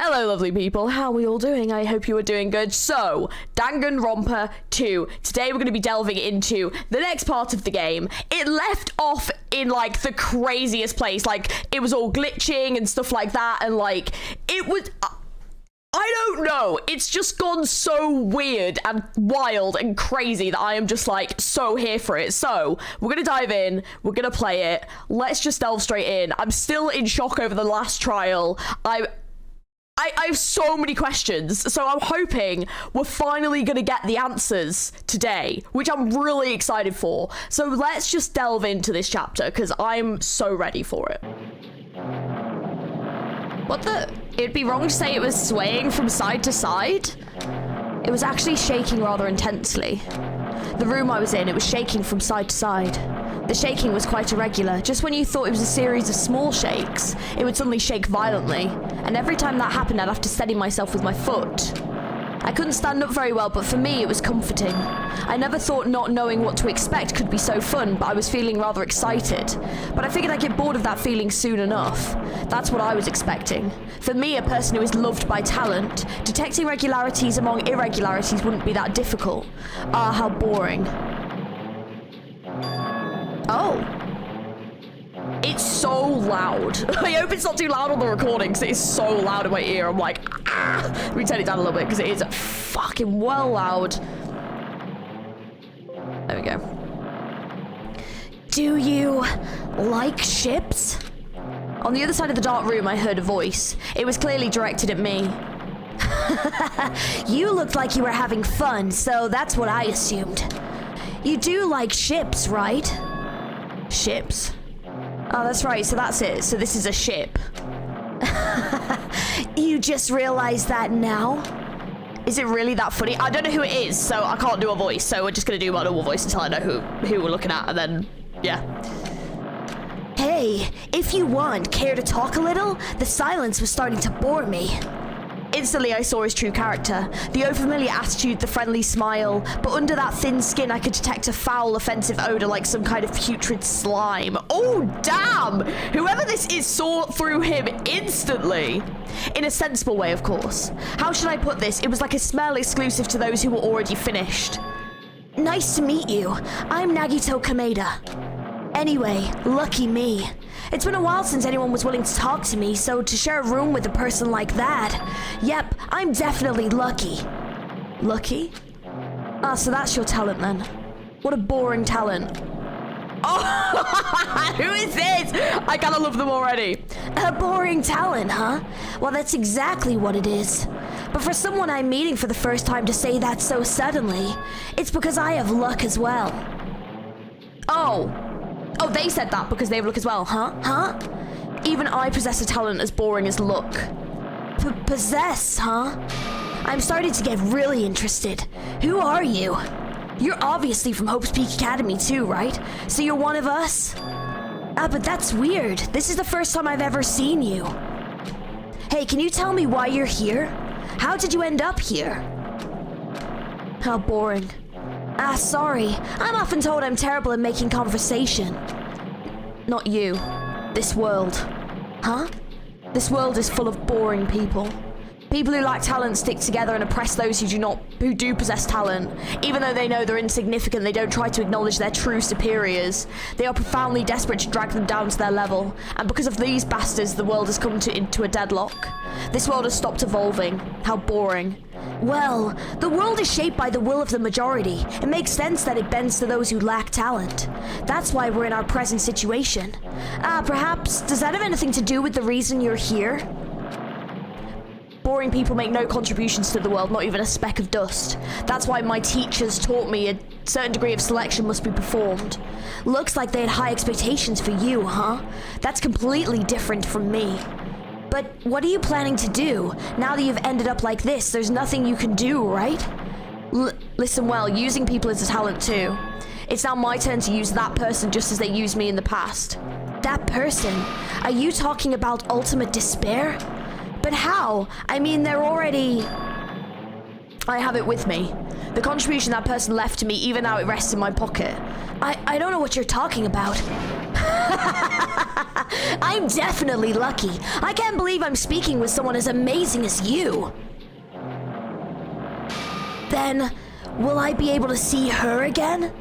Hello lovely people, how are we all doing? I hope you are doing good. So, Danganronpa 2. Today we're going to be delving into the next part of the game. It left off in like the craziest place, like it was all glitching and stuff like that, and like it was... I don't know, it's just gone so weird and wild and crazy that I am just like so here for it. So we're gonna dive in, we're gonna play it, let's just delve straight in. I'm still in shock over the last trial. I have so many questions, so I'm hoping we're finally gonna get the answers today, which I'm really excited for. So let's just delve into this chapter because I'm so ready for it. What the? It'd be wrong to say it was swaying from side to side. It was actually shaking rather intensely. The room I was in, it was shaking from side to side. The shaking was quite irregular. Just when you thought it was a series of small shakes, it would suddenly shake violently. And every time that happened, I'd have to steady myself with my foot. I couldn't stand up very well, but for me, it was comforting. I never thought not knowing what to expect could be so fun, but I was feeling rather excited. But I figured I'd get bored of that feeling soon enough. That's what I was expecting. For me, a person who is loved by talent, detecting regularities among irregularities wouldn't be that difficult. Ah, how boring. Oh. It's so loud. I hope it's not too loud on the recording because it is so loud in my ear. I'm like, ah. Let me turn it down a little bit because it is fucking well loud. There we go. Do you like ships? On the other side of the dark room, I heard a voice. It was clearly directed at me. You looked like you were having fun, so that's what I assumed. You do like ships, right? Ships. Oh, that's right, so that's it. So this is a ship. You just realized that now? Is it really that funny? I don't know who it is, so I can't do a voice, so we're just gonna do my normal voice until I know who we're looking at, and then, yeah. Hey, if you want, care to talk a little? The silence was starting to bore me. Instantly, I saw his true character. The familiar attitude, the friendly smile, but under that thin skin, I could detect a foul, offensive odor like some kind of putrid slime. Oh, damn! Whoever this is saw through him instantly. In a sensible way, of course. How should I put this? It was like a smell exclusive to those who were already finished. Nice to meet you. I'm Nagito Kameda. Anyway, lucky me. It's been a while since anyone was willing to talk to me, so to share a room with a person like that, yep, I'm definitely lucky. Lucky? Ah, so that's your talent then. What a boring talent. Oh, who is this? I kinda love them already. A boring talent, huh? Well, that's exactly what it is. But for someone I'm meeting for the first time to say that so suddenly, it's because I have luck as well. Oh, they said that because they have luck as well, huh? Even I possess a talent as boring as luck. Possess, huh? I'm starting to get really interested. Who are you? You're obviously from Hope's Peak Academy too, right? So you're one of us? But that's weird. This is the first time I've ever seen you. Hey, can you tell me why you're here? How did you end up here? How boring. Sorry. I'm often told I'm terrible at making conversation. Not you. This world. Huh? This world is full of boring people. People who lack talent stick together and oppress those who do possess talent. Even though they know they're insignificant, they don't try to acknowledge their true superiors. They are profoundly desperate to drag them down to their level. And because of these bastards, the world has come into a deadlock. This world has stopped evolving. How boring. Well, the world is shaped by the will of the majority. It makes sense that it bends to those who lack talent. That's why we're in our present situation. Perhaps, does that have anything to do with the reason you're here? Boring people make no contributions to the world, not even a speck of dust. That's why my teachers taught me a certain degree of selection must be performed. Looks like they had high expectations for you, huh? That's completely different from me. But what are you planning to do? Now that you've ended up like this, there's nothing you can do, right? Listen well, using people is a talent too. It's now my turn to use that person just as they used me in the past. That person? Are you talking about ultimate despair? But how? I mean, they're already... I have it with me. The contribution that person left to me, even now it rests in my pocket. I don't know what you're talking about. I'm definitely lucky. I can't believe I'm speaking with someone as amazing as you. Then, will I be able to see her again?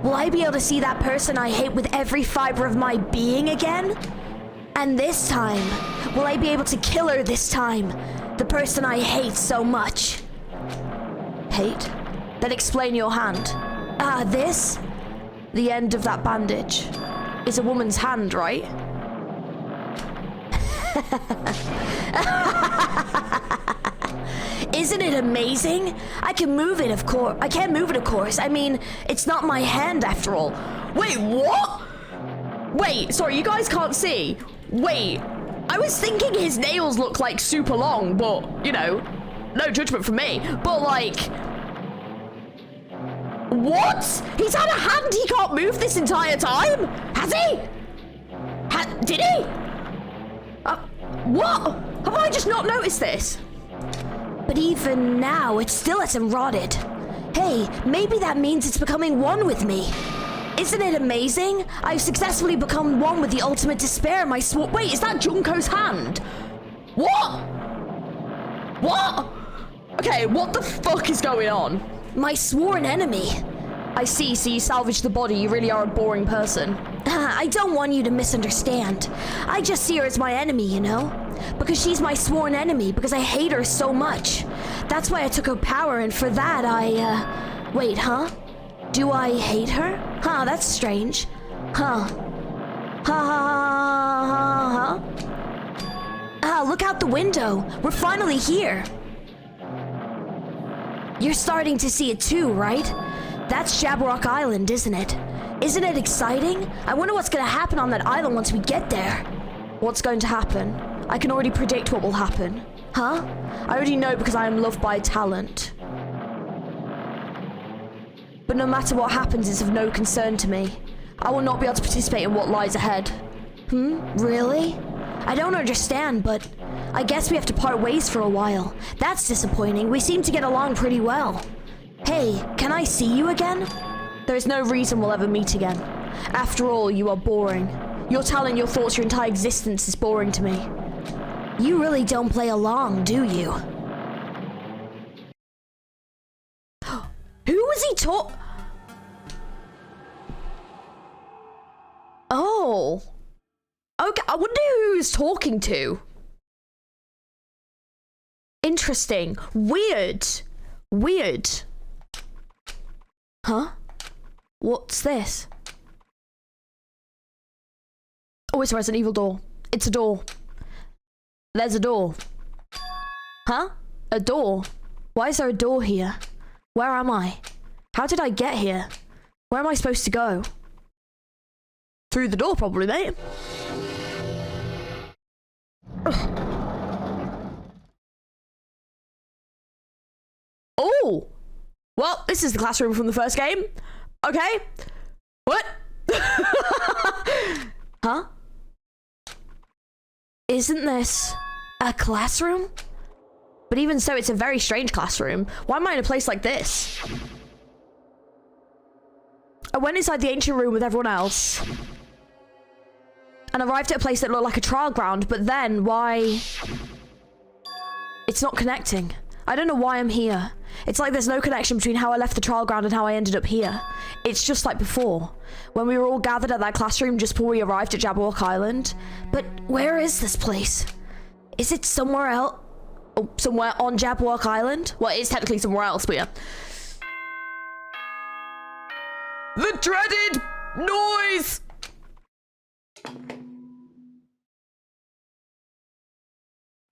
Will I be able to see that person I hate with every fiber of my being again? And this time, will I be able to kill her this time? The person I hate so much. Hate? Then explain your hand. This? The end of that bandage is a woman's hand, right? Isn't it amazing? I can move it, of course. I can't move it, of course. I mean, it's not my hand after all. Wait, what? Wait, sorry, you guys can't see. Wait, I was thinking his nails look like super long, but, you know, no judgment from me. But like, what? He's had a hand he can't move this entire time? Has he? Did he? What? Have I just not noticed this? But even now, it still hasn't rotted. Hey, maybe that means it's becoming one with me. Isn't it amazing? I've successfully become one with the ultimate despair. Wait, is that Junko's hand? What? What? Okay, what the fuck is going on? My sworn enemy. I see, so you salvaged the body. You really are a boring person. I don't want you to misunderstand. I just see her as my enemy, you know? Because she's my sworn enemy, because I hate her so much. That's why I took her power, and for that Wait, huh? Do I hate her? Huh, that's strange. Huh. Look out the window. We're finally here. You're starting to see it too, right? That's Jabberwock Island, isn't it? Isn't it exciting? I wonder what's gonna happen on that island once we get there. What's going to happen? I can already predict what will happen. Huh? I already know because I am loved by talent. But no matter what happens, it's of no concern to me. I will not be able to participate in what lies ahead. Really? I don't understand, but I guess we have to part ways for a while. That's disappointing. We seem to get along pretty well. Hey, can I see you again? There is no reason we'll ever meet again. After all, you are boring. Your talent, your thoughts, your entire existence is boring to me. You really don't play along, do you? Who was he Oh. Okay, I wonder who he's talking to. Interesting. Weird. Weird. Huh? What's this? Oh, it's a Resident Evil door. It's a door. There's a door. Huh? A door? Why is there a door here? Where am I? How did I get here? Where am I supposed to go? Through the door, probably, mate. Oh! Well, this is the classroom from the first game. Okay. What? Huh? Isn't this a classroom? But even so, it's a very strange classroom. Why am I in a place like this? I went inside the ancient room with everyone else and arrived at a place that looked like a trial ground, but then why? It's not connecting. I don't know why I'm here. It's like there's no connection between how I left the trial ground and how I ended up here. It's just like before, when we were all gathered at that classroom just before we arrived at Jabberwock Island. But where is this place? Is it somewhere else? Oh, somewhere on Jabberwock Island? Well, it's technically somewhere else, but yeah. The dreaded noise!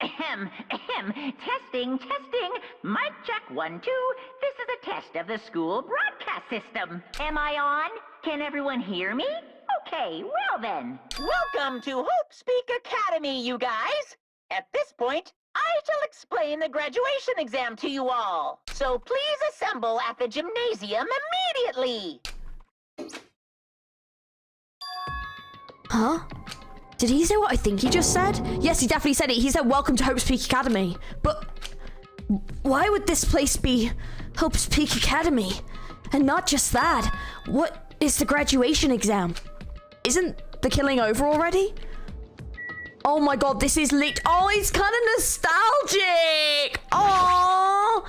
Ahem, ahem. Testing, testing. Mic check 1, 2. This is a test of the school broadcast system. Am I on? Can everyone hear me? Okay, well then. Welcome to Hope Speak Academy, you guys. At this point, I shall explain the graduation exam to you all. So please assemble at the gymnasium immediately. Huh? Did he say what I think he just said? Yes, he definitely said it. He said, welcome to Hope's Peak Academy. But why would this place be Hope's Peak Academy? And not just that, what is the graduation exam? Isn't the killing over already? Oh my god, this is oh, it's kind of nostalgic. Oh,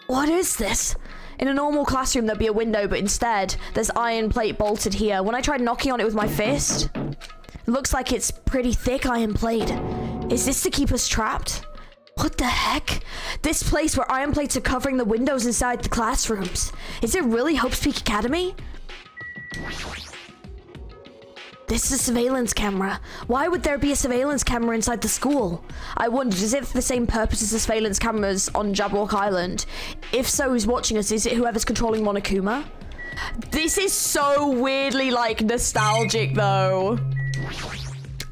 what is this? In a normal classroom, there'd be a window, but instead, there's iron plate bolted here. When I tried knocking on it with my fist, it looks like it's pretty thick iron plate. Is this to keep us trapped? What the heck? This place where iron plates are covering the windows inside the classrooms. Is it really Hope's Peak Academy? This is a surveillance camera. Why would there be a surveillance camera inside the school? I wondered, is it for the same purpose as the surveillance cameras on Jabberwock Island? If so, who's watching us? Is it whoever's controlling Monokuma? This is so weirdly, like, nostalgic, though.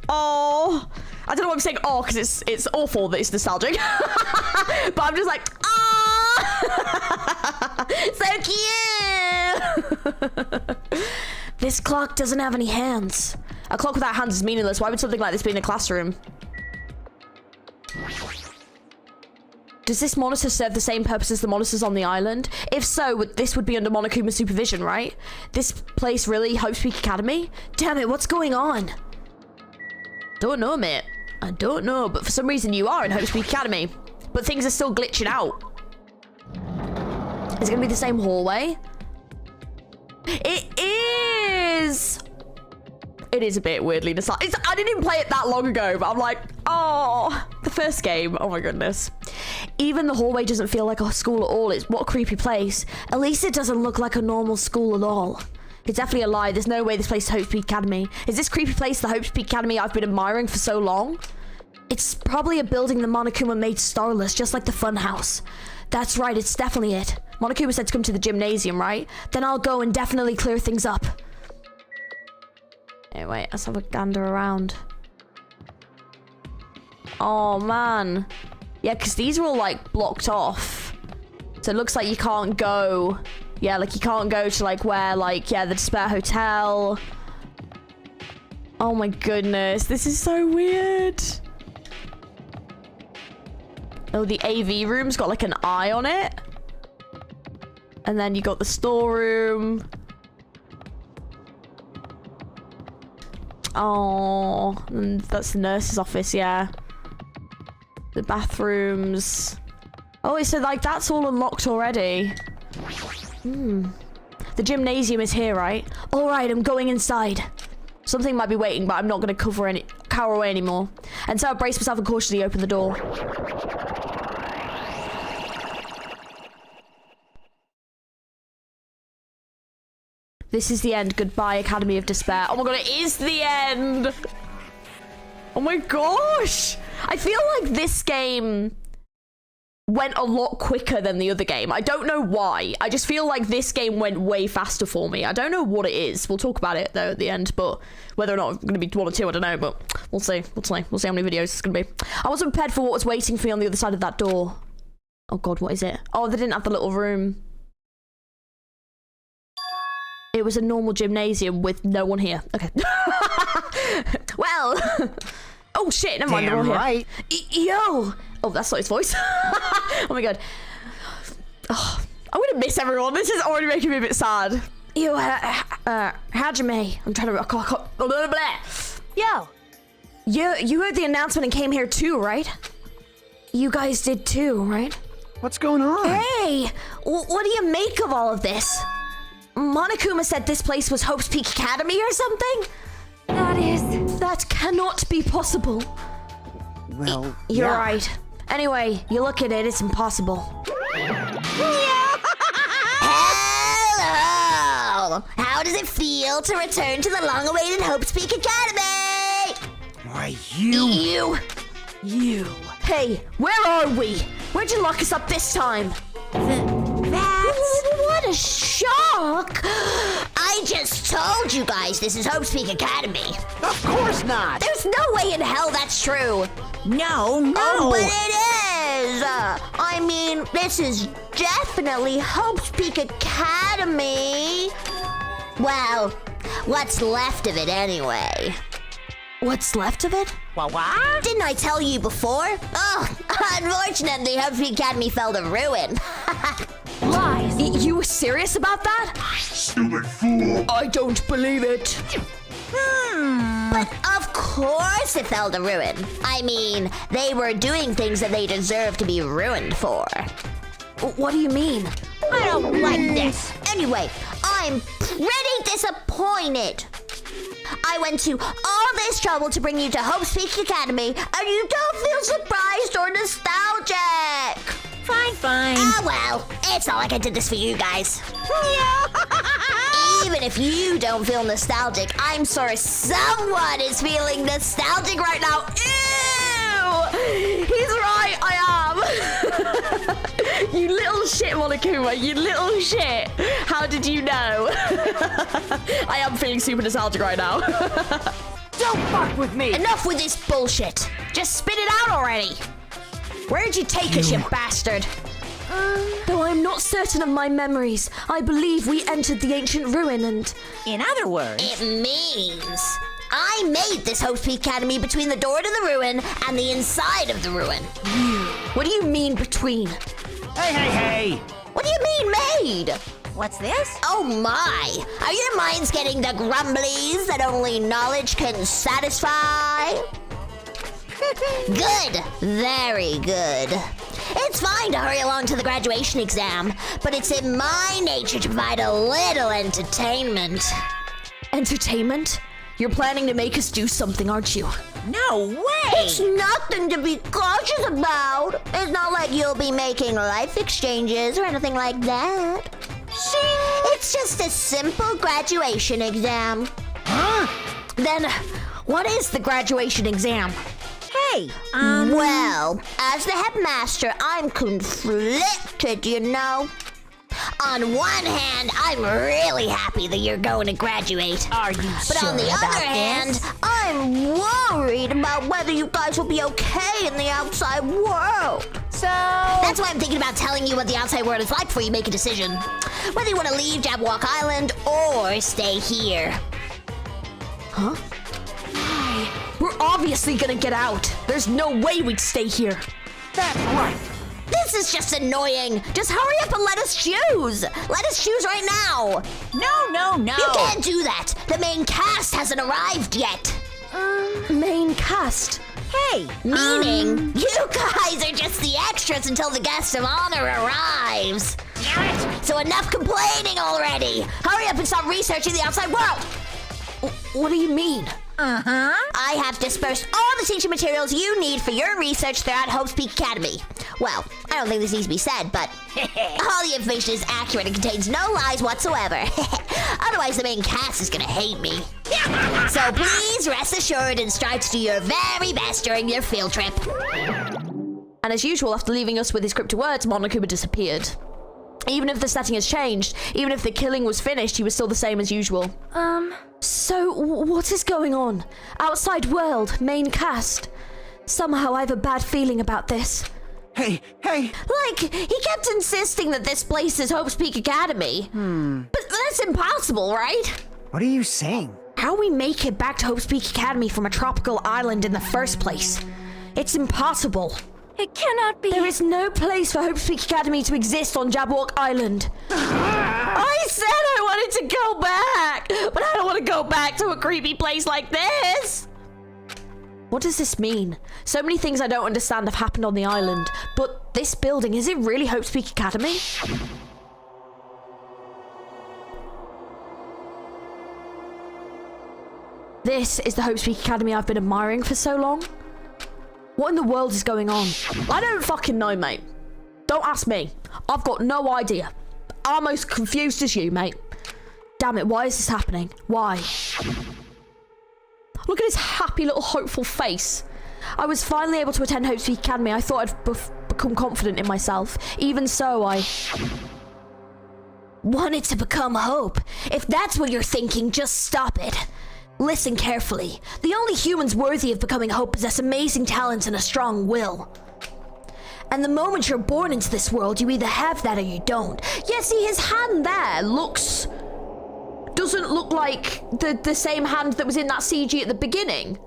Oh, I don't know why I'm saying oh, because it's awful that it's nostalgic. But I'm just like, oh, so cute. This clock doesn't have any hands. A clock without hands is meaningless. Why would something like this be in a classroom? Does this monitor serve the same purpose as the monitors on the island? If so, this would be under Monokuma's supervision, right? This place really Hope's Peak Academy? Damn it, what's going on? Don't know, mate. I don't know, but for some reason you are in Hope's Peak Academy. But things are still glitching out. Is it gonna be the same hallway? It is! It is a bit weirdly nostalgic. I didn't even play it that long ago, but I'm like, oh, the first game. Oh my goodness. Even the hallway doesn't feel like a school at all. It's what a creepy place. At least it doesn't look like a normal school at all. It's definitely a lie. There's no way this place is Hope's Peak Academy. Is this creepy place the Hope's Peak Academy I've been admiring for so long? It's probably a building that Monokuma made starless, just like the funhouse. That's right, it's definitely it. Monokuma said to come to the gymnasium, right? Then I'll go and definitely clear things up. Anyway, let's have a gander around. Oh, man. Yeah, because these are all, like, blocked off. So it looks like you can't go... Yeah, like, you can't go to, like, where, like, yeah, the Despair Hotel. Oh, my goodness. This is so weird. Oh, the AV room's got, like, an eye on it. And then you got the storeroom. Oh, and that's the nurse's office, yeah. The bathrooms. Oh, so, like, that's all unlocked already. The gymnasium is here, right? All right, I'm going inside. Something might be waiting, but I'm not going to cower away anymore. And so I brace myself and cautiously open the door. This is the end. Goodbye, Academy of Despair. Oh my god, it is the end! Oh my gosh! I feel like this game went a lot quicker than the other game. I don't know why. I just feel like this game went way faster for me. I don't know what it is. We'll talk about it, though, at the end, but whether or not it's going to be 1 or 2, I don't know, but we'll see. We'll see. We'll see how many videos it's going to be. I wasn't prepared for what was waiting for me on the other side of that door. Oh god, what is it? Oh, they didn't have the little room. It was a normal gymnasium with no one here. Okay. Well. Oh shit, never mind. They're all here. Right. Yo. Oh, that's not his voice. Oh my god. Oh, I'm gonna miss everyone. This is already making me a bit sad. Yo, Hajime. I'm trying to. Blah, blah, blah. Yo. You heard the announcement and came here too, right? You guys did too, right? What's going on? Hey, what do you make of all of this? Monokuma said this place was Hope's Peak Academy or something? That cannot be possible. Well, You're yeah. right. Anyway, you look at it, it's impossible. Hello! How does it feel to return to the long-awaited Hope's Peak Academy? Why, you. You. Hey, where are we? Where'd you lock us up this time? What a shock! I just told you guys this is Hope's Peak Academy. Of course not. There's no way in hell that's true. No. Oh, but it is! I mean, this is definitely Hope's Peak Academy. Well, what's left of it anyway. What's left of it? What? Didn't I tell you before? Oh, unfortunately, Hope Speak Academy fell to ruin. Lies. You were serious about that? Silly fool! I don't believe it. But of course it fell to ruin. I mean, they were doing things that they deserve to be ruined for. What do you mean? I don't like this. Anyway, I'm pretty disappointed. I went to all this trouble to bring you to Hope Speak Academy, and you don't feel surprised or nostalgic. Fine. Ah, well, it's not like I did this for you guys. Even if you don't feel nostalgic, I'm sure someone is feeling nostalgic right now. Ew! He's right, I am. You little shit, Monokuma, you little shit. How did you know? I am feeling super nostalgic right now. Don't fuck with me! Enough with this bullshit. Just spit it out already. Where'd you take us, you bastard? Though I'm not certain of my memories, I believe we entered the ancient ruin and... In other words... It means I made this Hope Speak Academy between the door to the ruin and the inside of the ruin. What do you mean between? Hey! What do you mean made? What's this? Oh my! Are your minds getting the grumblies that only knowledge can satisfy? Good! Very good. It's fine to hurry along to the graduation exam, but it's in my nature to provide a little entertainment. Entertainment? You're planning to make us do something, aren't you? No way! It's nothing to be cautious about. It's not like you'll be making life exchanges or anything like that. It's just a simple graduation exam. Then, what is the graduation exam? Hey, Well, as the headmaster, I'm conflicted, you know. On one hand, I'm really happy that you're going to graduate. Are you But sure on the about other hand, this? I'm worried about whether you guys will be okay in the outside world. So... That's why I'm thinking about telling you what the outside world is like before you make a decision. Whether you want to leave Jabberwock Island or stay here. Huh? We're obviously gonna get out. There's no way we'd stay here. That's right. This is just annoying. Just hurry up and let us choose. Let us choose right now. No. You can't do that. The main cast hasn't arrived yet. Main cast. Hey, Meaning, you guys are just the extras until the guest of honor arrives. So enough complaining already. Hurry up and start researching the outside world. What do you mean? I have dispersed all the teaching materials you need for your research throughout Hope Speak Academy. Well, I don't think this needs to be said, but all the information is accurate and contains no lies whatsoever. Otherwise, the main cast is gonna hate me. So please rest assured and strive to do your very best during your field trip. And as usual, after leaving us with his cryptic words, Monokuma disappeared. Even if the setting has changed, even if the killing was finished, he was still the same as usual. So what is going on? Outside world, main cast. Somehow I have a bad feeling about this. hey. Like, he kept insisting that this place is Hope Speak Academy. But that's impossible, right? What are you saying? How we make it back to Hope Speak Academy from a tropical island in the first place? It's impossible. It cannot be. There is no place for Hope Speak Academy to exist on Jabberwock Island. I said I wanted to go back, but I don't want to go back to a creepy place like this. What does this mean? So many things I don't understand have happened on the island, but this building, is it really Hope Speak Academy? This is the Hope Speak Academy I've been admiring for so long. What in the world is going on? I don't fucking know, mate. Don't ask me. I've got no idea. I'm as confused as you, mate. Damn it, why is this happening? Why? Look at his happy little hopeful face. I was finally able to attend Hope Speak Academy. I thought I'd become confident in myself. Even so, I wanted to become Hope. If that's what you're thinking, just stop it. Listen carefully. The only humans worthy of becoming Hope possess amazing talents and a strong will. And the moment you're born into this world, you either have that or you don't. Yeah, see, his hand there doesn't look like the same hand that was in that CG at the beginning.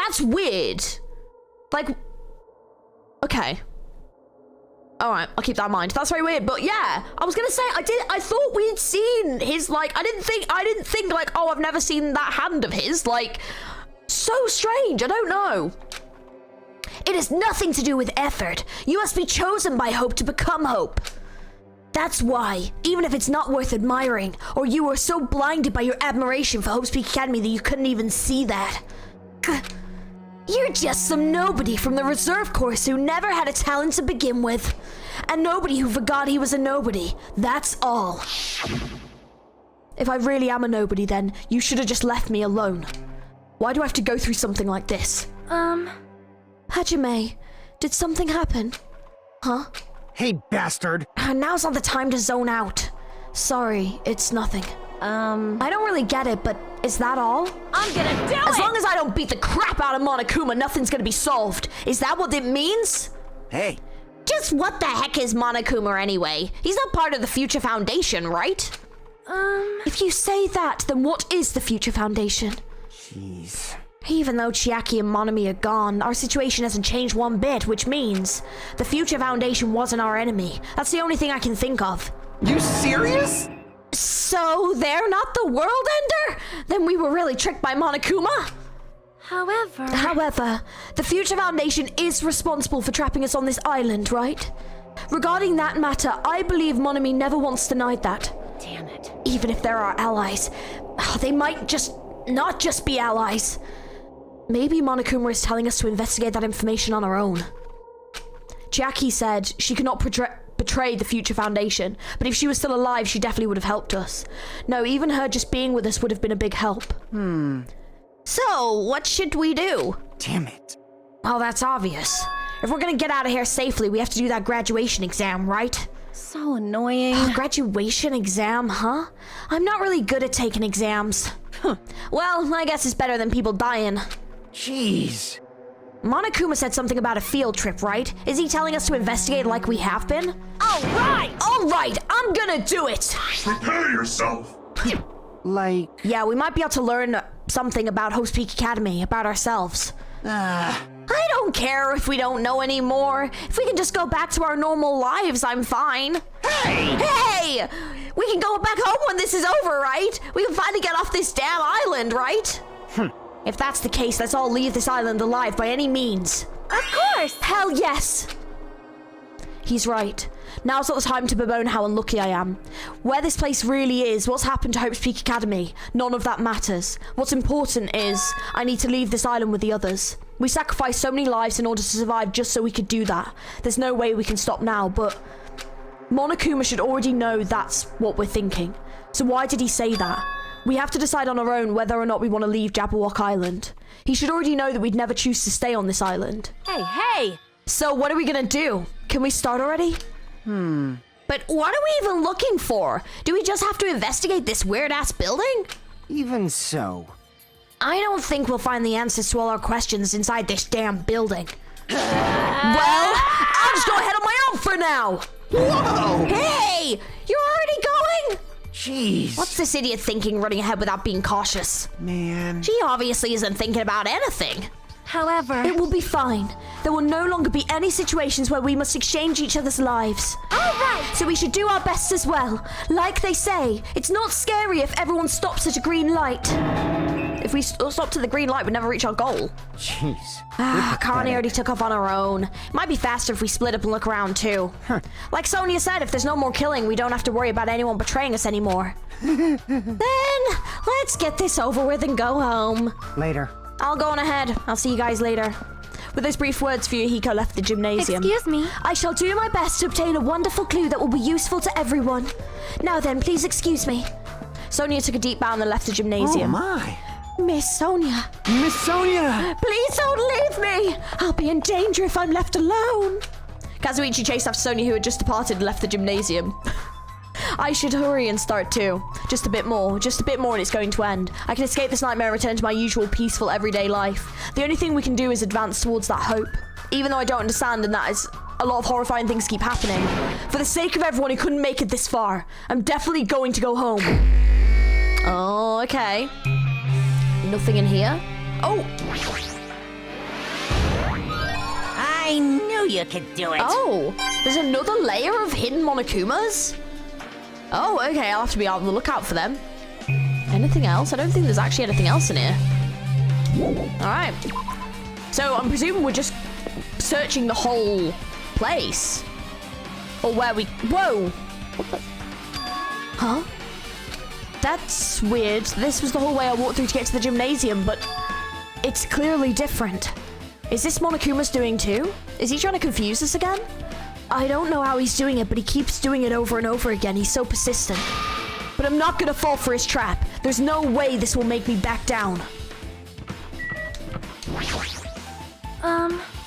That's weird. Like, okay. All right, I'll keep that in mind. That's very weird, but yeah, I was gonna say I thought we'd seen his, like, I didn't think like, oh, I've never seen that hand of his. Like, so strange. I don't know. It has nothing to do with effort. You must be chosen by Hope to become Hope. That's why, even if it's not worth admiring, or you were so blinded by your admiration for Hope's Peak Academy that you couldn't even see that. You're just some nobody from the reserve course who never had a talent to begin with. A nobody who forgot he was a nobody. That's all. If I really am a nobody, then you should have just left me alone. Why do I have to go through something like this? Hajime, did something happen? Huh? Hey, bastard. Now's not the time to zone out. Sorry, it's nothing. I don't really get it, but is that all? I'm gonna do As long as I don't beat the crap out of Monokuma, nothing's gonna be solved. Is that what it means? Hey. Just what the heck is Monokuma anyway? He's not part of the Future Foundation, right? If you say that, then what is the Future Foundation? Jeez. Even though Chiaki and Monomi are gone, our situation hasn't changed one bit, which means the Future Foundation wasn't our enemy. That's the only thing I can think of. You serious? So they're not the world ender? Then we were really tricked by Monokuma? However, the Future Foundation is responsible for trapping us on this island, right? Regarding that matter, I believe Monomi never once denied that. Damn it. Even if they're our allies, they might just not just be allies. Maybe Monokuma is telling us to investigate that information on our own. Chiaki said she could not betray the Future Foundation, but if she was still alive, she definitely would have helped us. No, even her just being with us would have been a big help. So, what should we do? Damn it. Well, that's obvious. If we're gonna get out of here safely, we have to do that graduation exam, right? So annoying. Graduation exam, huh? I'm not really good at taking exams. Well, I guess it's better than people dying. Jeez. Monokuma said something about a field trip, right? Is he telling us to investigate like we have been? All right, I'm gonna do it! Prepare yourself. Like, Yeah, we might be able to learn something about Hope's Peak Academy, about ourselves. I don't care if we don't know anymore. If we can just go back to our normal lives, I'm fine. Hey! We can go back home when this is over, right? We can finally get off this damn island, right? If that's the case, let's all leave this island alive by any means. Of course! Hell yes! He's right. Now's not the time to bemoan how unlucky I am. Where this place really is, what's happened to Hope's Peak Academy, none of that matters. What's important is, I need to leave this island with the others. We sacrificed so many lives in order to survive just so we could do that. There's no way we can stop now, but Monokuma should already know that's what we're thinking. So why did he say that? We have to decide on our own whether or not we want to leave Jabberwock Island. He should already know that we'd never choose to stay on this island. hey. So what are we gonna do? Can we start already? But what are we even looking for? Do we just have to investigate this weird-ass building? Even so. I don't think we'll find the answers to all our questions inside this damn building. Well, I'll just go ahead on my own for now. Whoa! Hey, you're already going? Jeez. What's this idiot thinking running ahead without being cautious? Man. She obviously isn't thinking about anything. It will be fine. There will no longer be any situations where we must exchange each other's lives. All right! So we should do our best as well. Like they say, it's not scary if everyone stops at a green light. If we stopped at the green light, we'd never reach our goal. Jeez. Connie already took off on her own. Might be faster if we split up and look around too. Like Sonia said, if there's no more killing, we don't have to worry about anyone betraying us anymore. Then, let's get this over with and go home. Later. I'll go on ahead. I'll see you guys later. With those brief words, Fuyuhiko left the gymnasium. Excuse me. I shall do my best to obtain a wonderful clue that will be useful to everyone. Now then, please excuse me. Sonia took a deep bow and then left the Oh gymnasium. my. Miss Sonia, Miss Sonia! please don't leave me. I'll be in danger if I'm left alone. Kazuichi chased after Sonia, who had just departed and left the gymnasium. I should hurry and start too. Just a bit more and it's going to end. I can escape this nightmare and return to my usual peaceful everyday life. The only thing we can do is advance towards that hope. Even though I don't understand and that is a lot of horrifying things keep happening. For the sake of everyone who couldn't make it this far, I'm definitely going to go home. Oh, okay. Nothing in here. Oh! I knew you could do it. Oh, there's another layer of hidden Monokumas? Oh, okay, I'll have to be on the lookout for them. Anything else? I don't think there's actually anything else in here. Alright. So I'm presuming we're just searching the whole place. Or where we... Whoa! What the... Huh? That's weird. This was the whole way I walked through to get to the gymnasium, but it's clearly different. Is this Monokuma's doing too? Is he trying to confuse us again? I don't know how he's doing it, but he keeps doing it over and over again. He's so persistent. But I'm not gonna fall for his trap. There's no way this will make me back down.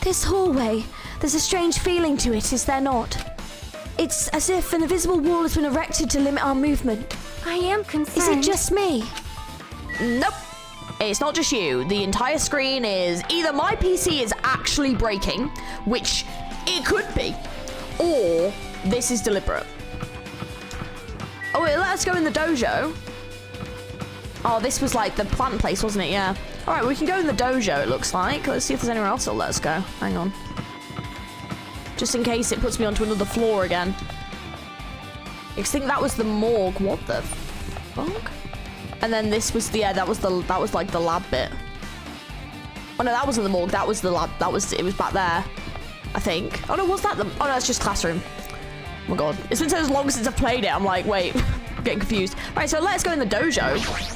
This hallway, there's a strange feeling to it, is there not? It's as if an invisible wall has been erected to limit our movement. I am concerned. Is it just me? Nope. It's not just you. The entire screen is either my PC is actually breaking, which it could be, or this is deliberate. Oh, wait, let us go in the dojo. Oh, this was like the plant place, wasn't it? Yeah. All right, we can go in the dojo, it looks like. Let's see if there's anywhere else that'll let us go. Hang on. Just in case it puts me onto another floor again. I think that was the morgue. What the fuck? And then this was the, yeah, that was like the lab bit. Oh no, that wasn't the morgue. That was the lab. It was back there, I think. Oh no, was that the, oh no, it's just classroom. Oh my god. It's been so long since I've played it. I'm like, wait, I'm getting confused. Right, so let's go in the dojo.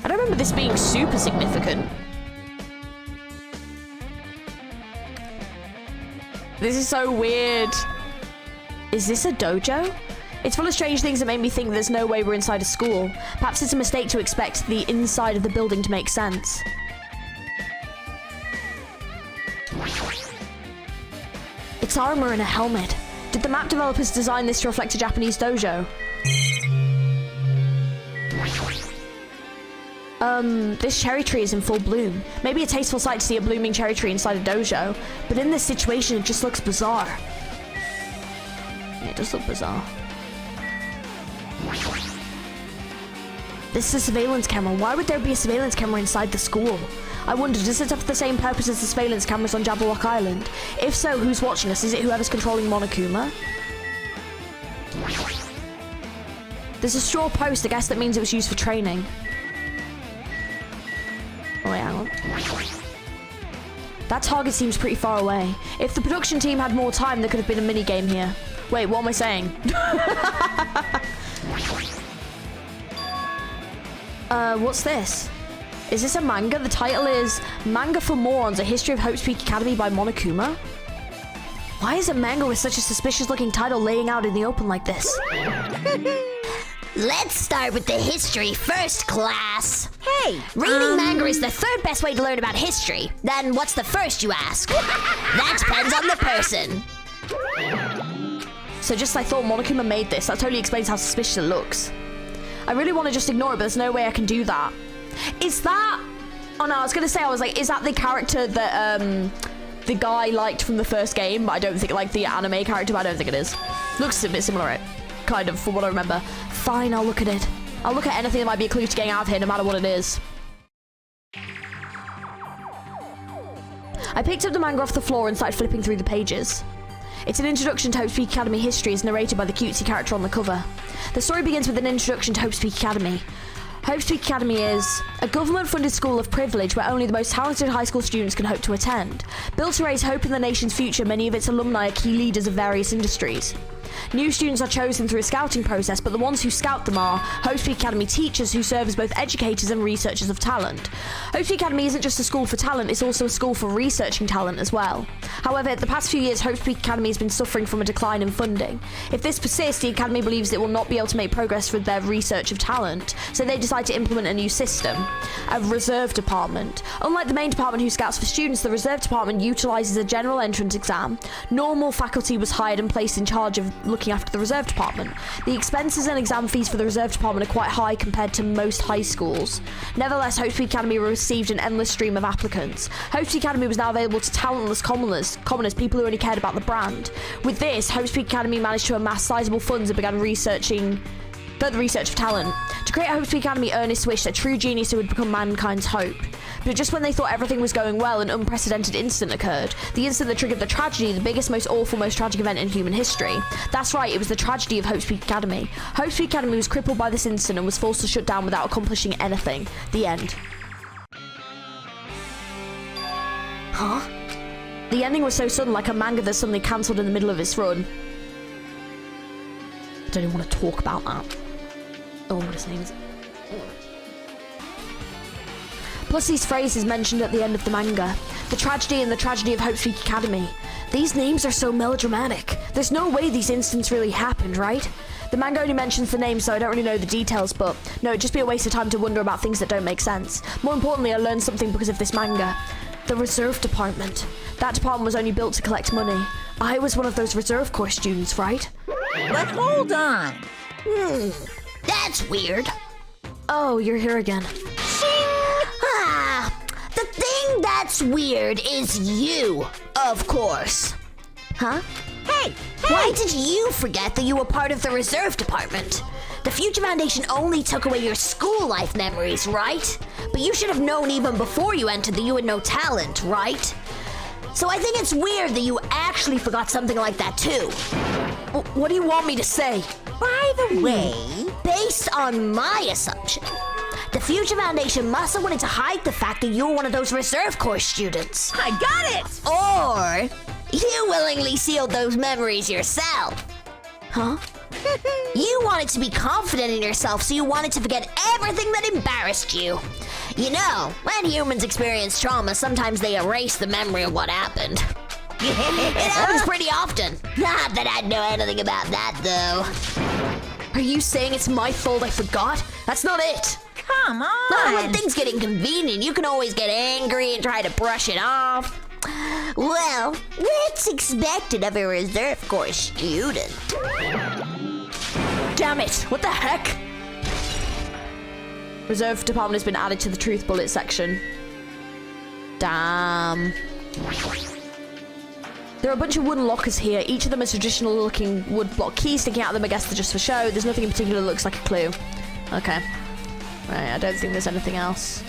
I don't remember this being super significant. This is so weird. Is this a dojo? It's full of strange things that make me think there's no way we're inside a school. Perhaps it's a mistake to expect the inside of the building to make sense. It's armor and a helmet. Did the map developers design this to reflect a Japanese dojo? This cherry tree is in full bloom. Maybe a tasteful sight to see a blooming cherry tree inside a dojo, but in this situation it just looks bizarre. Yeah, it does look bizarre. This is a surveillance camera. Why would there be a surveillance camera inside the school? I wonder, does it have the same purpose as the surveillance cameras on Jabberwock Island? If so, who's watching us? Is it whoever's controlling Monokuma? There's a straw post. I guess that means it was used for training. Oh, wait, hang on. That target seems pretty far away. If the production team had more time, there could have been a mini game here. Wait, what am I saying? What's this? Is this a manga? The title is Manga for Morons, A History of Hope's Peak Academy by Monokuma. Why is a manga with such a suspicious looking title laying out in the open like this? Let's start with the history first, class. Hey! Reading manga is the third best way to learn about history. Then what's the first, you ask? That depends on the person. So just as I thought, Monokuma made this. That totally explains how suspicious it looks. I really want to just ignore it, but there's no way I can do that. Is that... Oh no, I was going to say, I was like, is that the character that the guy liked from the first game? But I don't think, like the anime character, but I don't think it is. Looks a bit similar, right? Kind of, from what I remember. Fine, I'll look at it. I'll look at anything that might be a clue to getting out of here, no matter what it is. I picked up the manga off the floor and started flipping through the pages. It's an introduction to Hope's Peak Academy history, as narrated by the cutesy character on the cover. The story begins with an introduction to Hope's Peak Academy. Hope's Peak Academy is a government-funded school of privilege where only the most talented high school students can hope to attend. Built to raise hope in the nation's future, many of its alumni are key leaders of various industries. New students are chosen through a scouting process, but the ones who scout them are Hope's Peak Academy teachers who serve as both educators and researchers of talent. Hope's Peak Academy isn't just a school for talent, it's also a school for researching talent as well. However, the past few years, Hope's Peak Academy has been suffering from a decline in funding. If this persists, the Academy believes it will not be able to make progress with their research of talent, so they decide to implement a new system, a reserve department. Unlike the main department who scouts for students, the reserve department utilizes a general entrance exam. Normal faculty was hired and placed in charge of looking after the reserve department. The expenses and exam fees for the reserve department are quite high compared to most high schools. Nevertheless, Hope's Peak Academy received an endless stream of applicants. Hope's Peak Academy was now available to talentless commoners, people who only cared about the brand. With this, Hope's Peak Academy managed to amass sizable funds and began further research of talent. To create Hope's Peak Academy, Ernest wished a true genius who would become mankind's hope. But just when they thought everything was going well, an unprecedented incident occurred. The incident that triggered the tragedy, the biggest, most awful, most tragic event in human history. That's right, it was the tragedy of Hope's Peak Academy. Hope's Peak Academy was crippled by this incident and was forced to shut down without accomplishing anything. The end. Huh? The ending was so sudden, like a manga that suddenly cancelled in the middle of its run. I don't even want to talk about that. Oh, what his name is. Plus these phrases mentioned at the end of the manga. The tragedy and the tragedy of Hope's Peak Academy. These names are so melodramatic. There's no way these incidents really happened, right? The manga only mentions the names, so I don't really know the details, but no, it'd just be a waste of time to wonder about things that don't make sense. More importantly, I learned something because of this manga. The reserve department. That department was only built to collect money. I was one of those reserve corps students, right? But hold on. That's weird. Oh, you're here again. The thing that's weird is you, of course. Huh? Hey! Why did you forget that you were part of the reserve department? The Future Foundation only took away your school life memories, right? But you should have known even before you entered that you had no talent, right? So I think it's weird that you actually forgot something like that too. What do you want me to say? By the way, Based on my assumption, the Future Foundation must have wanted to hide the fact that you were one of those reserve corps students. I got it! Or you willingly sealed those memories yourself. Huh? You wanted to be confident in yourself, so you wanted to forget everything that embarrassed you. You know, when humans experience trauma, sometimes they erase the memory of what happened. It happens pretty often. Not that I'd know anything about that, though. Are you saying it's my fault I forgot? That's not it. Come on! Well, when things get inconvenient, you can always get angry and try to brush it off. Well, what's expected of a reserve corps student? Damn it! What the heck? Reserve department has been added to the truth bullet section. Damn. There are a bunch of wooden lockers here. Each of them is traditional looking wood block keys sticking out of them. I guess they're just for show. There's nothing in particular that looks like a clue. Okay. Right, I don't think there's anything else.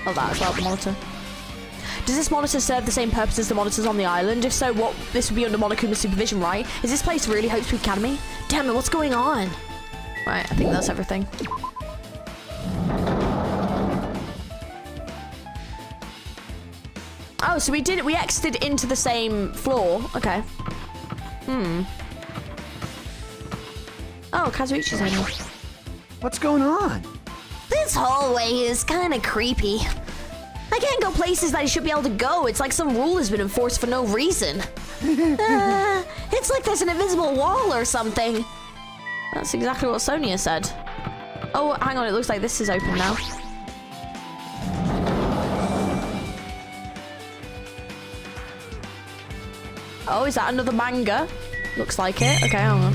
Oh, that as well, the monitor. Does this monitor serve the same purpose as the monitors on the island? If so, what? This would be under Monokuma's supervision, right? Is this place really Hope's Peak Academy? Damn it, what's going on? Right, I think that's everything. Oh, so we exited into the same floor. Okay. Oh, Kazuichi's in here. What's going on? This hallway is kind of creepy. I can't go places that I should be able to go. It's like some rule has been enforced for no reason. It's like there's an invisible wall or something. That's exactly what Sonia said. Oh, hang on, it looks like this is open now. Oh, is that another manga? Looks like it. Okay, hang on.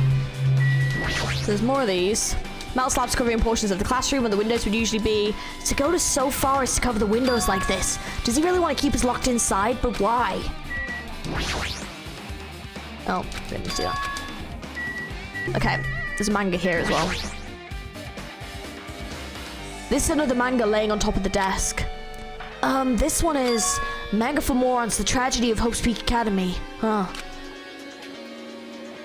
So there's more of these. Metal slabs covering portions of the classroom where the windows would usually be. To go to so far as to cover the windows like this. Does he really want to keep us locked inside? But why? Oh, didn't see that. Okay, there's a manga here as well. This is another manga laying on top of the desk. This one is Manga for Morons, The Tragedy of Hope's Peak Academy. Huh.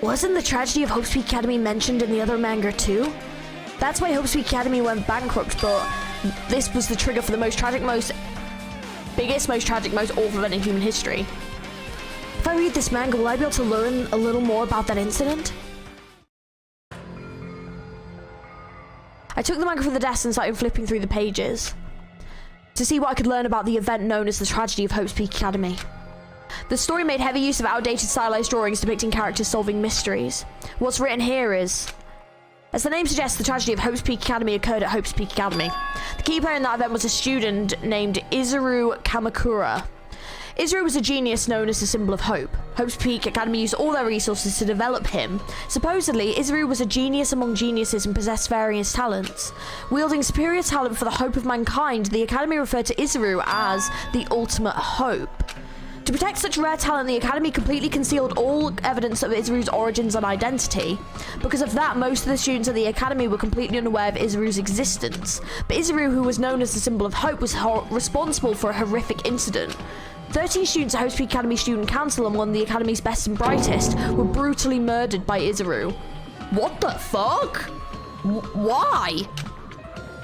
Wasn't the tragedy of Hope's Peak Academy mentioned in the other manga too? That's why Hope's Peak Academy went bankrupt, but this was the trigger for the most tragic, most awful event in human history. If I read this manga, will I be able to learn a little more about that incident? I took the manga from the desk and started flipping through the pages to see what I could learn about the event known as the tragedy of Hope's Peak Academy. The story made heavy use of outdated stylized drawings depicting characters solving mysteries. What's written here is, as the name suggests, the tragedy of Hope's Peak Academy occurred at Hope's Peak Academy. The key player in that event was a student named Izuru Kamakura. Izuru was a genius known as the symbol of hope. Hope's Peak Academy used all their resources to develop him. Supposedly, Izuru was a genius among geniuses and possessed various talents. Wielding superior talent for the hope of mankind, the Academy referred to Izuru as the ultimate hope. To protect such rare talent, the Academy completely concealed all evidence of Izuru's origins and identity. Because of that, most of the students at the Academy were completely unaware of Izuru's existence. But Izuru, who was known as the symbol of hope, was responsible for a horrific incident. 13 students at Hope's Peak Academy Student Council and one of the Academy's best and brightest were brutally murdered by Izuru. What the fuck? Why?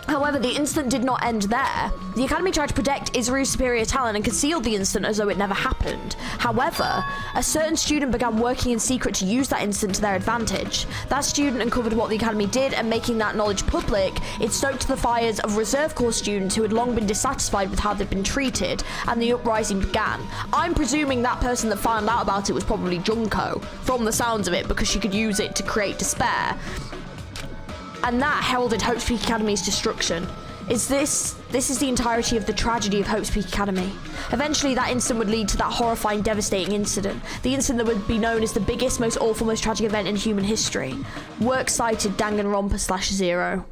However, the incident did not end there. The Academy tried to protect Izuru's superior talent and concealed the incident as though it never happened. However, a certain student began working in secret to use that incident to their advantage. That student uncovered what the Academy did, and making that knowledge public, it stoked the fires of Reserve Corps students who had long been dissatisfied with how they'd been treated, and the uprising began. I'm presuming that person that found out about it was probably Junko, from the sounds of it, because she could use it to create despair. And that heralded Hope's Peak Academy's destruction. This is the entirety of the tragedy of Hope's Peak Academy. Eventually, that incident would lead to that horrifying, devastating incident. The incident that would be known as the biggest, most awful, most tragic event in human history. Works cited Danganronpa/0.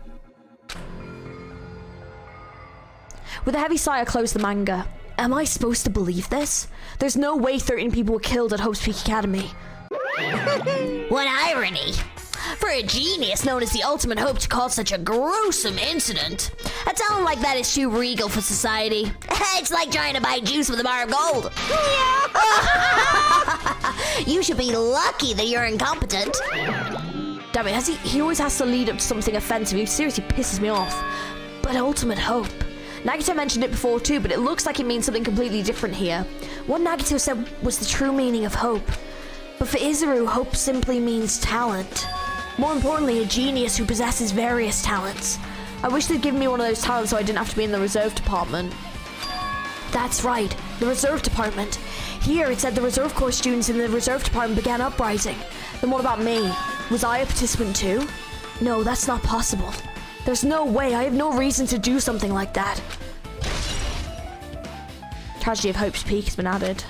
With a heavy sigh, I closed the manga. Am I supposed to believe this? There's no way 13 people were killed at Hope's Peak Academy. What irony! For a genius known as the ultimate hope to cause such a gruesome incident. A talent like that is too regal for society. It's like trying to buy juice with a bar of gold. You should be lucky that you're incompetent. Damn it, he always has to lead up to something offensive. He seriously pisses me off. But ultimate hope. Nagito mentioned it before too, but it looks like it means something completely different here. What Nagito said was the true meaning of hope. But for Izuru, hope simply means talent. More importantly, a genius who possesses various talents. I wish they'd given me one of those talents so I didn't have to be in the reserve department. That's right, the reserve department. Here it said the reserve corps students in the reserve department began uprising. Then what about me? Was I a participant too? No, that's not possible. There's no way, I have no reason to do something like that. Tragedy of Hope's Peak has been added.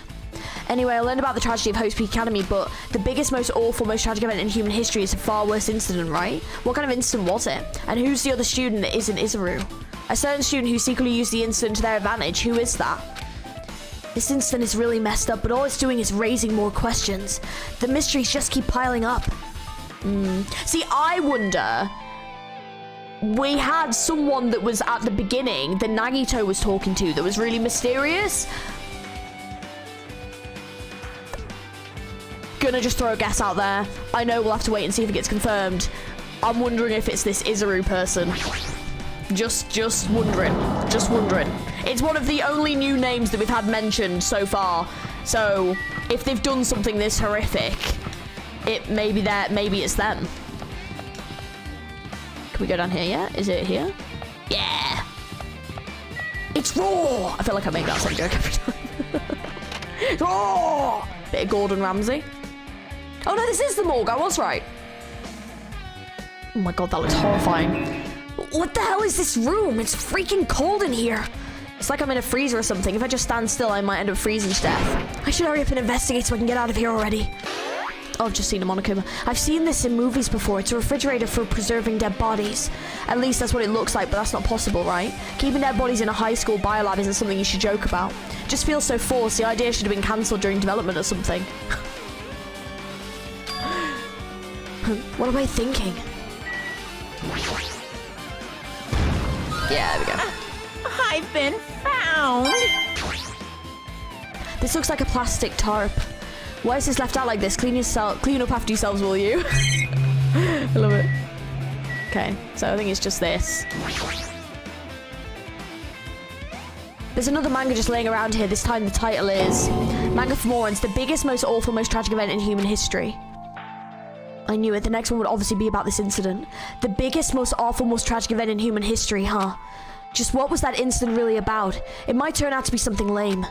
Anyway, I learned about the tragedy of Hope's Peak Academy, but the biggest, most awful, most tragic event in human history is a far worse incident, right? What kind of incident was it? And who's the other student that isn't Izuru? A certain student who secretly used the incident to their advantage. Who is that? This incident is really messed up, but all it's doing is raising more questions. The mysteries just keep piling up. See, I wonder... We had someone that was at the beginning that Nagito was talking to that was really mysterious. Gonna just throw a guess out there. I know we'll have to wait and see if it gets confirmed. I'm wondering if it's this Izuru person. Just wondering. Just wondering. It's one of the only new names that we've had mentioned so far. So if they've done something this horrific, maybe it's them. Can we go down here yet? Is it here? Yeah. It's raw. I feel like I make that same joke every time. It's raw. Bit of Gordon Ramsay. Oh no, this is the morgue. I was right. Oh my god, that looks horrifying. What the hell is this room? It's freaking cold in here. It's like I'm in a freezer or something. If I just stand still, I might end up freezing to death. I should hurry up and investigate so I can get out of here already. Oh, I've just seen a Monokuma. I've seen this in movies before. It's a refrigerator for preserving dead bodies. At least that's what it looks like, but that's not possible, right? Keeping dead bodies in a high school biolab isn't something you should joke about. Just feels so forced. The idea should have been cancelled during development or something. What am I thinking? Yeah, there we go. I've been found. This looks like a plastic tarp. Why is this left out like this? Clean up after yourselves, will you? I love it. Okay, so I think it's just this. There's another manga just laying around here. This time the title is Manga for Morons, the biggest, most awful, most tragic event in human history. I knew it. The next one would obviously be about this incident. The biggest, most awful, most tragic event in human history, huh? Just what was that incident really about? It might turn out to be something lame.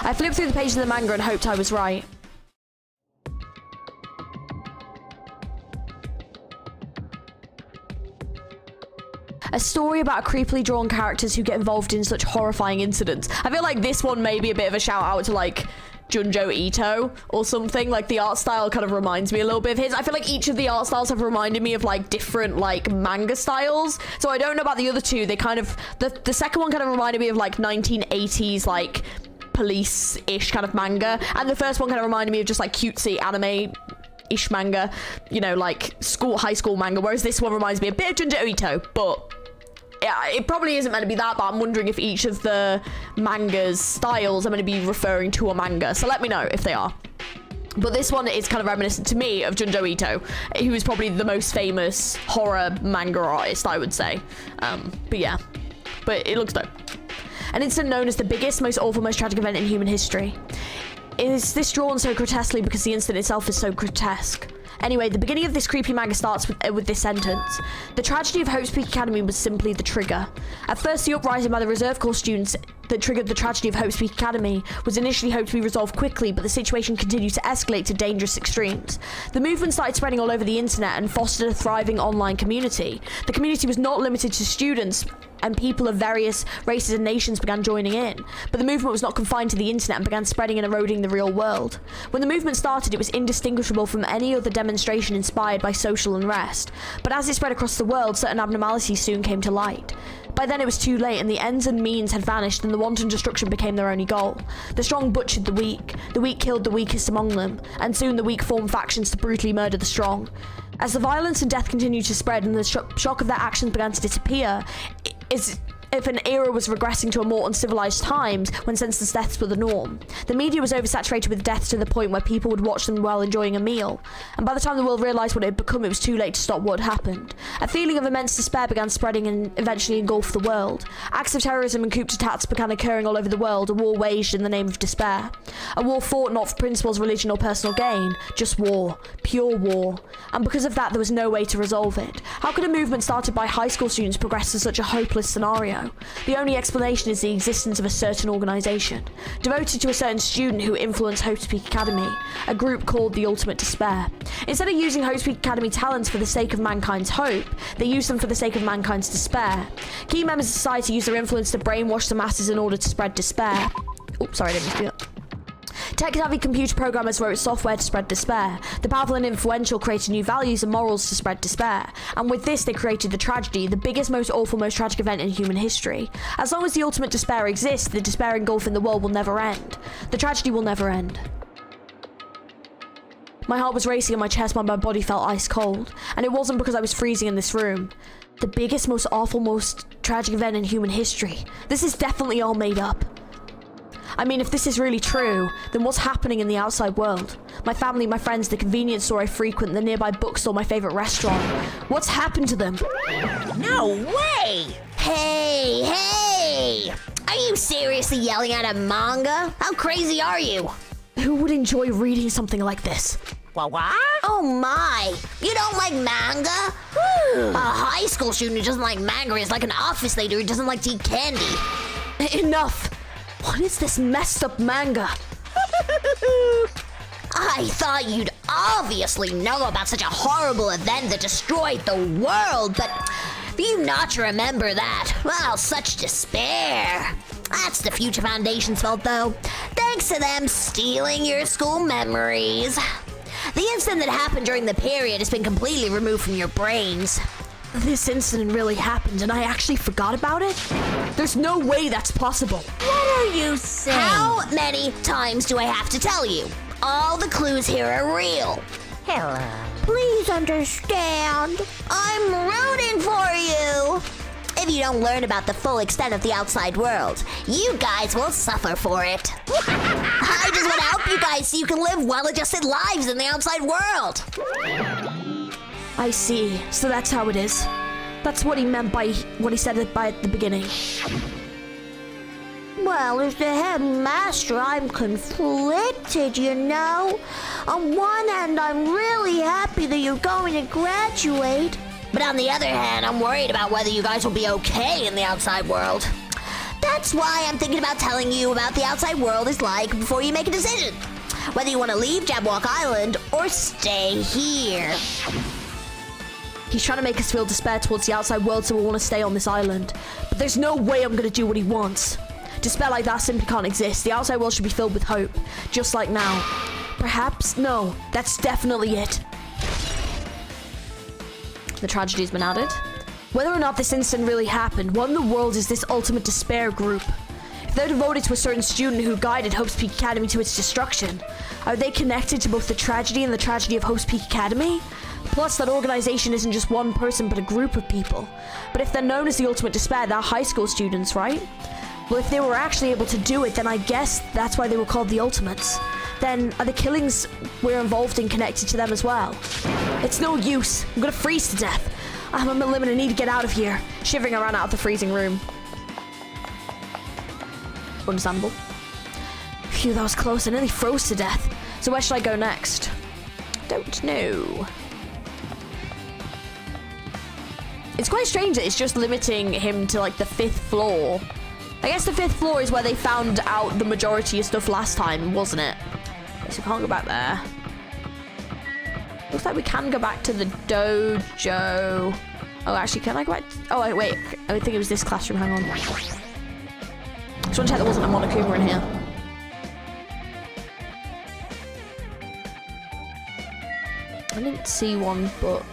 I flipped through the pages of the manga and hoped I was right. A story about creepily drawn characters who get involved in such horrifying incidents. I feel like this one may be a bit of a shout out to like Junjo Ito or something. Like the art style kind of reminds me a little bit of his. I feel like each of the art styles have reminded me of like different like manga styles. So I don't know about the other two. They kind of, the second one kind of reminded me of like 1980s like police-ish kind of manga. And the first one kind of reminded me of just like cutesy anime-ish manga, you know, like high school manga, whereas this one reminds me a bit of Junji Ito, but yeah, it probably isn't meant to be that, but I'm wondering if each of the manga's styles are meant to be referring to a manga, so let me know if they are. But this one is kind of reminiscent to me of Junji Ito, who is probably the most famous horror manga artist, I would say. But yeah, but it looks dope. An incident known as the biggest, most awful, most tragic event in human history. Is this drawn so grotesquely because the incident itself is so grotesque? Anyway, the beginning of this creepy manga starts with this sentence. The tragedy of Hope's Peak Academy was simply the trigger. At first, the uprising by the Reserve Corps students that triggered the tragedy of Hope's Peak Academy was initially hoped to be resolved quickly, but the situation continued to escalate to dangerous extremes. The movement started spreading all over the internet and fostered a thriving online community. The community was not limited to students, and people of various races and nations began joining in. But the movement was not confined to the internet and began spreading and eroding the real world. When the movement started, it was indistinguishable from any other demonstration inspired by social unrest. But as it spread across the world, certain abnormalities soon came to light. By then it was too late, and the ends and means had vanished, and the wanton destruction became their only goal. The strong butchered the weak killed the weakest among them, and soon the weak formed factions to brutally murder the strong. As the violence and death continued to spread and the shock of their actions began to disappear, is if an era was regressing to a more uncivilized times when senseless deaths were the norm. The media was oversaturated with deaths to the point where people would watch them while enjoying a meal, and by the time the world realized what it had become, it was too late to stop what had happened. A feeling of immense despair began spreading and eventually engulfed the world. Acts of terrorism and coup d'etats began occurring all over the world, a war waged in the name of despair. A war fought not for principles, religion or personal gain, just war, pure war. And because of that, there was no way to resolve it. How could a movement started by high school students progress to such a hopeless scenario? The only explanation is the existence of a certain organisation, devoted to a certain student who influenced Hope's Peak Academy, a group called the Ultimate Despair. Instead of using Hope's Peak Academy talents for the sake of mankind's hope, they used them for the sake of mankind's despair. Key members of society used their influence to brainwash the masses in order to spread despair. Oops, sorry, I didn't mean to do that. Tech-savvy computer programmers wrote software to spread despair. The powerful and influential created new values and morals to spread despair. And with this, they created the tragedy, the biggest, most awful, most tragic event in human history. As long as the ultimate despair exists, the despair engulfing the world will never end. The tragedy will never end. My heart was racing in my chest while my body felt ice cold. And it wasn't because I was freezing in this room. The biggest, most awful, most tragic event in human history. This is definitely all made up. I mean, if this is really true, then what's happening in the outside world? My family, my friends, the convenience store I frequent, the nearby bookstore, my favorite restaurant. What's happened to them? No way! Hey! Are you seriously yelling at a manga? How crazy are you? Who would enjoy reading something like this? What? Oh my! You don't like manga? A high school student who doesn't like manga is like an office lady who doesn't like to eat candy. Enough! What is this messed up manga? I thought you'd obviously know about such a horrible event that destroyed the world, but for you not to remember that, well, such despair. That's the Future Foundation's fault, though. Thanks to them stealing your school memories. The incident that happened during the period has been completely removed from your brains. This incident really happened and I actually forgot about it? There's no way that's possible. What are you saying? How many times do I have to tell you? All the clues here are real. Hello. Please understand. I'm rooting for you. If you don't learn about the full extent of the outside world, you guys will suffer for it. I just want to help you guys so you can live well-adjusted lives in the outside world. I see. So that's how it is. That's what he meant by what he said at the beginning. Well, as the headmaster, I'm conflicted, you know. On one hand, I'm really happy that you're going to graduate. But on the other hand, I'm worried about whether you guys will be okay in the outside world. That's why I'm thinking about telling you about the outside world is like before you make a decision. Whether you want to leave Jabberwock Island or stay here. He's trying to make us feel despair towards the outside world so we'll want to stay on this island. But there's no way I'm going to do what he wants. Despair like that simply can't exist. The outside world should be filled with hope. Just like now. Perhaps? No. That's definitely it. The tragedy's been added. Whether or not this incident really happened, what in the world is this ultimate despair group? If they're devoted to a certain student who guided Hope's Peak Academy to its destruction, are they connected to both the tragedy and the tragedy of Hope's Peak Academy? Plus, that organization isn't just one person, but a group of people. But if they're known as the Ultimate Despair, they're high school students, right? Well, if they were actually able to do it, then I guess that's why they were called the Ultimates. Then are the killings we're involved in connected to them as well? It's no use. I'm gonna freeze to death. I'm on my limit. I need to get out of here. Shivering, I ran out of the freezing room. Understandable. Phew, that was close. I nearly froze to death. So where should I go next? Don't know. It's quite strange that it's just limiting him to like the 5th floor. I guess the 5th floor is where they found out the majority of stuff last time, wasn't it? So we can't go back there. Looks like we can go back to the dojo. Oh, actually, can I go back? Oh, wait. I think it was this classroom. Hang on. Just want to check there wasn't a Monokuma in here. I didn't see one, but...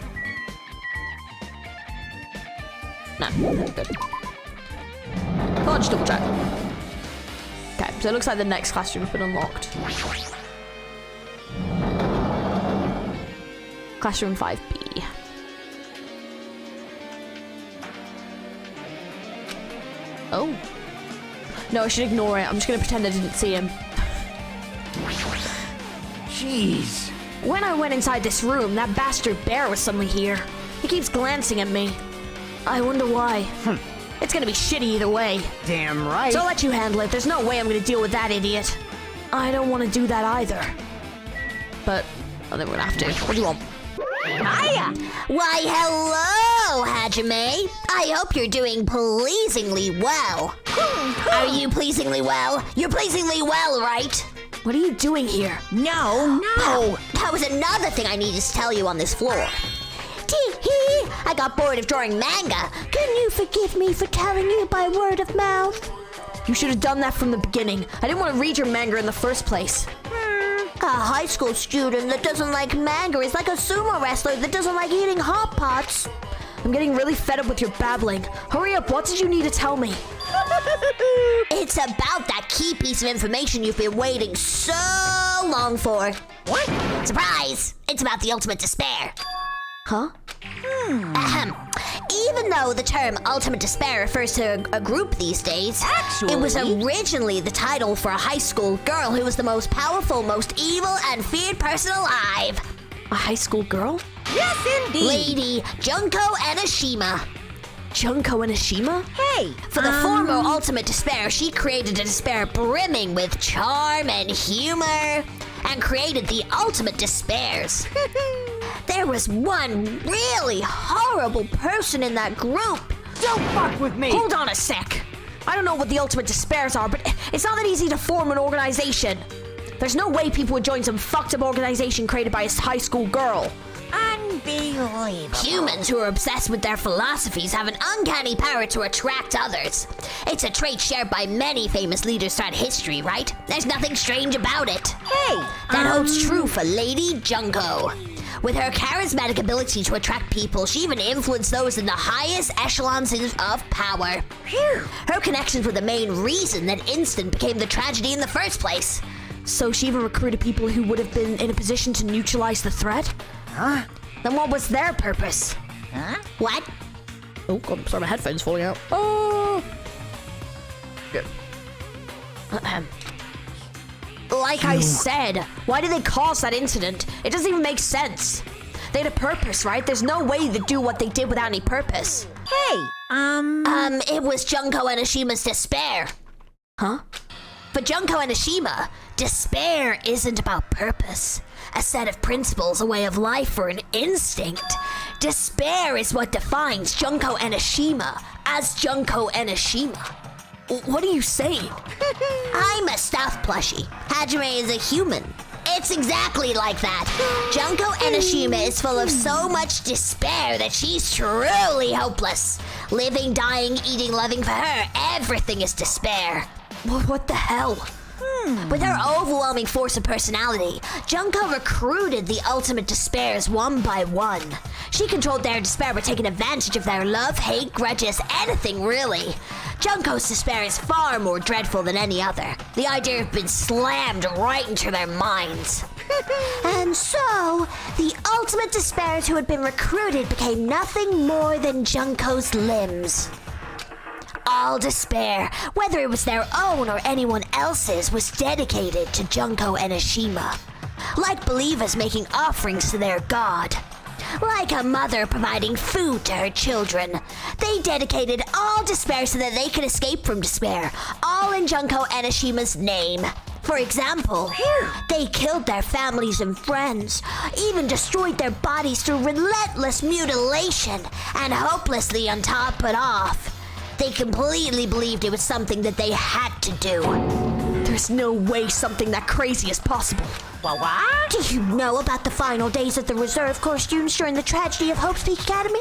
No, good. I'll just double check. Okay, so it looks like the next classroom's been unlocked. Classroom 5B. Oh. No, I should ignore it. I'm just gonna pretend I didn't see him. Jeez. When I went inside this room, that bastard bear was suddenly here. He keeps glancing at me. I wonder why. It's gonna be shitty either way. Damn right. So I'll let you handle it. There's no way I'm gonna deal with that idiot. I don't want to do that either. But I think we're gonna have to. What do you want? Hiya! Why, hello, Hajime. I hope you're doing pleasingly well. Are you pleasingly well? You're pleasingly well, right? What are you doing here? No. Oh, that was another thing I needed to tell you on this floor. Tee-hee! I got bored of drawing manga. Can you forgive me for telling you by word of mouth? You should have done that from the beginning. I didn't want to read your manga in the first place. A high school student that doesn't like manga is like a sumo wrestler that doesn't like eating hot pots. I'm getting really fed up with your babbling. Hurry up, what did you need to tell me? It's about that key piece of information you've been waiting so long for. What? Surprise! It's about the Ultimate Despair. Huh? Ahem. Even though the term Ultimate Despair refers to a group these days, it was originally the title for a high school girl who was the most powerful, most evil, and feared person alive. A high school girl? Yes, indeed. Lady Junko Enoshima. Junko Enoshima? Hey. For the former Ultimate Despair, she created a despair brimming with charm and humor, and created the Ultimate Despairs. There was one really horrible person in that group. Don't fuck with me. Hold on a sec. I don't know what the Ultimate Despairs are, but it's not that easy to form an organization. There's no way people would join some fucked up organization created by a high school girl. Unbelievable. Humans who are obsessed with their philosophies have an uncanny power to attract others. It's a trait shared by many famous leaders throughout history, right? There's nothing strange about it. Hey. That holds true for Lady Junko. With her charismatic ability to attract people, she even influenced those in the highest echelons of power. Phew. Her connections were the main reason that Instant became the tragedy in the first place. So she even recruited people who would have been in a position to neutralize the threat? Huh? Then what was their purpose? Huh? What? Oh god, sorry, my headphones falling out. Oh! Good. Like I said, why did they cause that incident? It doesn't even make sense. They had a purpose, right? There's no way they'd do what they did without any purpose. Hey. It was Junko Enoshima's despair. Huh? For Junko Enoshima, despair isn't about purpose, a set of principles, a way of life, or an instinct. Despair is what defines Junko Enoshima as Junko Enoshima. What are you saying? I'm a stuffed plushie. Hajime is a human. It's exactly like that. Junko Enoshima is full of so much despair that she's truly hopeless. Living, dying, eating, loving, for her, everything is despair. What the hell? With her overwhelming force of personality, Junko recruited the ultimate despairs one by one. She controlled their despair by taking advantage of their love, hate, grudges, anything really. Junko's despair is far more dreadful than any other. The idea of being slammed right into their minds. And so, the ultimate despairs who had been recruited became nothing more than Junko's limbs. All despair, whether it was their own or anyone else's, was dedicated to Junko and Ashima. Like believers making offerings to their god. Like a mother providing food to her children. They dedicated all despair so that they could escape from despair, all in Junko and Ashima's name. For example, they killed their families and friends, even destroyed their bodies through relentless mutilation, and hopelessly on top it off. They completely believed it was something that they had to do. There's no way something that crazy is possible. What? Do you know about the final days of the Reserve Corps students during the tragedy of Hope's Peak Academy?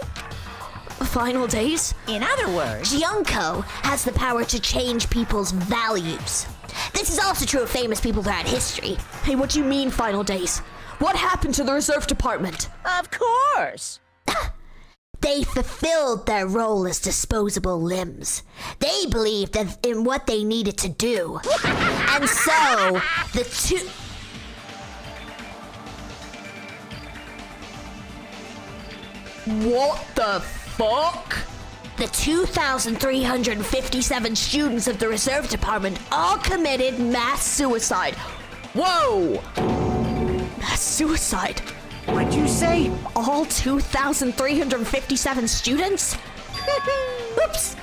Final days? In other words, Junko has the power to change people's values. This is also true of famous people throughout history. Hey, what do you mean final days? What happened to the reserve department? of course. They fulfilled their role as disposable limbs. They believed that in what they needed to do. And so, the two... What the fuck? The 2,357 students of the Reserve Department all committed mass suicide. Whoa! Mass suicide? What'd you say? All 2,357 students? Oops.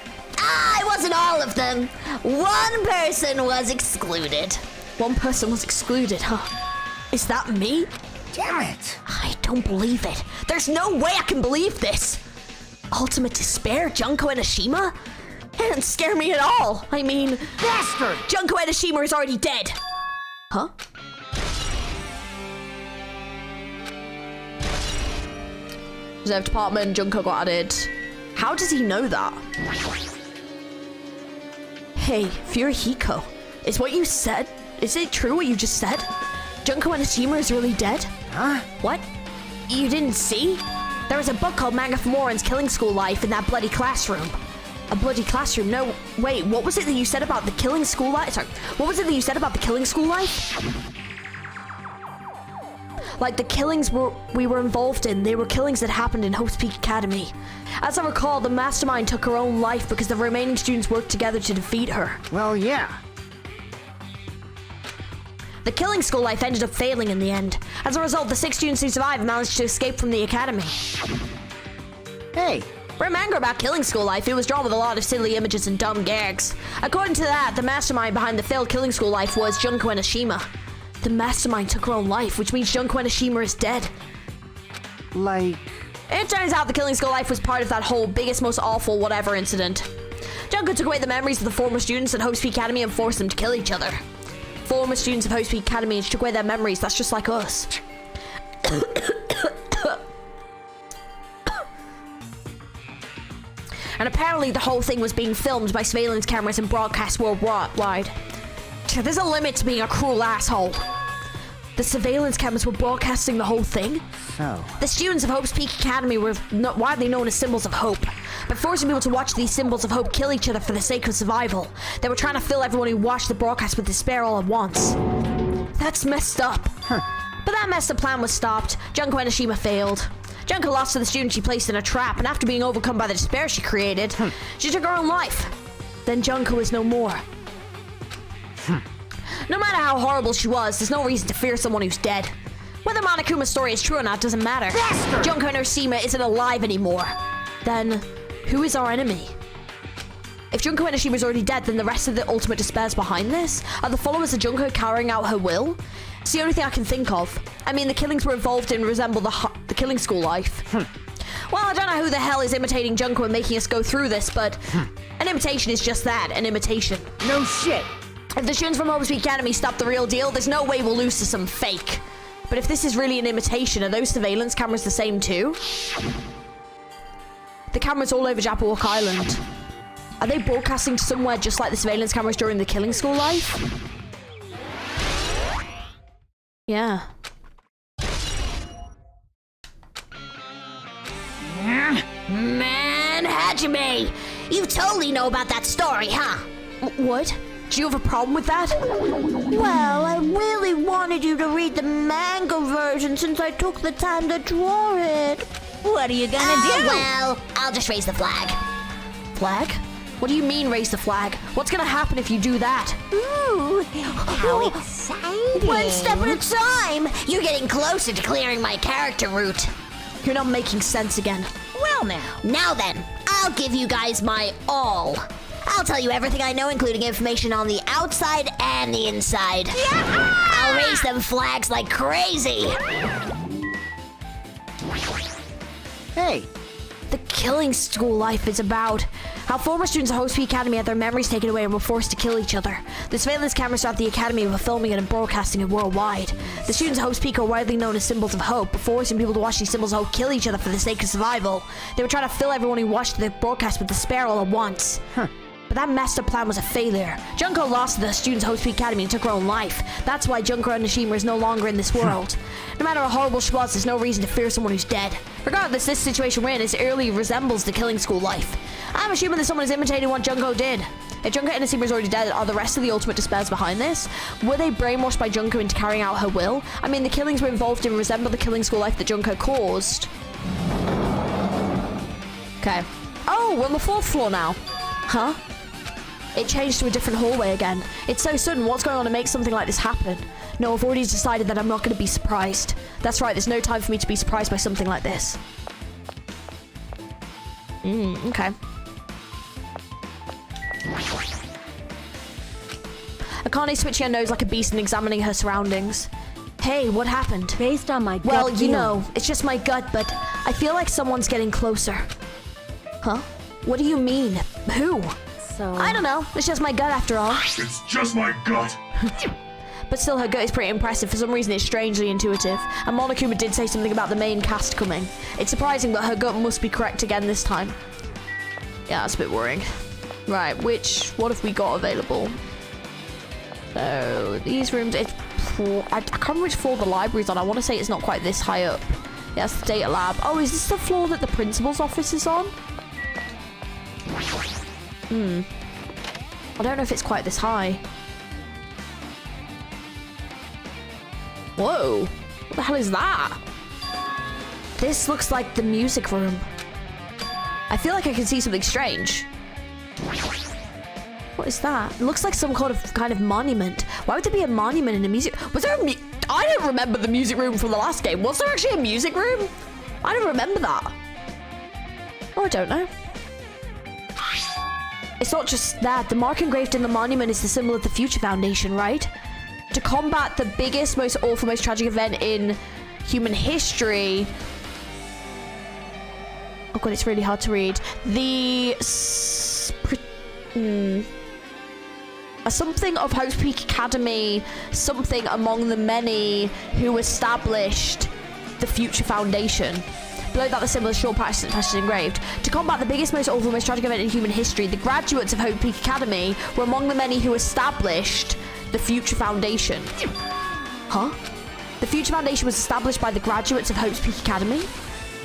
It wasn't all of them. One person was excluded. One person was excluded, huh? Is that me? Damn it. I don't believe it. There's no way I can believe this. Ultimate despair, Junko and Ashima? It didn't scare me at all. I mean, Bastard! Junko and Ashima is already dead. Huh? Reserve department, Junko got added. How does he know that? Hey, Furihiko, is what you said, is it true what you just said? Junko and Ashima is really dead? Huh? What? You didn't see? There was a book called Manga for Morons Killing School Life in that bloody classroom. A bloody classroom? No, wait, what was it that you said about the killing school life? Sorry, what was it that you said about the killing school life? Like the killings we were involved in, they were killings that happened in Hope's Peak Academy. As I recall, the mastermind took her own life because the remaining students worked together to defeat her. Well, yeah. The killing school life ended up failing in the end. As a result, the 6 students who survived managed to escape from the academy. Hey, For a manga about killing school life, it was drawn with a lot of silly images and dumb gags. According to that, the mastermind behind the failed killing school life was Junko and Ashima. The mastermind took her own life, which means Junko and Ashima is dead. like... It turns out the killing school life was part of that whole biggest, most awful whatever incident. Junko took away the memories of the former students at Hope's Peak Academy and forced them to kill each other. Former students of Hope's Peak Academy and she took away their memories, that's just like us. And apparently the whole thing was being filmed by surveillance cameras and broadcast worldwide. There's a limit to being a cruel asshole. The surveillance cameras were broadcasting the whole thing. So... The students of Hope's Peak Academy were widely known as symbols of hope, but forcing people to watch these symbols of hope kill each other for the sake of survival. They were trying to fill everyone who watched the broadcast with despair all at once. That's messed up. But that messed up plan was stopped. Junko and Ashima failed. Junko lost to the student she placed in a trap, and after being overcome by the despair she created, she took her own life. Then Junko is no more. No matter how horrible she was, there's no reason to fear someone who's dead. Whether Monokuma's story is true or not doesn't matter. Bastard! Junko and Ashima isn't alive anymore. Then, who is our enemy? If Junko and Ashima is already dead, then the rest of the ultimate despairs behind this? Are the followers of Junko carrying out her will? It's the only thing I can think of. I mean, the killings we're involved in resemble the killing school life. Well, I don't know who the hell is imitating Junko and making us go through this, but an imitation is just that, an imitation. No shit. If the students from Hope's Peak Academy stop the real deal, there's no way we'll lose to some fake. But if this is really an imitation, are those surveillance cameras the same too? The cameras all over Jabberwock Island. Are they broadcasting to somewhere just like the surveillance cameras during the killing school life? Yeah. Man, Hajime! You totally know about that story, huh? What? Do you have a problem with that? Well, I really wanted you to read the manga version since I took the time to draw it. What are you gonna do? Well, I'll just raise the flag. Flag? What do you mean raise the flag? What's gonna happen if you do that? Ooh, how exciting. One step at a time. You're getting closer to clearing my character route. You're not making sense again. Well now. Now then, I'll give you guys my all. I'll tell you everything I know, including information on the outside and the inside. Yeah! I'll raise them flags like crazy. Hey, The Killing School life is about how former students at Host Peak Academy had their memories taken away and were forced to kill each other. The surveillance cameras throughout the academy were filming it and broadcasting it worldwide. The students at Host Peak are widely known as symbols of hope, but forcing people to watch these symbols of hope kill each other for the sake of survival. They were trying to fill everyone who watched the broadcast with despair all at once. But that master plan was a failure. Junko lost to the students' Host Peak Academy and took her own life. That's why Junko Onishima is no longer in this world. No matter how horrible she was, there's no reason to fear someone who's dead. Regardless, this situation we're in is eerily resembles the Killing School life. I'm assuming that someone is imitating what Junko did. If Junko Onishima is already dead, are the rest of the Ultimate Despairs behind this? Were they brainwashed by Junko into carrying out her will? I mean, the killings we're involved in resemble the Killing School life that Junko caused. Okay. Oh, we're on the 4th floor now. Huh? It changed to a different hallway again. It's so sudden. What's going on to make something like this happen? No, I've already decided that I'm not going to be surprised. That's right, there's no time for me to be surprised by something like this. Okay. Akane switching her nose like a beast and examining her surroundings. Hey, what happened? Based on my gut Well, you feeling. know, it's just my gut, but I feel like someone's getting closer. Huh? What do you mean? Who? So I don't know. It's just my gut after all. It's just my gut. But still, her gut is pretty impressive. For some reason, it's strangely intuitive. And Monokuma did say something about the main cast coming. It's surprising, but her gut must be correct again this time. Yeah, that's a bit worrying. Right, what have we got available? So, these rooms, I can't remember which floor the library's on. I want to say it's not quite this high up. Yeah, it's the data lab. Oh, is this the floor that the principal's office is on? I don't know if it's quite this high. Whoa. What the hell is that? This looks like the music room. I feel like I can see something strange. What is that? It looks like some kind of monument. Why would there be a monument in a music? Was there a I don't remember the music room from the last game. Was there actually a music room? I don't remember that. Oh, I don't know. It's not just that. The mark engraved in the monument is the symbol of the Future Foundation, right? To combat the biggest, most awful, most tragic event in human history. Oh god, it's really hard to read. Something of Hope's Peak Academy, something among the many who established the Future Foundation. Below that, the symbol is short passage engraved. To combat the biggest, most awful, most tragic event in human history, the graduates of Hope Peak Academy were among the many who established the Future Foundation. Huh? The Future Foundation was established by the graduates of Hope's Peak Academy?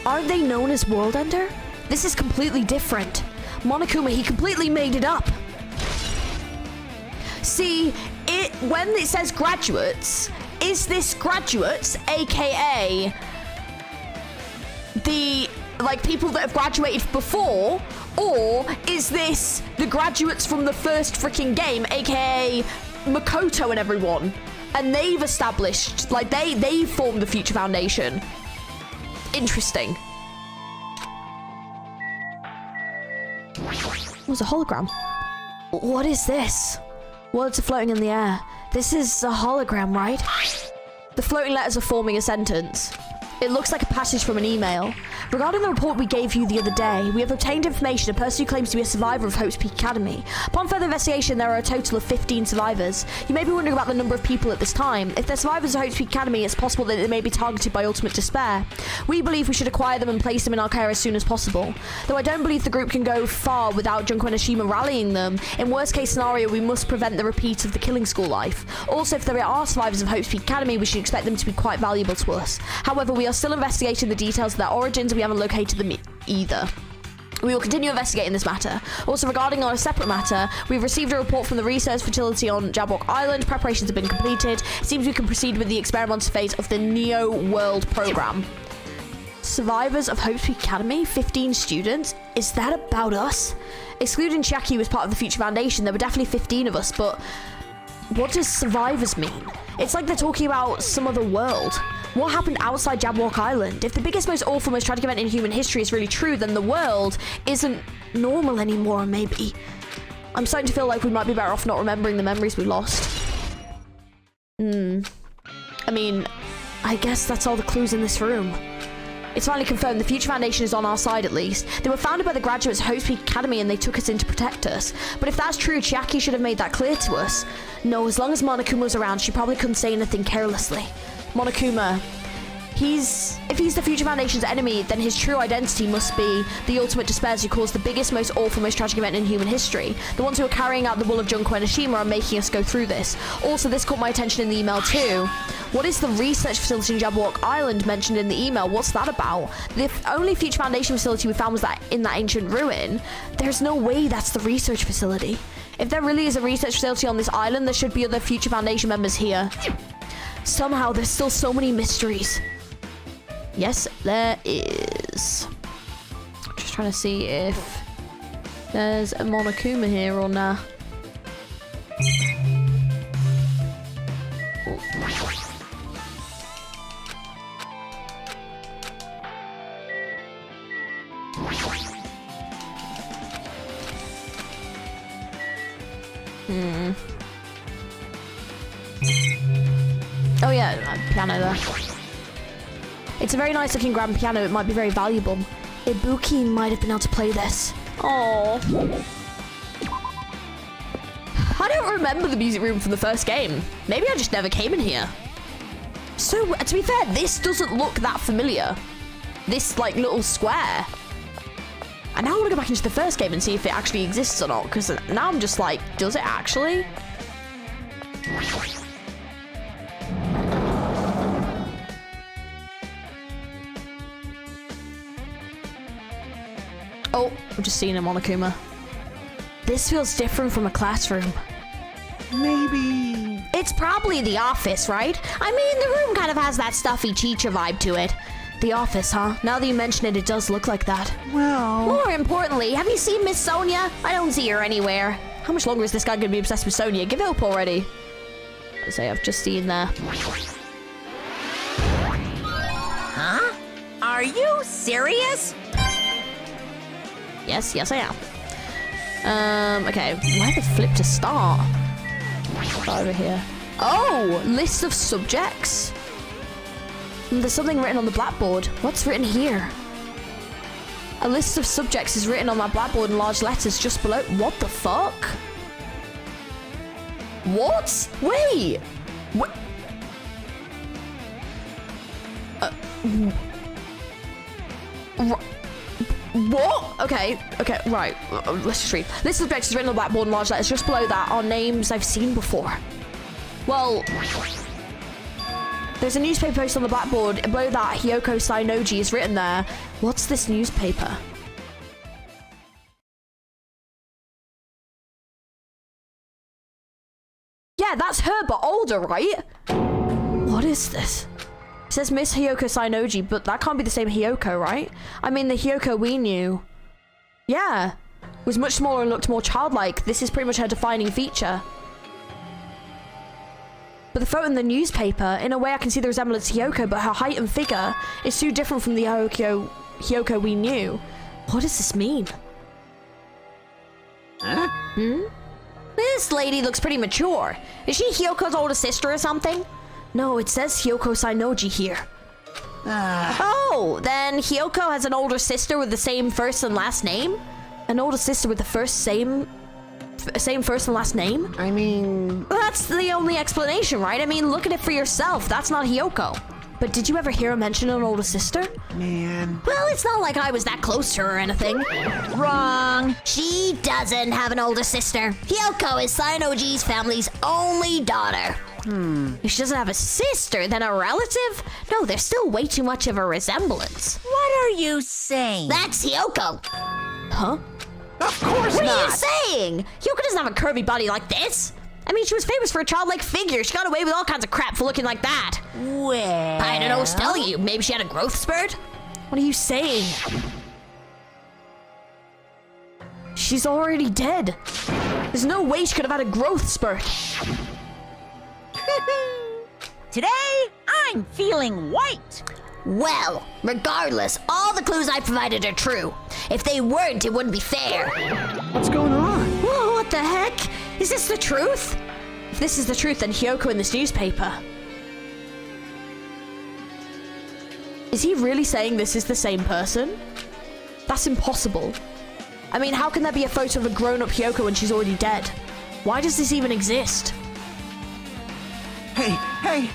Aren't they known as World Ender? This is completely different. Monokuma, he completely made it up. See, when it says graduates, is this graduates, aka the people that have graduated before, or is this the graduates from the first freaking game, aka Makoto and everyone, and they've established, they formed the Future Foundation? Interesting. It was a hologram. What is this? Words are floating in the air. This is a hologram, right? The floating letters are forming a sentence. It looks like a passage from an email. Regarding the report we gave you the other day, we have obtained information a person who claims to be a survivor of Hope's Peak Academy. Upon further investigation, there are a total of 15 survivors. You may be wondering about the number of people at this time. If they're survivors of Hope's Peak Academy, it's possible that they may be targeted by ultimate despair. We believe we should acquire them and place them in our care as soon as possible. Though I don't believe the group can go far without Junko and Ashima rallying them, in worst case scenario, we must prevent the repeat of the killing school life. Also, if there are survivors of Hope's Peak Academy, we should expect them to be quite valuable to us. However, we are still investigating the details of their origins and we haven't located them either. We will continue investigating this matter. Also, regarding on a separate matter, we've received a report from the research facility on Jabberwock Island. Preparations have been completed. It seems we can proceed with the experimental phase of the Neo World program. Survivors of Hope's Peak Academy, 15 students. Is that about us? Excluding Chiaki, who was part of the Future Foundation, there were definitely 15 of us, but what does survivors mean? It's like they're talking about some other world. What happened outside Jabberwock Island? If the biggest, most awful, most tragic event in human history is really true, then the world isn't normal anymore, maybe. I'm starting to feel like we might be better off not remembering the memories we lost. I mean, I guess that's all the clues in this room. It's finally confirmed the Future Foundation is on our side, at least. They were founded by the graduates of Hope's Peak Academy and they took us in to protect us. But if that's true, Chiaki should have made that clear to us. No, as long as Monokuma was around, she probably couldn't say anything carelessly. Monokuma, if he's the Future Foundation's enemy, then his true identity must be the ultimate despairs who caused the biggest, most awful, most tragic event in human history. The ones who are carrying out the will of Junko and Ashima are making us go through this. Also, this caught my attention in the email too. What is the research facility in Jabberwock Island mentioned in the email? What's that about? The only Future Foundation facility we found was that in that ancient ruin. There's no way that's the research facility. If there really is a research facility on this island, there should be other Future Foundation members here. Somehow, there's still so many mysteries. Yes, there is. Just trying to see if there's a Monokuma here or nah. Oh yeah, piano there. It's a very nice looking grand piano. It might be very valuable. Ibuki might have been able to play this. Oh. I don't remember the music room from the first game. Maybe I just never came in here. So, to be fair, this doesn't look that familiar. This, like, little square. And now I want to go back into the first game and see if it actually exists or not. Because now I'm just like, does it actually? Oh, I've just seen a Monokuma. This feels different from a classroom. Maybe. It's probably the office, right? I mean, the room kind of has that stuffy teacher vibe to it. The office, huh? Now that you mention it, it does look like that. Well... More importantly, have you seen Miss Sonia? I don't see her anywhere. How much longer is this guy gonna be obsessed with Sonia? Give it up already. Let's say I've just seen there. Huh? Are you serious? Yes, I am. Okay, where the flip to start? Over here. Oh, list of subjects. There's something written on the blackboard. What's written here? A list of subjects is written on that blackboard in large letters just below. What the fuck? What? Wait. What? What? Okay, right. Let's just read. List of subjects is written on the blackboard in large letters. Just below that are names I've seen before. Well, there's a newspaper post on the blackboard. Below that, Hiyoko Sainoji is written there. What's this newspaper? Yeah, that's her, but older, right? What is this? It says Miss Hiyoko Sainoji, but that can't be the same Hiyoko, right? I mean, the Hiyoko we knew. Yeah. Was much smaller and looked more childlike. This is pretty much her defining feature. But the photo in the newspaper, in a way I can see the resemblance to Hiyoko, but her height and figure is too different from the Hiyoko we knew. What does this mean? Huh? This lady looks pretty mature. Is she Hyoko's older sister or something? No, it says Hiyoko Sainoji here. Oh, then Hyoko has an older sister with the same first and last name? An older sister with the same first and last name? I mean... Well, that's the only explanation, right? I mean, look at it for yourself. That's not Hyoko. But did you ever hear her mention an older sister? Man... Well, it's not like I was that close to her or anything. Wrong. She doesn't have an older sister. Hyoko is Sinoji's family's only daughter. If she doesn't have a sister, then a relative? No, there's still way too much of a resemblance. What are you saying? That's Hyoko. Huh? Of course What not! are you saying? Hyoko doesn't have a curvy body like this. I mean, she was famous for a childlike figure. She got away with all kinds of crap for looking like that. Well... I don't know what to tell you. Maybe she had a growth spurt? What are you saying? She's already dead. There's no way she could have had a growth spurt. Today, I'm feeling white. Well, regardless, all the clues I provided are true. If they weren't, it wouldn't be fair. What's going on? Whoa, what the heck? Is this the truth? If this is the truth, then Hyoko in this newspaper. Is he really saying this is the same person? That's impossible. I mean, how can there be a photo of a grown-up Hyoko when she's already dead? Why does this even exist? Hey!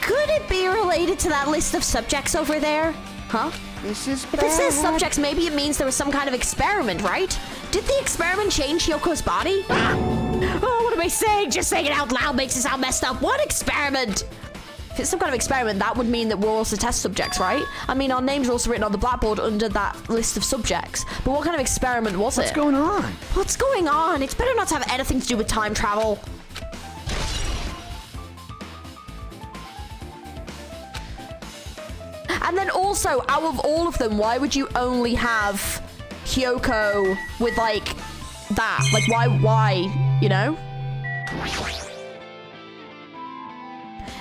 Could it be related to that list of subjects over there? Huh? This is If it says subjects, maybe it means there was some kind of experiment, right? Did the experiment change Hyoko's body? Oh, what am I saying? Just saying it out loud makes it sound messed up. What experiment? If it's some kind of experiment, that would mean that we're also test subjects, right? I mean, our names are also written on the blackboard under that list of subjects. But what kind of experiment was it? What's going on? What's going on? It's better not to have anything to do with time travel. And then also, out of all of them, why would you only have Hyoko with, like, that? Like, why, you know?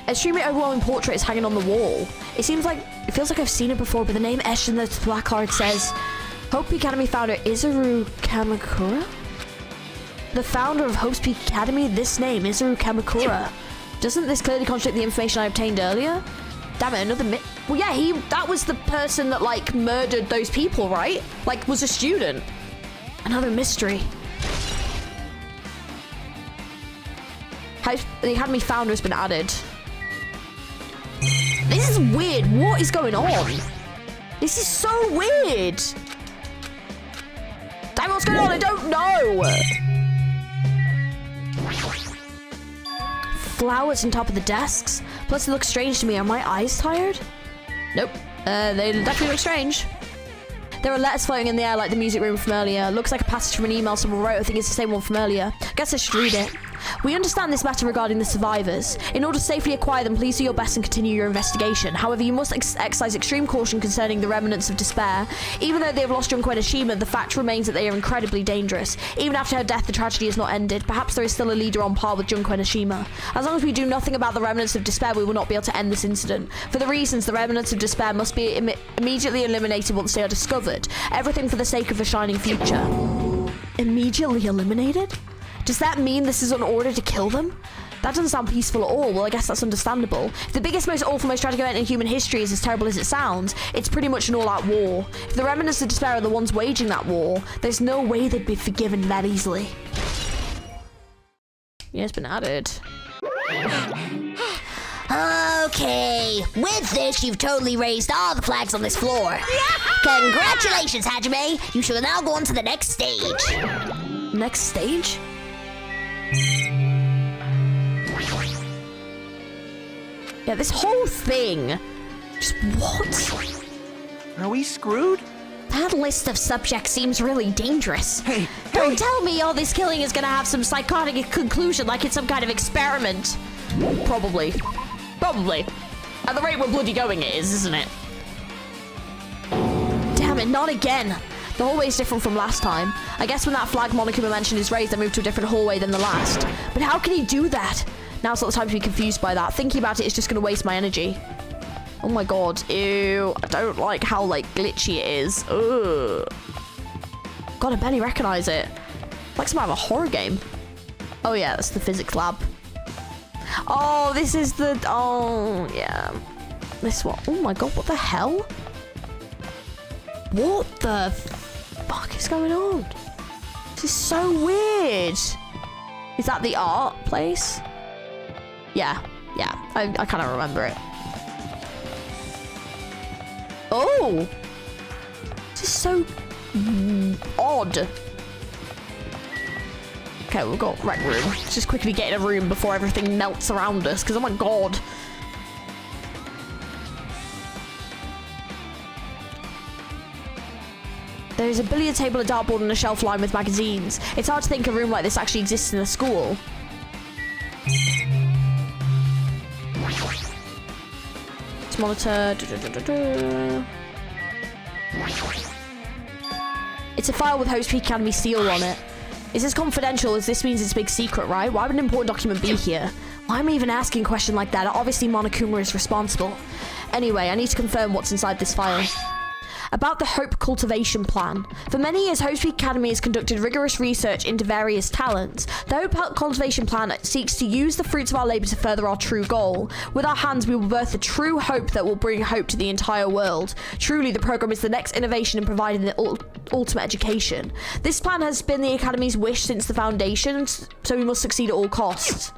A extremely overwhelming portrait is hanging on the wall. It feels like I've seen it before, but the name etched in the black card says, Hope Peak Academy founder Izuru Kamakura? The founder of Hope's Peak Academy? This name, Izuru Kamakura. Doesn't this clearly contradict the information I obtained earlier? Damn it, another well, yeah, that was the person that, like, murdered those people, right? Like, was a student. Another mystery. The Academy founder has been added. This is weird. What is going on? This is so weird. Damn, what's going on? I don't know. Flowers on top of the desks. Plus, it looks strange to me. Are my eyes tired? Nope. They definitely look strange. There are letters floating in the air like the music room from earlier. Looks like a passage from an email someone wrote. I think it's the same one from earlier. Guess I should read it. We understand this matter regarding the survivors. In order to safely acquire them, please do your best and continue your investigation. However, you must exercise extreme caution concerning the remnants of despair. Even though they have lost Junko and Ashima, the fact remains that they are incredibly dangerous. Even after her death, the tragedy is not ended. Perhaps there is still a leader on par with Junko and Ashima. As long as we do nothing about the remnants of despair, we will not be able to end this incident. For the reasons, the remnants of despair must be immediately eliminated once they are discovered. Everything for the sake of a shining future. Immediately eliminated? Does that mean this is an order to kill them? That doesn't sound peaceful at all. Well, I guess that's understandable. If the biggest, most awful, most tragic event in human history is as terrible as it sounds, it's pretty much an all-out war. If the remnants of despair are the ones waging that war, there's no way they'd be forgiven that easily. Yeah, it's been added. Okay, with this, you've totally raised all the flags on this floor. Congratulations, Hajime. You shall now go on to the next stage. Next stage? Yeah, this whole thing. Just what? Are we screwed? That list of subjects seems really dangerous. Hey, Don't tell me all this killing is gonna have some psychotic conclusion like it's some kind of experiment. Probably. At the rate we're bloody going it is, isn't it? Damn it, not again. The hallway's different from last time. I guess when that flag Monokuma mentioned is raised, they moved to a different hallway than the last. But how can he do that? Now's not the time to be confused by that. Thinking about it is just going to waste my energy. Oh my god. Ew. I don't like how, like, glitchy it is. Ugh. God, I barely recognize it. Like some kind of a horror game. Oh yeah, that's the physics lab. Oh, this is the... Oh, yeah. This one. Oh my god, what the hell? What the fuck is going on? This is so weird. Is that the art place? Yeah, I kind of remember it. Oh! This is so odd. Okay, we've got rec room. Let's just quickly get in a room before everything melts around us, because oh my god. There's a billiard table, a dartboard, and a shelf lined with magazines. It's hard to think a room like this actually exists in a school. Let's monitor. It's a file with Host Peak Academy seal on it. Is this confidential, as this means it's a big secret, right? Why would an important document be here? Why am I even asking a question like that? Obviously Monokuma is responsible. Anyway, I need to confirm what's inside this file. About the Hope Cultivation Plan. For many years, Hope Peak Academy has conducted rigorous research into various talents. The Hope Cultivation Plan seeks to use the fruits of our labor to further our true goal. With our hands, we will birth the true hope that will bring hope to the entire world. Truly, the program is the next innovation in providing the ultimate education. This plan has been the Academy's wish since the foundation, so we must succeed at all costs.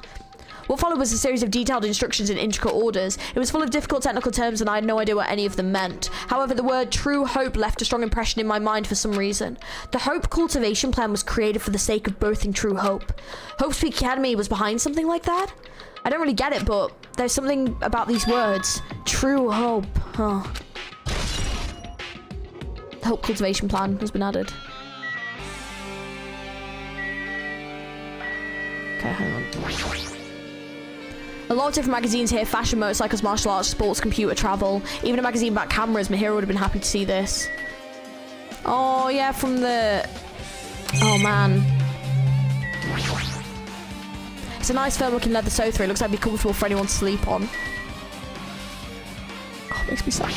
What followed was a series of detailed instructions in intricate orders. It was full of difficult technical terms and I had no idea what any of them meant. However, the word true hope left a strong impression in my mind for some reason. The Hope Cultivation Plan was created for the sake of birthing true hope. Hope Peak Academy was behind something like that? I don't really get it, but there's something about these words. True hope, huh? The Hope Cultivation Plan has been added. Okay, hang on. A lot of different magazines here: fashion, motorcycles, martial arts, sports, computer, travel. Even a magazine about cameras. Mahiro would have been happy to see this. Oh, yeah, from the... Oh, man. It's a nice firm-looking leather sofa. It looks like it'd be comfortable for anyone to sleep on. Oh, it makes me sad.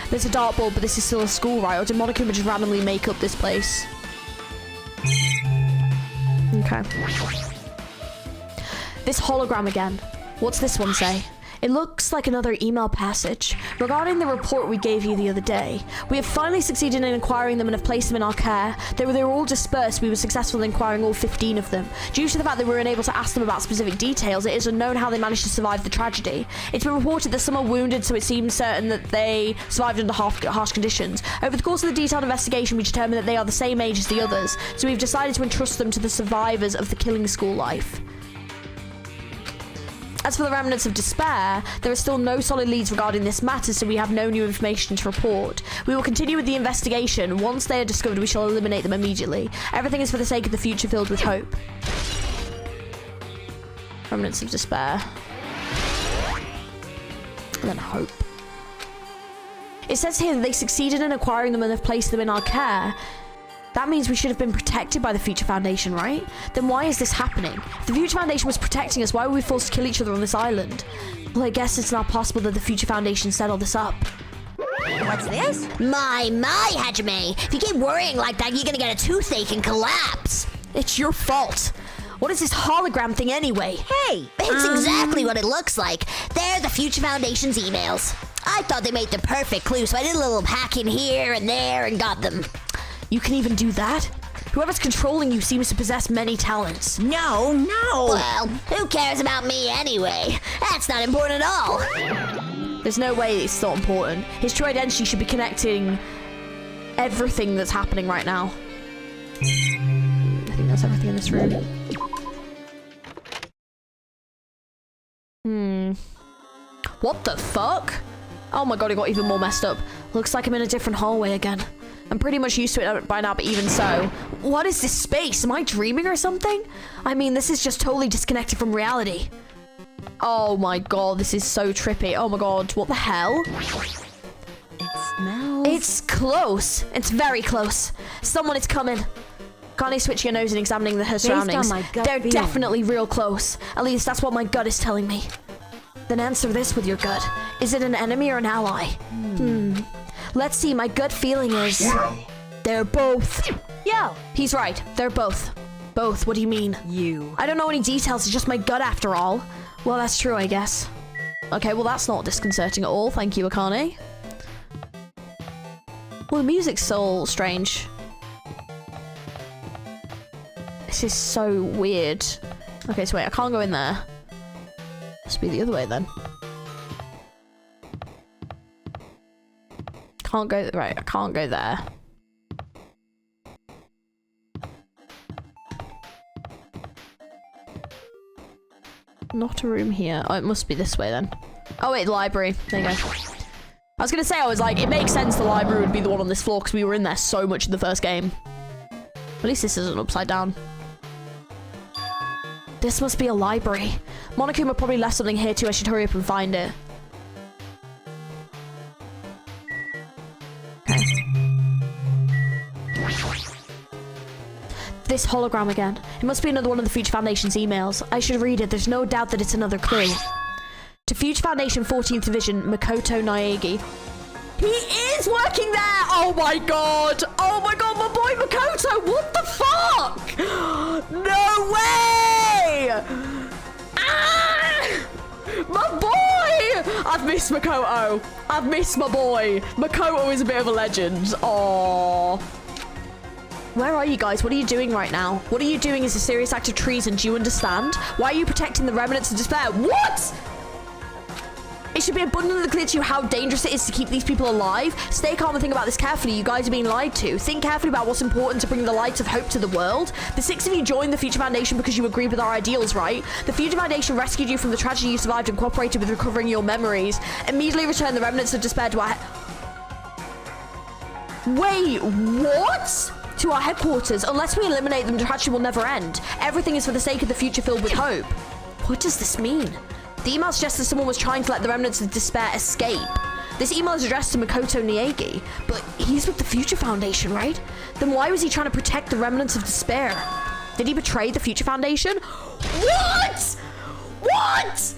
There's a dartboard, but this is still a school, right? Or did Monokuma just randomly make up this place? Okay. This hologram again. What's this one say? It looks like another email passage. Regarding the report we gave you the other day, we have finally succeeded in acquiring them and have placed them in our care. They were all dispersed. We were successful in acquiring all 15 of them. Due to the fact that we were unable to ask them about specific details, it is unknown how they managed to survive the tragedy. It's been reported that some are wounded, so it seems certain that they survived under harsh conditions. Over the course of the detailed investigation, we determined that they are the same age as the others, so we've decided to entrust them to the survivors of the killing school life. As for the remnants of despair, there are still no solid leads regarding this matter, so we have no new information to report. We will continue with the investigation. Once they are discovered, we shall eliminate them immediately. Everything is for the sake of the future filled with hope. Remnants of despair. And then hope. It says here that they succeeded in acquiring them and have placed them in our care. That means we should have been protected by the Future Foundation, right? Then why is this happening? If the Future Foundation was protecting us, why were we forced to kill each other on this island? Well, I guess it's not possible that the Future Foundation set all this up. What's this? My, Hajime. If you keep worrying like that, you're gonna get a toothache and collapse. It's your fault. What is this hologram thing anyway? Hey! It's exactly what it looks like. They're the Future Foundation's emails. I thought they made the perfect clue, so I did a little hacking here and there and got them. You can even do that? Whoever's controlling you seems to possess many talents. No. Well, who cares about me anyway? That's not important at all. There's no way it's not important. His true identity should be connecting everything that's happening right now. I think that's everything in this room. What the fuck? Oh my god, it got even more messed up. Looks like I'm in a different hallway again. I'm pretty much used to it by now, but even so. What is this space? Am I dreaming or something? I mean, this is just totally disconnected from reality. Oh my god, this is so trippy. Oh my god, what the hell? It smells... It's close. It's very close. Someone is coming. Connie switching her nose and examining her surroundings. on my gut They're feeling. definitely real close. At least that's what my gut is telling me. Then answer this with your gut. Is it an enemy or an ally? Let's see, my gut feeling is... They're both. Yo! He's right, they're both. Both, what do you mean? You. I don't know any details, it's just my gut after all. Well, that's true, I guess. Okay, well that's not disconcerting at all. Thank you, Akane. Well, the music's so strange. This is so weird. Okay, so wait, I can't go in there. Must be the other way then. Can't go, right, I can't go there. Not a room here. Oh, it must be this way then. Oh wait, library. There you go. I was gonna say, I was like, it makes sense the library would be the one on this floor because we were in there so much in the first game. At least this isn't upside down. This must be a library. Monokuma probably left something here too. I should hurry up and find it. Okay. This hologram again. It must be another one of the Future Foundation's emails. I should read it. There's no doubt that it's another clue. To Future Foundation 14th Division, Makoto Naegi. He is working there! Oh my god! Oh my god, my boy Makoto! What the fuck? No way! Ah! My boy! I've missed Makoto. I've missed my boy. Makoto is a bit of a legend. Aww. Where are you guys? What are you doing right now? What are you doing is a serious act of treason. Do you understand? Why are you protecting the remnants of despair? What? It should be abundantly clear to you how dangerous it is to keep these people alive. Stay calm and think about this carefully. You guys are being lied to. Think carefully about what's important to bring the light of hope to the world. The 6 of you joined the Future Foundation because you agreed with our ideals, right? The Future Foundation rescued you from the tragedy you survived and cooperated with recovering your memories. Immediately return the remnants of despair to our... Wait, what? To our headquarters. Unless we eliminate them, the tragedy will never end. Everything is for the sake of the future filled with hope. What does this mean? The email suggests that someone was trying to let the remnants of despair escape. This email is addressed to Makoto Naegi, but he's with the Future Foundation, right? Then why was he trying to protect the remnants of despair? Did he betray the Future Foundation? What? What?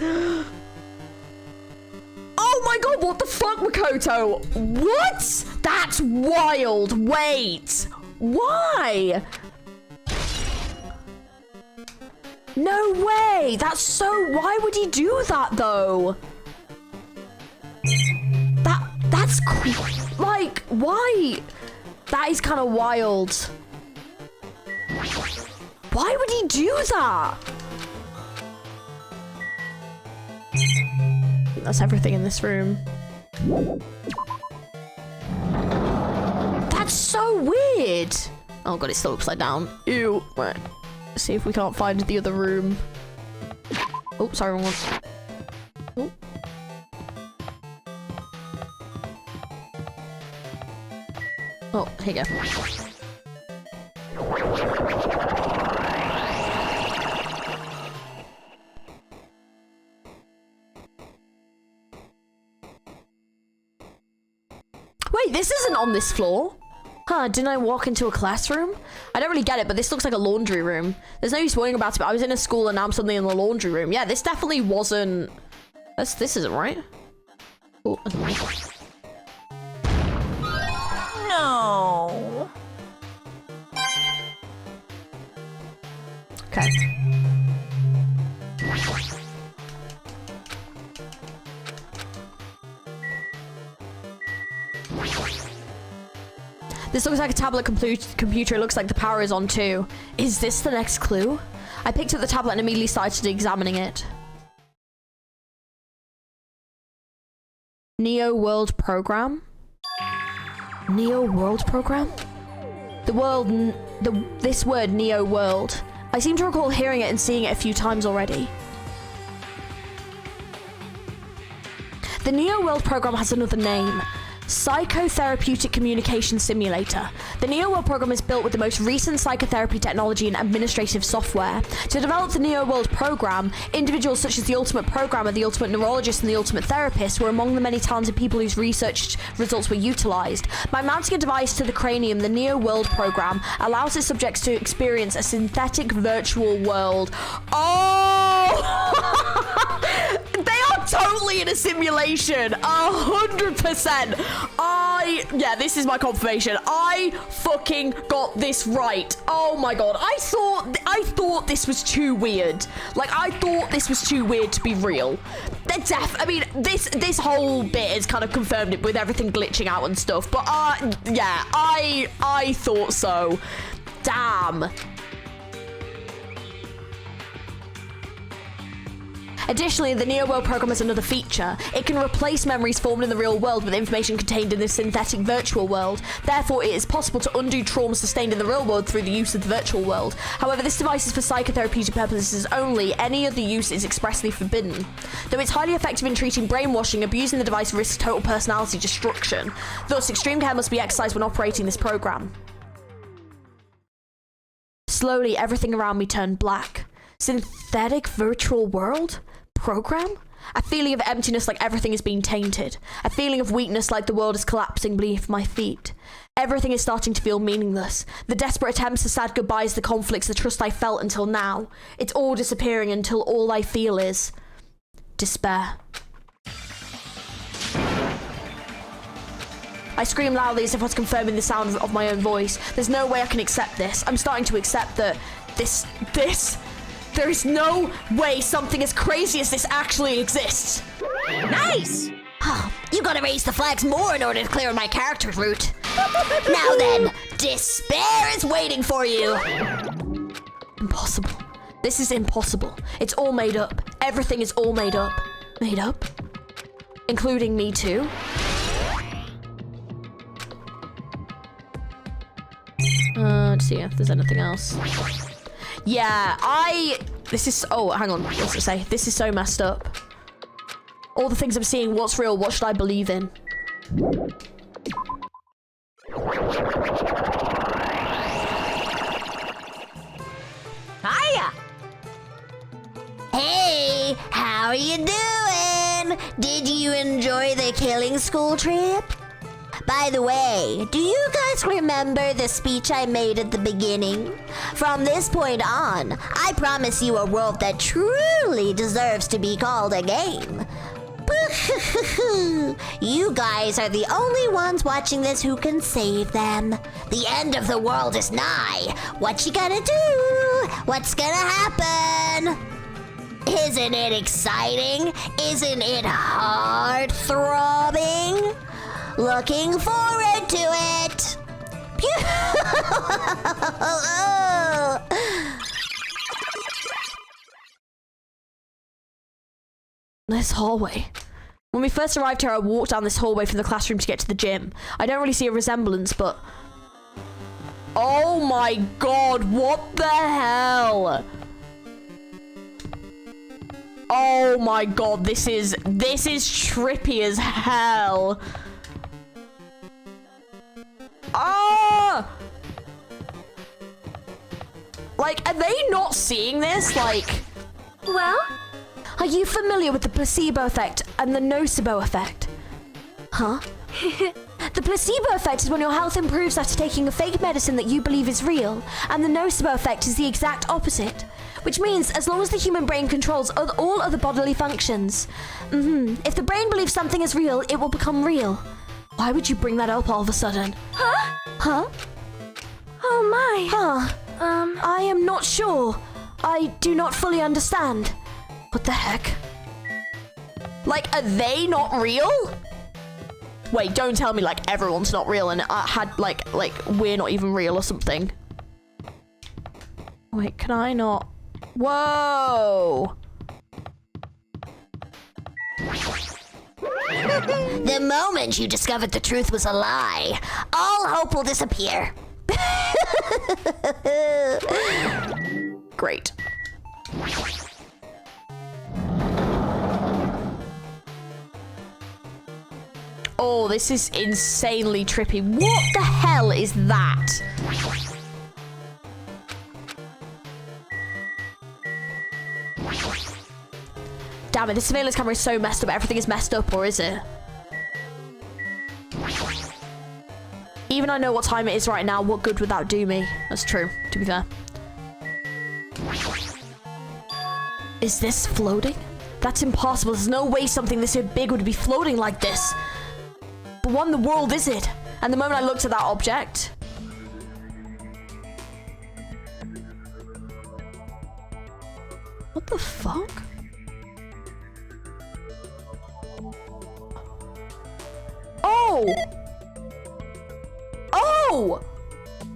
Oh my god, what the fuck, Makoto? What? That's wild. Wait. Why? No way! That's so... Why would he do that, though? That's... Like, why? That is kind of wild. Why would he do that? That's everything in this room. That's so weird. Oh god, it's still upside down. Ew. Right. See if we can't find the other room. Oh, sorry, wrong one. Oh. Oh, here you go. Wait, this isn't on this floor. Huh, didn't I walk into a classroom? I don't really get it, but this looks like a laundry room. There's no use worrying about it, but I was in a school and now I'm suddenly in the laundry room. Yeah, this definitely wasn't... This isn't right. Oh, that's right. No. Okay. This looks like a tablet computer. It looks like the power is on too. Is this the next clue? I picked up the tablet and immediately started examining it. Neo World Program? Neo World Program? This word, Neo World. I seem to recall hearing it and seeing it a few times already. The Neo World Program has another name. Psychotherapeutic Communication Simulator. The Neo World program is built with the most recent psychotherapy technology and administrative software. To develop the Neo World program, individuals such as the Ultimate Programmer, the Ultimate Neurologist, and the Ultimate Therapist were among the many talented people whose research results were utilized. By mounting a device to the cranium, the Neo World program allows its subjects to experience a synthetic virtual world. Oh! They are totally in a simulation. 100%. I Yeah, this is my confirmation. I fucking got this right. Oh my god. I thought this was too weird. Like, I thought this was too weird to be real. I mean, this whole bit is kind of confirmed it with everything glitching out and stuff. But, yeah, I thought so. Damn. Additionally, the Neo-World program has another feature. It can replace memories formed in the real world with information contained in the synthetic virtual world. Therefore, it is possible to undo trauma sustained in the real world through the use of the virtual world. However, this device is for psychotherapeutic purposes only. Any other use is expressly forbidden. Though it's highly effective in treating brainwashing, abusing the device risks total personality destruction. Thus, extreme care must be exercised when operating this program. Slowly, everything around me turned black. Synthetic virtual world? Program? A feeling of emptiness, like everything is being tainted. A feeling of weakness, like the world is collapsing beneath my feet. Everything is starting to feel meaningless. The desperate attempts, the sad goodbyes, the conflicts, the trust I felt until now. It's all disappearing until all I feel is despair. I scream loudly as if I was confirming the sound of my own voice. There's no way I can accept this. I'm starting to accept that there is no way something as crazy as this actually exists. Nice! Oh, you gotta raise the flags more in order to clear my character route. Now then, despair is waiting for you. Impossible. This is impossible. It's all made up. Everything is all made up. Made up? Including me too? Let's see if there's anything else. Yeah, oh, hang on, what's it say? This is so messed up. All the things I'm seeing, what's real, what should I believe in? Hiya! Hey, how are you doing? Did you enjoy the killing school trip? By the way, do you guys remember the speech I made at the beginning? From this point on, I promise you a world that truly deserves to be called a game. You guys are the only ones watching this who can save them. The end of the world is nigh. What you gonna do? What's gonna happen? Isn't it exciting? Isn't it heart-throbbing? Looking forward to it. This hallway. When we first arrived here, I walked down this hallway from the classroom to get to the gym. I don't really see a resemblance, but... Oh my god, what the hell? Oh my god, this is trippy as hell. Ah! Like, are they not seeing this? Like... Well? Are you familiar with the placebo effect and the nocebo effect? Huh? The placebo effect is when your health improves after taking a fake medicine that you believe is real, and the nocebo effect is the exact opposite. Which means as long as the human brain controls all other bodily functions. If the brain believes something is real, it will become real. Why would you bring that up all of a sudden? Huh? Huh? Oh my. Huh? I am not sure. I do not fully understand. What the heck? Like, are they not real? Wait, don't tell me like everyone's not real and I had like we're not even real or something. Wait, can I not? Whoa! The moment you discovered the truth was a lie, all hope will disappear. Great. Oh, this is insanely trippy. What the hell is that? Damn it, this surveillance camera is so messed up. Everything is messed up, or is it? Even I know what time it is right now, what good would that do me? That's true, to be fair. Is this floating? That's impossible. There's no way something this big would be floating like this. But what in the world is it? And the moment I looked at that object... What the fuck? Oh! Oh!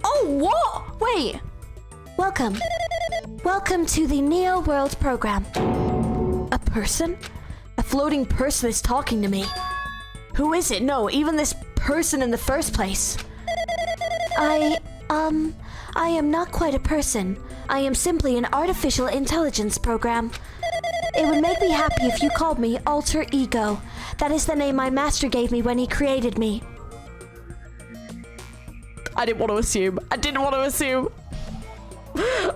Oh, what? Wait. Welcome. Welcome to the Neo World program. A person? A floating person is talking to me. Who is it? No, even this person in the first place. I am not quite a person. I am simply an artificial intelligence program. It would make me happy if you called me Alter Ego. That is the name my master gave me when he created me. I didn't want to assume. I didn't want to assume.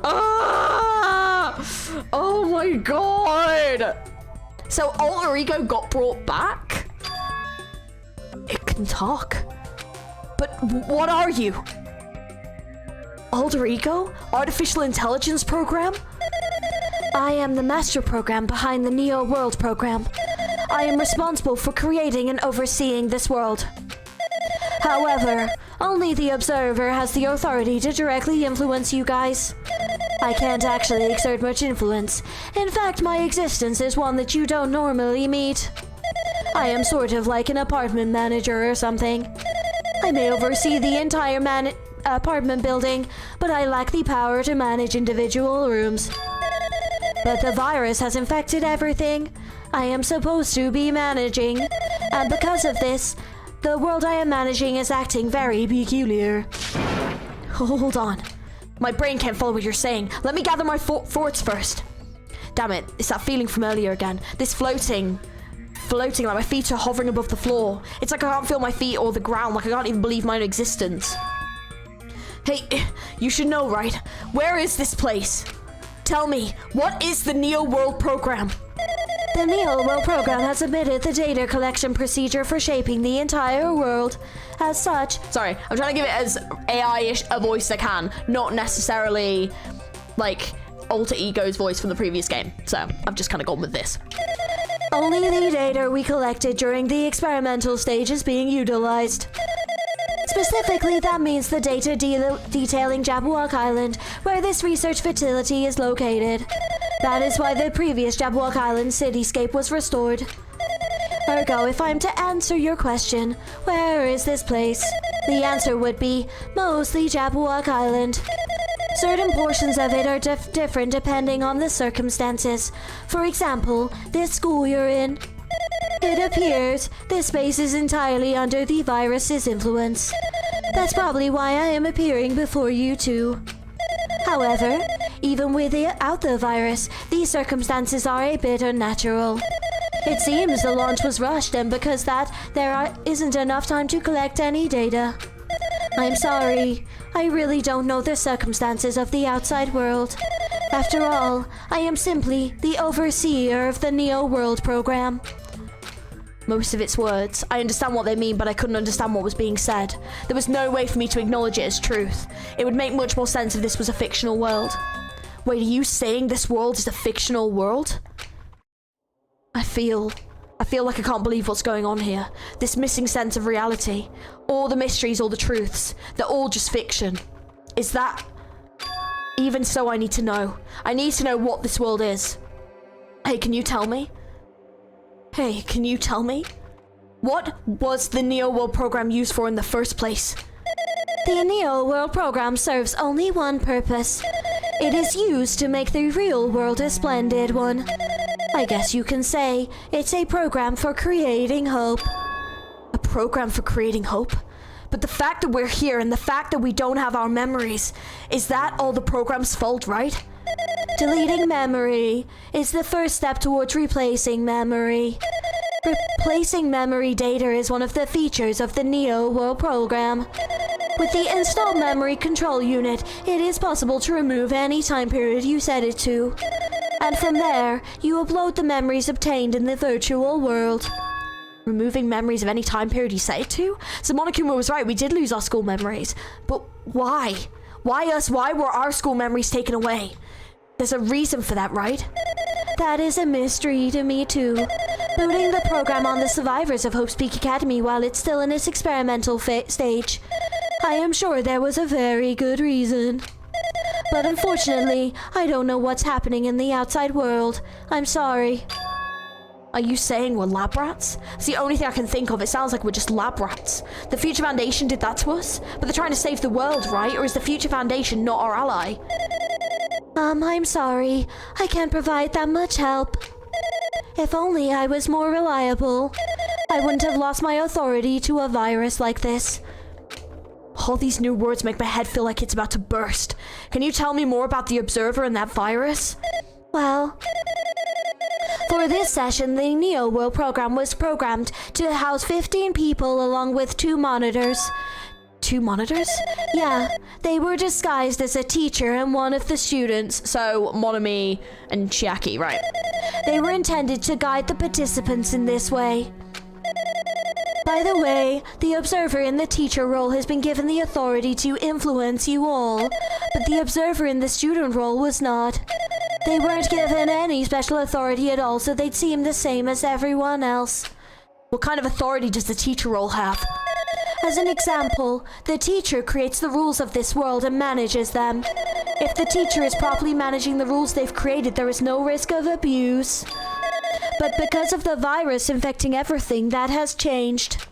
Ah! Oh my god! So Alter Ego got brought back? It can talk. But what are you? Alter Ego? Artificial Intelligence Program? I am the master program behind the Neo World program. I am responsible for creating and overseeing this world. However, only the observer has the authority to directly influence you guys. I can't actually exert much influence. In fact, my existence is one that you don't normally meet. I am sort of like an apartment manager or something. I may oversee the entire apartment building, but I lack the power to manage individual rooms. But the virus has infected everything I am supposed to be managing, and because of this, the world I am managing is acting very peculiar. Hold on. My brain can't follow what you're saying. Let me gather my thoughts first. Damn it, it's that feeling from earlier again. This floating, like my feet are hovering above the floor. It's like I can't feel my feet or the ground, like I can't even believe my own existence. Hey, you should know, right? Where is this place? Tell me, what is the Neo World program? The Neo World program has submitted the data collection procedure for shaping the entire world. As such... Sorry, I'm trying to give it as AI-ish a voice I can, not necessarily, like, Alter Ego's voice from the previous game. So, I've just kind of gone with this. Only the data we collected during the experimental stage is being utilized. Specifically, that means the data detailing Jabberwock Island, where this research facility is located. That is why the previous Jabberwock Island cityscape was restored. Ergo, if I'm to answer your question, where is this place? The answer would be, mostly Jabberwock Island. Certain portions of it are different depending on the circumstances. For example, this school you're in. It appears this space is entirely under the virus's influence. That's probably why I am appearing before you two. However, even without the virus, these circumstances are a bit unnatural. It seems the launch was rushed, and because that, there isn't enough time to collect any data. I'm sorry, I really don't know the circumstances of the outside world. After all, I am simply the overseer of the Neo World program. Most of its words. I understand what they mean, but I couldn't understand what was being said. There was no way for me to acknowledge it as truth. It would make much more sense if this was a fictional world. Wait, are you saying this world is a fictional world? I feel like I can't believe what's going on here. This missing sense of reality. All the mysteries, all the truths, they're all just fiction. Is that... Even so, I need to know. I need to know what this world is. Hey, can you tell me? Hey, can you tell me? What was the Neo World program used for in the first place? The Neo World program serves only one purpose. It is used to make the real world a splendid one. I guess you can say it's a program for creating hope. A program for creating hope? But the fact that we're here and the fact that we don't have our memories, is that all the program's fault, right? Deleting memory is the first step towards replacing memory. Replacing memory data is one of the features of the Neo World program. With the installed memory control unit, it is possible to remove any time period you set it to. And from there, you upload the memories obtained in the virtual world. Removing memories of any time period you set it to? So Monokuma was right, we did lose our school memories. But why? Why us? Why were our school memories taken away? There's a reason for that, right? That is a mystery to me too. Booting the program on the survivors of Hope's Peak Academy while it's still in its experimental stage. I am sure there was a very good reason. But unfortunately, I don't know what's happening in the outside world. I'm sorry. Are you saying we're lab rats? It's the only thing I can think of. It sounds like we're just lab rats. The Future Foundation did that to us, but they're trying to save the world, right? Or is the Future Foundation not our ally? I'm sorry. I can't provide that much help. If only I was more reliable, I wouldn't have lost my authority to a virus like this. All these new words make my head feel like it's about to burst. Can you tell me more about the Observer and that virus? Well, for this session, the Neo World program was programmed to house 15 people along with 2 monitors. 2 monitors? Yeah, they were disguised as a teacher and one of the students, so Monami and Chiaki, right? They were intended to guide the participants in this way. By the way, the observer in the teacher role has been given the authority to influence you all, but the observer in the student role was not. They weren't given any special authority at all, so they'd seem the same as everyone else. What kind of authority does the teacher role have? As an example, the teacher creates the rules of this world and manages them. If the teacher is properly managing the rules they've created, there is no risk of abuse. But because of the virus infecting everything, that has changed.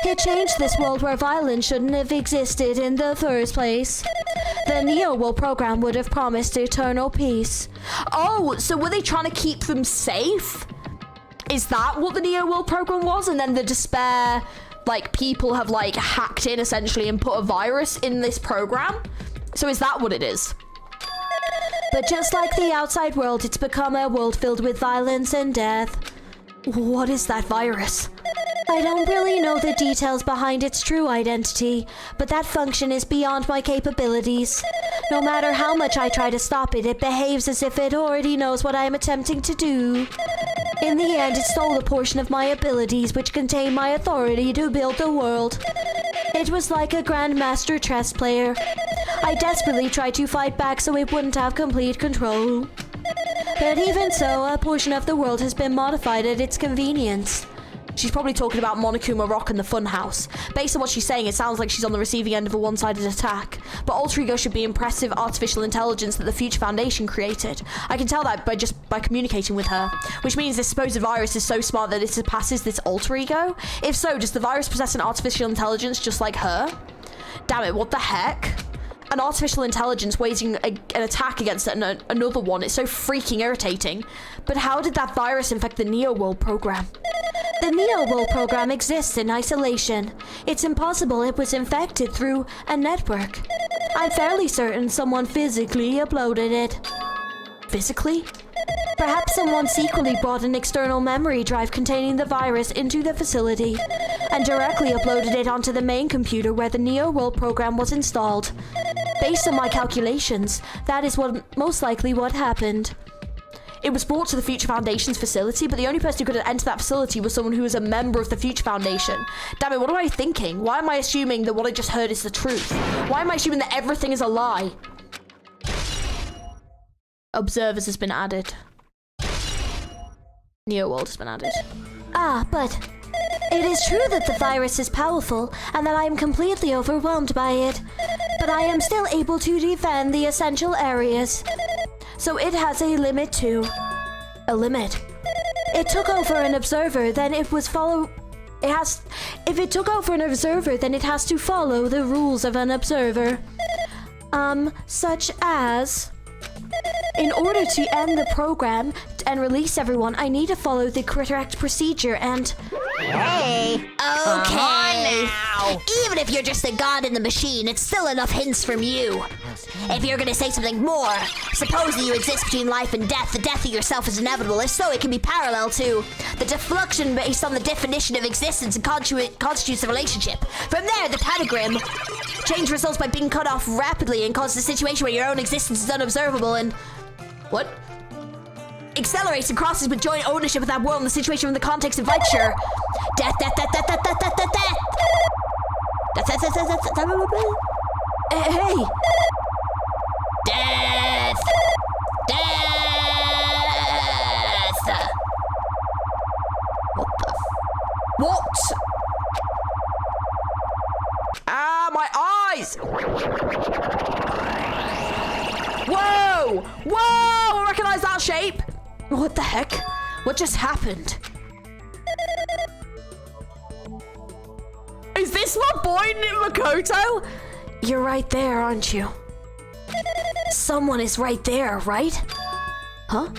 It changed this world where violence shouldn't have existed in the first place. The Neo World program would have promised eternal peace. Oh, so were they trying to keep them safe? Is that what the Neo World program was? And then the despair, like, people have, like, hacked in, essentially, and put a virus in this program? So is that what it is? But just like the outside world, it's become a world filled with violence and death. What is that virus? I don't really know the details behind its true identity, but that function is beyond my capabilities. No matter how much I try to stop it, it behaves as if it already knows what I am attempting to do. In the end, it stole a portion of my abilities, which contain my authority to build the world. It was like a grandmaster chess player. I desperately tried to fight back so it wouldn't have complete control. But even so, a portion of the world has been modified at its convenience. She's probably talking about Monokuma Rock and the Funhouse. Based on what she's saying, it sounds like she's on the receiving end of a one-sided attack. But Alter Ego should be impressive artificial intelligence that the Future Foundation created. I can tell that by communicating with her. Which means this supposed virus is so smart that it surpasses this Alter Ego? If so, does the virus possess an artificial intelligence just like her? Damn it, what the heck? An artificial intelligence waging an attack against another one. It's so freaking irritating. But how did that virus infect the Neo World program? The Neo World program exists in isolation. It's impossible it was infected through a network. I'm fairly certain someone physically uploaded it. Physically? Perhaps someone secretly brought an external memory drive containing the virus into the facility and directly uploaded it onto the main computer where the Neo World program was installed. Based on my calculations, that is most likely what happened. It was brought to the Future Foundation's facility, but the only person who could enter that facility was someone who was a member of the Future Foundation. Damn it, what am I thinking? Why am I assuming that what I just heard is the truth? Why am I assuming that everything is a lie? Observers has been added. Neo World has been added. Ah, but it is true that the virus is powerful and that I am completely overwhelmed by it. But I am still able to defend the essential areas. So it has a limit too. A limit? It took over an observer, then it was if it took over an observer, then it has to follow the rules of an observer. Such as, in order to end the program and release everyone, I need to follow the correct procedure and... Hey! Okay! Now. Even if you're just a god in the machine, it's still enough hints from you. If you're gonna say something more, suppose that you exist between life and death. The death of yourself is inevitable. If so, it can be parallel to the deflection based on the definition of existence and constitutes a relationship. From there, the pentagram change results by being cut off rapidly and causes a situation where your own existence is unobservable and... What? Accelerates and crosses with joint ownership of that world in the situation from the context of lecture. Death, death, death, death, death, death, death, death, death. Death, death, death, death, death, death. Hey! Death! Death! What? Ah, my eyes! Whoa! Whoa! I recognize that shape! What the heck? What just happened? Is this my boy Makoto? You're right there, aren't you? Someone is right there, right? Huh?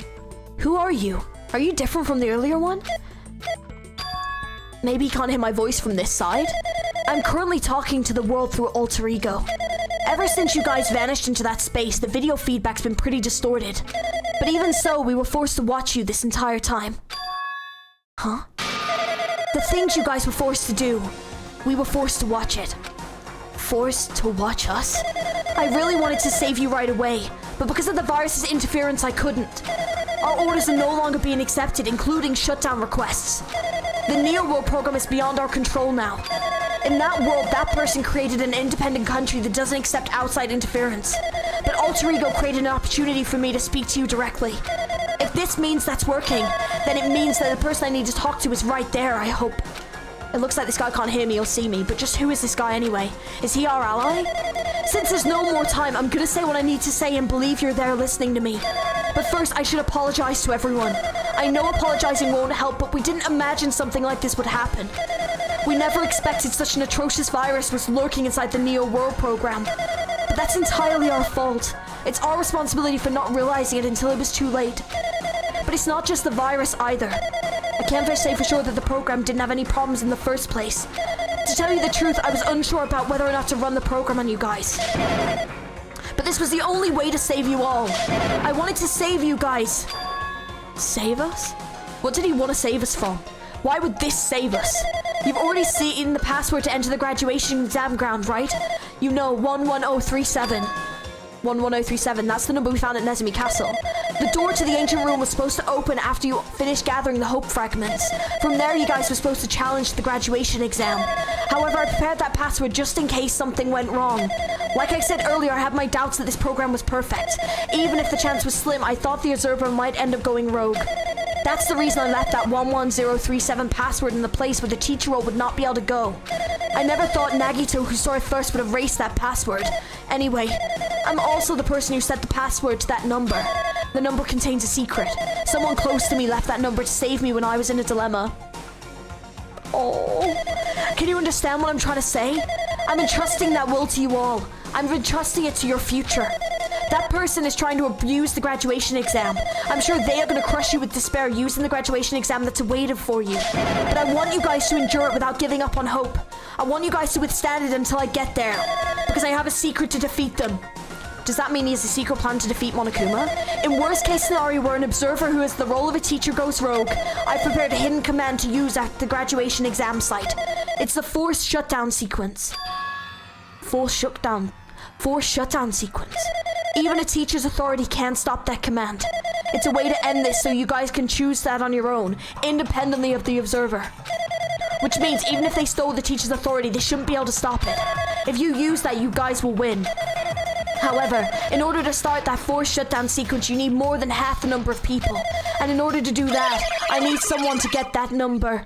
Who are you? Are you different from the earlier one? Maybe you can't hear my voice from this side? I'm currently talking to the world through alter ego. Ever since you guys vanished into that space, the video feedback's been pretty distorted. But even so, we were forced to watch you this entire time. Huh? The things you guys were forced to do, we were forced to watch it. Forced to watch us? I really wanted to save you right away, but because of the virus's interference, I couldn't. Our orders are no longer being accepted, including shutdown requests. The Neo World program is beyond our control now. In that world, that person created an independent country that doesn't accept outside interference. But Alter Ego created an opportunity for me to speak to you directly. If this means that's working, then it means that the person I need to talk to is right there, I hope. It looks like this guy can't hear me or see me, but just who is this guy anyway? Is he our ally? Since there's no more time, I'm gonna say what I need to say and believe you're there listening to me. But first, I should apologize to everyone. I know apologizing won't help, but we didn't imagine something like this would happen. We never expected such an atrocious virus was lurking inside the Neo World program. But that's entirely our fault. It's our responsibility for not realizing it until it was too late. But it's not just the virus either. I can't say for sure that the program didn't have any problems in the first place. To tell you the truth, I was unsure about whether or not to run the program on you guys. But this was the only way to save you all. I wanted to save you guys. Save us? What did he want to save us from? Why would this save us? You've already seen the password to enter the graduation exam ground, right? You know, 11037. 11037, that's the number we found at Nezumi Castle. The door to the ancient room was supposed to open after you finished gathering the hope fragments. From there, you guys were supposed to challenge the graduation exam. However, I prepared that password just in case something went wrong. Like I said earlier, I had my doubts that this program was perfect. Even if the chance was slim, I thought the observer might end up going rogue. That's the reason I left that 11037 password in the place where the teacher role would not be able to go. I never thought Nagito, who saw it first, would erase that password. Anyway, I'm also the person who set the password to that number. The number contains a secret. Someone close to me left that number to save me when I was in a dilemma. Oh, can you understand what I'm trying to say? I'm entrusting that will to you all. I'm entrusting it to your future. That person is trying to abuse the graduation exam. I'm sure they are going to crush you with despair using the graduation exam that's awaited for you. But I want you guys to endure it without giving up on hope. I want you guys to withstand it until I get there, because I have a secret to defeat them. Does that mean he has a secret plan to defeat Monokuma? In worst case scenario where an observer who has the role of a teacher goes rogue, I've prepared a hidden command to use at the graduation exam site. It's the forced shutdown sequence. Forced shutdown sequence. Even a teacher's authority can't stop that command. It's a way to end this so you guys can choose that on your own, independently of the observer. Which means even if they stole the teacher's authority, they shouldn't be able to stop it. If you use that, you guys will win. However, in order to start that forced shutdown sequence, you need more than half the number of people. And in order to do that, I need someone to get that number.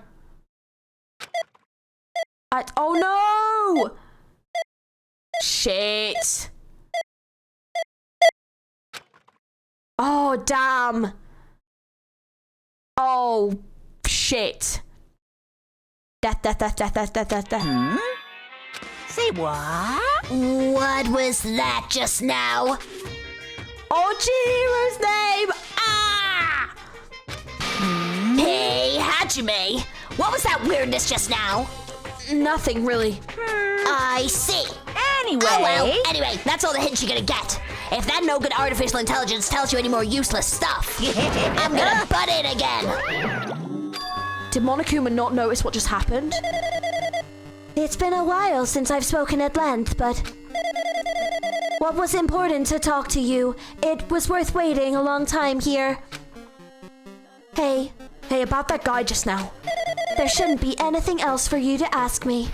Oh no! Shit. Oh, damn. Oh, shit. Say what? What was that just now? Oh, Chihiro's name! Ah! Hey, Hajime, what was that weirdness just now? Nothing, really. I see. Anyway. Oh well, anyway, that's all the hints you're gonna get. If that no-good artificial intelligence tells you any more useless stuff, I'm gonna butt in again. Did Monokuma not notice what just happened? It's been a while since I've spoken at length, but what was important to talk to you? It was worth waiting a long time here. Hey, about that guy just now. there shouldn't be anything else for you to ask me.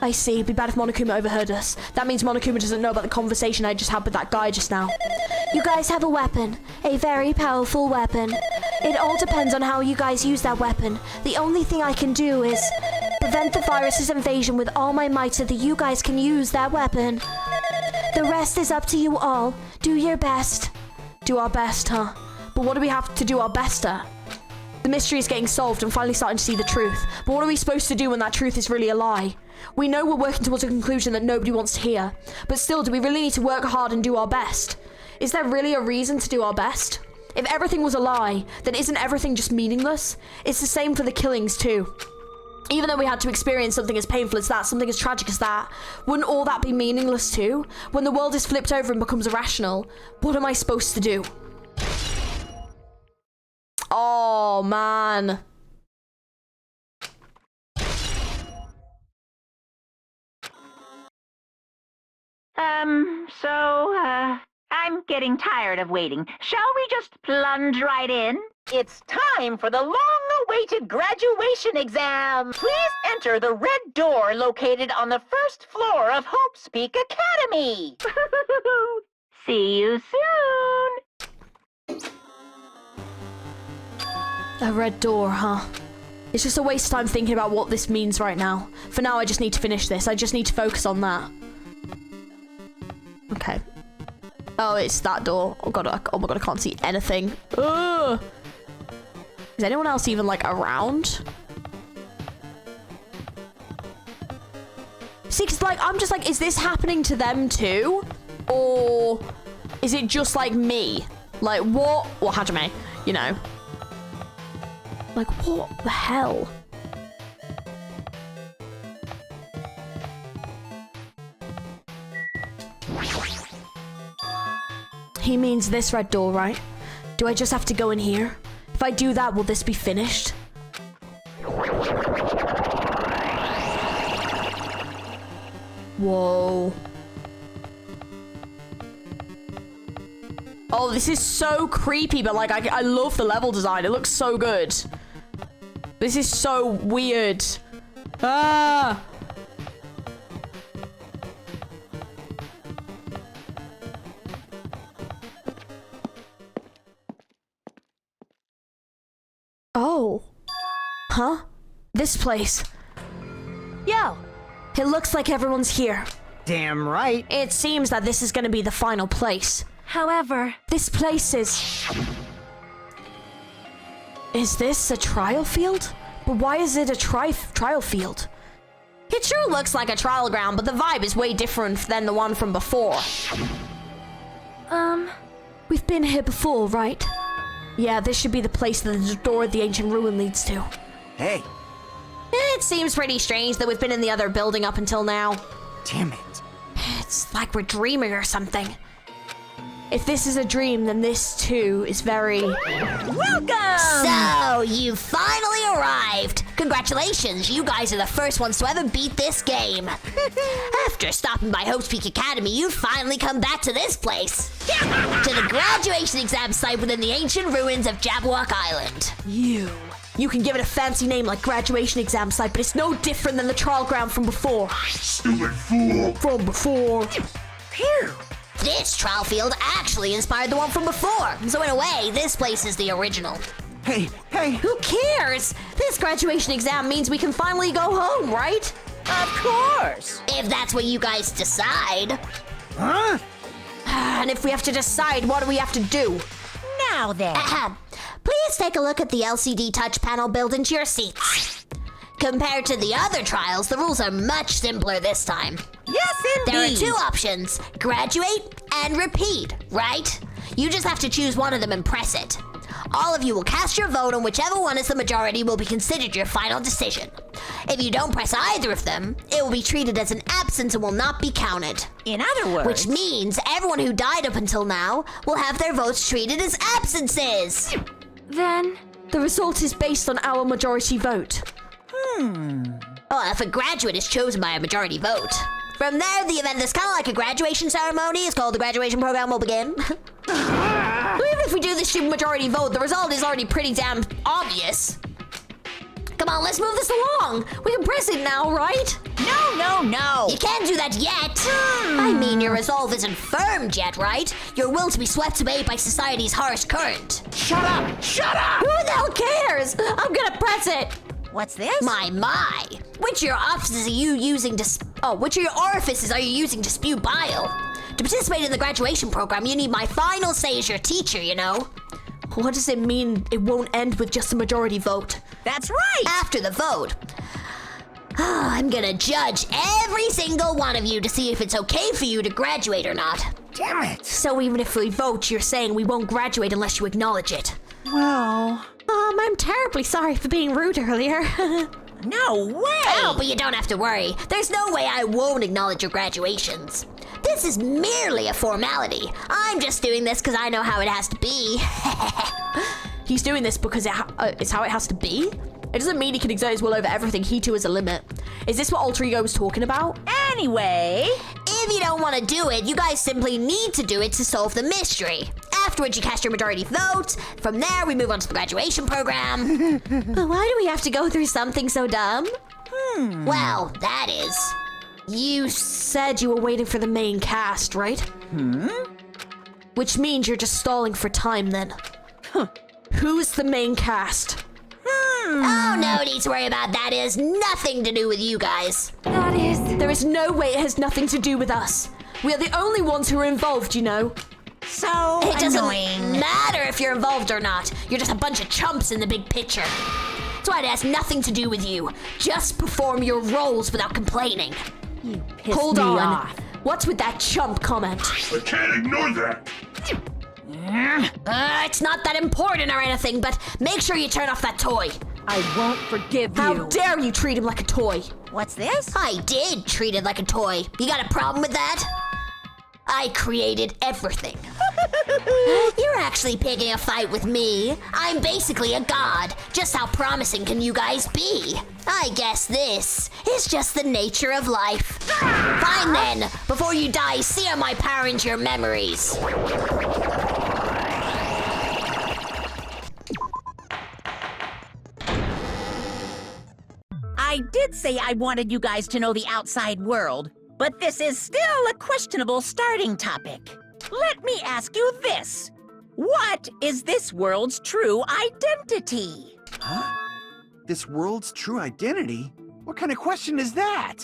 I see. It'd be bad if Monokuma overheard us. That means Monokuma doesn't know about the conversation I just had with that guy just now. You guys have a weapon, a very powerful weapon. It all depends on how you guys use that weapon. The only thing I can do is prevent the virus's invasion with all my might so that you guys can use that weapon. The rest is up to you all. Do your best. Do our best, huh? But what do we have to do our best at? The mystery is getting solved and finally starting to see the truth. But what are we supposed to do when that truth is really a lie? We know we're working towards a conclusion that nobody wants to hear. But still, do we really need to work hard and do our best? Is there really a reason to do our best? If everything was a lie, then isn't everything just meaningless? It's the same for the killings too. Even though we had to experience something as painful as that, something as tragic as that, wouldn't all that be meaningless too? When the world is flipped over and becomes irrational, what am I supposed to do? Oh, man. I'm getting tired of waiting. Shall we just plunge right in? It's time for the long-awaited graduation exam. Please enter the red door located on the first floor of Hope's Peak Academy. See you soon. A red door, huh? It's just a waste of time thinking about what this means right now. For now, I just need to finish this. I just need to focus on that. Okay. Oh, it's that door. Oh god, oh my god, I can't see anything. Ugh. Is anyone else even, like, around? See, because, like, I'm just like, is this happening to them too? Or is it just, like, me? Like, what? Well, Hajime, you know. Like, what the hell? He means this red door, right? Do I just have to go in here? If I do that, will this be finished? Whoa. Oh, this is so creepy, but like, I love the level design. It looks so good. This is so weird. Ah! Oh. Huh? This place. Yo. It looks like everyone's here. Damn right. It seems that this is going to be the final place. However, This place is... Is this a trial field? But why is it a trial field? It sure looks like a trial ground, but the vibe is way different than the one from before. We've been here before, right? Yeah, this should be the place that the door of the ancient ruin leads to. Hey, It seems pretty strange that we've been in the other building up until now. damn it. It's like we're dreaming or something. If this is a dream, then this too is very... welcome! So, you finally arrived. Congratulations, you guys are the first ones to ever beat this game. After stopping by Hope's Peak Academy, you finally come back to this place. To the graduation exam site within the ancient ruins of Jabberwock Island. You can give it a fancy name like graduation exam site, but it's no different than the trial ground from before. Still a fool. From before. Phew. This trial field actually inspired the one from before, so in a way, this place is the original. Hey, Who cares? This graduation exam means we can finally go home, right? Of course. If that's what you guys decide. huh? And if we have to decide, what do we have to do? Now then. Ahem. Please take a look at the LCD touch panel built into your seats. Compared to the other trials, the rules are much simpler this time. Yes, There are indeed. two options, graduate and repeat, right? You just have to choose one of them and press it. All of you will cast your vote, and whichever one is the majority will be considered your final decision. If you don't press either of them, it will be treated as an absence and will not be counted. In other words, Which means everyone who died up until now will have their votes treated as absences. Then, the result is based on our majority vote. Oh, if a graduate is chosen by a majority vote. From there, the event that's kind of like a graduation ceremony is called the graduation program will begin. Even if we do this majority vote, the result is already pretty damn obvious. Come Come on, let's move this along. We can press it now, right? No. You can't do that yet. I mean, your resolve isn't firm yet, right? Your will to be swept away by society's harsh current. Shut up! Shut up! Who the hell cares? I'm gonna press it. What's this? My. Which of your orifices are you using to spew bile? To participate in the graduation program, you need my final say as your teacher, you know? What does it mean it won't end with just a majority vote? That's right. After the vote, I'm gonna judge every single one of you to see if it's okay for you to graduate or not. Damn it! So even if we vote, you're saying we won't graduate unless you acknowledge it? Well... I'm terribly sorry for being rude earlier. No way. Oh, but you don't have to worry. There's no way I won't acknowledge your graduations. This is merely a formality. I'm just doing this because I know how it has to be. He's doing this because it's how it has to be? It doesn't mean he can exert his will over everything. He too has a limit. Is this what Alter Ego was talking about? Anyway, If you don't want to do it, you guys simply need to do it to solve the mystery. Afterwards, you cast your majority vote. From there, we move on to the graduation program. Why do we have to go through something so dumb? Well, that is... You said you were waiting for the main cast, right? Which means you're just stalling for time then. Who's the main cast? Oh, no need to worry about that. It has nothing to do with you guys. There is no way it has nothing to do with us. We are the only ones who are involved, you know. so It doesn't annoying. matter if you're involved or not. You're just a bunch of chumps in the big picture. That's why it has nothing to do with you. Just perform your roles without complaining. Hold me on. off. What's with that chump comment? I can't ignore that. It's not that important or anything, but make sure you turn off that toy. I won't forgive How you. dare you treat him like a toy? What's this? I did treat it like a toy. You got a problem with that? I created everything. You're actually picking a fight with me. I'm basically a god. Just how promising can you guys be? I guess this is just the nature of life. Fine then. Before you die, see how my power into your memories. I did say I wanted you guys to know the outside world, but this is still a questionable starting topic. Let me ask you this. What is this world's true identity? Huh? This world's true identity? What kind of question is that?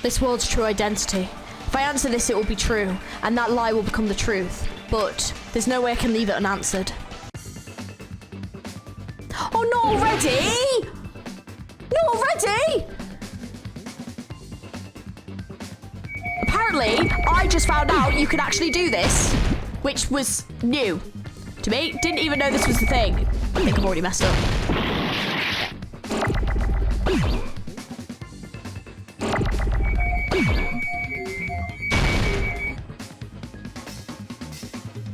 This world's true identity. If I answer this, it will be true, and that lie will become the truth. But there's no way I can leave it unanswered. Oh, not already! Not already! Apparently, I just found out you could actually do this, which was new to me. Didn't even know this was the thing. I think I've already messed up.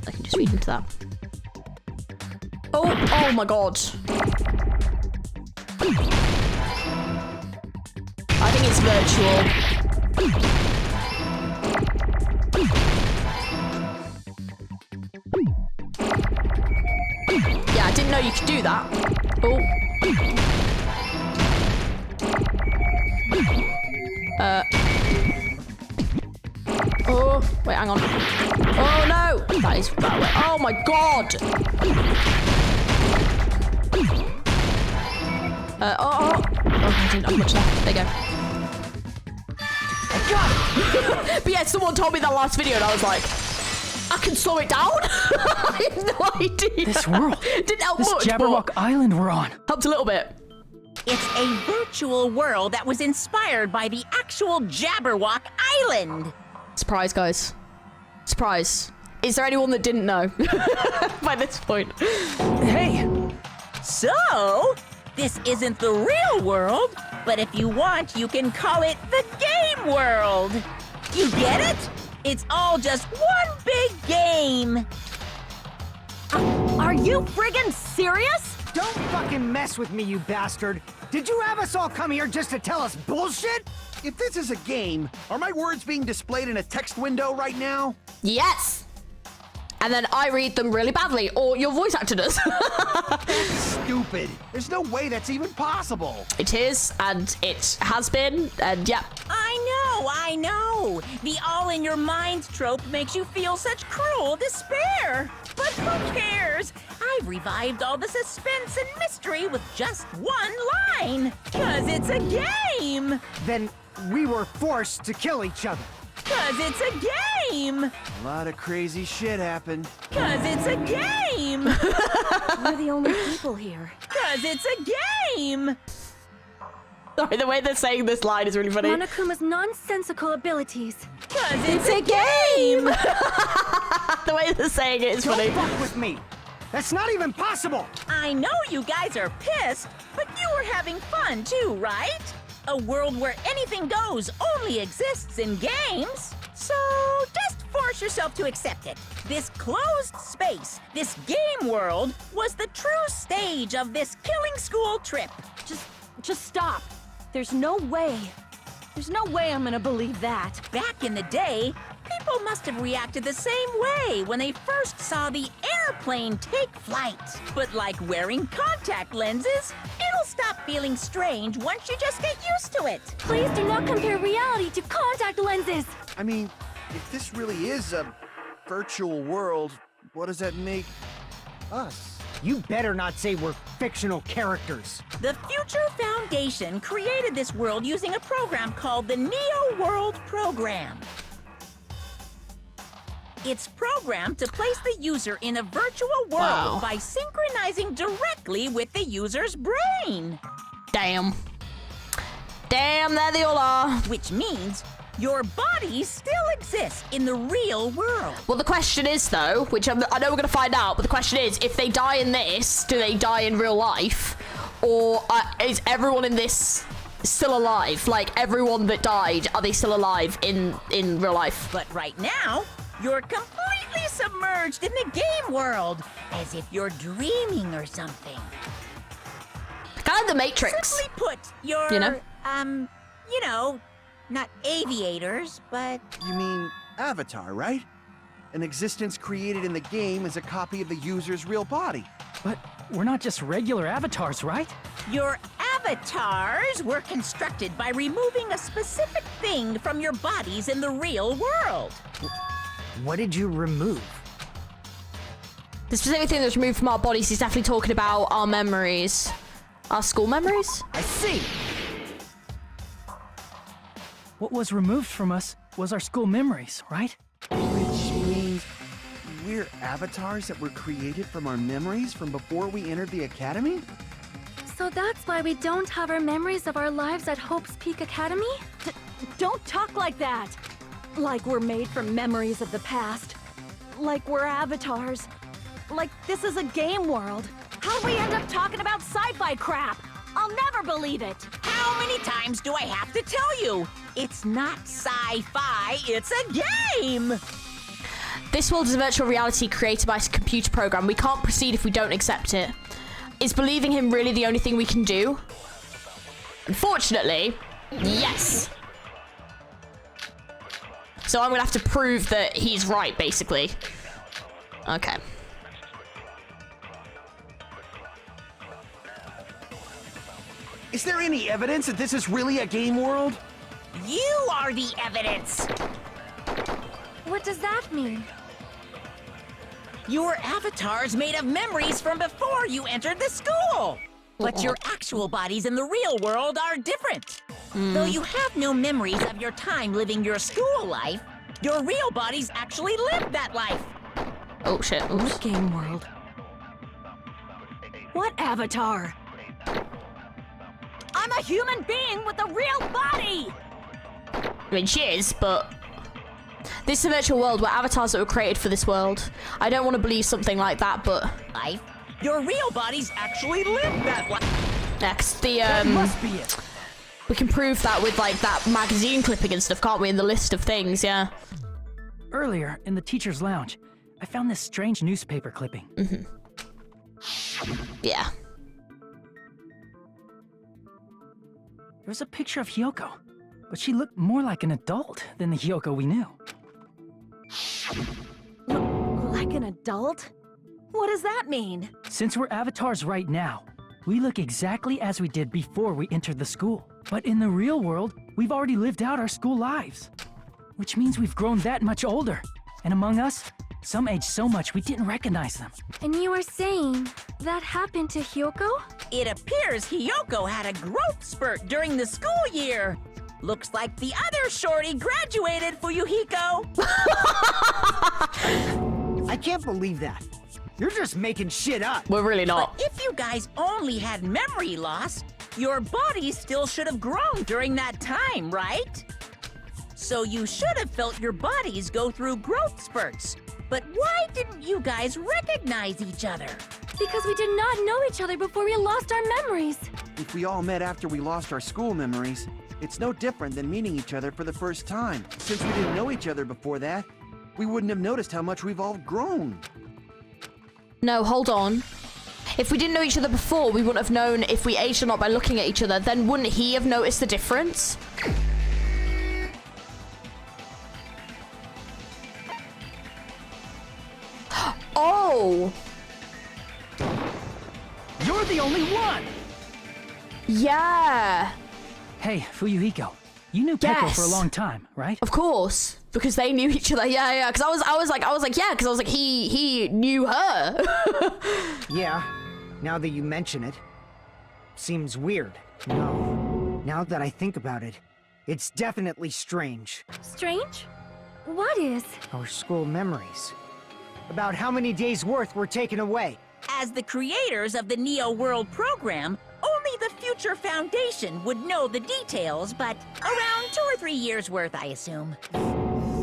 I can just read into that. Oh my god. I think it's virtual. Yeah, I didn't know you could do that. Oh. Oh, wait, hang on. Oh no! That is that way. Oh my god! Oh, I didn't have much left. There you go. God! But yeah, someone told me that last video and I was like, I can slow it down? I have no idea. This world. Didn't help This much, Jabberwock but Island we're on. helped a little bit. It's a virtual world that was inspired by the actual Jabberwock Island. Surprise, guys. Surprise. Is there anyone that didn't know by this point? Hey, So, this isn't the real world, but if you want, you can call it the game world. You get it? It's all just one big game. Are you friggin' serious? Don't fucking mess with me, you bastard! Did you have us all come here just to tell us bullshit? If this is a game, are my words being displayed in a text window right now? Yes. and then I read them really badly, or your voice actor does. Stupid. There's no way that's even possible. It is, and it has been, and yeah. I know. The all-in-your-mind trope makes you feel such cruel despair. But who cares? I've revived all the suspense and mystery with just one line. 'Cause it's a game. Then we were forced to kill each other. 'Cause it's a game. A lot of crazy shit happened. 'Cause it's a game. We're the only people here. 'Cause it's a game. Sorry, the way they're saying this line is really funny. Monokuma's nonsensical abilities. 'Cause it's a game. The way they're saying it is Don't funny. fuck with me. That's not even possible. I know you guys are pissed, but you were having fun too, right? A world where anything goes only exists in games. So just force yourself to accept it. This closed space, this game world, was the true stage of this killing school trip. Just stop. There's no way. There's no way I'm gonna believe that. Back in the day, people must have reacted the same way when they first saw the airplane take flight. But like wearing contact lenses, it'll stop feeling strange once you just get used to it. Please do not compare reality to contact lenses. I mean, if this really is a virtual world, what does that make us? You better not say we're fictional characters. The Future Foundation created this world using a program called the Neo World Program. It's programmed to place the user in a virtual world Wow. by synchronizing directly with the user's brain. Damn. Damn, there they all are. Which means your body still exists in the real world. Well, the question is, though, which I know we're going to find out, but the question is, if they die in this, do they die in real life? Or is everyone in this still alive? Like, everyone that died, are they still alive in real life? But right now, you're completely submerged in the game world, as if you're dreaming or something. Kind of the Matrix. Simply put, you're, You know? not aviators, but You mean Avatar, right? An existence created in the game is a copy of the user's real body. But we're not just regular avatars, right? your avatars were constructed by removing a specific thing from your bodies in the real world. What did you remove? The specific thing that's removed from our bodies is definitely talking about our memories. Our school memories? I see. What was removed from us was our school memories, right? Which means we're avatars that were created from our memories from before we entered the academy? So that's why we don't have our memories of our lives at Hope's Peak Academy? Don't talk like that! Like we're made from memories of the past. Like we're avatars. Like this is a game world. How'd we end up talking about sci-fi crap? I'll never believe it! How many times do I have to tell you? It's not sci-fi, it's a game! This world is a virtual reality created by a computer program. We can't proceed if we don't accept it. Is believing him really the only thing we can do? Unfortunately, yes. So I'm gonna have to prove that he's right, basically. Okay. Is there any evidence that this is really a game world? You are the evidence! What does that mean? Your avatar's made of memories from before you entered the school! But your actual bodies in the real world are different. Though you have no memories of your time living your school life, your real bodies actually lived that life. Oh shit. Oops. What game world? What avatar? I'm a human being with a real body! I mean, she is, but this is a virtual world where avatars that were created for this world. I don't want to believe something like that, but Life? Your real bodies actually lived that life. next That must be it. we can prove that with like that magazine clipping and stuff, can't we? In the list of things, yeah. Earlier, in the teacher's lounge, I found this strange newspaper clipping. Yeah. There was a picture of Hyoko, but she looked more like an adult than the Hyoko we knew. Like an adult? What does that mean? Since we're avatars right now, we look exactly as we did before we entered the school. But in the real world, we've already lived out our school lives. Which means we've grown that much older. And among us, some aged so much we didn't recognize them. And you are saying that happened to Hyoko? It appears Hiyoko had a growth spurt during the school year. Looks like the other shorty graduated, Fuyuhiko. I can't believe that. You're just making shit up. We're really not. But if you guys only had memory loss, your bodies still should have grown during that time, right? So you should have felt your bodies go through growth spurts. But why didn't you guys recognize each other? Because we did not know each other before we lost our memories. If we all met after we lost our school memories, it's no different than meeting each other for the first time. Since we didn't know each other before that, we wouldn't have noticed how much we've all grown. No, hold on. If we didn't know each other before, we wouldn't have known if we aged or not by looking at each other. Then wouldn't he have noticed the difference? Oh! You're the only one! Yeah! Hey, Fuyuhiko, you knew Peko for a Yes. long time, right? Of course, because they knew each other. Yeah. Because I was like, yeah. Because I was like, he knew her. Yeah, now that you mention it, seems weird. No, now that I think about it, it's definitely strange. Strange? What is? Our school memories. About how many days' worth were taken away. As the creators of the Neo World program, only the future foundation would know the details, but around 2 or 3 years worth, I assume.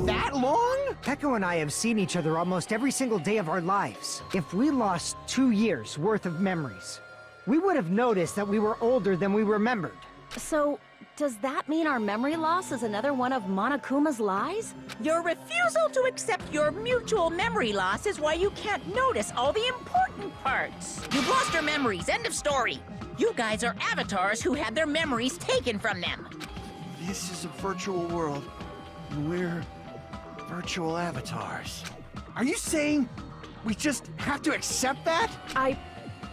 That long? Peko and I have seen each other almost every single day of our lives. If we lost 2 years worth of memories, we would have noticed that we were older than we remembered. So, does that mean our memory loss is another one of Monokuma's lies? Your refusal to accept your mutual memory loss is why you can't notice all the important parts. You've lost your memories, end of story. You guys are avatars who had their memories taken from them. This is a virtual world, and we're virtual avatars. Are you saying we just have to accept that? I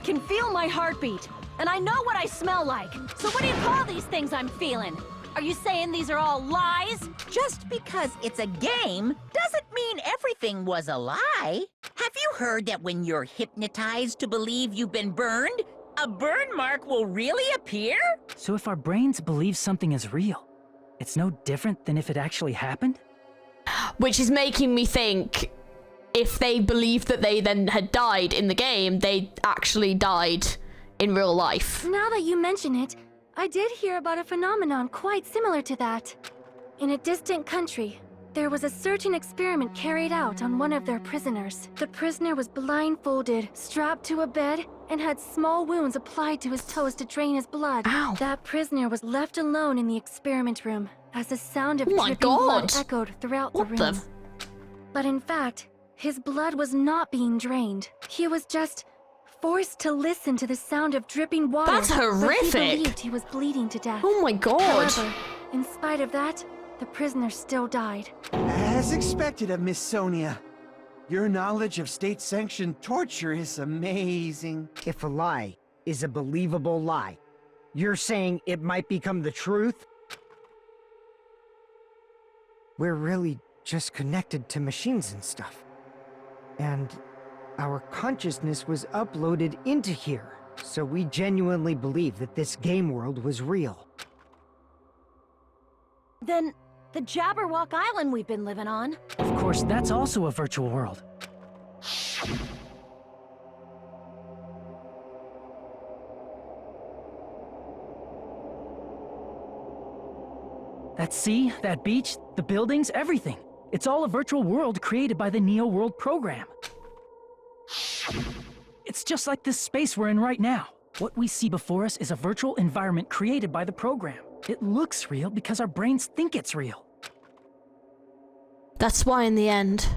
can feel my heartbeat, and I know what I smell like. So what do you call these things I'm feeling? Are you saying these are all lies? Just because it's a game doesn't mean everything was a lie. Have you heard that when you're hypnotized to believe you've been burned, a burn mark will really appear? So if our brains believe something is real, it's no different than if it actually happened? Which is making me think, if they believed that they then had died in the game, they actually died in real life. Now that you mention it, I did hear about a phenomenon quite similar to that. In a distant country, there was a certain experiment carried out on one of their prisoners. The prisoner was blindfolded, strapped to a bed, and had small wounds applied to his toes to drain his blood. Ow. That prisoner was left alone in the experiment room as the sound of Oh my dripping blood God. echoed throughout What the the room. But in fact, his blood was not being drained. He was just forced to listen to the sound of dripping water. That's But horrific. he believed he was bleeding to death. Oh my God. However, in spite of that, the prisoner still died. As expected of Miss Sonia. Your knowledge of state-sanctioned torture is amazing. If a lie is a believable lie, you're saying it might become the truth? We're really just connected to machines and stuff. And our consciousness was uploaded into here. So we genuinely believe that this game world was real. Then the Jabberwock Island we've been living on. Of course, that's also a virtual world. That sea, that beach, the buildings, everything. It's all a virtual world created by the Neo World program. It's just like this space we're in right now. What we see before us is a virtual environment created by the program. It looks real because our brains think it's real. That's why in the end...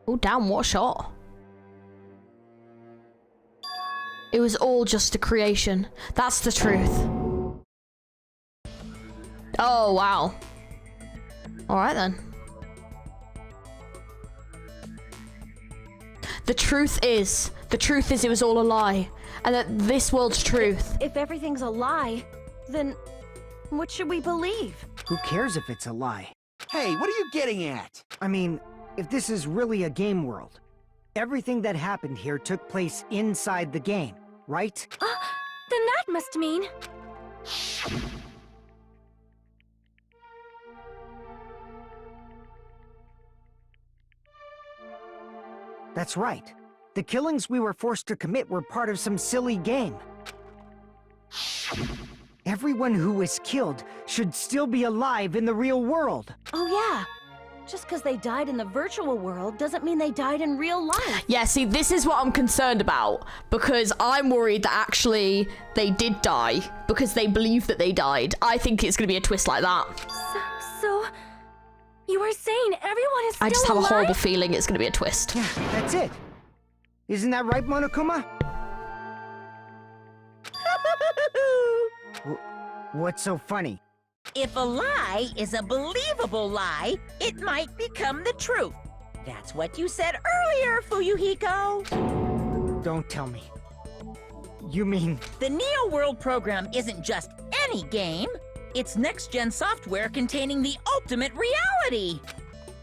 Oh damn, what a shot. It was all just a creation. That's the truth. Oh, wow. Alright then. The truth is it was all a lie. And that this world's truth. If everything's a lie, then what should we believe? Who cares if it's a lie? Hey, what are you getting at? I mean, if this is really a game world, everything that happened here took place inside the game, right? Then that must mean... That's right. The killings we were forced to commit were part of some silly game. Everyone who was killed should still be alive in the real world. Oh yeah. Just because they died in the virtual world doesn't mean they died in real life. Yeah, see, this is what I'm concerned about. Because I'm worried that actually they did die. Because they believe that they died. I think it's going to be a twist like that. So you were saying everyone is still I just have alive? a horrible feeling it's going to be a twist. Yeah, that's it. Isn't that right, Monokuma? What's so funny? If a lie is a believable lie, it might become the truth. That's what you said earlier, Fuyuhiko. Don't tell me. You mean... The Neo World program isn't just any game. It's next-gen software containing the ultimate reality.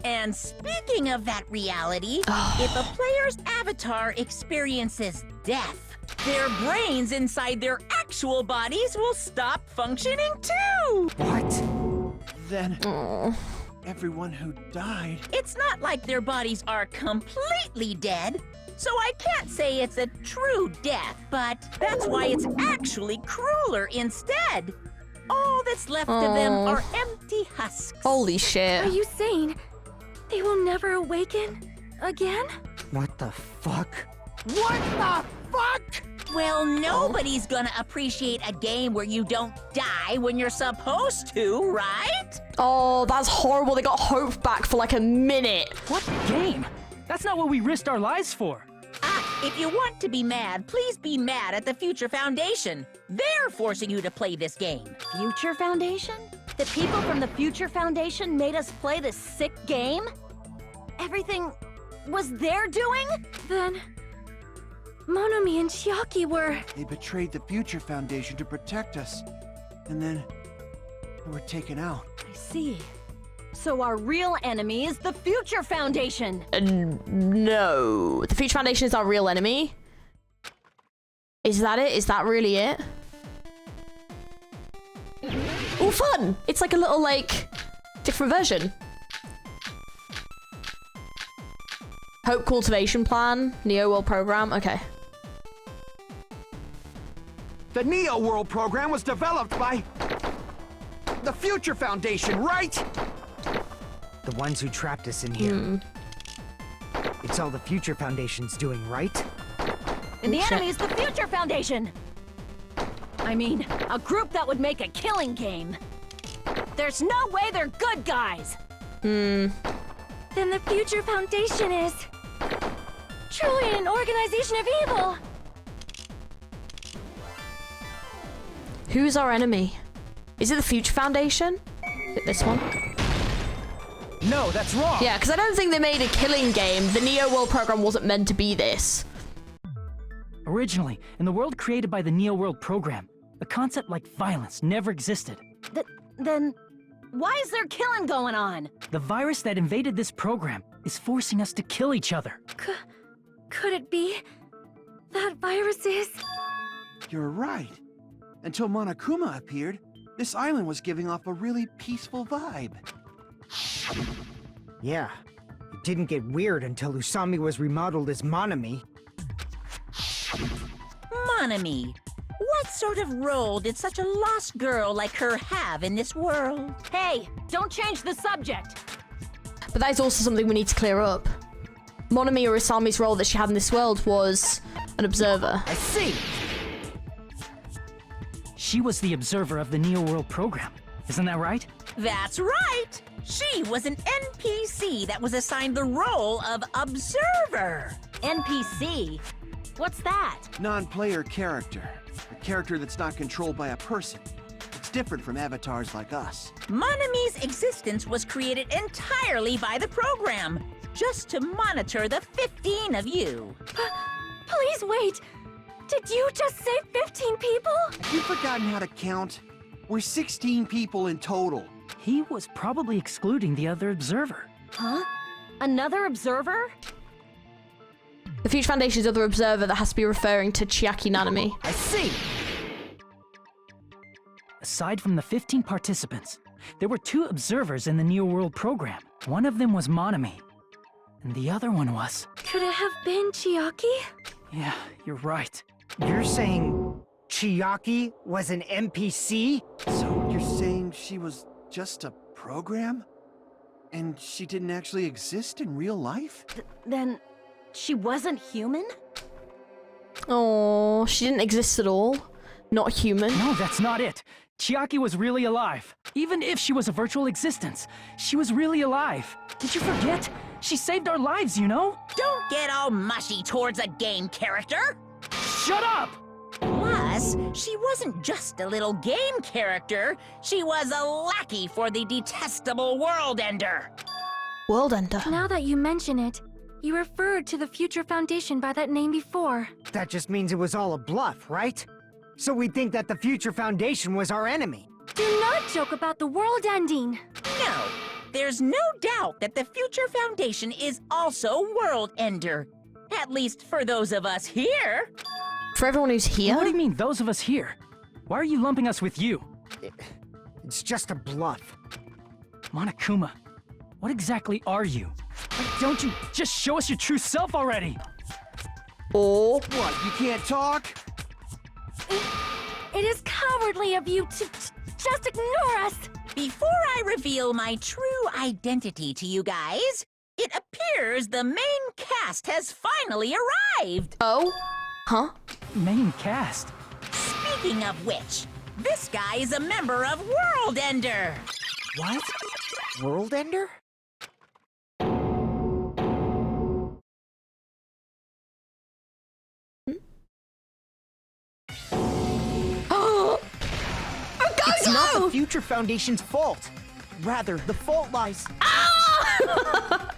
And speaking of that reality, if a player's avatar experiences death, their brains inside their actual bodies will stop functioning too! What? Then... everyone who died... It's not like their bodies are completely dead, so I can't say it's a true death, but that's why it's actually crueler instead. All that's left of them are empty husks. Holy shit. Are you saying they will never awaken again? What the fuck? What the fuck? Well, nobody's gonna appreciate a game where you don't die when you're supposed to, right? Oh, that's horrible. They got hope back for like a minute. What game? That's not what we risked our lives for. If you want to be mad, please be mad at the Future Foundation. They're forcing you to play this game. Future Foundation? The people from the Future Foundation made us play this sick game? Everything was their doing? Then Monomi and Chiaki were... They betrayed the Future Foundation to protect us. And then... they were taken out. I see. So our real enemy is the Future Foundation! No. The Future Foundation is our real enemy? Is that it? Is that really it? Oh, fun! It's like a little, like, different version. Hope Cultivation Plan, Neo World Program, okay. The Neo World program was developed by... the Future Foundation, right? The ones who trapped us in here. It's all the Future Foundation's doing, right? And the enemy is the Future Foundation! I mean, a group that would make a killing game. There's no way they're good guys! Then the Future Foundation is... truly an organization of evil! Who's our enemy? Is it the Future Foundation? Is it this one? No, that's wrong. Yeah, because I don't think they made a killing game. The Neo World program wasn't meant to be this. Originally, in the world created by the Neo World program, a concept like violence never existed. Then... why is there killing going on? The virus that invaded this program is forcing us to kill each other. Could it be... that virus is... You're right. Until Monokuma appeared, this island was giving off a really peaceful vibe. Yeah. It didn't get weird until Usami was remodeled as Monomi. Monomi, what sort of role did such a lost girl like her have in this world? Hey, don't change the subject! But that is also something we need to clear up. Monomi or Usami's role that she had in this world was an observer. I see! She was the observer of the Neo World program. Isn't that right? That's right! She was an NPC that was assigned the role of observer. NPC? What's that? Non-player character. A character that's not controlled by a person. It's different from avatars like us. Monami's existence was created entirely by the program, just to monitor the 15 of you. Please wait. Did you just say 15 people? Have you forgotten how to count? We're 16 people in total. He was probably excluding the other observer. Huh? Another observer? The Future Foundation's other observer that has to be referring to Chiaki Nanami. I see. Aside from the 15 participants, there were 2 observers in the Neo World program. One of them was Monami, and the other one was... Could it have been Chiaki? Yeah, you're right. You're saying Chiaki was an NPC? So you're saying she was just a program? And she didn't actually exist in real life? Then she wasn't human? Oh, she didn't exist at all. Not human. No, that's not it. Chiaki was really alive. Even if she was a virtual existence, she was really alive. Did you forget? She saved our lives, you know? Don't get all mushy towards a game character. Shut up! Plus, she wasn't just a little game character. She was a lackey for the detestable World Ender. World Ender. Now that you mention it, you referred to the Future Foundation by that name before. That just means it was all a bluff, right? So we think that the Future Foundation was our enemy. Do not joke about the world ending. No, there's no doubt that the Future Foundation is also World Ender. At least for those of us here. For everyone who's here? What do you mean, those of us here? Why are you lumping us with you? It's just a bluff. Monokuma, what exactly are you? Why don't you just show us your true self already? Or... What, you can't talk? It is cowardly of you to just ignore us. Before I reveal my true identity to you guys, it appears the main cast has finally arrived. Oh? Huh? Main cast? Speaking of which, this guy is a member of World Ender. What? World Ender? It's not the Future Foundation's fault. Rather, the fault lies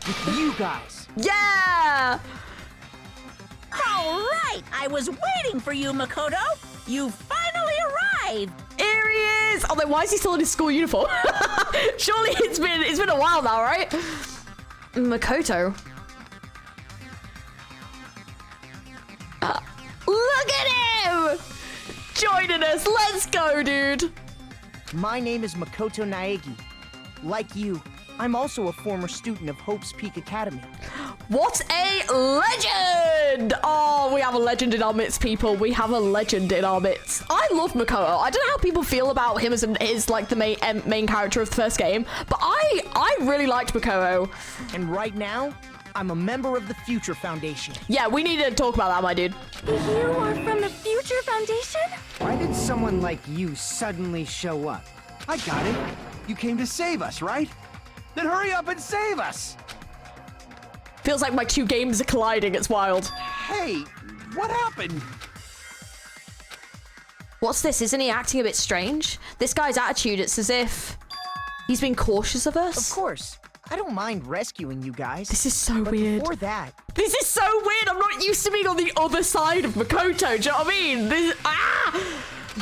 with you guys. Yeah! All right, I was waiting for you, Makoto. You finally arrived. Here he is! Oh, then why is he still in his school uniform? Surely it's been a while now, right? Makoto. Look at him! Joining us, let's go, dude. My name is Makoto Naegi. Like you, I'm also a former student of Hope's Peak Academy. What a legend! Oh, we have a legend in our midst, people. We have a legend in our midst. I love Makoto. I don't know how people feel about him as like the main character of the first game, but I really liked Makoto. And right now, I'm a member of the Future Foundation. Yeah, we need to talk about that, my dude. You are from the Future Foundation? Why did someone like you suddenly show up? I got it. You came to save us, right? Then hurry up and save us! Feels like my 2 games are colliding. It's wild. Hey, what happened? What's this? Isn't he acting a bit strange? This guy's attitude, it's as if he's being cautious of us. Of course. I don't mind rescuing you guys. This is so but weird. Before that, This is so weird. I'm not used to being on the other side of Makoto. Do you know what I mean?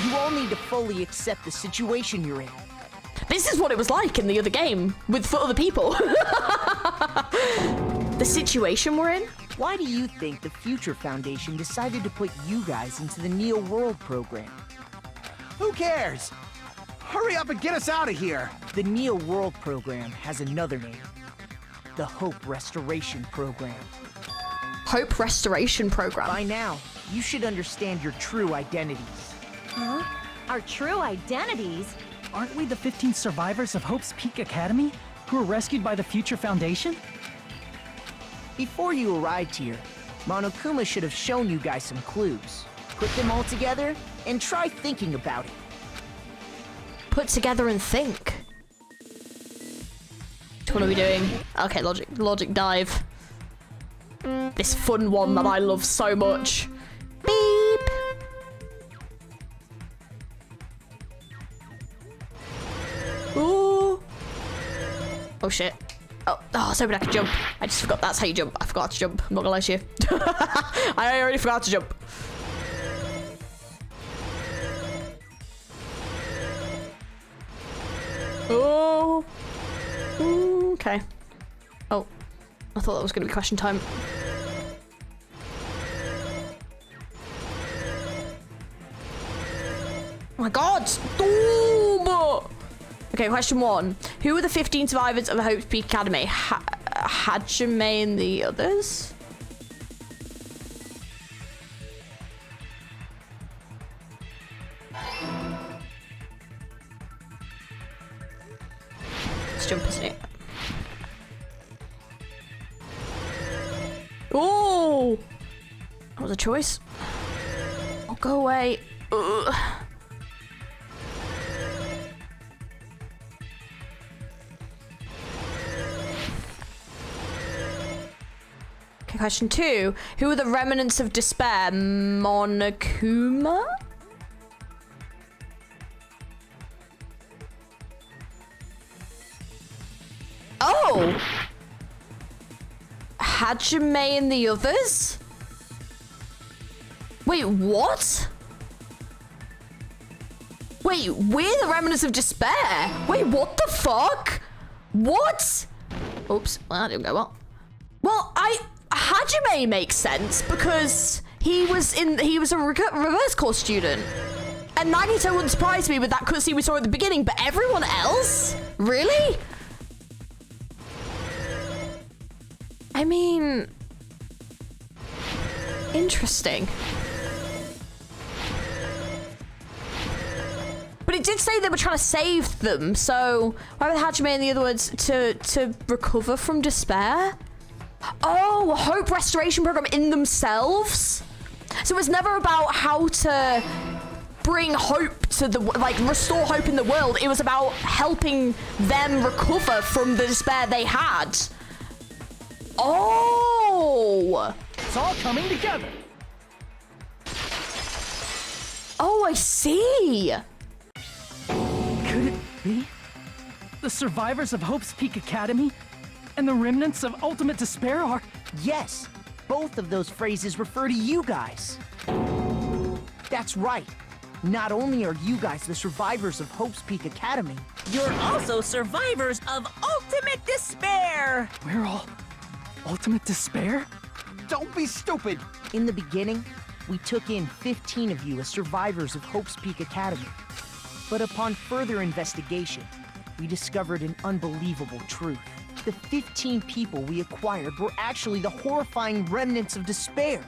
you all need to fully accept the situation you're in. This is what it was like in the other game for other people. The situation we're in? Why do you think the Future Foundation decided to put you guys into the Neo World program? Who cares? Hurry up and get us out of here! The Neo World program has another name. The Hope Restoration Program. Hope Restoration Program. By now, you should understand your true identities. Huh? Our true identities? Aren't we the 15 survivors of Hope's Peak Academy who were rescued by the Future Foundation? Before you arrived here, Monokuma should have shown you guys some clues. Put them all together and try thinking about it. Put together and think. What are we doing? Okay, logic dive. This fun one that I love so much. Beep. Oh shit. Oh, I was hoping I could jump. I just forgot that's how you jump. I forgot to jump. I'm not gonna lie to you. I already forgot to jump. Oh. Okay. Oh. I thought that was gonna be question time. Oh my god! Stop! Okay, question 1. Who were the 15 survivors of the Hope's Peak Academy? Hajime and the others? Let's jump, isn't it? Oh! That was a choice. Oh, go away. Ugh. Okay, question 2. Who are the remnants of despair? Monokuma? Oh! Hajime and the others? Wait, what? Wait, we're the remnants of despair? Wait, what the fuck? What? Oops, well, that didn't go well. Well, Hajime makes sense because he was a reverse course student. And Nagito wouldn't surprise me with that cutscene we saw at the beginning, but everyone else? Really? I mean, interesting. But it did say they were trying to save them, so why would Hajime and the other words to recover from despair? Oh, a hope restoration program in themselves? So it's never about how to bring hope to the, like, restore hope in the world. It was about helping them recover from the despair they had. Oh! It's all coming together. Oh, I see. Could it be the survivors of Hope's Peak Academy and the remnants of ultimate despair are... Yes, both of those phrases refer to you guys. That's right. Not only are you guys the survivors of Hope's Peak Academy, You're also survivors of ultimate despair! We're all ultimate despair? Don't be stupid! in the beginning, we took in 15 of you as survivors of Hope's Peak Academy. But upon further investigation, we discovered an unbelievable truth. The 15 people we acquired were actually the horrifying remnants of despair.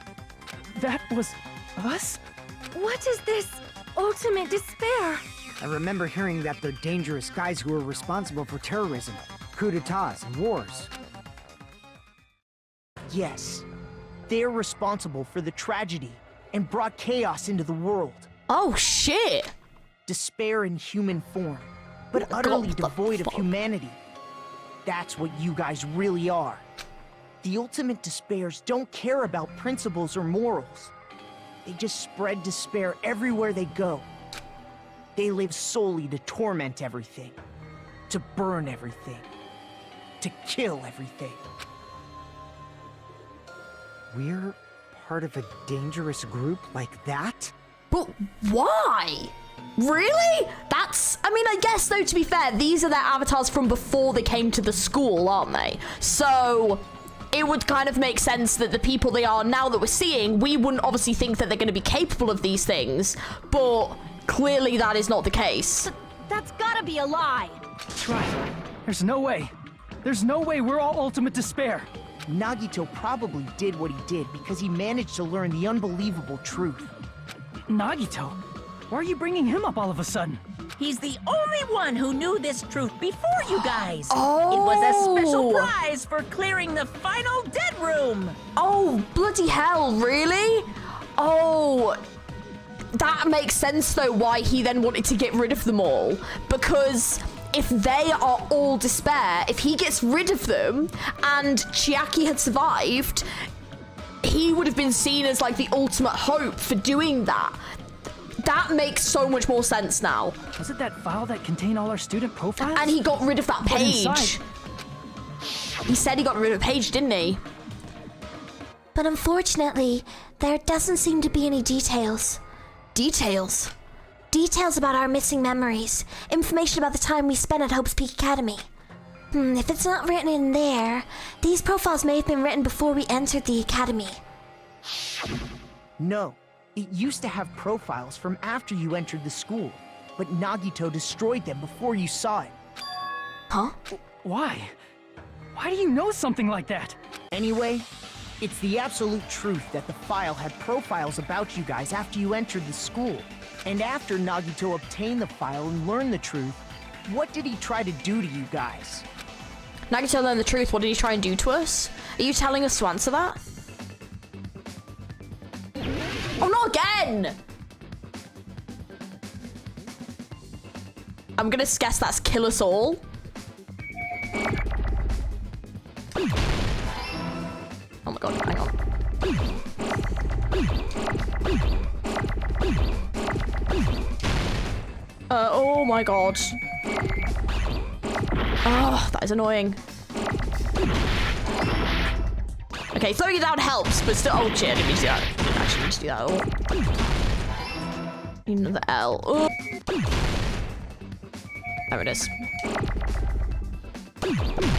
That was us? What is this ultimate despair? I remember hearing that they're dangerous guys who are responsible for terrorism, coup d'etats, and wars. Yes, they're responsible for the tragedy and brought chaos into the world. Oh, shit. Despair in human form, but utterly devoid of humanity. That's what you guys really are. The ultimate despairs don't care about principles or morals. They just spread despair everywhere they go. They live solely to torment everything, to burn everything, to kill everything. We're part of a dangerous group like that? But why? Really? I mean, I guess, though, to be fair, these are their avatars from before they came to the school, aren't they? So it would kind of make sense that the people they are now that we're seeing, we wouldn't obviously think that they're going to be capable of these things, but clearly that is not the case. That's gotta be a lie. That's right. There's no way. There's no way we're all ultimate despair. Nagito probably did what he did because he managed to learn the unbelievable truth. Nagito? Why are you bringing him up all of a sudden? He's the only one who knew this truth before you guys. Oh. It was a special prize for clearing the final dead room. Oh, bloody hell, really? Oh, that makes sense, though, why he then wanted to get rid of them all. Because if they are all despair, if he gets rid of them and Chiaki had survived, he would have been seen as, like, the ultimate hope for doing that. That makes so much more sense now. Was it that file that contained all our student profiles? And he got rid of that But page. inside, He said he got rid of Paige, didn't he? But unfortunately, there doesn't seem to be any details. Details? Details about our missing memories. Information about the time we spent at Hope's Peak Academy. If it's not written in there, these profiles may have been written before we entered the academy. No, it used to have profiles from after you entered the school, but Nagito destroyed them before you saw it. Huh? Why? Why do you know something like that? Anyway, it's the absolute truth that the file had profiles about you guys after you entered the school. And after Nagito obtained the file and learned the truth, what did he try to do to you guys? Nagito learned the truth. What did he try and do to us? Are you telling us to answer that? Oh, not again! I'm gonna guess that's kill us all. Oh my god, hang on. Oh my god. Oh, that is annoying. Okay, throwing it down helps, but still. Oh shit, I didn't mean to do that. I didn't actually mean to do that at all. Need another L. Oh. There it is.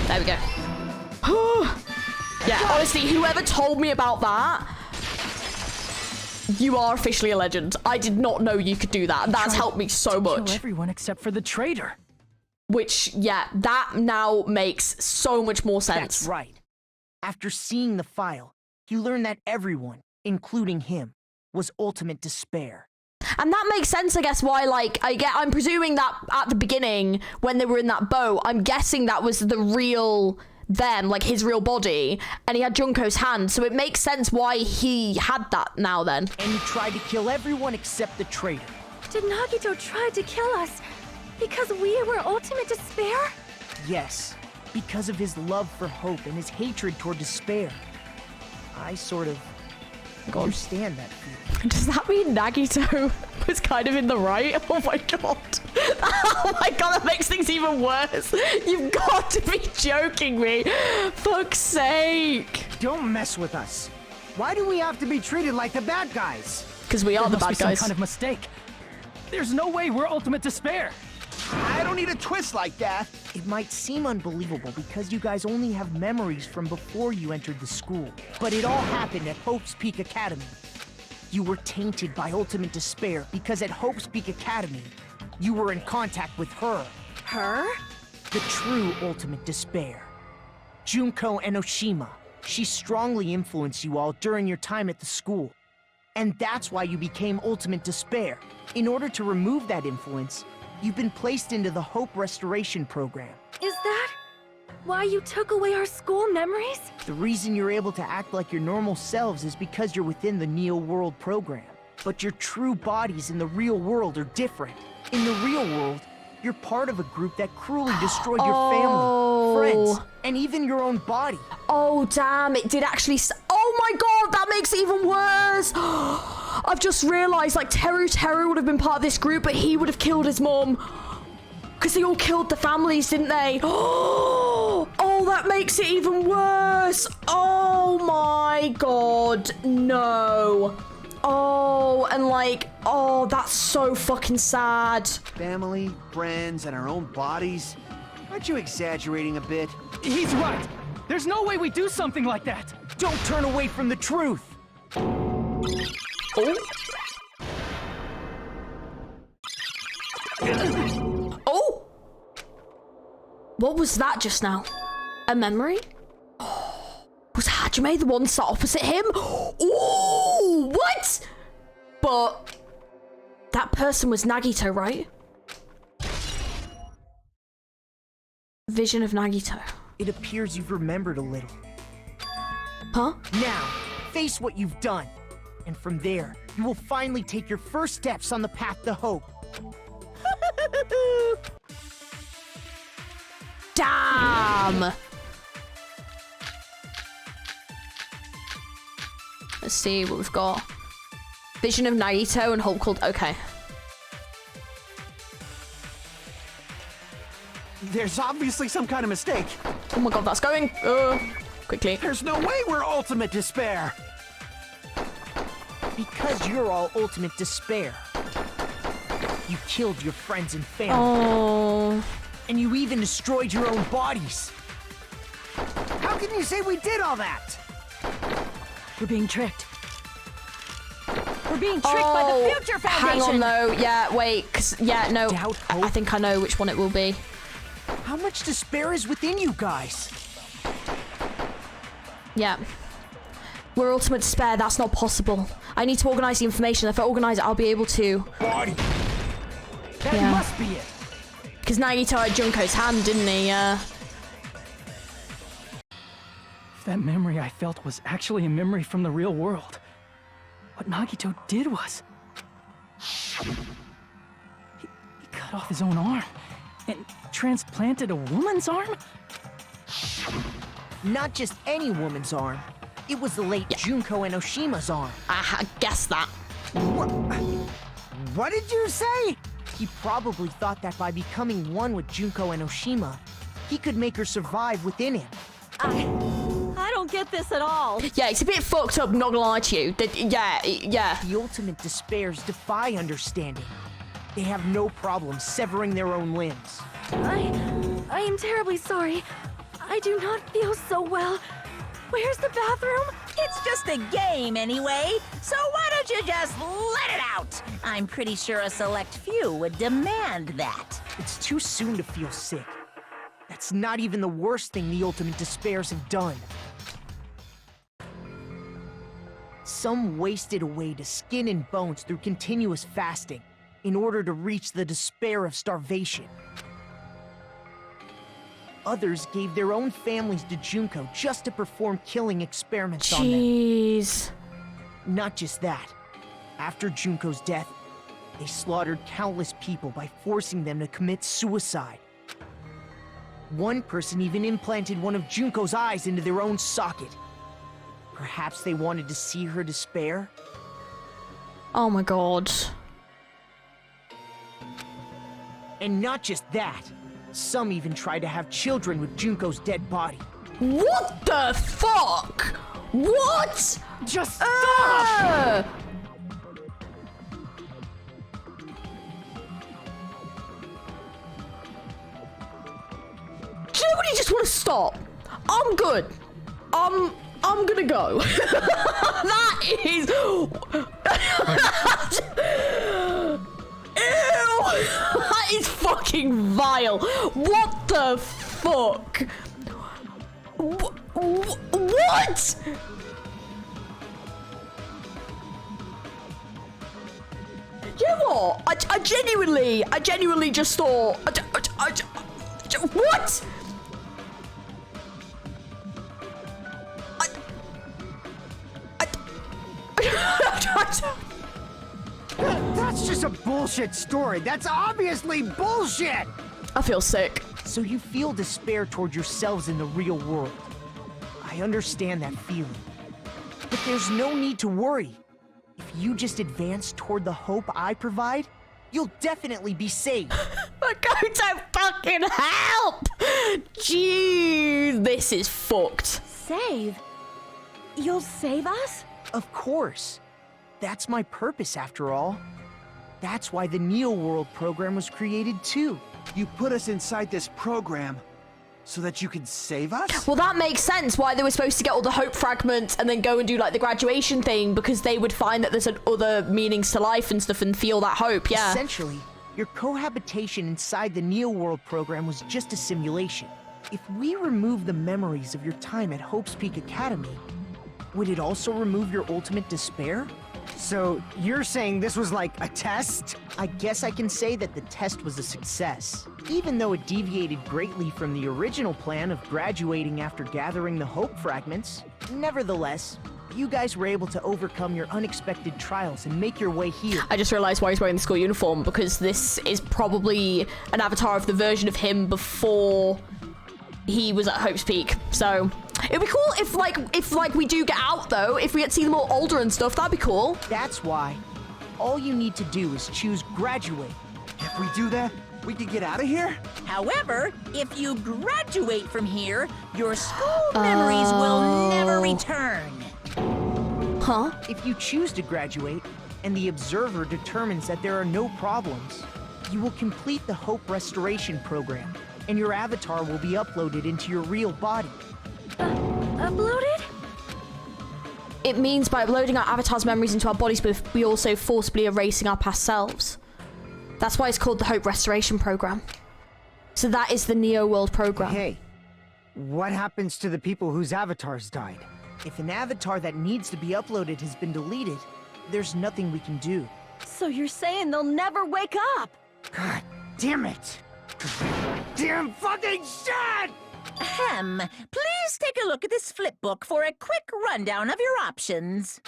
There we go. Yeah, honestly, whoever told me about that, you are officially a legend. I did not know you could do that. That's helped me so much. Kill everyone except for the traitor. Which, yeah, that now makes so much more sense. That's right. After seeing the file, you learned that everyone, including him, was ultimate despair. And that makes sense, I guess, why, like, I'm presuming that at the beginning, when they were in that boat, I'm guessing that was the real them, like his real body, and he had Junko's hand, so it makes sense why he had that now then. And he tried to kill everyone except the traitor. Did Nagito try to kill us because we were ultimate despair? Yes, because of his love for hope and his hatred toward despair. I sort of understand that feeling. Does that mean Nagito was kind of in the right? Oh my god. Oh my god, that makes things even worse. You've got to be joking me. Fuck's sake. Don't mess with us. Why do we have to be treated like the bad guys? Because we are the bad guys. Some kind of mistake. There's no way we're ultimate despair. I don't need a twist like that. It might seem unbelievable because you guys only have memories from before you entered the school, but it all happened at Hope's Peak Academy. You were tainted by ultimate despair because at Hope's Peak Academy, you were in contact with her. Her? The true ultimate despair. Junko Enoshima. She strongly influenced you all during your time at the school. And that's why you became ultimate despair. In order to remove that influence, you've been placed into the Hope Restoration Program. Is that why you took away our school memories? The reason you're able to act like your normal selves is because you're within the Neo World program. But your true bodies in the real world are different. In the real world, you're part of a group that cruelly destroyed your family, friends, and even your own body. Oh, damn, it did actually... Oh my god, that makes it even worse. I've just realized, like, Teru would have been part of this group, but he would have killed his mom. Because they all killed the families, didn't they? Oh, that makes it even worse. Oh my god, no. Oh, and like, oh, that's so fucking sad. Family, friends, and our own bodies. Aren't you exaggerating a bit? He's right. There's no way we do something like that. Don't turn away from the truth. Oh. Oh! What was that just now? A memory? Was Hajime the one sat opposite him? Ooh! What? But that person was Nagito, right? Vision of Nagito. It appears you've remembered a little. Huh? Now, face what you've done. And from there, you will finally take your first steps on the path to hope. Damn! Let's see what we've got. Vision of Nagito and Hope called... Okay. There's obviously some kind of mistake. Oh my god, that's going. Quickly. There's no way we're ultimate despair. Because you're all ultimate despair. You killed your friends and family. Oh. And you even destroyed your own bodies. How can you say we did all that? We're being tricked. We're being tricked by the Future Foundation. Hang on, though. Yeah, wait. 'Cause, yeah, no. Doubt, hope. I think I know which one it will be. How much despair is within you guys? Yeah. We're ultimate despair. That's not possible. I need to organize the information. If I organize it, I'll be able to. Body. That Yeah. must be it. Because Nagito had Junko's hand, didn't he? That memory I felt was actually a memory from the real world. What Nagito did was... He cut off his own arm and transplanted a woman's arm? Not just any woman's arm. It was the late Junko Enoshima's arm. I guessed that. What did you say? He probably thought that by becoming one with Junko Enoshima, he could make her survive within him. I don't get this at all. Yeah, it's a bit fucked up, not gonna lie to you. Yeah. The ultimate despairs defy understanding. They have no problem severing their own limbs. I am terribly sorry. I do not feel so well. Where's the bathroom? It's just a game anyway, so why don't you just let it out? I'm pretty sure a select few would demand that. It's too soon to feel sick. That's not even the worst thing the ultimate despairs have done. Some wasted away to skin and bones through continuous fasting in order to reach the despair of starvation. Others gave their own families to Junko just to perform killing experiments on them. Jeez. Not just that. After Junko's death, they slaughtered countless people by forcing them to commit suicide. One person even implanted one of Junko's eyes into their own socket. Perhaps they wanted to see her despair? Oh my god. And not just that. Some even tried to have children with Junko's dead body. What the fuck? What? Just stop! Do nobody just want to stop? I'm good. I'm gonna go. That is... Ew! That is fucking vile. What the fuck? What? You know what? I genuinely just thought... What? That's just a bullshit story. That's obviously bullshit. I feel sick. So you feel despair toward yourselves in the real world. I understand that feeling. But there's no need to worry. If you just advance toward the hope I provide, you'll definitely be saved. We're going to fucking help! Jeez, this is fucked. Save? You'll save us? Of course. That's my purpose, after all. That's why the Neo World program was created, too. You put us inside this program so that you could save us? Well, that makes sense why they were supposed to get all the hope fragments and then go and do like the graduation thing, because they would find that there's other meanings to life and stuff and feel that hope, yeah. Essentially, your cohabitation inside the Neo World program was just a simulation. If we remove the memories of your time at Hope's Peak Academy, would it also remove your ultimate despair? So you're saying this was like a test? I guess I can say that the test was a success. Even though it deviated greatly from the original plan of graduating after gathering the Hope fragments, nevertheless, you guys were able to overcome your unexpected trials and make your way here. I just realized why he's wearing the school uniform, because this is probably an avatar of the version of him before he was at Hope's Peak. So it'd be cool if we do get out though, if we get to see them all older and stuff, that'd be cool. That's why all you need to do is choose graduate. If we do that, We could get out of here? However, if you graduate from here, your school memories will never return. Huh? If you choose to graduate, and the observer determines that there are no problems, you will complete the Hope Restoration Program, and your avatar will be uploaded into your real body. Uploaded? It means by uploading our avatar's memories into our bodies, but we also forcibly erasing our past selves. That's why it's called the Hope Restoration Program. So that is the Neo World program. Hey, what happens to the people whose avatars died? If an avatar that needs to be uploaded has been deleted, there's nothing we can do. So you're saying they'll never wake up? God damn it! Damn fucking shit! Ahem. Please take a look at this flipbook for a quick rundown of your options.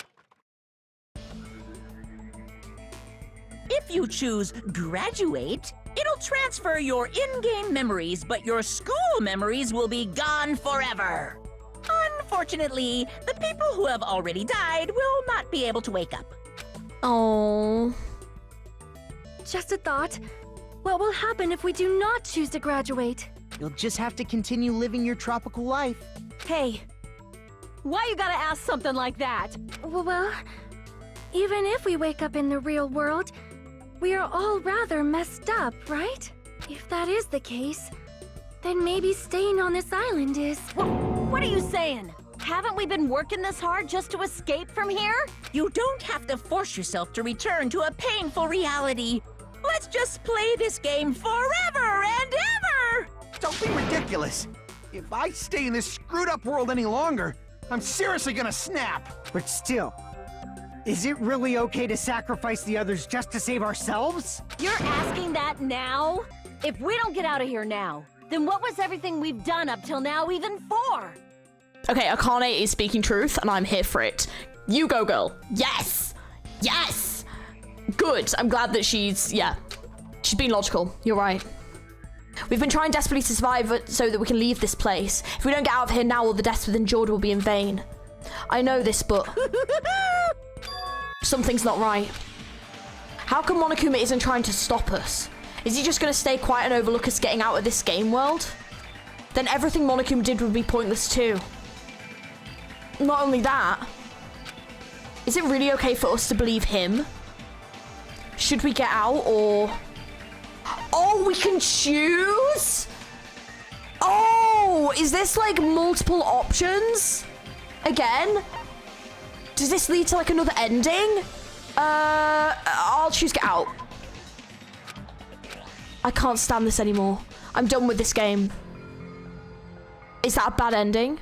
If you choose graduate, it'll transfer your in-game memories, but your school memories will be gone forever. Unfortunately, the people who have already died will not be able to wake up. Oh. Just a thought. What will happen if we do not choose to graduate? You'll just have to continue living your tropical life. Hey, why you gotta ask something like that? Well, even if we wake up in the real world, we are all rather messed up, right? If that is the case, then maybe staying on this island is... What are you saying? Haven't we been working this hard just to escape from here? You don't have to force yourself to return to a painful reality. Let's just play this game forever and ever! Don't be ridiculous. If I stay in this screwed up world any longer, I'm seriously gonna snap. But still, is it really okay to sacrifice the others just to save ourselves? You're asking that now? If we don't get out of here now, then what was everything we've done up till now even for? Okay, Akane is speaking truth, and I'm here for it. You go, girl. Yes! Yes! Good. I'm glad that she's being logical. You're right. We've been trying desperately to survive so that we can leave this place. If we don't get out of here now, all the deaths we've endured will be in vain. I know this, but... something's not right. How come Monokuma isn't trying to stop us? Is he just going to stay quiet and overlook us getting out of this game world? Then everything Monokuma did would be pointless too. Not only that, is it really okay for us to believe him? Should we get out or... Oh, we can choose? Oh, is this like multiple options? Again? Does this lead to like another ending? I'll choose get out. I can't stand this anymore. I'm done with this game. Is that a bad ending?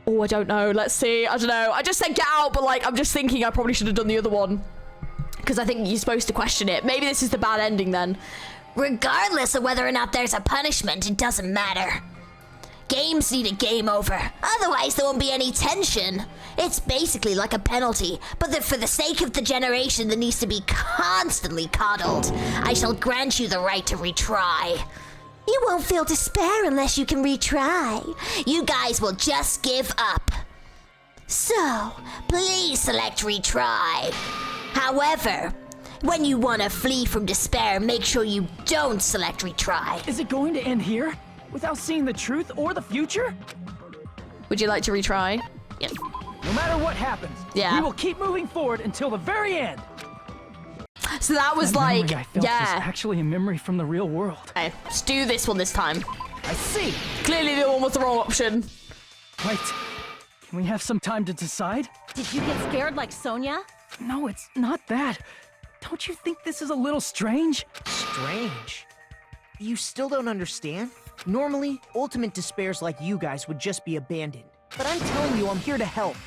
Oh, I don't know. Let's see. I don't know. I just said get out, but like, I'm just thinking I probably should have done the other one. Because I think you're supposed to question it. Maybe this is the bad ending then. Regardless of whether or not there's a punishment, it doesn't matter. Games need a game over. Otherwise, there won't be any tension. It's basically like a penalty, but for the sake of the generation that needs to be constantly coddled, I shall grant you the right to retry. You won't feel despair unless you can retry. You guys will just give up. So, please select retry. However, when you want to flee from despair, make sure you don't select retry. Is it going to end here? Without seeing the truth or the future? Would you like to retry? Yes. No matter what happens, we will keep moving forward until the very end. So that was that like, memory I felt was actually a memory from the real world. Okay, let's do this one this time. I see. Clearly the other one was the wrong option. Wait, can we have some time to decide? Did you get scared like Sonia? No, it's not that. Don't you think this is a little strange? Strange? You still don't understand? Normally, ultimate despairs like you guys would just be abandoned. But I'm telling you, I'm here to help.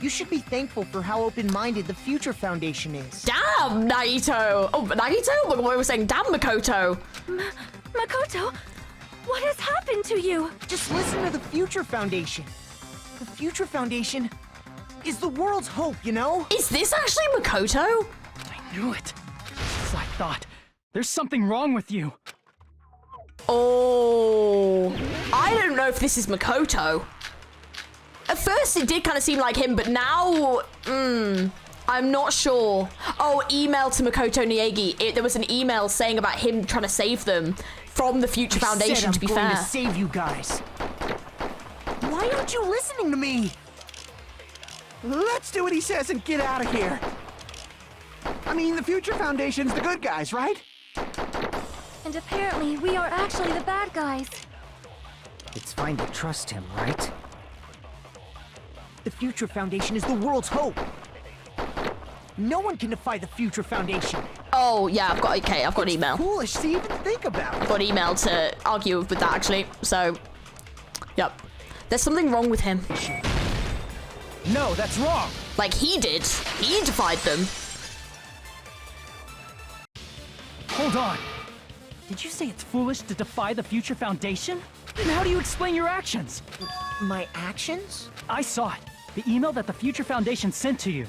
You should be thankful for how open-minded the Future Foundation is. Damn, Nagito! Oh, Nagito? What were we saying? Damn, Makoto! Makoto, what has happened to you? Just listen to the Future Foundation. The Future Foundation is the world's hope, you know? Is this actually Makoto? I knew it. As I thought. There's something wrong with you. Oh, I don't know if this is Makoto. At first it did kind of seem like him, but now, I'm not sure. Oh, email to Makoto Niegi. There was an email saying about him trying to save them from the Future Foundation, to be fair. I'm going to save you guys. Why aren't you listening to me? Let's do what he says and get out of here. I mean, the Future Foundation's the good guys, right? And apparently, we are actually the bad guys. It's fine to trust him, right? The Future Foundation is the world's hope. No one can defy the Future Foundation. Oh, yeah, I've got an email. Foolish to even think about. I've got an email to argue with that, actually. So, yep. There's something wrong with him. No, that's wrong. Like he did. He defied them. Hold on. Did you say it's foolish to defy the Future Foundation? Then how do you explain your actions? My actions? I saw it. The email that the Future Foundation sent to you.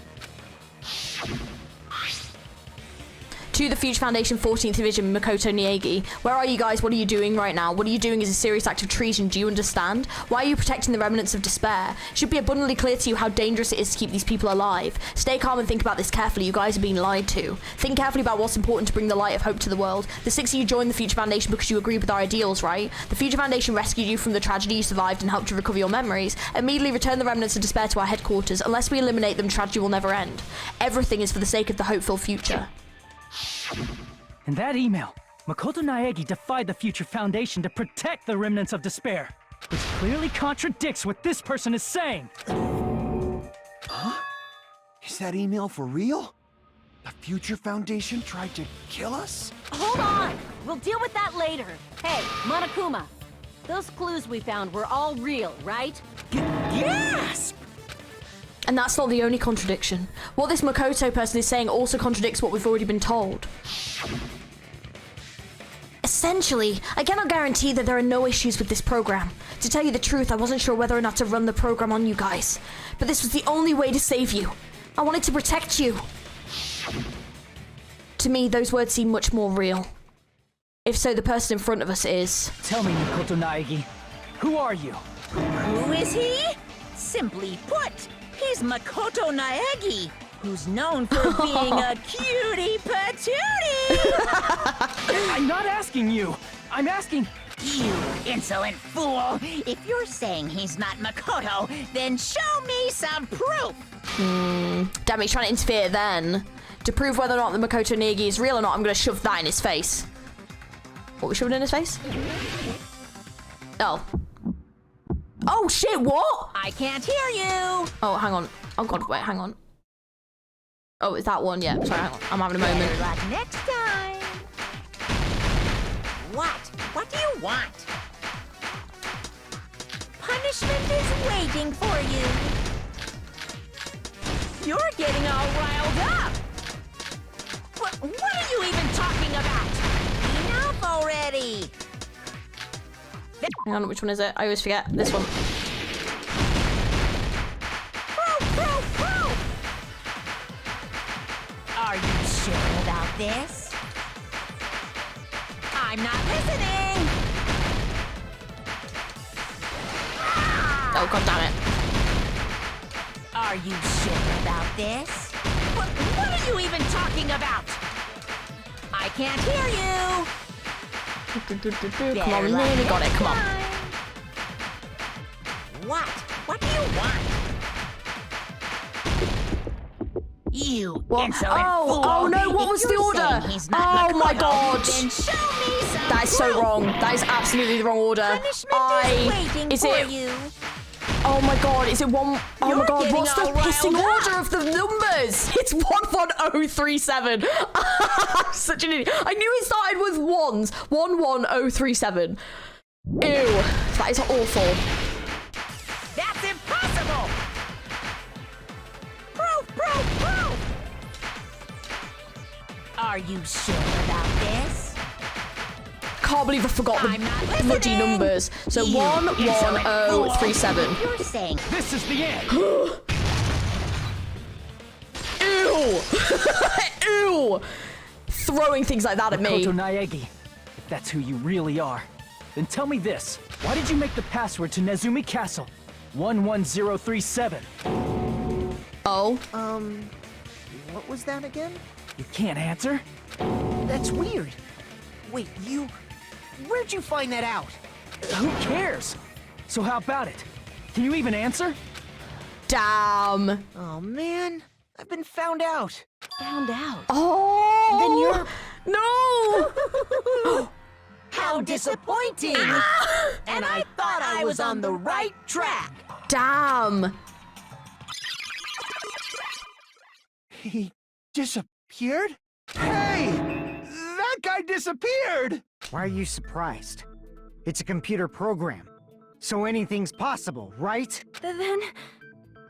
To the Future Foundation 14th Division, Makoto Niegi. Where are you guys? What are you doing right now? What are you doing is a serious act of treason. Do you understand? Why are you protecting the remnants of despair? It should be abundantly clear to you how dangerous it is to keep these people alive. Stay calm and think about this carefully. You guys are being lied to. Think carefully about what's important to bring the light of hope to the world. The 6 of you joined the Future Foundation because you agreed with our ideals, right? The Future Foundation rescued you from the tragedy you survived and helped you recover your memories. Immediately return the remnants of despair to our headquarters. Unless we eliminate them, tragedy will never end. Everything is for the sake of the hopeful future. In that email, Makoto Niegi defied the Future Foundation to protect the remnants of despair, which clearly contradicts what this person is saying. Huh? Is that email for real? The Future Foundation tried to kill us? Hold on! We'll deal with that later. Hey, Monokuma, those clues we found were all real, right? Yes! And that's not the only contradiction. What this Makoto person is saying also contradicts what we've already been told. Essentially, I cannot guarantee that there are no issues with this program. To tell you the truth, I wasn't sure whether or not to run the program on you guys. But this was the only way to save you. I wanted to protect you. To me, those words seem much more real. If so, the person in front of us is... Tell me, Makoto Niegi, who are you? Who is he? Simply put, he's Makoto Niegi, who's known for being a cutie patootie! I'm not asking you. I'm asking... You insolent fool! If you're saying he's not Makoto, then show me some proof! Damn it, he's trying to interfere then. To prove whether or not the Makoto Niegi is real or not, I'm going to shove that in his face. What, we shoving in his face? Oh. Oh shit, what? I can't hear you! Oh, hang on. Oh god, wait, hang on. Oh, it's that one, yeah. Sorry, hang on. I'm having a moment. Better luck next time! What? What do you want? Punishment is waiting for you! You're getting all riled up! What are you even talking about? Enough already! Hang on, which one is it? I always forget. This one. Are you sure about this? I'm not listening! Oh god damn it. Are you sure about this? What are you even talking about? I can't hear you! Come on, we nearly got it, come on. What? What do you want? You insolent fool! Oh no, what was the order? Oh my god! Then show me some That is so wrong. That is absolutely the wrong order. Punishment is waiting Is for it... you. Oh my god, is it one... Oh You're my god, getting what's the all pissing riled order of the numbers? It's 11037. Such an idiot. I knew it started with ones. 11037. Ew, that is awful. That's impossible! Proof! Are you sure about this? Can't believe I forgot I'm the not bloody listening. numbers. So You insolent 11037. You're saying This is the end. Ew! Ew! Throwing things like that at me. Makoto Niegi, if that's who you really are, then tell me this. Why did you make the password to Nezumi Castle 11037? Oh? What was that again? You can't answer? That's weird. Wait, where'd you find that out? Who cares? So how about it? Can you even answer? Damn. Oh man, I've been found out. Found out. Oh. Then you're... No. How disappointing! And I thought I was on the right track. Damn. He disappeared? Hey! That guy disappeared! Why are you surprised? It's a computer program, so anything's possible, right? Then...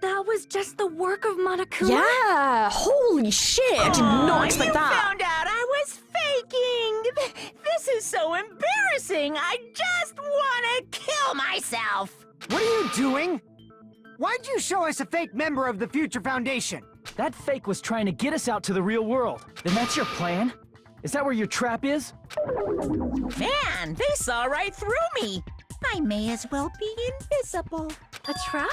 that was just the work of Monokuma? Yeah. Holy shit. I did not expect that. Found out I was faking! This is so embarrassing! I just want to kill myself! What are you doing? Why'd you show us a fake member of the Future Foundation? That fake was trying to get us out to the real world. Then that's your plan? Is that where your trap is? Man, they saw right through me! I may as well be invisible. A trap?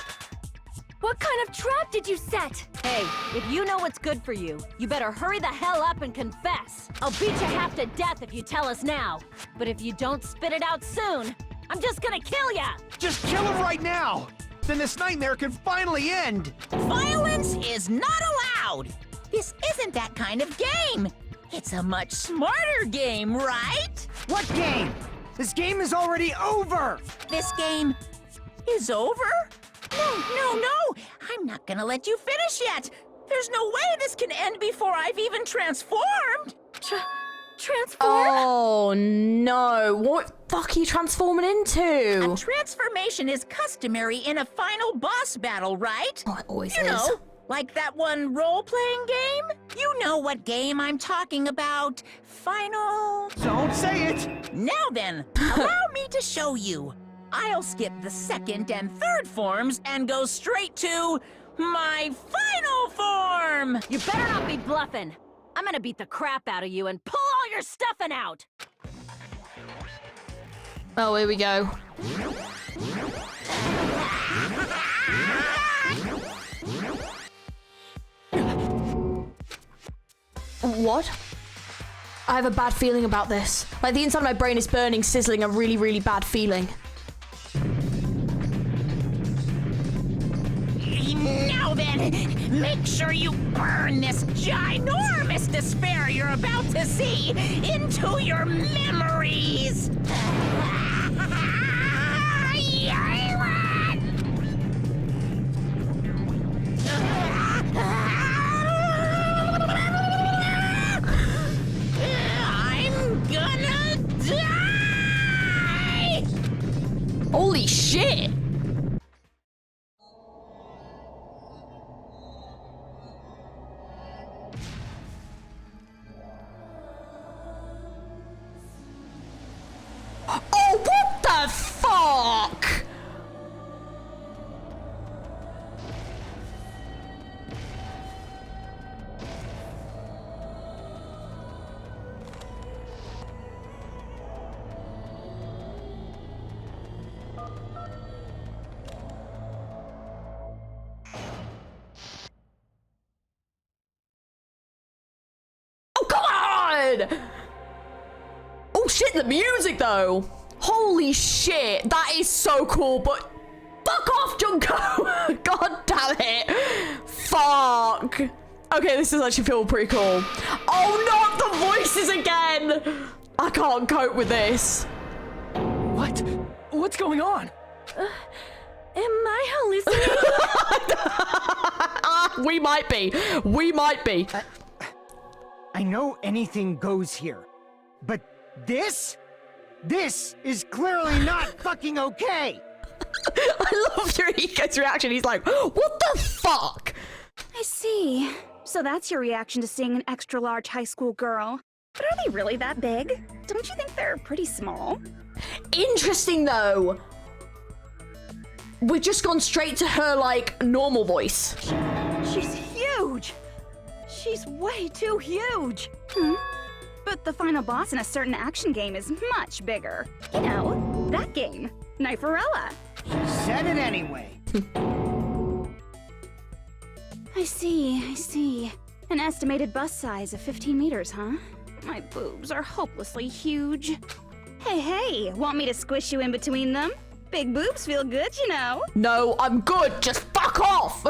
What kind of trap did you set? Hey, if you know what's good for you, you better hurry the hell up and confess. I'll beat you half to death if you tell us now. But if you don't spit it out soon, I'm just gonna kill ya! Just kill him right now! Then this nightmare can finally end! Violence is not allowed! This isn't that kind of game! It's a much smarter game, right? What game? This game is already over! This game is over? No! I'm not gonna let you finish yet! There's no way this can end before I've even transformed! Transform? Oh no. What the fuck are you transforming into? A transformation is customary in a final boss battle, right? Oh, it always You is. know, like that one role-playing game? You know what game I'm talking about. Final... Don't say it! Now then, allow me to show you. I'll skip the second and third forms and go straight to my final form! You better not be bluffing. I'm gonna beat the crap out of you and pull all your stuffing out! Oh, here we go. What? I have a bad feeling about this. Like, the inside of my brain is burning, sizzling, a really, really bad feeling. Now then, make sure you burn this ginormous despair you're about to see into your memories! I'm gonna die! Holy shit! Oh, what the fuck? Oh, come on! Oh shit, the music though! Holy shit, that is so cool, but fuck off, Junko! God damn it! Fuck! Okay, this does actually feel pretty cool. Oh, not the voices again! I can't cope with this. What? What's going on? Am I hallucinating? We might be. We might be. I know anything goes here, but this is clearly not fucking okay! I love your ego's reaction. He's like, what the fuck? I see. So that's your reaction to seeing an extra-large high school girl. But are they really that big? Don't you think they're pretty small? Interesting, though. We've just gone straight to her, like, normal voice. She's huge! She's way too huge! But the final boss in a certain action game is much bigger. You know, that game. Kniferella. She said it anyway. I see. An estimated bust size of 15 meters, huh? My boobs are hopelessly huge. Hey, want me to squish you in between them? Big boobs feel good, you know. No, I'm good. Just fuck off.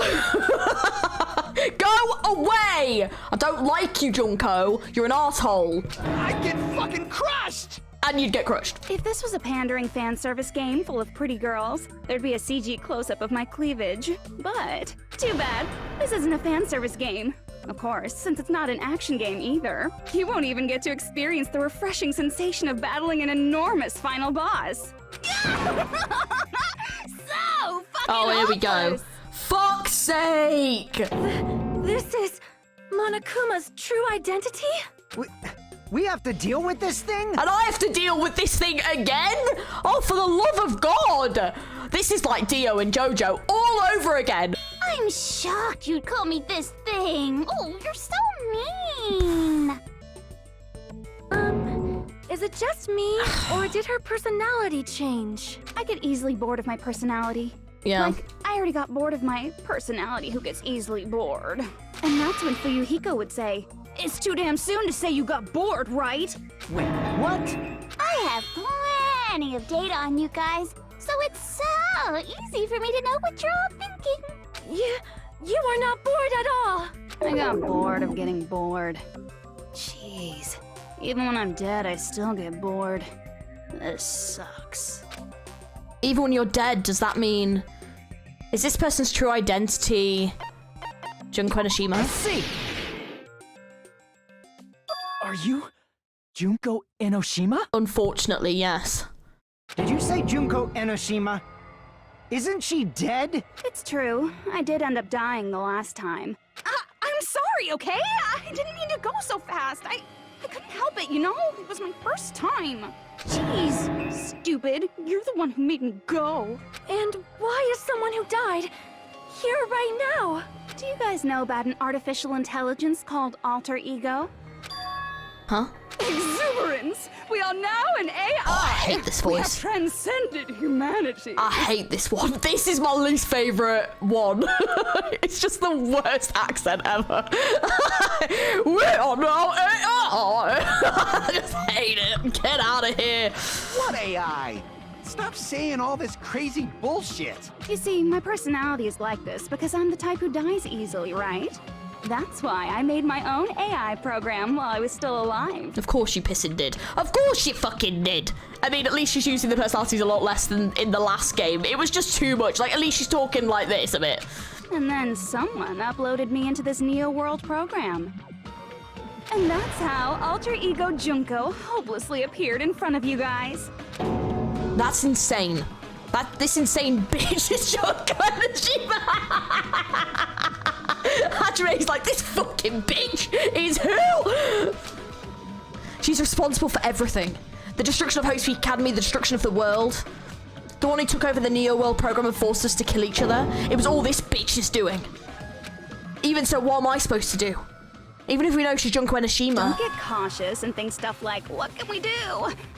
Go away. I don't like you, Junko. You're an asshole. I'd get fucking crushed! And you'd get crushed. If this was a pandering fan service game full of pretty girls, there'd be a CG close-up of my cleavage. But, too bad, this isn't a fan service game. Of course, since it's not an action game either, you won't even get to experience the refreshing sensation of battling an enormous final boss. So fucking Oh, here we go. hopeless. Fuck's sake. This is Monokuma's true identity? We have to deal with this thing? And I have to deal with this thing again? Oh, for the love of God. This is like Dio and JoJo all over again. I'm shocked you'd call me this thing. Oh, you're so mean. Is it just me, or did her personality change? I get easily bored of my personality. Yeah. Like, I already got bored of my personality who gets easily bored. And that's when Fuyuhiko would say, "It's too damn soon to say you got bored, right?" Wait, what? I have plenty of data on you guys, so it's so easy for me to know what you're all thinking. You are not bored at all. I got bored of getting bored. Jeez. Even when I'm dead, I still get bored. This sucks. Even when you're dead, does that mean... Is this person's true identity Junko Enoshima? Let's see. Are you Junko Enoshima? Unfortunately, yes. Did you say Junko Enoshima? Isn't she dead? It's true. I did end up dying the last time. I'm sorry, okay? I didn't mean to go so fast. I couldn't help it, you know? It was my first time. Jeez, stupid. You're the one who made me go. And why is someone who died here right now? Do you guys know about an artificial intelligence called alter ego? Huh? Exuberance! We are now an AI! Oh, I hate this We have voice. transcended humanity. I hate this one. This is my least favorite one. It's just the worst accent ever. We are now AI. I just hate it. Get out of here. What AI? Stop saying all this crazy bullshit. You see, my personality is like this because I'm the type who dies easily, right? That's why I made my own AI program while I was still alive. Of course you pissin' did. Of course you fucking did. I mean, at least she's using the personalities a lot less than in the last game. It was just too much. Like, at least she's talking like this a bit. And then someone uploaded me into this Neo World program. And that's how Alter Ego Junko hopelessly appeared in front of you guys. That's insane. This insane bitch is Junko Enoshima. Hajime's like, this fucking bitch is who? She's responsible for everything. The destruction of Hope Peak Academy, the destruction of the world. The one who took over the Neo World program and forced us to kill each other. It was all this bitch is doing. Even so, what am I supposed to do? Even if we know she's Junko Enoshima. Don't get cautious and think stuff like, what can we do?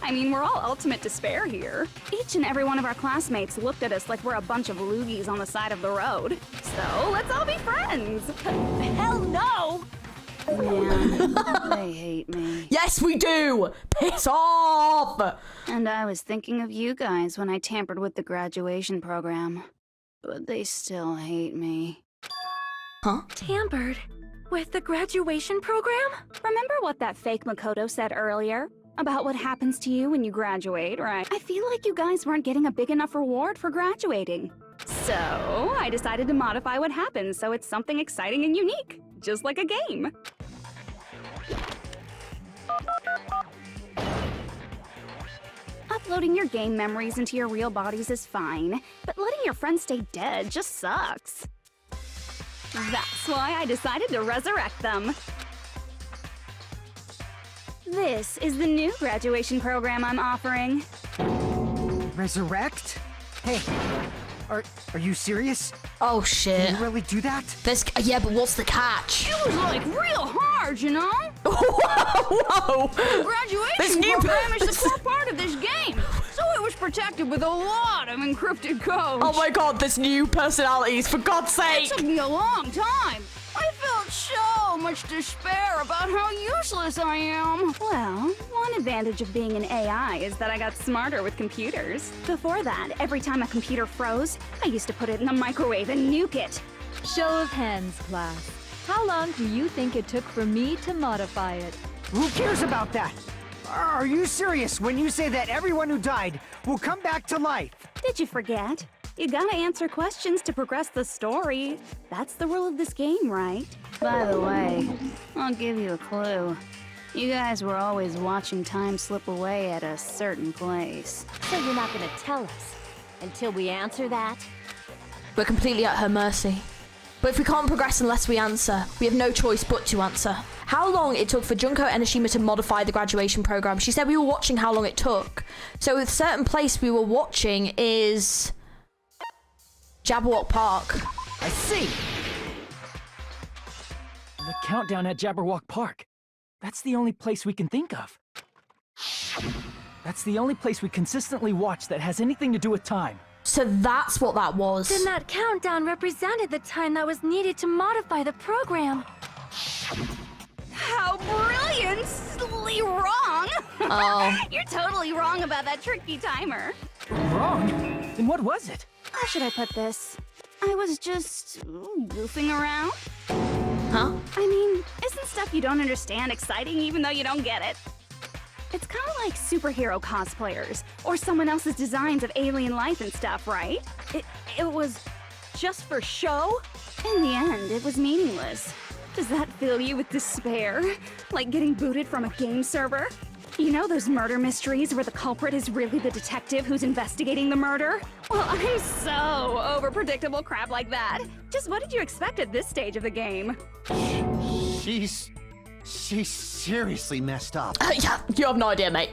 I mean, we're all ultimate despair here. Each and every one of our classmates looked at us like we're a bunch of loogies on the side of the road. So let's all be friends. Hell no! Man, they hate me. Yes, we do! Piss off! And I was thinking of you guys when I tampered with the graduation program. But they still hate me. Huh? Tampered with the graduation program? Remember what that fake Makoto said earlier? About what happens to you when you graduate, right? I feel like you guys weren't getting a big enough reward for graduating. So, I decided to modify what happens so it's something exciting and unique. Just like a game. Uploading your game memories into your real bodies is fine, but letting your friends stay dead just sucks. That's why I decided to resurrect them. This is the new graduation program I'm offering. Resurrect? Hey, are you serious? Oh, Can shit. you really do that? Yeah, but what's the catch? It was like real hard, you know? Whoa! The graduation This new program is person- the core part of this game, so it was protected with a lot of encrypted code. Oh my god, this new personalities, for God's It sake! took me a long time. I felt so much despair about how useless I am. Well, one advantage of being an AI is that I got smarter with computers. Before that, every time a computer froze, I used to put it in the microwave and nuke it. Show of hands, class. How long do you think it took for me to modify it? Who cares about that? Are you serious when you say that everyone who died will come back to life? Did you forget? You gotta answer questions to progress the story. That's the rule of this game, right? By the way, I'll give you a clue. You guys were always watching time slip away at a certain place. So you're not gonna tell us until we answer that? We're completely at her mercy. But if we can't progress unless we answer, we have no choice but to answer. How long it took for Junko Enoshima to modify the graduation program? She said we were watching how long it took. So a certain place we were watching is Jabberwock Park. I see. The countdown at Jabberwock Park. That's the only place we can think of. That's the only place we consistently watch that has anything to do with time. So that's what that was. Then that countdown represented the time that was needed to modify the program. How brilliantly wrong! Oh. You're totally wrong about that tricky timer. Wrong? Then what was it? How should I put this? I was just goofing around. Huh? I mean, isn't stuff you don't understand exciting even though you don't get it? It's kind of like superhero cosplayers, or someone else's designs of alien life and stuff, right? It was just for show? In the end, it was meaningless. Does that fill you with despair? Like getting booted from a game server? You know those murder mysteries where the culprit is really the detective who's investigating the murder? Well, I'm so over predictable crap like that. Just what did you expect at this stage of the game? She's seriously messed up. Yeah, you have no idea, mate.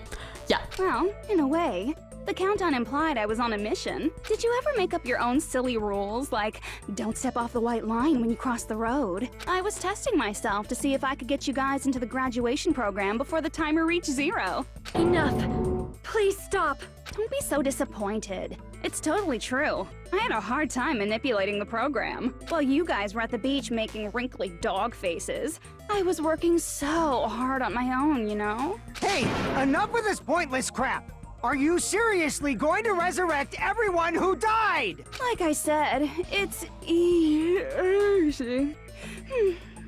Yeah. Well, in a way. The countdown implied I was on a mission. Did you ever make up your own silly rules, like don't step off the white line when you cross the road? I was testing myself to see if I could get you guys into the graduation program before the timer reached 0. Enough. Please stop. Don't be so disappointed. It's totally true. I had a hard time manipulating the program. While you guys were at the beach making wrinkly dog faces, I was working so hard on my own, you know? Hey, enough with this pointless crap! Are you seriously going to resurrect everyone who died? Like I said, it's easy.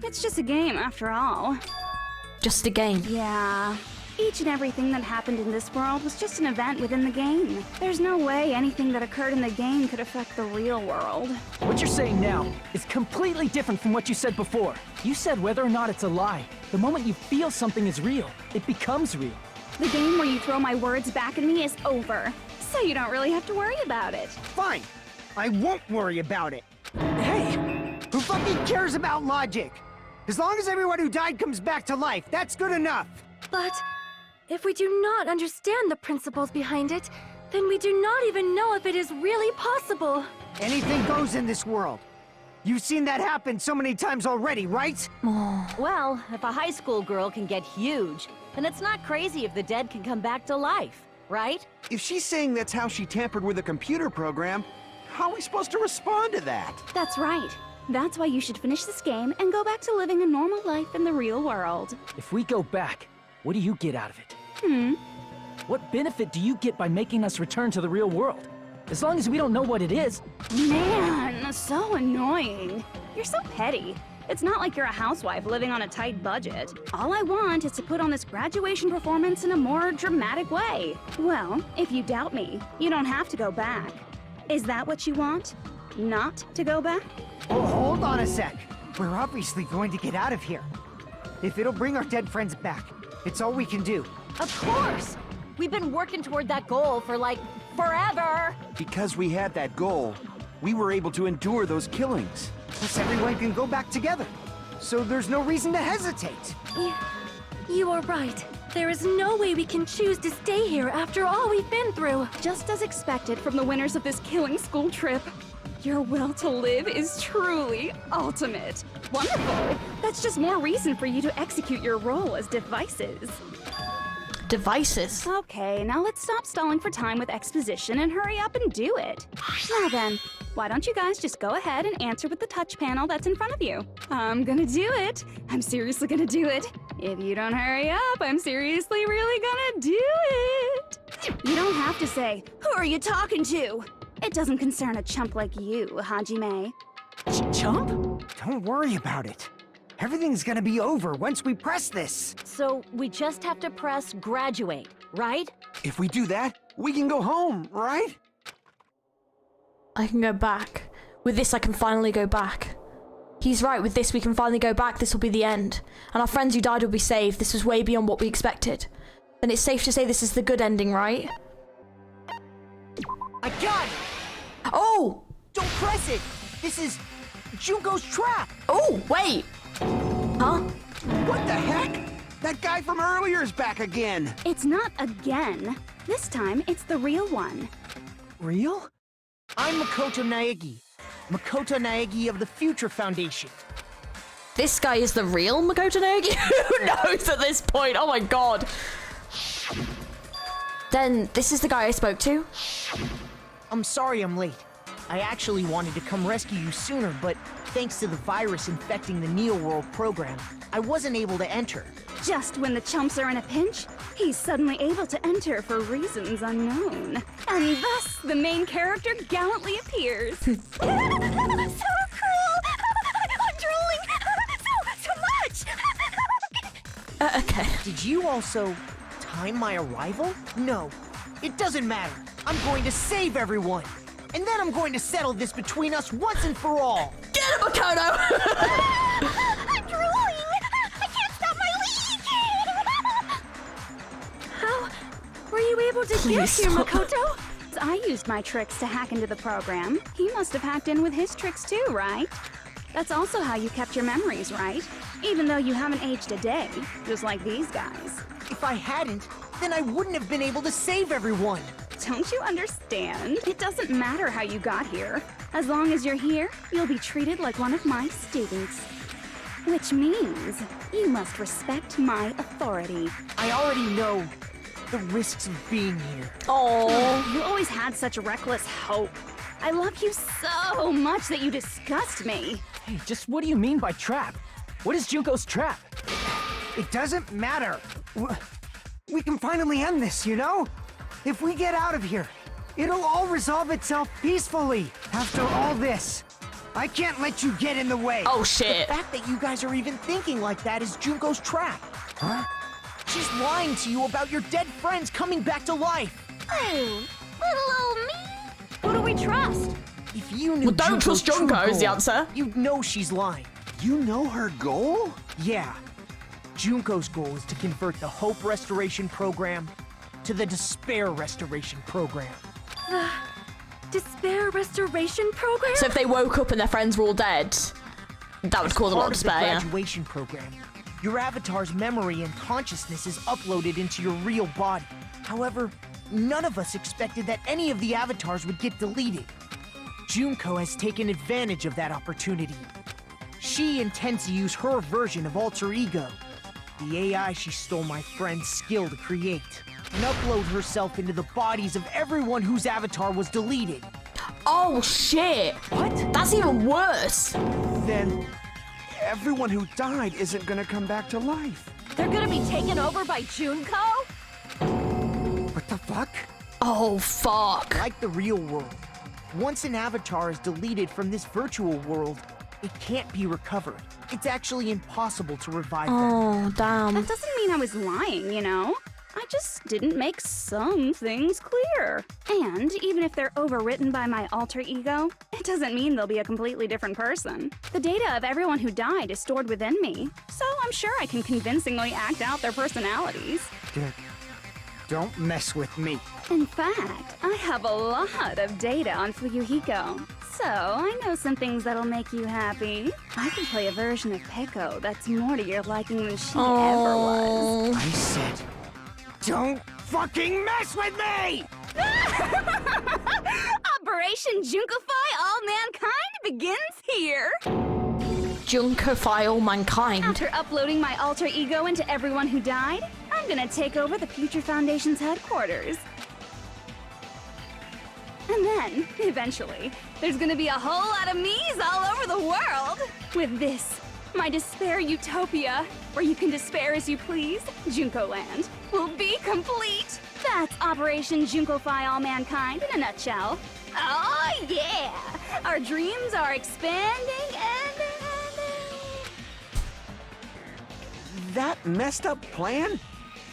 It's just a game after all. Just a game. Yeah. Each and everything that happened in this world was just an event within the game. There's no way anything that occurred in the game could affect the real world. What you're saying now is completely different from what you said before. You said whether or not it's a lie. The moment you feel something is real, it becomes real. The game where you throw my words back at me is over, so you don't really have to worry about it. Fine. I won't worry about it. Hey! Who fucking cares about logic? As long as everyone who died comes back to life, that's good enough. But if we do not understand the principles behind it, then we do not even know if it is really possible. Anything goes in this world. You've seen that happen so many times already, right? Well, if a high school girl can get huge, then it's not crazy if the dead can come back to life, right? If she's saying that's how she tampered with a computer program, how are we supposed to respond to that? That's right. That's why you should finish this game and go back to living a normal life in the real world. If we go back, what do you get out of it? What benefit do you get by making us return to the real world? As long as we don't know what it is. Man, so annoying. You're so petty. It's not like you're a housewife living on a tight budget. All I want is to put on this graduation performance in a more dramatic way. Well, if you doubt me, you don't have to go back. Is that what you want? Not to go back? Oh, hold on a sec. We're obviously going to get out of here. If it'll bring our dead friends back, it's all we can do. Of course! We've been working toward that goal for, like, forever! Because we had that goal, we were able to endure those killings. Plus everyone can go back together. So there's no reason to hesitate. You are right. There is no way we can choose to stay here after all we've been through. Just as expected from the winners of this killing school trip. Your will to live is truly ultimate. Wonderful! That's just more reason for you to execute your role as devices. Devices? Okay, now let's stop stalling for time with exposition and hurry up and do it. Now then, Why don't you guys just go ahead and answer with the touch panel that's in front of you? I'm gonna do it. I'm seriously gonna do it. If you don't hurry up, I'm seriously really gonna do it. You don't have to say, who are you talking to? It doesn't concern a chump like you, Hajime. Chump? Don't worry about it. Everything's gonna be over once we press this. So we just have to press graduate, right? If we do that, we can go home, right? I can go back. With this, I can finally go back. He's right, with this, we can finally go back. This will be the end. And our friends who died will be saved. This was way beyond what we expected. Then it's safe to say this is the good ending, right? I got it! Oh! Don't press it! This is Junko's trap! Oh, wait! Huh? What the heck? That guy from earlier is back again! It's not again. This time, it's the real one. Real? I'm Makoto Naegi of the Future Foundation. This guy is the real Makoto Naegi? Who knows at this point? Oh my god. Then, this is the guy I spoke to? I'm sorry I'm late. I actually wanted to come rescue you sooner, but thanks to the virus infecting the Neo World program, I wasn't able to enter. Just when the chumps are in a pinch, he's suddenly able to enter for reasons unknown. And thus, the main character gallantly appears. So cruel! I'm drooling! So much! Okay. Did you also time my arrival? No, it doesn't matter. I'm going to save everyone. And then I'm going to settle this between us once and for all. Get him, Makoto! I'm drooling! I can't stop my leak! How were you able to get here, Makoto? I used my tricks to hack into the program. He must have hacked in with his tricks too, right? That's also how you kept your memories, right? Even though you haven't aged a day, just like these guys. If I hadn't, then I wouldn't have been able to save everyone. Don't you understand? It doesn't matter how you got here. As long as you're here, you'll be treated like one of my students. Which means you must respect my authority. I already know the risks of being here. Oh, you always had such reckless hope. I love you so much that you disgust me. Hey, just what do you mean by trap? What is Junko's trap? It doesn't matter. We can finally end this, you know? If we get out of here, it'll all resolve itself peacefully. After all this, I can't let you get in the way. oh shit. The fact that you guys are even thinking like that is Junko's trap. Huh? She's lying to you about your dead friends coming back to life. Oh, little old me. Who do we trust? If you knew Well, don't Junko's trust Junko true is the goal, answer. you'd know she's lying. You know her goal? Yeah. Junko's goal is to convert the Hope Restoration Program to the Despair Restoration Program. Despair Restoration Program? So if they woke up and their friends were all dead, that would cause a lot of As despair, part of the yeah. graduation program, your avatar's memory and consciousness is uploaded into your real body. However, none of us expected that any of the avatars would get deleted. Junko has taken advantage of that opportunity. She intends to use her version of Alter Ego, the AI she stole my friend's skill to create, and upload herself into the bodies of everyone whose avatar was deleted. Oh shit! What? That's even worse! Then everyone who died isn't gonna come back to life. They're gonna be taken over by Junko? What the fuck? Oh fuck. Like the real world, once an avatar is deleted from this virtual world, it can't be recovered. It's actually impossible to revive them. Oh, damn. That doesn't mean I was lying, you know? I just didn't make some things clear. And even if they're overwritten by my alter ego, it doesn't mean they'll be a completely different person. The data of everyone who died is stored within me, so I'm sure I can convincingly act out their personalities. Don't mess with me. In fact, I have a lot of data on Fuyuhiko, so I know some things that'll make you happy. I can play a version of Peko that's more to your liking than she ever was. I said, don't fucking mess with me! Operation Junkify All Mankind begins here! Junkify all mankind. After uploading my alter ego into everyone who died, I'm gonna take over the Future Foundation's headquarters. And And then, eventually, there's gonna be a whole lot of me's all over the world! With this, my despair utopia, where you can despair as you please, Junko Land, will be complete! That's Operation Junkofy all mankind in a nutshell. Oh yeah! Our dreams are expanding and... That messed up plan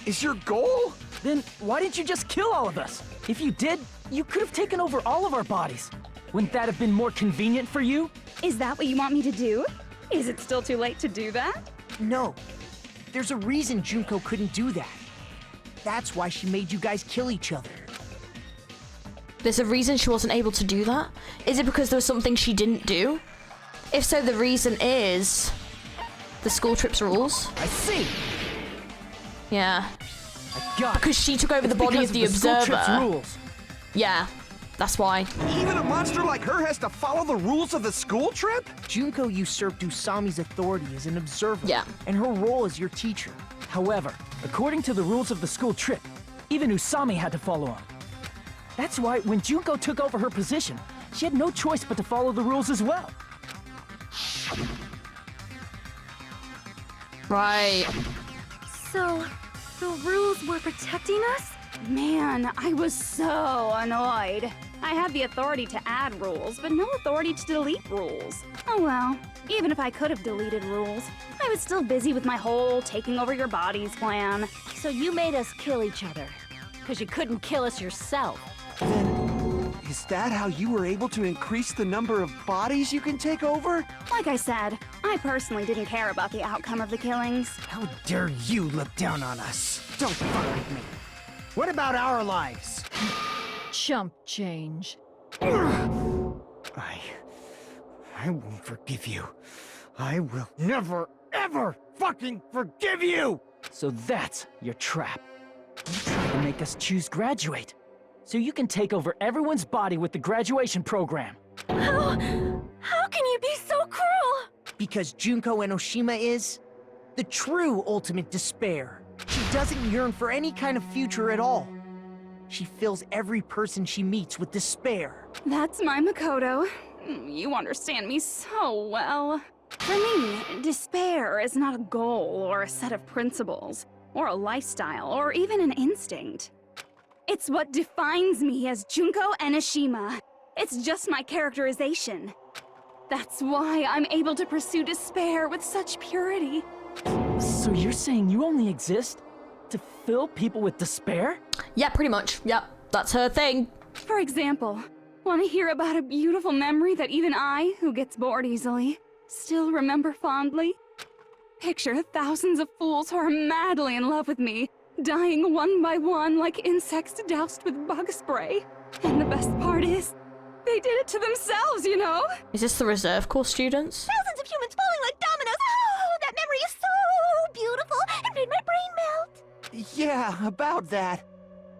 is your goal? Then why didn't you just kill all of us? If you did, you could have taken over all of our bodies. Wouldn't that have been more convenient for you? Is that what you want me to do? Is it still too late to do that? No. There's a reason Junko couldn't do that. That's why she made you guys kill each other. There's a reason she wasn't able to do that? Is it because there was something she didn't do? If so, the reason is the school trips rules. I see. Yeah. I got it. Because she took over the body of the School observer. trips rules. Yeah, that's why. Even a monster like her has to follow the rules of the school trip? Junko usurped Usami's authority as an observer. Yeah. And her role as your teacher. However, according to the rules of the school trip, even Usami had to follow them. That's why when Junko took over her position, she had no choice but to follow the rules as well. Right. So, the rules were protecting us? Man, I was so annoyed. I had the authority to add rules, but no authority to delete rules. Oh well, even if I could have deleted rules, I was still busy with my whole taking over your bodies plan. So you made us kill each other. Because you couldn't kill us yourself. Then, is that how you were able to increase the number of bodies you can take over? Like I said, I personally didn't care about the outcome of the killings. How dare you look down on us? Don't fuck with me. What about our lives? Chump change. I won't forgive you. I will never, ever fucking forgive you! So that's your trap. You try to make us choose graduate, so you can take over everyone's body with the graduation program. How can you be so cruel? Because Junko Enoshima is the true ultimate despair. She doesn't yearn for any kind of future at all. She fills every person she meets with despair. That's my Makoto. You understand me so well. For me, despair is not a goal or a set of principles, or a lifestyle, or even an instinct. It's what defines me as Junko Enoshima. It's just my characterization. That's why I'm able to pursue despair with such purity. So you're saying you only exist to fill people with despair? Yeah, pretty much. Yeah, that's her thing. For example, want to hear about a beautiful memory that even I, who gets bored easily, still remember fondly? Picture thousands of fools who are madly in love with me, dying one by one like insects doused with bug spray. And the best part is, they did it to themselves, you know? Is this the reserve course students? Thousands of humans falling like dominoes. Oh, that memory is so beautiful. It made my brain melt. Yeah, about that.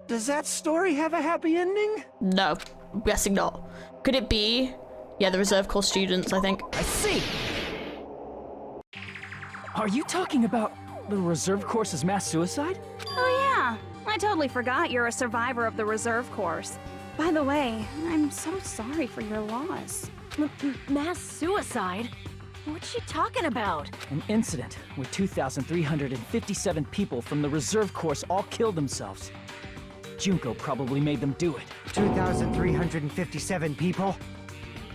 Does that story have a happy ending? No, I'm guessing not. Could it be? Yeah, the reserve course students, I think. I see! Are you talking about the reserve course's mass suicide? Oh yeah, I totally forgot you're a survivor of the reserve course. By the way, I'm so sorry for your loss. Mass suicide? What's she talking about? An incident where 2,357 people from the reserve course all killed themselves. Junko probably made them do it. 2,357 people?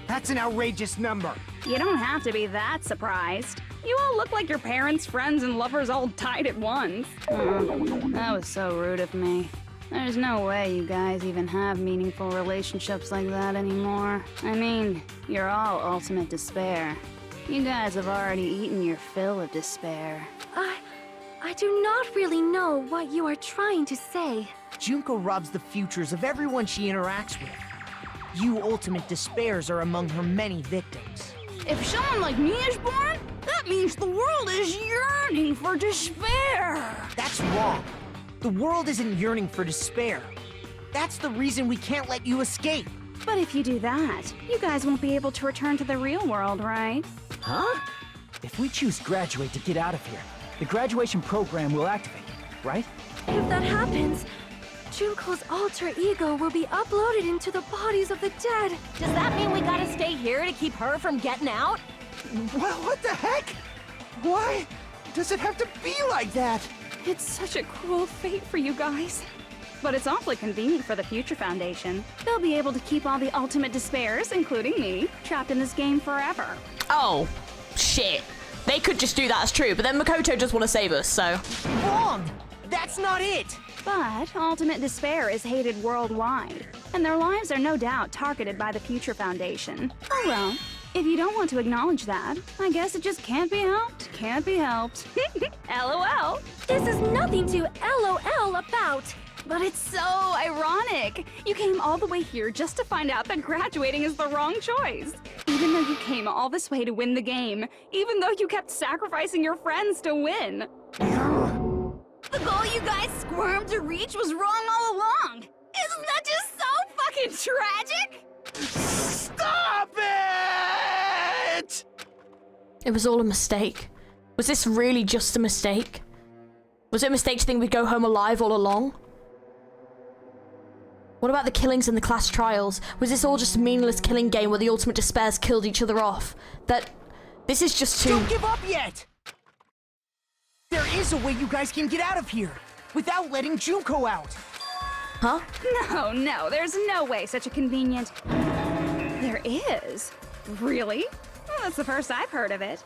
That's an outrageous number. You don't have to be that surprised. You all look like your parents, friends, and lovers all died at once. That was so rude of me. There's no way you guys even have meaningful relationships like that anymore. I mean, you're all ultimate despair. You guys have already eaten your fill of despair. I do not really know what you are trying to say. Junko robs the futures of everyone she interacts with. You ultimate despairs are among her many victims. If someone like me is born, that means the world is yearning for despair. That's wrong. The world isn't yearning for despair. That's the reason we can't let you escape. But if you do that, you guys won't be able to return to the real world, right? Huh? If we choose graduate to get out of here, the graduation program will activate, right? If that happens, Junko's alter ego will be uploaded into the bodies of the dead. Does that mean we gotta stay here to keep her from getting out? What the heck? Why does it have to be like that? It's such a cruel fate for you guys. But it's awfully convenient for the Future Foundation. They'll be able to keep all the ultimate despairs, including me, trapped in this game forever. Oh, shit. They could just do that as true, but then Makoto just want to save us, so... Wrong! That's not it! But ultimate despair is hated worldwide, and their lives are no doubt targeted by the Future Foundation. Oh well, if you don't want to acknowledge that, I guess it just can't be helped. Can't be helped. LOL. This is nothing to LOL about. But it's so ironic. You came all the way here just to find out that graduating is the wrong choice. Even though you came all this way to win the game. Even though you kept sacrificing your friends to win. The goal you guys squirmed to reach was wrong all along. Isn't that just so fucking tragic? Stop it! It was all a mistake. Was this really just a mistake? Was it a mistake to think we'd go home alive all along? What about the killings in the class trials? Was this all just a meaningless killing game where the ultimate despairs killed each other off? This is just too... Don't give up yet! There is a way you guys can get out of here, without letting Junko out. Huh? No, there's no way such a convenient... There is? Really? Well, that's the first I've heard of it.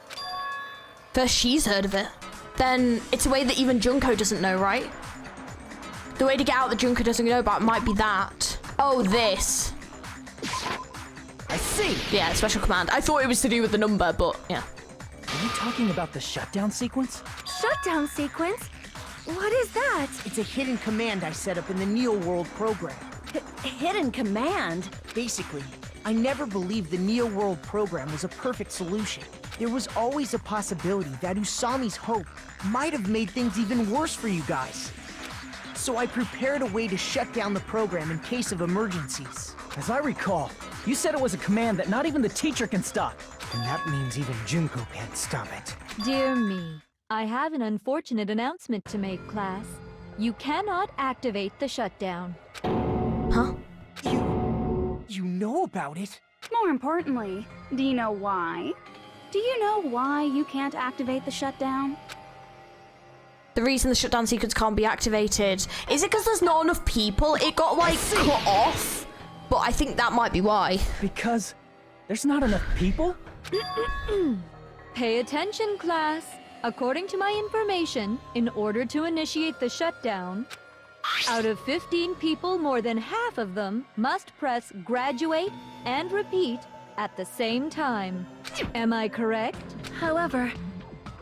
First she's heard of it. Then it's a way that even Junko doesn't know, right? The way to get out that Junko doesn't know about might be that. Oh, this. I see. Yeah, special command. I thought it was to do with the number, but yeah. Are you talking about the shutdown sequence? Shutdown sequence? What is that? It's a hidden command I set up in the Neo World program. Hidden command? Basically, I never believed the Neo World program was a perfect solution. There was always a possibility that Usami's hope might have made things even worse for you guys. So I prepared a way to shut down the program in case of emergencies. As I recall, you said it was a command that not even the teacher can stop. And that means even Junko can't stop it. Dear me, I have an unfortunate announcement to make, class. You cannot activate the shutdown. Huh? You know about it? More importantly, do you know why? Do you know why you can't activate the shutdown? The reason the shutdown sequence can't be activated, is it because there's not enough people? It got, like, cut off. But I think that might be why. Because there's not enough people? Pay attention, class. According to my information, in order to initiate the shutdown, out of 15 people, more than half of them must press graduate and repeat at the same time. Am I correct? However,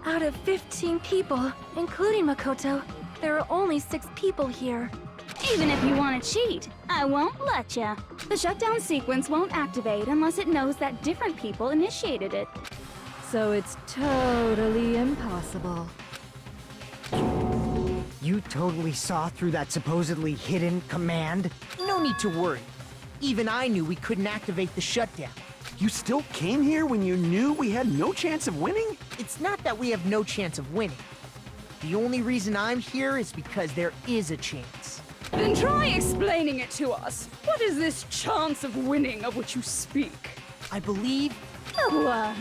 out of 15 people, including Makoto, there are only 6 people here. Even if you want to cheat, I won't let ya. The shutdown sequence won't activate unless it knows that different people initiated it. So it's totally impossible. You totally saw through that supposedly hidden command? No need to worry. Even I knew we couldn't activate the shutdown. You still came here when you knew we had no chance of winning? It's not that we have no chance of winning. The only reason I'm here is because there is a chance. Then try explaining it to us. What is this chance of winning of which you speak? I believe... What?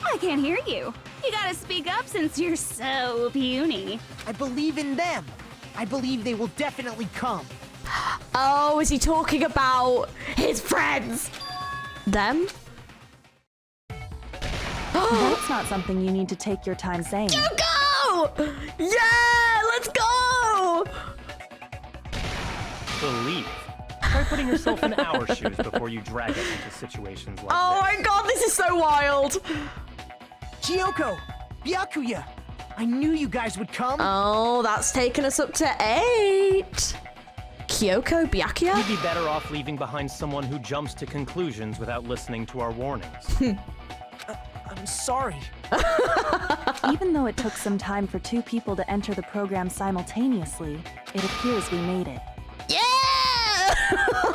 I can't hear you. You gotta speak up since you're so puny. I believe in them. I believe they will definitely come. Oh, is he talking about his friends? Them? That's not something you need to take your time saying. Go! Yeah, let's go! Believe. Try putting yourself in our shoes before you drag us into situations like Oh my god, this is so wild! Kyoko! Byakuya! I knew you guys would come! Oh, that's taken us up to 8! Kyoko, Byakuya? You'd be better off leaving behind someone who jumps to conclusions without listening to our warnings. I'm sorry. Even though it took some time for 2 people to enter the program simultaneously, it appears we made it. Yeah!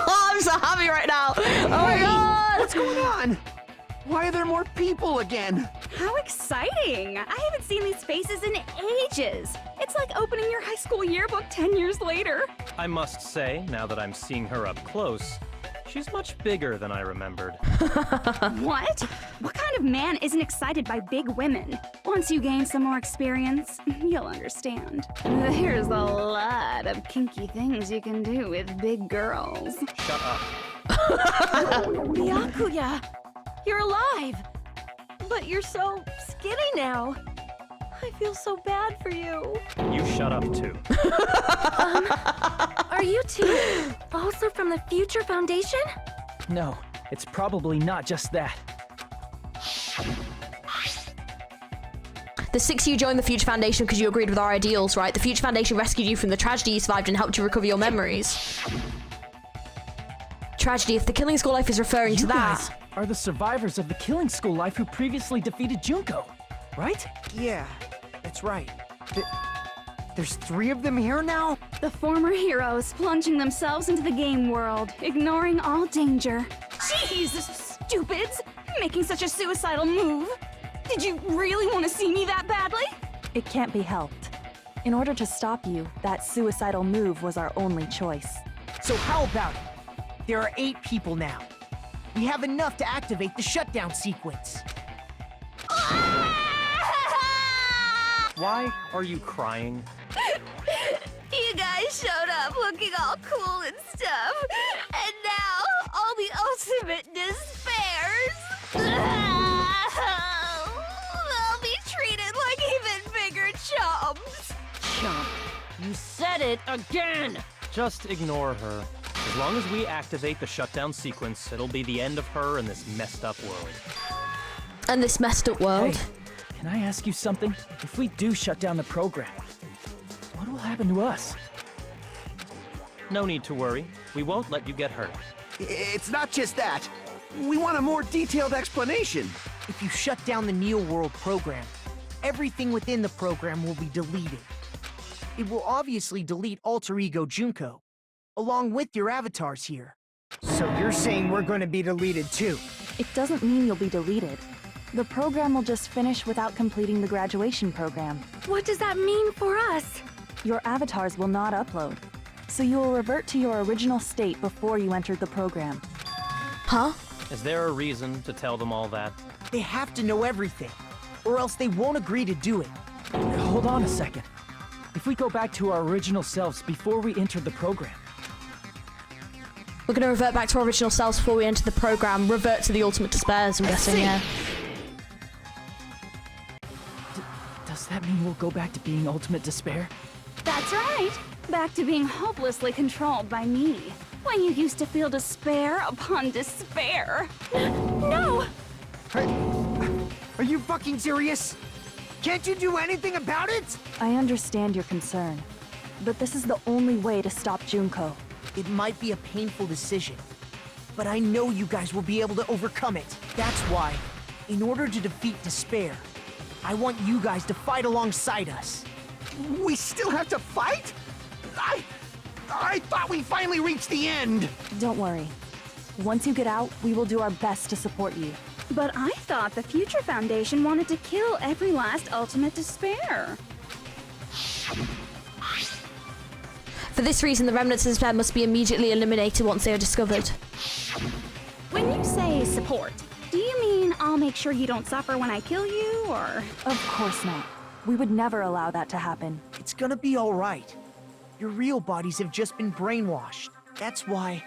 I'm so happy right now! Oh my god! What's going on? Why are there more people again? How exciting! I haven't seen these faces in ages. It's It's like opening your high school yearbook 10 years later. I must say, now that I'm seeing her up close, she's much bigger than I remembered. What? What kind of man isn't excited by big women? Once you gain some more experience, you'll understand. There's a lot of kinky things you can do with big girls. Shut up. Byakuya! You're alive! But you're so skinny now. I feel so bad for you. You shut up too. Are you two also from the Future Foundation? No, it's probably not just that. The six of you joined the Future Foundation because you agreed with our ideals, right? The Future Foundation rescued you from the tragedy you survived and helped you recover your memories. Tragedy, if the killing school life is referring to that. You guys are the survivors of the killing school life who previously defeated Junko, right? Yeah, that's right. There's 3 of them here now? The former heroes plunging themselves into the game world, ignoring all danger. Jeez, stupids! Making such a suicidal move. Did you really want to see me that badly? It can't be helped. In order to stop you, that suicidal move was our only choice. So how about it? There are 8 people now. We have enough to activate the shutdown sequence. Why are you crying? You guys showed up looking all cool and stuff, and now all the ultimate despairs. They'll be treated like even bigger chumps. Chump, you said it again! Just ignore her. As long as we activate the shutdown sequence, it'll be the end of her in this messed up world. And this messed up world. Hey, can I ask you something? If we do shut down the program, what will happen to us? No need to worry. We won't let you get hurt. It's not just that. We want a more detailed explanation. If you shut down the Neo World program, everything within the program will be deleted. It will obviously delete Alter Ego Junko, along with your avatars here. So you're saying we're going to be deleted too? It doesn't mean you'll be deleted. The program will just finish without completing the graduation program. What does that mean for us? Your avatars will not upload, so you will revert to your original state before you entered the program. Huh? Is there a reason to tell them all that? They have to know everything, or else they won't agree to do it. Hold on a second. If we go back to our original selves before we entered the program, We're gonna revert back to our original selves before we enter the program. Revert to the ultimate despairs, I'm guessing, yeah. does that mean we'll go back to being ultimate despair? That's right. Back to being hopelessly controlled by me. When you used to feel despair upon despair. No! Are you fucking serious? Can't you do anything about it? I understand your concern, but this is the only way to stop Junko. It might be a painful decision, but I know you guys will be able to overcome it. That's why, in order to defeat despair, I want you guys to fight alongside us. We still have to fight? I thought we finally reached the end. Don't worry. Once you get out, we will do our best to support you. But I thought the Future Foundation wanted to kill every last ultimate despair. For this reason, the remnants of despair must be immediately eliminated once they are discovered. When you say support, do you mean I'll make sure you don't suffer when I kill you, or...? Of course not. We would never allow that to happen. It's gonna be all right. Your real bodies have just been brainwashed. That's why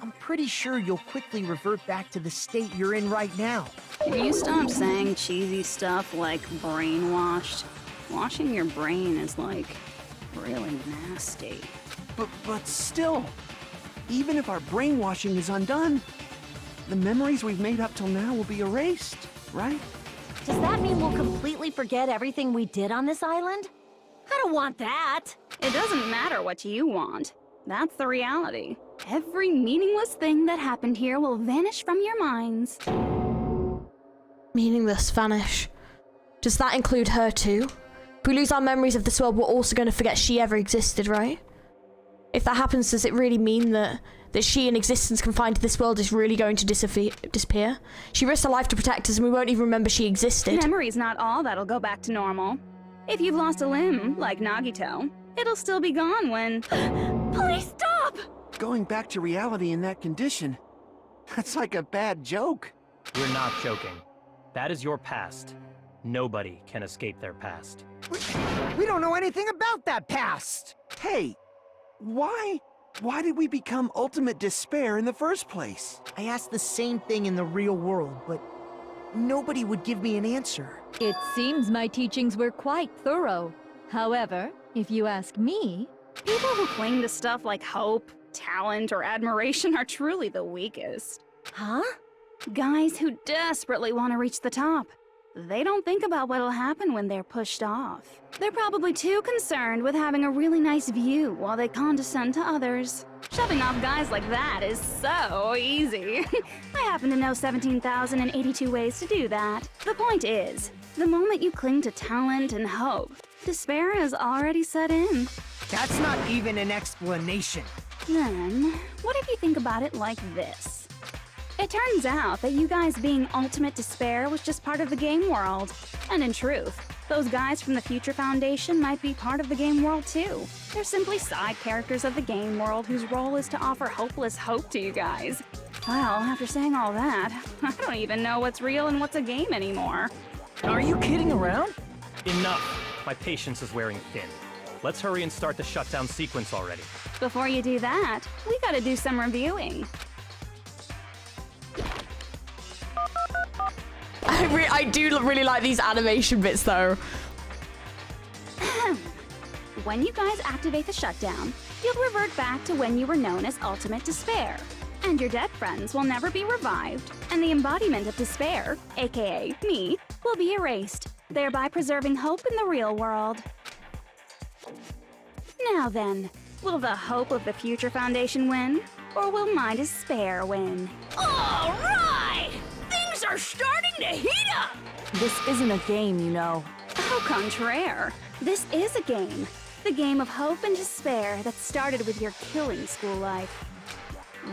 I'm pretty sure you'll quickly revert back to the state you're in right now. Can you stop saying cheesy stuff like brainwashed? Washing your brain is like really nasty. But still, even if our brainwashing is undone, the memories we've made up till now will be erased, right? Does that mean we'll completely forget everything we did on this island? I don't want that. It doesn't matter what you want. That's the reality. Every meaningless thing that happened here will vanish from your minds. Meaningless vanish. Does that include her too? If we lose our memories of this world, we're also going to forget she ever existed, right? If that happens, does it really mean that she in existence confined to this world is really going to disappear? She risked her life to protect us and we won't even remember she existed. Memory's not all that'll go back to normal. If you've lost a limb, like Nagito, it'll still be gone when... Please stop! Going back to reality in that condition, that's like a bad joke. We're not joking. That is your past. Nobody can escape their past. We don't know anything about that past! Hey, why did we become ultimate despair in the first place? I asked the same thing in the real world, but nobody would give me an answer. It seems my teachings were quite thorough. However, if you ask me... People who cling to stuff like hope, talent, or admiration are truly the weakest. Huh? Guys who desperately want to reach the top. They don't think about what'll happen when they're pushed off. They're probably too concerned with having a really nice view while they condescend to others. Shoving off guys like that is so easy. I happen to know 17,082 ways to do that. The point is, the moment you cling to talent and hope, despair has already set in. That's not even an explanation. Then, what if you think about it like this? It turns out that you guys being ultimate despair was just part of the game world. And in truth, those guys from the Future Foundation might be part of the game world too. They're simply side characters of the game world whose role is to offer hopeless hope to you guys. Well, after saying all that, I don't even know what's real and what's a game anymore. Are you kidding around? Enough! My patience is wearing thin. Let's hurry and start the shutdown sequence already. Before you do that, we gotta do some reviewing. I do really like these animation bits though. When you guys activate the shutdown, you'll revert back to when you were known as Ultimate Despair. And your dead friends will never be revived, and the embodiment of despair, aka me, will be erased, thereby preserving hope in the real world. Now then, will the hope of the Future Foundation win, or will my despair win? All right! Things are starting to heat up! This isn't a game, you know. Au contraire, this is a game. The game of hope and despair that started with your killing school life.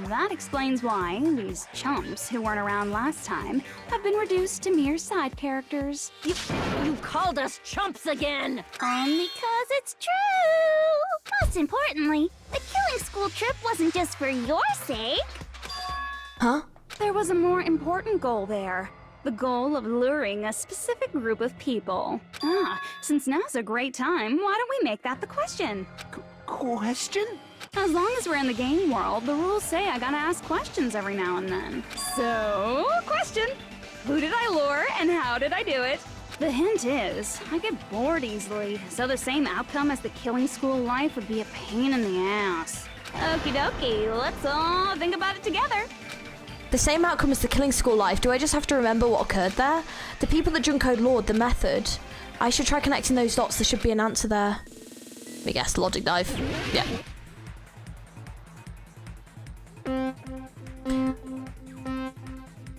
That explains why these chumps who weren't around last time have been reduced to mere side characters. You called us chumps again! Because it's true! Most importantly, the killing school trip wasn't just for your sake. Huh? There was a more important goal there. The goal of luring a specific group of people. Since now's a great time, why don't we make that the question? Question? As long as we're in the game world, the rules say I gotta ask questions every now and then. So, question! Who did I lure and how did I do it? The hint is, I get bored easily, so the same outcome as the killing school life would be a pain in the ass. Okie dokie, let's all think about it together. The same outcome as the killing school life. Do I just have to remember what occurred there? The people that Junko lured, the method. I should try connecting those dots. There should be an answer there. Let me guess, logic dive. Yeah.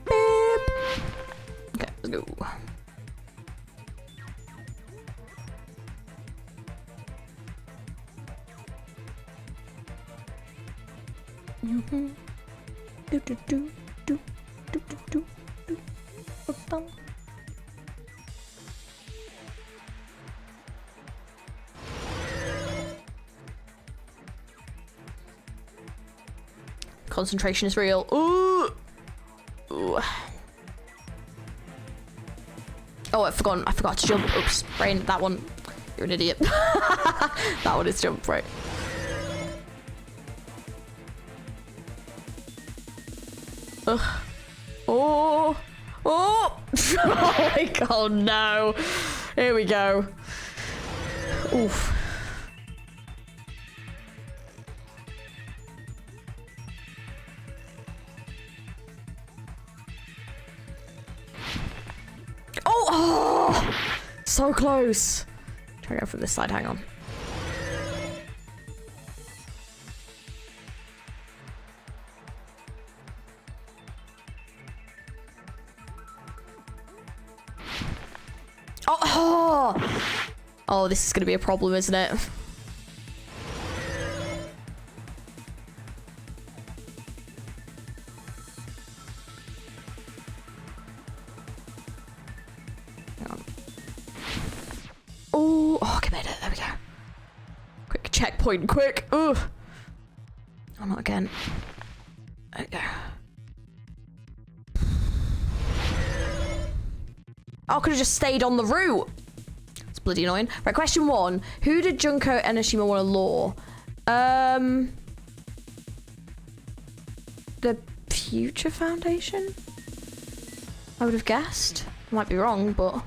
Beep. Okay, let's go. Do do do do do do do do. Concentration is real. Ooh. Ooh. Oh, I forgot to jump. Oops, brain. That one. You're an idiot. That one is jump, right? Ugh. Oh. Oh. Oh my god, no. Here we go. Oof. Oh, so close. Try to go from this side, hang on. Oh, this is gonna be a problem, isn't it? Hang on. Oh. Oh, okay, made it. There we go. Quick checkpoint, quick. Ugh. Oh, not again. There we go. I could have just stayed on the route. It's bloody annoying. Right, question 1. Who did Junko Enoshima want to lure? The Future Foundation? I would have guessed. Might be wrong, but...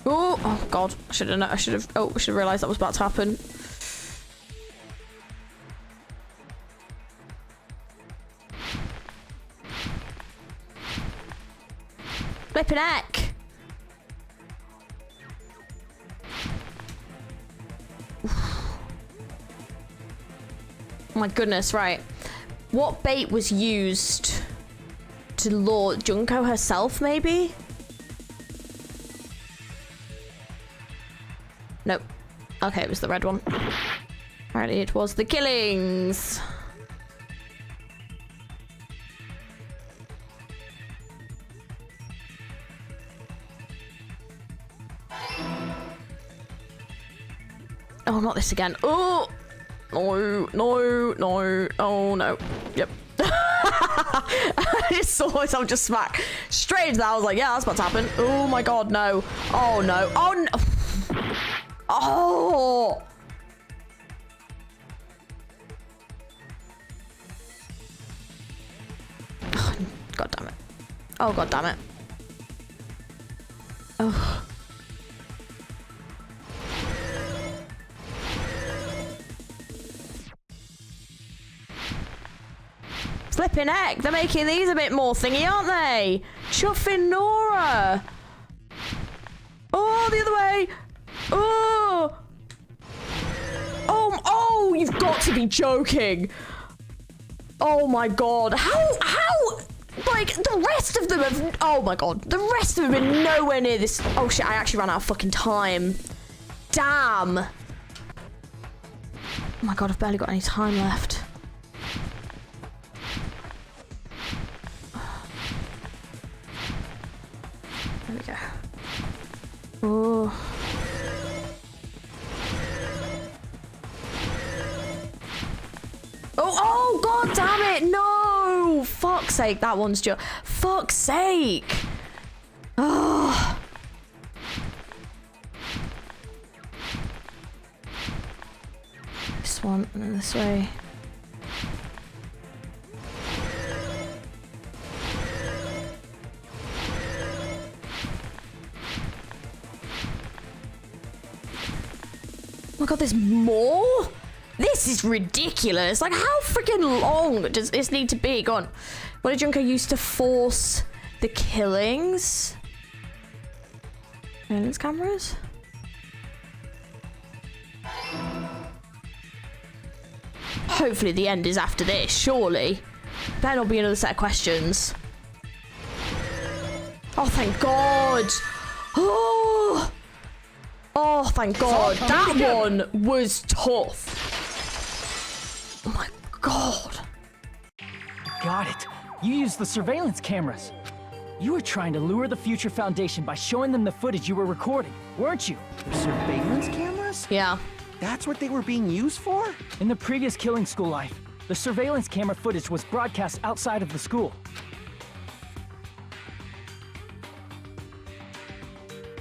Oh god, I should have realized that was about to happen. Flippin' heck. Oh my goodness, right. What bait was used to lure Junko herself, maybe? Nope. Okay, it was the red one. Apparently it was the killings. Oh, not this again. Oh! No, no, no. Oh, no. Yep. I just saw myself just smack straight into that. I was like, yeah, that's about to happen. Oh my god, no. Oh, no. Oh, no. Oh! God damn it. Oh, god damn it. Oh. Flipping heck, they're making these a bit more thingy, aren't they? Chuffing Nora. Oh, the other way. Oh! Oh, you've got to be joking. Oh my god. How, like, the rest of them have, oh my god. The rest of them have been nowhere near this. Oh shit, I actually ran out of fucking time. Damn. Oh my god, I've barely got any time left. There we go. Oh. Oh, god damn it, no! Fuck's sake, that one's just... Fuck's sake! Oh. This one, and then this way. Oh my god, there's more? This is ridiculous. Like, how freaking long does this need to be? Go on. What did Junko use to force the killings? Surveillance cameras? Hopefully the end is after this, surely. Better not be another set of questions. Oh, thank God. Oh, oh thank God. That one was tough. Oh my god. Got it. You used the surveillance cameras. You were trying to lure the Future Foundation by showing them the footage you were recording, weren't you? Surveillance cameras? Yeah. That's what they were being used for? In the previous Killing School life, the surveillance camera footage was broadcast outside of the school.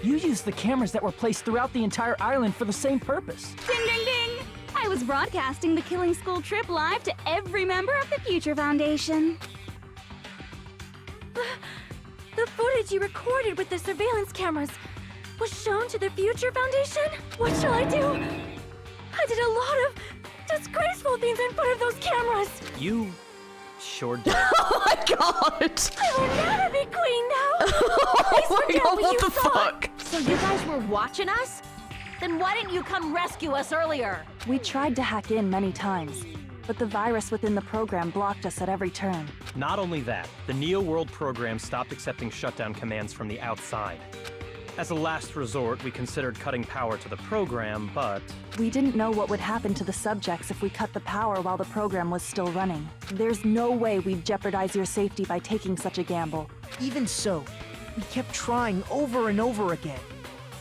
You used the cameras that were placed throughout the entire island for the same purpose. Ding, ding, ding! I was broadcasting the Killing School trip live to every member of the Future Foundation. The footage you recorded with the surveillance cameras was shown to the Future Foundation? What shall I do? I did a lot of disgraceful things in front of those cameras. You sure did. Oh my god! I will never be queen now. Oh my god, what the fuck? So you guys were watching us? Then why didn't you come rescue us earlier? We tried to hack in many times, but the virus within the program blocked us at every turn. Not only that, the Neo World program stopped accepting shutdown commands from the outside. As a last resort, we considered cutting power to the program, but... We didn't know what would happen to the subjects if we cut the power while the program was still running. There's no way we'd jeopardize your safety by taking such a gamble. Even so, we kept trying over and over again,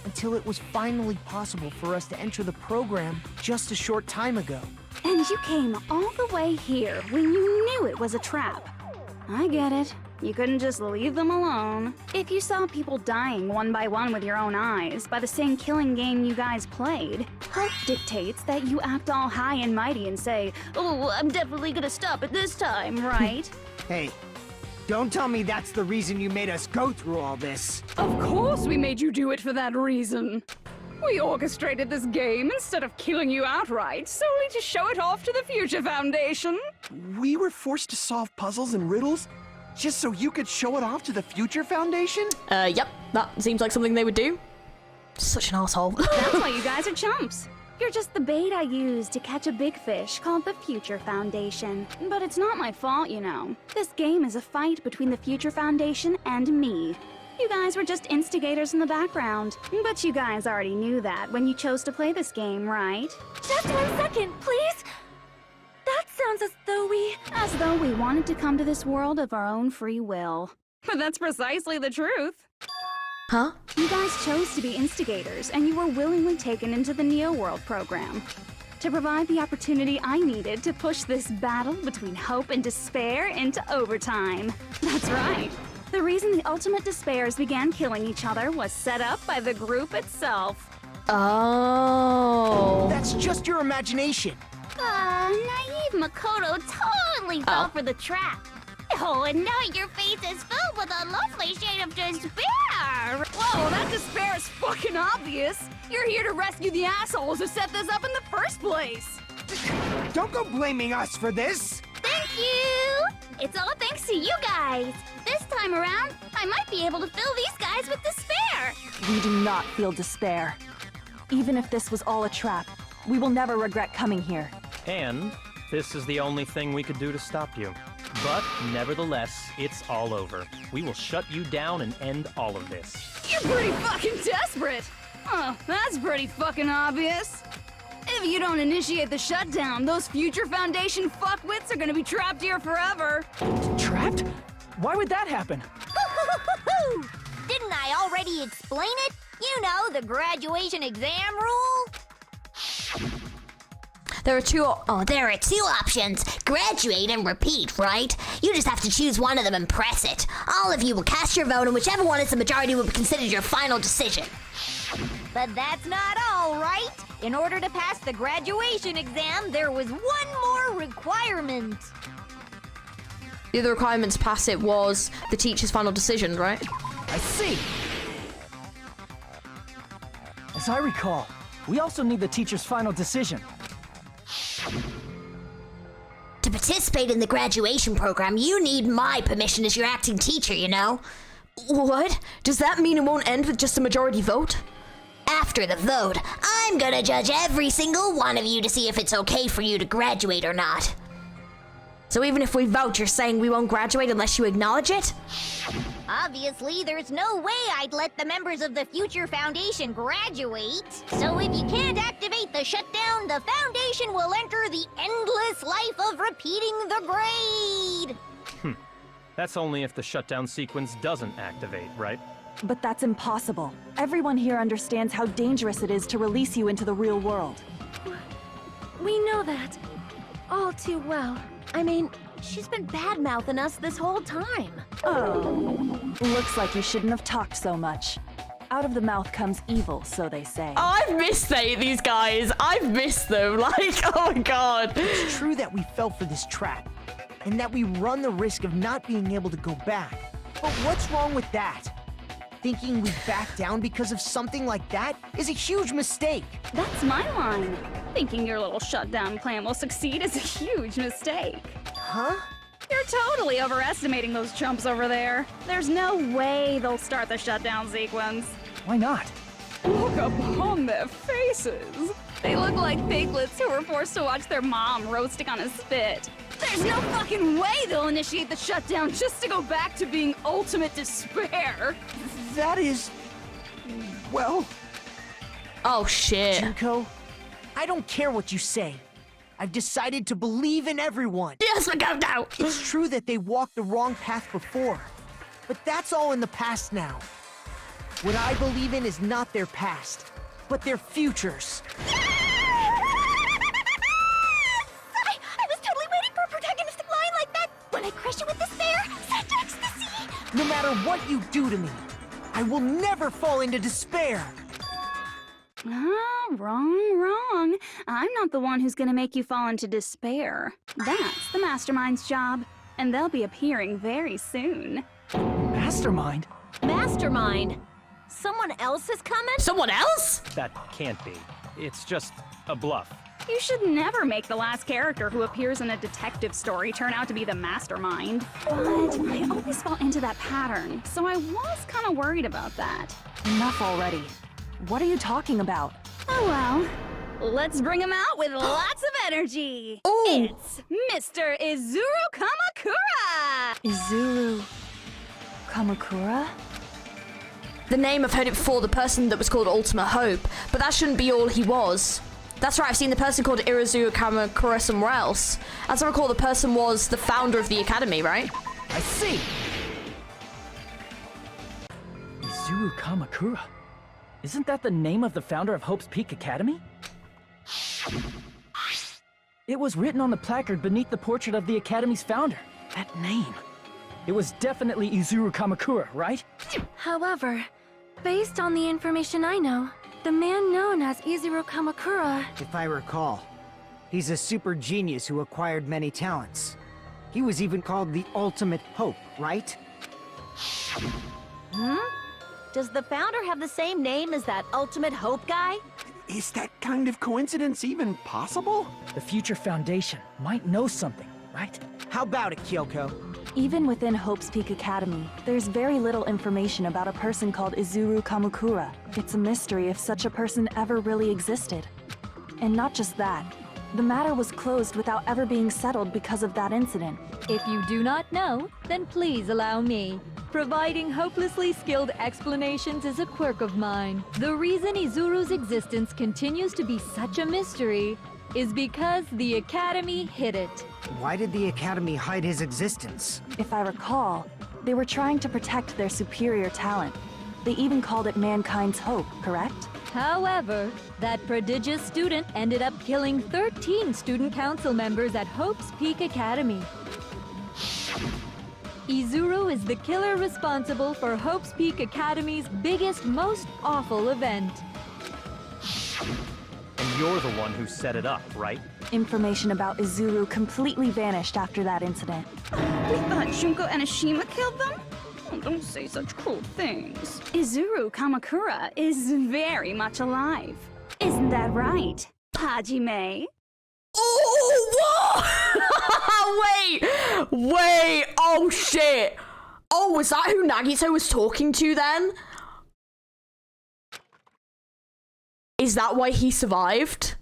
until it was finally possible for us to enter the program just a short time ago. And you came all the way here when you knew it was a trap. I get it. You couldn't just leave them alone. If you saw people dying one by one with your own eyes by the same killing game you guys played, hope dictates that you act all high and mighty and say, "Oh, I'm definitely gonna stop it this time," right? Hey, don't tell me that's the reason you made us go through all this. Of course we made you do it for that reason. We orchestrated this game instead of killing you outright, solely to show it off to the Future Foundation. We were forced to solve puzzles and riddles just so you could show it off to the Future Foundation? Yep, that seems like something they would do. Such an asshole. That's why you guys are chumps. You're just the bait I used to catch a big fish called the Future Foundation. But it's not my fault, you know. This game is a fight between the Future Foundation and me. You guys were just instigators in the background. But you guys already knew that when you chose to play this game, right? Just 1 second, please! That sounds as though we wanted to come to this world of our own free will. But that's precisely the truth. Huh? You guys chose to be instigators, and you were willingly taken into the Neo World program to provide the opportunity I needed to push this battle between hope and despair into overtime. That's right. The reason the Ultimate Despairs began killing each other was set up by the group itself. Oh. That's just your imagination. Naive Makoto totally fell for the trap. Oh, and now your face is filled with a lovely shade of despair! Whoa, that despair is fucking obvious! You're here to rescue the assholes who set this up in the first place! Don't go blaming us for this! Thank you! It's all thanks to you guys! This time around, I might be able to fill these guys with despair! We do not feel despair. Even if this was all a trap, we will never regret coming here. And this is the only thing we could do to stop you. But nevertheless, it's all over. We will shut you down and end all of this. You're pretty fucking desperate! Oh, that's pretty fucking obvious. If you don't initiate the shutdown, those Future Foundation fuckwits are gonna be trapped here forever. Trapped? Why would that happen? Didn't I already explain it? You know, the graduation exam rule? There are two options. Graduate and repeat, right? You just have to choose one of them and press it. All of you will cast your vote, and whichever one is the majority will be considered your final decision. But that's not all, right? In order to pass the graduation exam, there was one more requirement. The other requirement to pass it was the teacher's final decision, right? I see. As I recall, we also need the teacher's final decision. To participate in the graduation program, you need my permission as your acting teacher, you know? What? Does that mean it won't end with just a majority vote? After the vote, I'm gonna judge every single one of you to see if it's okay for you to graduate or not. So even if we vote, you're saying we won't graduate unless you acknowledge it? Obviously, there's no way I'd let the members of the Future Foundation graduate. So if you can't activate the shutdown, the Foundation will enter the endless life of repeating the grade. That's only if the shutdown sequence doesn't activate, right? But that's impossible. Everyone here understands how dangerous it is to release you into the real world. We know that. All too well. I mean, she's been bad-mouthing us this whole time. Oh. Looks like you shouldn't have talked so much. Out of the mouth comes evil, so they say. Oh, I've missed these guys. I've missed them. Like, oh my god. It's true that we fell for this trap, and that we run the risk of not being able to go back. But what's wrong with that? Thinking we back down because of something like that is a huge mistake. That's my line. Thinking your little shutdown plan will succeed is a huge mistake. Huh? You're totally overestimating those chumps over there. There's no way they'll start the shutdown sequence. Why not? Look upon their faces. They look like piglets who were forced to watch their mom roasting on a spit. There's no fucking way they'll initiate the shutdown just to go back to being ultimate despair. That is... well... Oh, shit. Junko, I don't care what you say. I've decided to believe in everyone. Yes, we go now. It's true that they walked the wrong path before, but that's all in the past now. What I believe in is not their past, but their futures. I was totally waiting for a protagonistic line like that. When I crush you with despair, such ecstasy. No matter what you do to me, I will never fall into despair. Ah, wrong. I'm not the one who's gonna make you fall into despair. That's the Mastermind's job, and they'll be appearing very soon. Mastermind? Mastermind? Someone else is coming? Someone else? That can't be. It's just a bluff. You should never make the last character who appears in a detective story turn out to be the Mastermind. But I always fall into that pattern, so I was kind of worried about that. Enough already. What are you talking about? Oh well. Let's bring him out with lots of energy. Ooh. It's Mr. Izuru Kamakura! Izuru... Kamakura? The name, I've heard it before, the person that was called Ultimate Hope, but that shouldn't be all he was. That's right, I've seen the person called Izuru Kamakura somewhere else. As I recall, the person was the founder of the academy, right? I see. Izuru Kamakura. Isn't that the name of the founder of Hope's Peak Academy? It was written on the placard beneath the portrait of the Academy's founder. That name. It was definitely Izuru Kamakura, right? However, based on the information I know, the man known as Izuru Kamakura... If I recall, he's a super genius who acquired many talents. He was even called the Ultimate Hope, right? Does the founder have the same name as that Ultimate Hope guy? Is that kind of coincidence even possible? The Future Foundation might know something, right? How about it, Kyoko? Even within Hope's Peak Academy, there's very little information about a person called Izuru Kamakura. It's a mystery if such a person ever really existed. And not just that, the matter was closed without ever being settled because of that incident. If you do not know, then please allow me. Providing hopelessly skilled explanations is a quirk of mine. The reason Izuru's existence continues to be such a mystery is because the Academy hid it. Why did the Academy hide his existence? If I recall, they were trying to protect their superior talent. They even called it mankind's hope, correct? However, that prodigious student ended up killing 13 student council members at Hope's Peak Academy. Izuru is the killer responsible for Hope's Peak Academy's biggest, most awful event. And you're the one who set it up, right? Information about Izuru completely vanished after that incident. We thought Junko Enoshima killed them? Oh, don't say such cruel things. Izuru Kamakura is very much alive. Isn't that right, Hajime? Oh, what? Wait, oh shit. Oh, was that who Nagito was talking to then? Is that why he survived?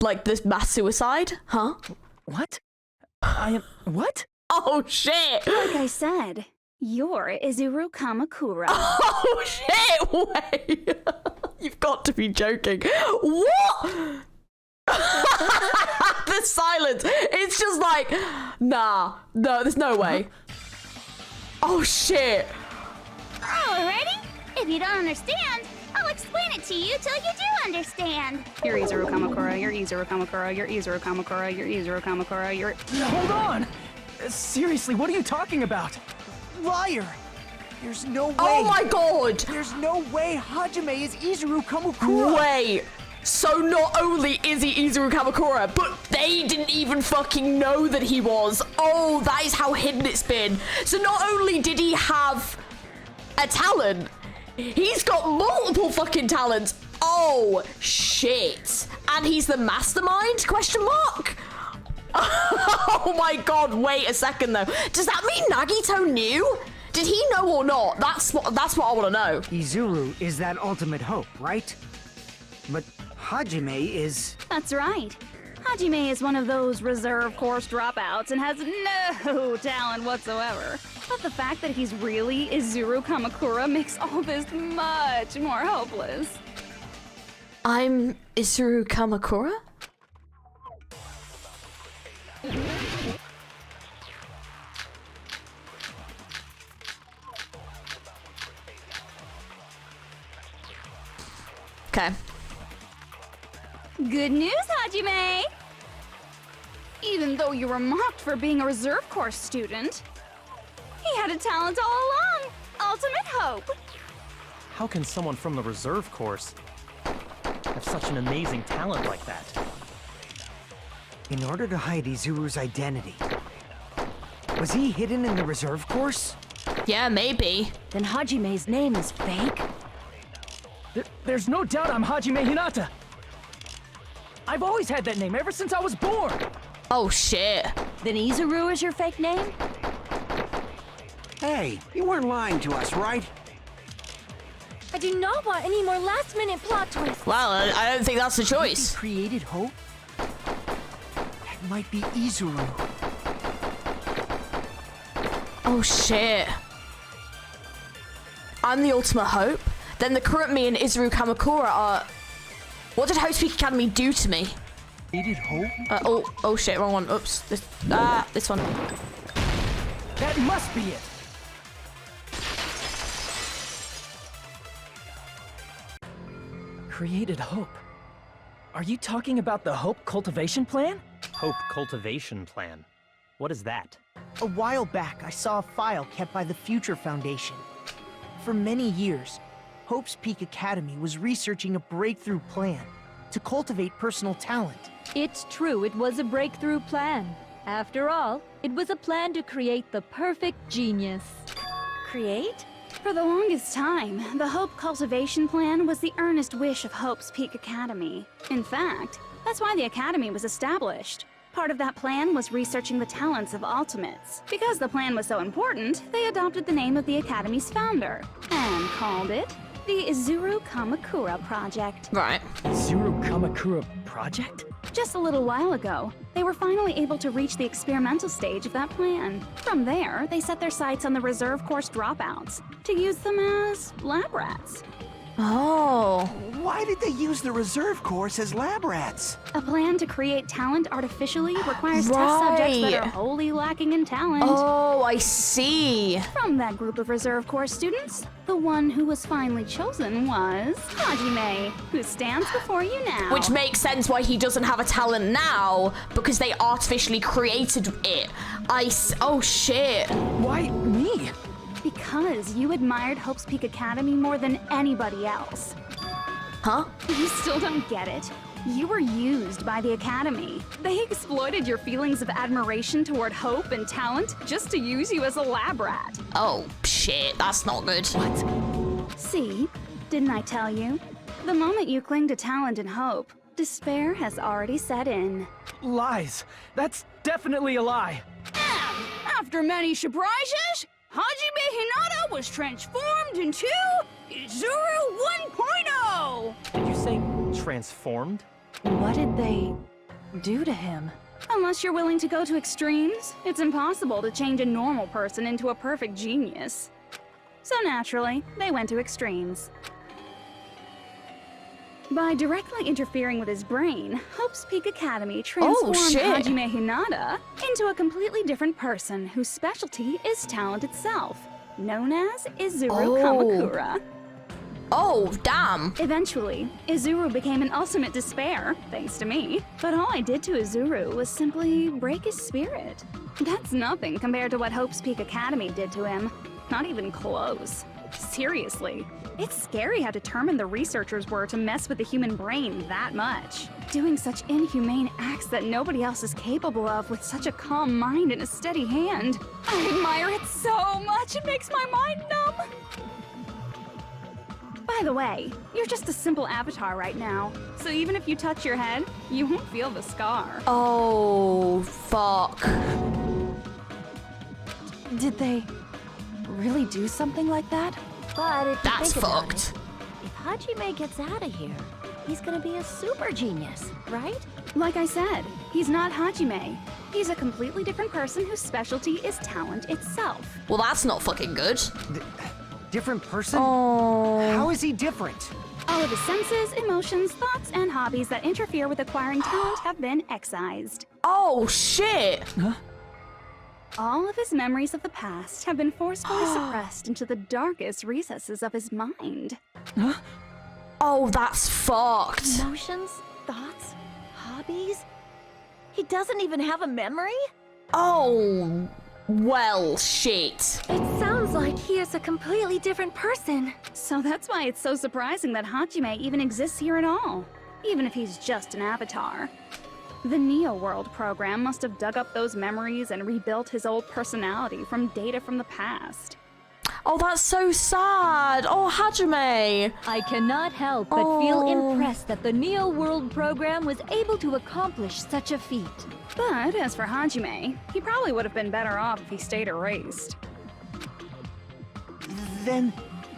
Like this mass suicide? Huh? What? What? Oh shit! Like I said, you're Izuru Kamakura. Oh shit! Wait! You've got to be joking. What? The silence. It's just like, nah, no, there's no way. Oh shit! Alrighty, if you don't understand, I'll explain it to you till you do understand. You're Izuru Kamakura, you're Izuru Kamakura, you're Izuru Kamakura, you're Izuru Kamakura, you're... Hold on! Seriously, what are you talking about? Liar! There's no way... Oh my god! There's no way Hajime is Izuru Kamakura! Wait! So not only is he Izuru Kamakura, but they didn't even fucking know that he was. Oh, that is how hidden it's been. So not only did he have a talent, he's got multiple fucking talents. Oh, shit. And he's the mastermind? Question mark? Oh my god, wait a second though. Does that mean Nagito knew? Did he know or not? That's what I want to know. Izuru is that ultimate hope, right? But Hajime is... That's right. Hajime is one of those reserve course dropouts and has no talent whatsoever. But the fact that he's really Izuru Kamakura makes all this much more hopeless. I'm Izuru Kamakura? Okay. Good news, Hajime! Even though you were mocked for being a reserve course student, he had a talent all along! Ultimate hope! How can someone from the reserve course have such an amazing talent like that? In order to hide Izuru's identity. Was he hidden in the reserve course? Yeah, maybe. Then Hajime's name is fake? There's no doubt I'm Hajime Hinata. I've always had that name ever since I was born. Oh shit. Then Izuru is your fake name? Hey, you weren't lying to us, right? I do not want any more last-minute plot twists. Well, I don't think that's the choice. He created hope? That might be Izuru. Oh shit. I'm the ultimate hope. Then the current me and Izuru Kamakura are... What did Hope's Peak Academy do to me? Created hope? Oh shit, wrong one. Oops. This one. That must be it. Created hope. Are you talking about the Hope Cultivation Plan? Hope Cultivation Plan. What is that? A while back, I saw a file kept by the Future Foundation. For many years, Hope's Peak Academy was researching a breakthrough plan to cultivate personal talent. It's true, it was a breakthrough plan. After all, it was a plan to create the perfect genius. Create? For the longest time, the Hope Cultivation Plan was the earnest wish of Hope's Peak Academy. In fact, that's why the Academy was established. Part of that plan was researching the talents of Ultimates. Because the plan was so important, they adopted the name of the Academy's founder and called it the Izuru Kamakura Project. Right. Izuru Kamakura Project? Just a little while ago, they were finally able to reach the experimental stage of that plan. From there, they set their sights on the reserve course dropouts to use them as lab rats. Oh. Why did they use the reserve course as lab rats? A plan to create talent artificially requires test subjects that are wholly lacking in talent. Oh, I see. From that group of reserve course students, the one who was finally chosen was Hajime, who stands before you now. Which makes sense why he doesn't have a talent now, because they artificially created it. Oh shit. Why me? Because you admired Hope's Peak Academy more than anybody else. Huh? You still don't get it. You were used by the Academy. They exploited your feelings of admiration toward hope and talent just to use you as a lab rat. Oh shit, that's not good. What? See? Didn't I tell you? The moment you cling to talent and hope, despair has already set in. Lies. That's definitely a lie. And after many surprises, Hajime Hinata was transformed into Izuru 1.0! Did you say transformed? What did they do to him? Unless you're willing to go to extremes, it's impossible to change a normal person into a perfect genius. So naturally, they went to extremes. By directly interfering with his brain, Hope's Peak Academy transformed Hajime Hinata into a completely different person whose specialty is talent itself, known as Izuru Kamakura. Oh, damn. Eventually, Izuru became an ultimate despair, thanks to me. But all I did to Izuru was simply break his spirit. That's nothing compared to what Hope's Peak Academy did to him. Not even close. Seriously, it's scary how determined the researchers were to mess with the human brain that much. Doing such inhumane acts that nobody else is capable of with such a calm mind and a steady hand. I admire it so much, it makes my mind numb. By the way, you're just a simple avatar right now, so even if you touch your head, you won't feel the scar. Oh, fuck. Did they really do something like that? But if you That's think about fucked. it, if Hajime gets out of here, he's gonna be a super genius, right? Like I said, he's not Hajime. He's a completely different person whose specialty is talent itself. Well, that's not fucking good. Different person? Oh. How is he different? All of his senses, emotions, thoughts, and hobbies that interfere with acquiring talent have been excised. Oh, shit! Huh? All of his memories of the past have been forcefully suppressed into the darkest recesses of his mind. Huh? Oh, that's fucked. Emotions, thoughts, hobbies? He doesn't even have a memory? Oh, well, shit. It sounds like he is a completely different person. So that's why it's so surprising that Hajime even exists here at all, even if he's just an avatar. The Neo World program must have dug up those memories and rebuilt his old personality from data from the past. Oh, that's so sad. Oh, Hajime. I cannot help but feel impressed that the Neo World program was able to accomplish such a feat. But as for Hajime, he probably would have been better off if he stayed erased. Then,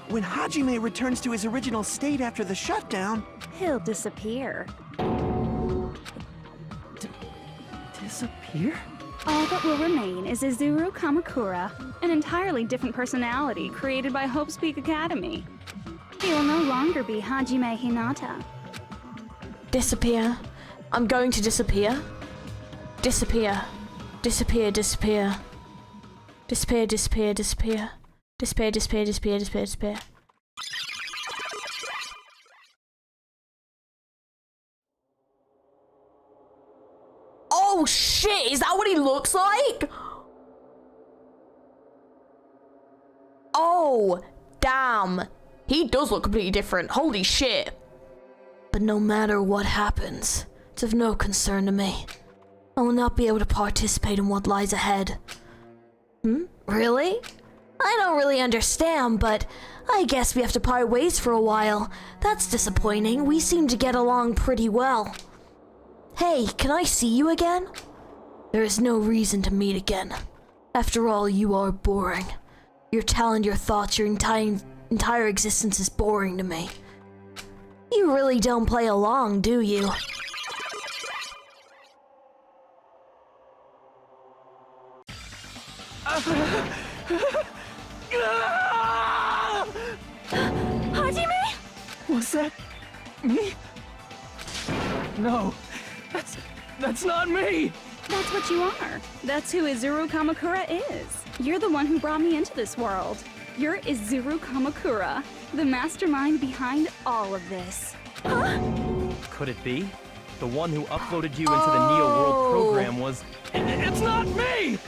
when Hajime returns to his original state after the shutdown, he'll disappear. Disappear? All that will remain is Izuru Kamakura, an entirely different personality created by Hope's Peak Academy. He will no longer be Hajime Hinata. Disappear. I'm going to disappear. Disappear. Disappear, disappear. Disappear, disappear, disappear. Disappear, disappear, disappear, disappear, disappear. Oh shit, is that what he looks like? Oh, damn. He does look completely different. Holy shit. But no matter what happens, it's of no concern to me. I will not be able to participate in what lies ahead. Really? I don't really understand, but I guess we have to part ways for a while. That's disappointing. We seem to get along pretty well. Hey, can I see you again? There is no reason to meet again. After all, you are boring. Your talent, your thoughts, your entire existence is boring to me. You really don't play along, do you? Hajime? Was that me? No, that's not me! That's what you are. That's who Izuru Kamakura is. You're the one who brought me into this world. You're Izuru Kamakura, the mastermind behind all of this. Huh? Could it be? The one who uploaded you into the Neo World program was... It's not me!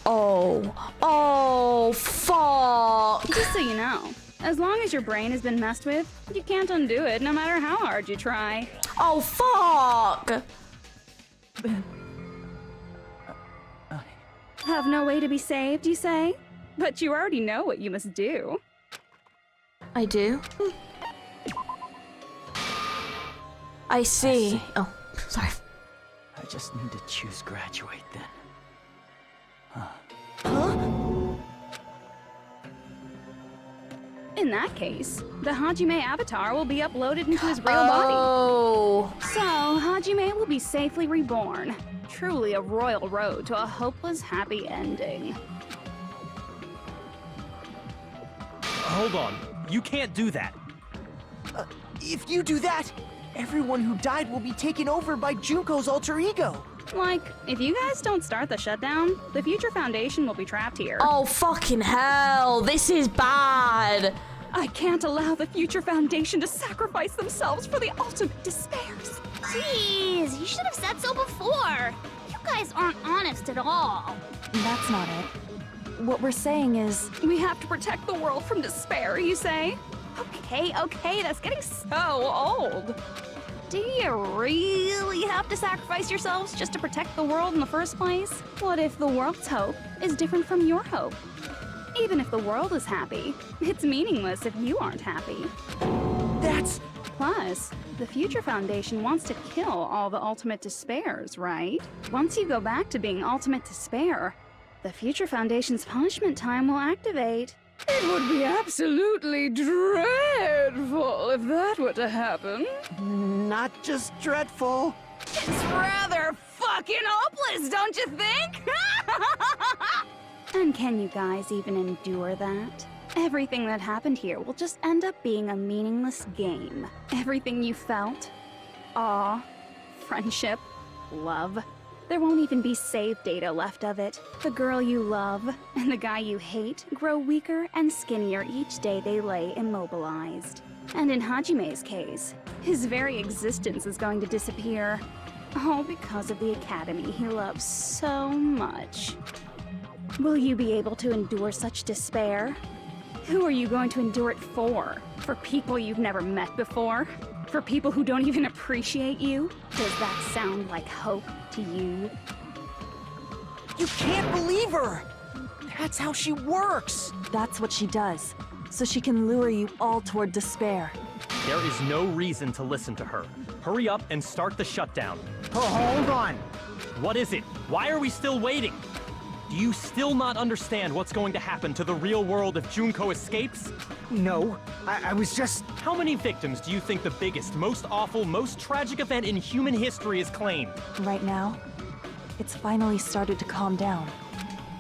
Oh, fuck. Just so you know, as long as your brain has been messed with, you can't undo it no matter how hard you try. Oh, fuck. Have no way to be saved, you say? But you already know what you must do. I do? I see. Oh, sorry. I just need to choose graduate then. In that case, the Hajime avatar will be uploaded into his real Oh. body. So, Hajime will be safely reborn. Truly a royal road to a hopeless, happy ending. Hold on. You can't do that. If you do that, everyone who died will be taken over by Junko's alter ego. Like, if you guys don't start the shutdown, the Future Foundation will be trapped here. Oh, fucking hell. This is bad. I can't allow the Future Foundation to sacrifice themselves for the ultimate despairs. Jeez, you should have said so before. You guys aren't honest at all. That's not it. What we're saying is... We have to protect the world from despair, you say? Okay, that's getting so old. Do you really have to sacrifice yourselves just to protect the world in the first place? What if the world's hope is different from your hope? Even if the world is happy, it's meaningless if you aren't happy. That's... Plus, the Future Foundation wants to kill all the ultimate despairs, right? Once you go back to being ultimate despair, the Future Foundation's punishment time will activate. It would be absolutely dreadful if that were to happen. Not just dreadful. It's rather fucking hopeless, don't you think? And can you guys even endure that? Everything that happened here will just end up being a meaningless game. Everything you felt, awe, friendship, love, there won't even be save data left of it. The girl you love and the guy you hate grow weaker and skinnier each day they lay immobilized. And in Hajime's case, his very existence is going to disappear. All because of the academy he loves so much. Will you be able to endure such despair? Who are you going to endure it for? For people you've never met before? For people who don't even appreciate you? Does that sound like hope to you? You can't believe her! That's how she works! That's what she does, so she can lure you all toward despair. There is no reason to listen to her. Hurry up and start the shutdown. Oh, hold on! What is it? Why are we still waiting? Do you still not understand what's going to happen to the real world if Junko escapes? No, I was just... How many victims do you think the biggest, most awful, most tragic event in human history has claimed? Right now, it's finally started to calm down.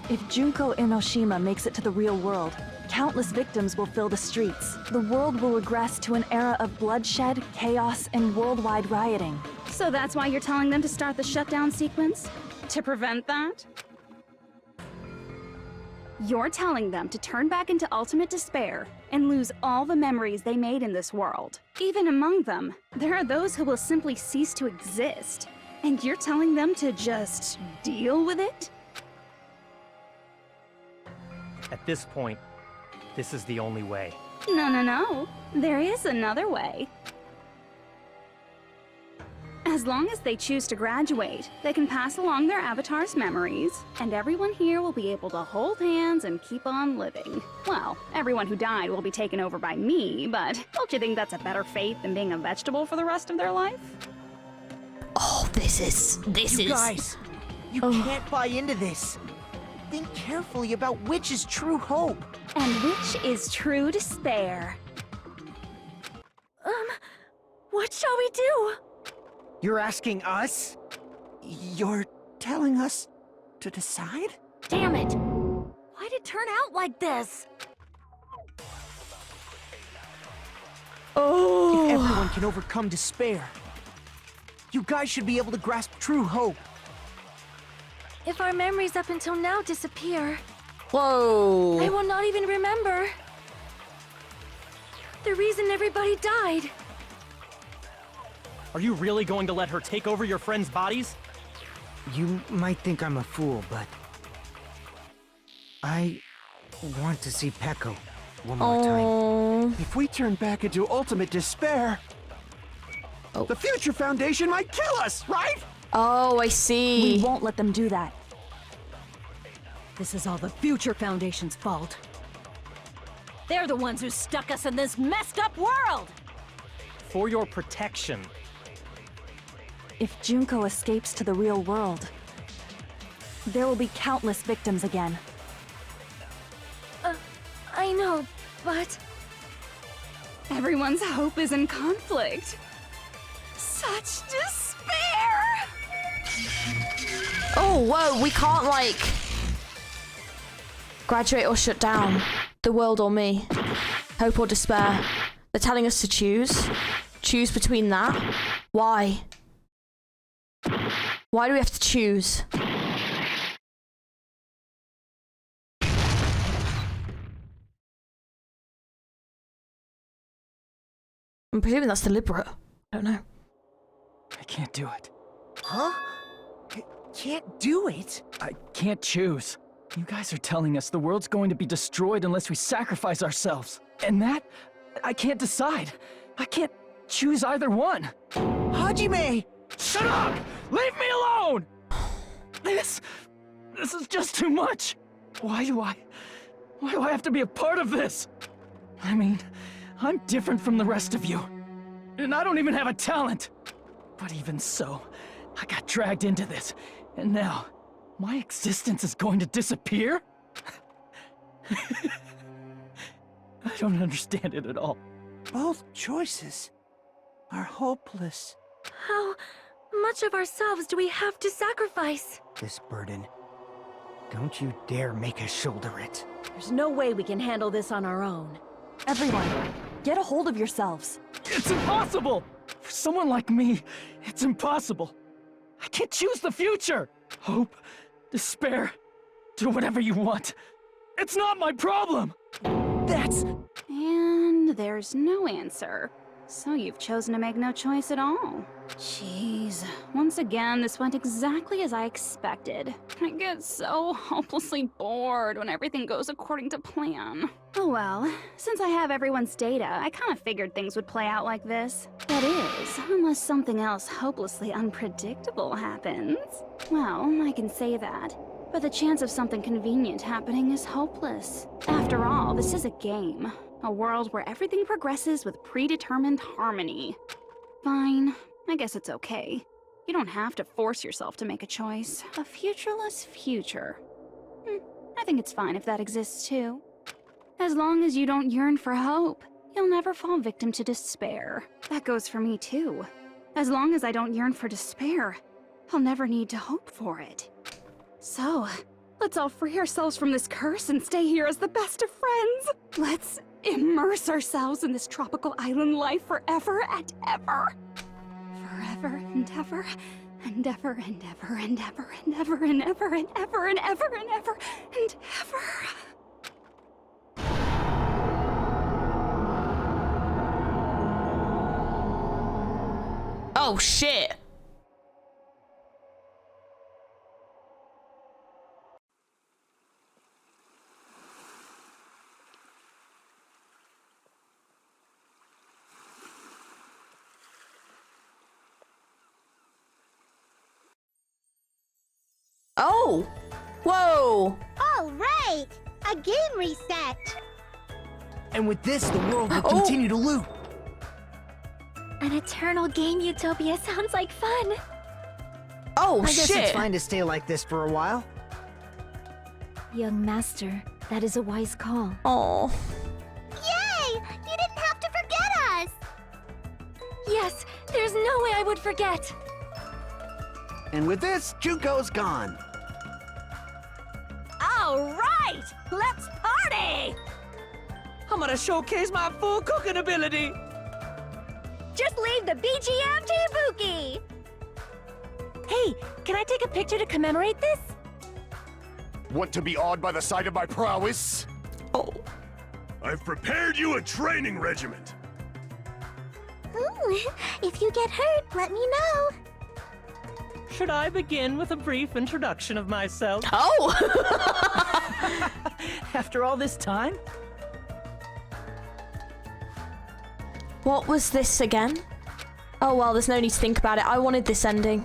If Junko Enoshima makes it to the real world, countless victims will fill the streets. The world will regress to an era of bloodshed, chaos, and worldwide rioting. So that's why you're telling them to start the shutdown sequence? To prevent that? You're telling them to turn back into ultimate despair and lose all the memories they made in this world. Even among them, there are those who will simply cease to exist. And you're telling them to just deal with it? At this point, this is the only way. No. There is another way. As long as they choose to graduate, they can pass along their avatar's memories, and everyone here will be able to hold hands and keep on living. Well, everyone who died will be taken over by me, but don't you think that's a better fate than being a vegetable for the rest of their life? Oh, this is... You guys, you can't buy into this. Think carefully about which is true hope. And which is true despair. What shall we do? You're asking us? You're telling us to decide? Damn it! Why'd it turn out like this? If everyone can overcome despair, you guys should be able to grasp true hope. If our memories up until now disappear, Whoa! I will not even remember the reason everybody died. Are you really going to let her take over your friends' bodies? You might think I'm a fool, but... I want to see Peko one more time. If we turn back into ultimate despair, the Future Foundation might kill us, right? Oh, I see. We won't let them do that. This is all the Future Foundation's fault. They're the ones who stuck us in this messed up world! For your protection. If Junko escapes to the real world, there will be countless victims again. I know, but... Everyone's hope is in conflict. Such despair! Oh, whoa, we can't, like... graduate or shut down. The world or me. Hope or despair. They're telling us to choose. Choose between that. Why? Why do we have to choose? I'm presuming that's deliberate. I don't know. I can't do it. Huh? Can't do it? I can't choose. You guys are telling us the world's going to be destroyed unless we sacrifice ourselves. And that, I can't decide. I can't choose either one. Hajime! Shut up! Leave me alone! This is just too much. Why do I have to be a part of this? I mean, I'm different from the rest of you. And I don't even have a talent. But even so, I got dragged into this. And now, my existence is going to disappear? I don't understand it at all. Both choices are hopeless. How much of ourselves do we have to sacrifice? This burden. Don't you dare make us shoulder it. There's no way we can handle this on our own. Everyone, get a hold of yourselves. It's impossible! For someone like me, it's impossible. I can't choose the future! Hope, despair, do whatever you want. It's not my problem! That's... And there's no answer. So you've chosen to make no choice at all. Jeez. Once again, this went exactly as I expected. I get so hopelessly bored when everything goes according to plan. Oh well, since I have everyone's data, I kind of figured things would play out like this. That is, unless something else hopelessly unpredictable happens. Well, I can say that. But the chance of something convenient happening is hopeless. After all, this is a game. A world where everything progresses with predetermined harmony. Fine, I guess it's okay. You don't have to force yourself to make a choice. A futureless future. I think it's fine if that exists too. As long as you don't yearn for hope, you'll never fall victim to despair. That goes for me too. As long as I don't yearn for despair, I'll never need to hope for it. So, let's all free ourselves from this curse and stay here as the best of friends. Let's immerse ourselves in this tropical island life forever and ever. Forever and ever, and ever and ever and ever and ever and ever and ever and ever and ever and ever. Oh shit. Oh! Whoa! All right! A game reset! And with this, the world will continue to loop. An eternal game utopia sounds like fun. Oh, I guess shit! it's fine to stay like this for a while. Young master, that is a wise call. Oh. Yay! You didn't have to forget us! Yes, there's no way I would forget. And with this, Juko's gone. All right! Let's party! I'm gonna showcase my full cooking ability. Just leave the BGM to Ibuki! Hey, can I take a picture to commemorate this? Want to be awed by the sight of my prowess? Oh. I've prepared you a training regiment. Ooh, if you get hurt, let me know. Should I begin with a brief introduction of myself? Oh! After all this time? What was this again? Oh well, there's no need to think about it. I wanted this ending.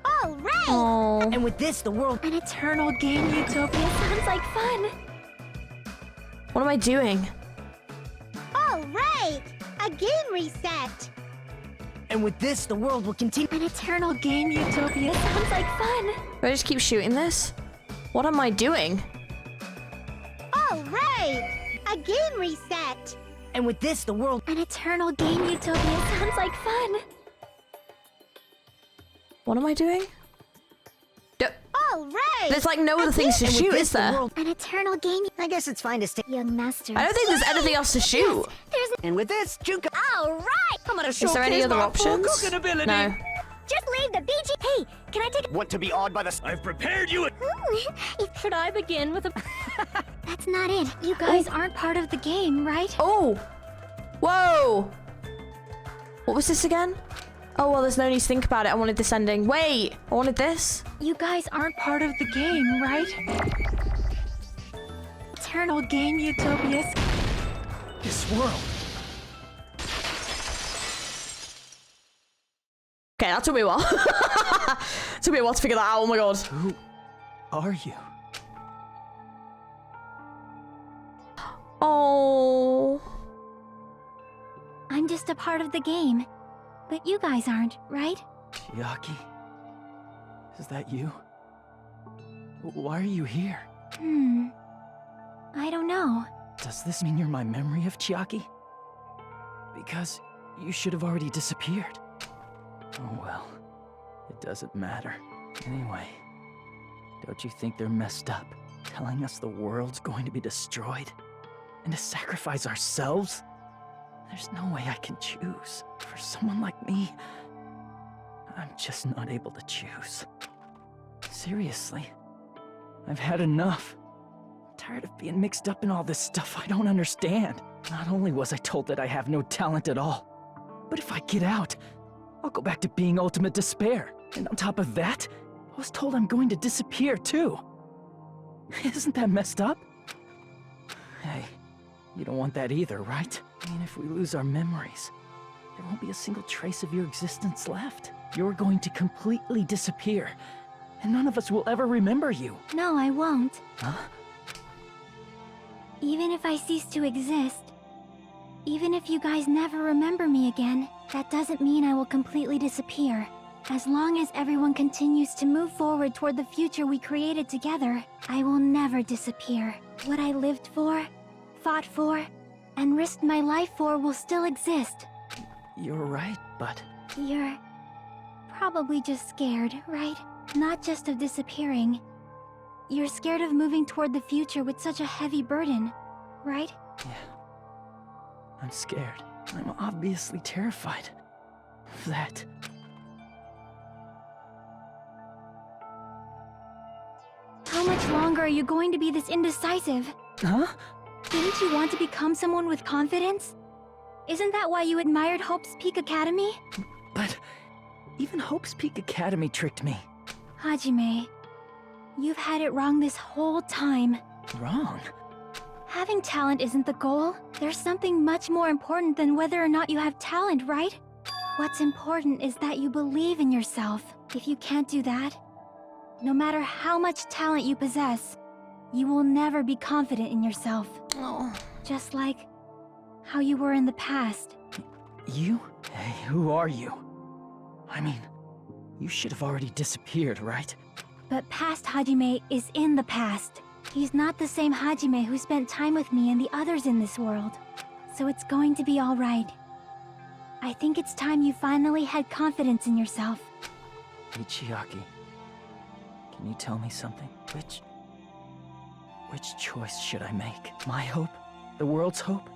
All right! Oh. And with this, the world... An eternal game utopia sounds like fun. What am I doing? All right! A game reset! And with this, the world will continue... An eternal game utopia sounds like fun. Do I just keep shooting this? What am I doing? All right! A game reset! And with this, the world... An eternal game utopia sounds like fun. What am I doing? All right! There's like no other things to shoot, is there? An eternal game... I guess it's fine to stay... Young master. I don't think there's anything else to shoot. And with this, Juko... All right! I'm gonna Is there any showcase other my full options? cooking ability. No. Just leave the BG... Hey, can I take... Want to be awed by the... I've prepared you a... Should I begin with a... That's not it. You guys aren't part of the game, right? Oh! Whoa! What was this again? Oh, well, there's no need to think about it. I wanted this ending. Wait! I wanted this. You guys aren't part of the game, right? Eternal game utopias. This world. Okay, that took me a while. Took me a while to figure that out. Oh my god. Who are you? Oh. I'm just a part of the game. But you guys aren't, right? Chiaki? Is that you? Why are you here? I don't know. Does this mean you're my memory of Chiaki? Because you should have already disappeared. Oh well, it doesn't matter. Anyway, don't you think they're messed up, telling us the world's going to be destroyed? And to sacrifice ourselves? There's no way I can choose. For someone like me, I'm just not able to choose. Seriously, I've had enough. I'm tired of being mixed up in all this stuff I don't understand. Not only was I told that I have no talent at all, but if I get out, I'll go back to being ultimate despair. And on top of that, I was told I'm going to disappear too. Isn't that messed up? Hey, you don't want that either, right? I mean, if we lose our memories, there won't be a single trace of your existence left. You're going to completely disappear, and none of us will ever remember you. No, I won't. Huh? Even if I cease to exist, even if you guys never remember me again, that doesn't mean I will completely disappear. As long as everyone continues to move forward toward the future we created together, I will never disappear. What I lived for, fought for, and risked my life for will still exist. You're right, but... You're probably just scared, right? Not just of disappearing. You're scared of moving toward the future with such a heavy burden, right? Yeah. I'm scared. I'm obviously terrified of that. How much longer are you going to be this indecisive? Huh? Didn't you want to become someone with confidence? Isn't that why you admired Hope's Peak Academy? But even Hope's Peak Academy tricked me. Hajime, you've had it wrong this whole time. Wrong? Having talent isn't the goal. There's something much more important than whether or not you have talent, right? What's important is that you believe in yourself. If you can't do that, no matter how much talent you possess, you will never be confident in yourself. Oh. Just like how you were in the past. You? Hey, who are you? I mean, you should have already disappeared, right? But past Hajime is in the past. He's not the same Hajime who spent time with me and the others in this world. So it's going to be all right. I think it's time you finally had confidence in yourself. Hey, Chiaki. Can you tell me something? Which choice should I make? My hope? The world's hope?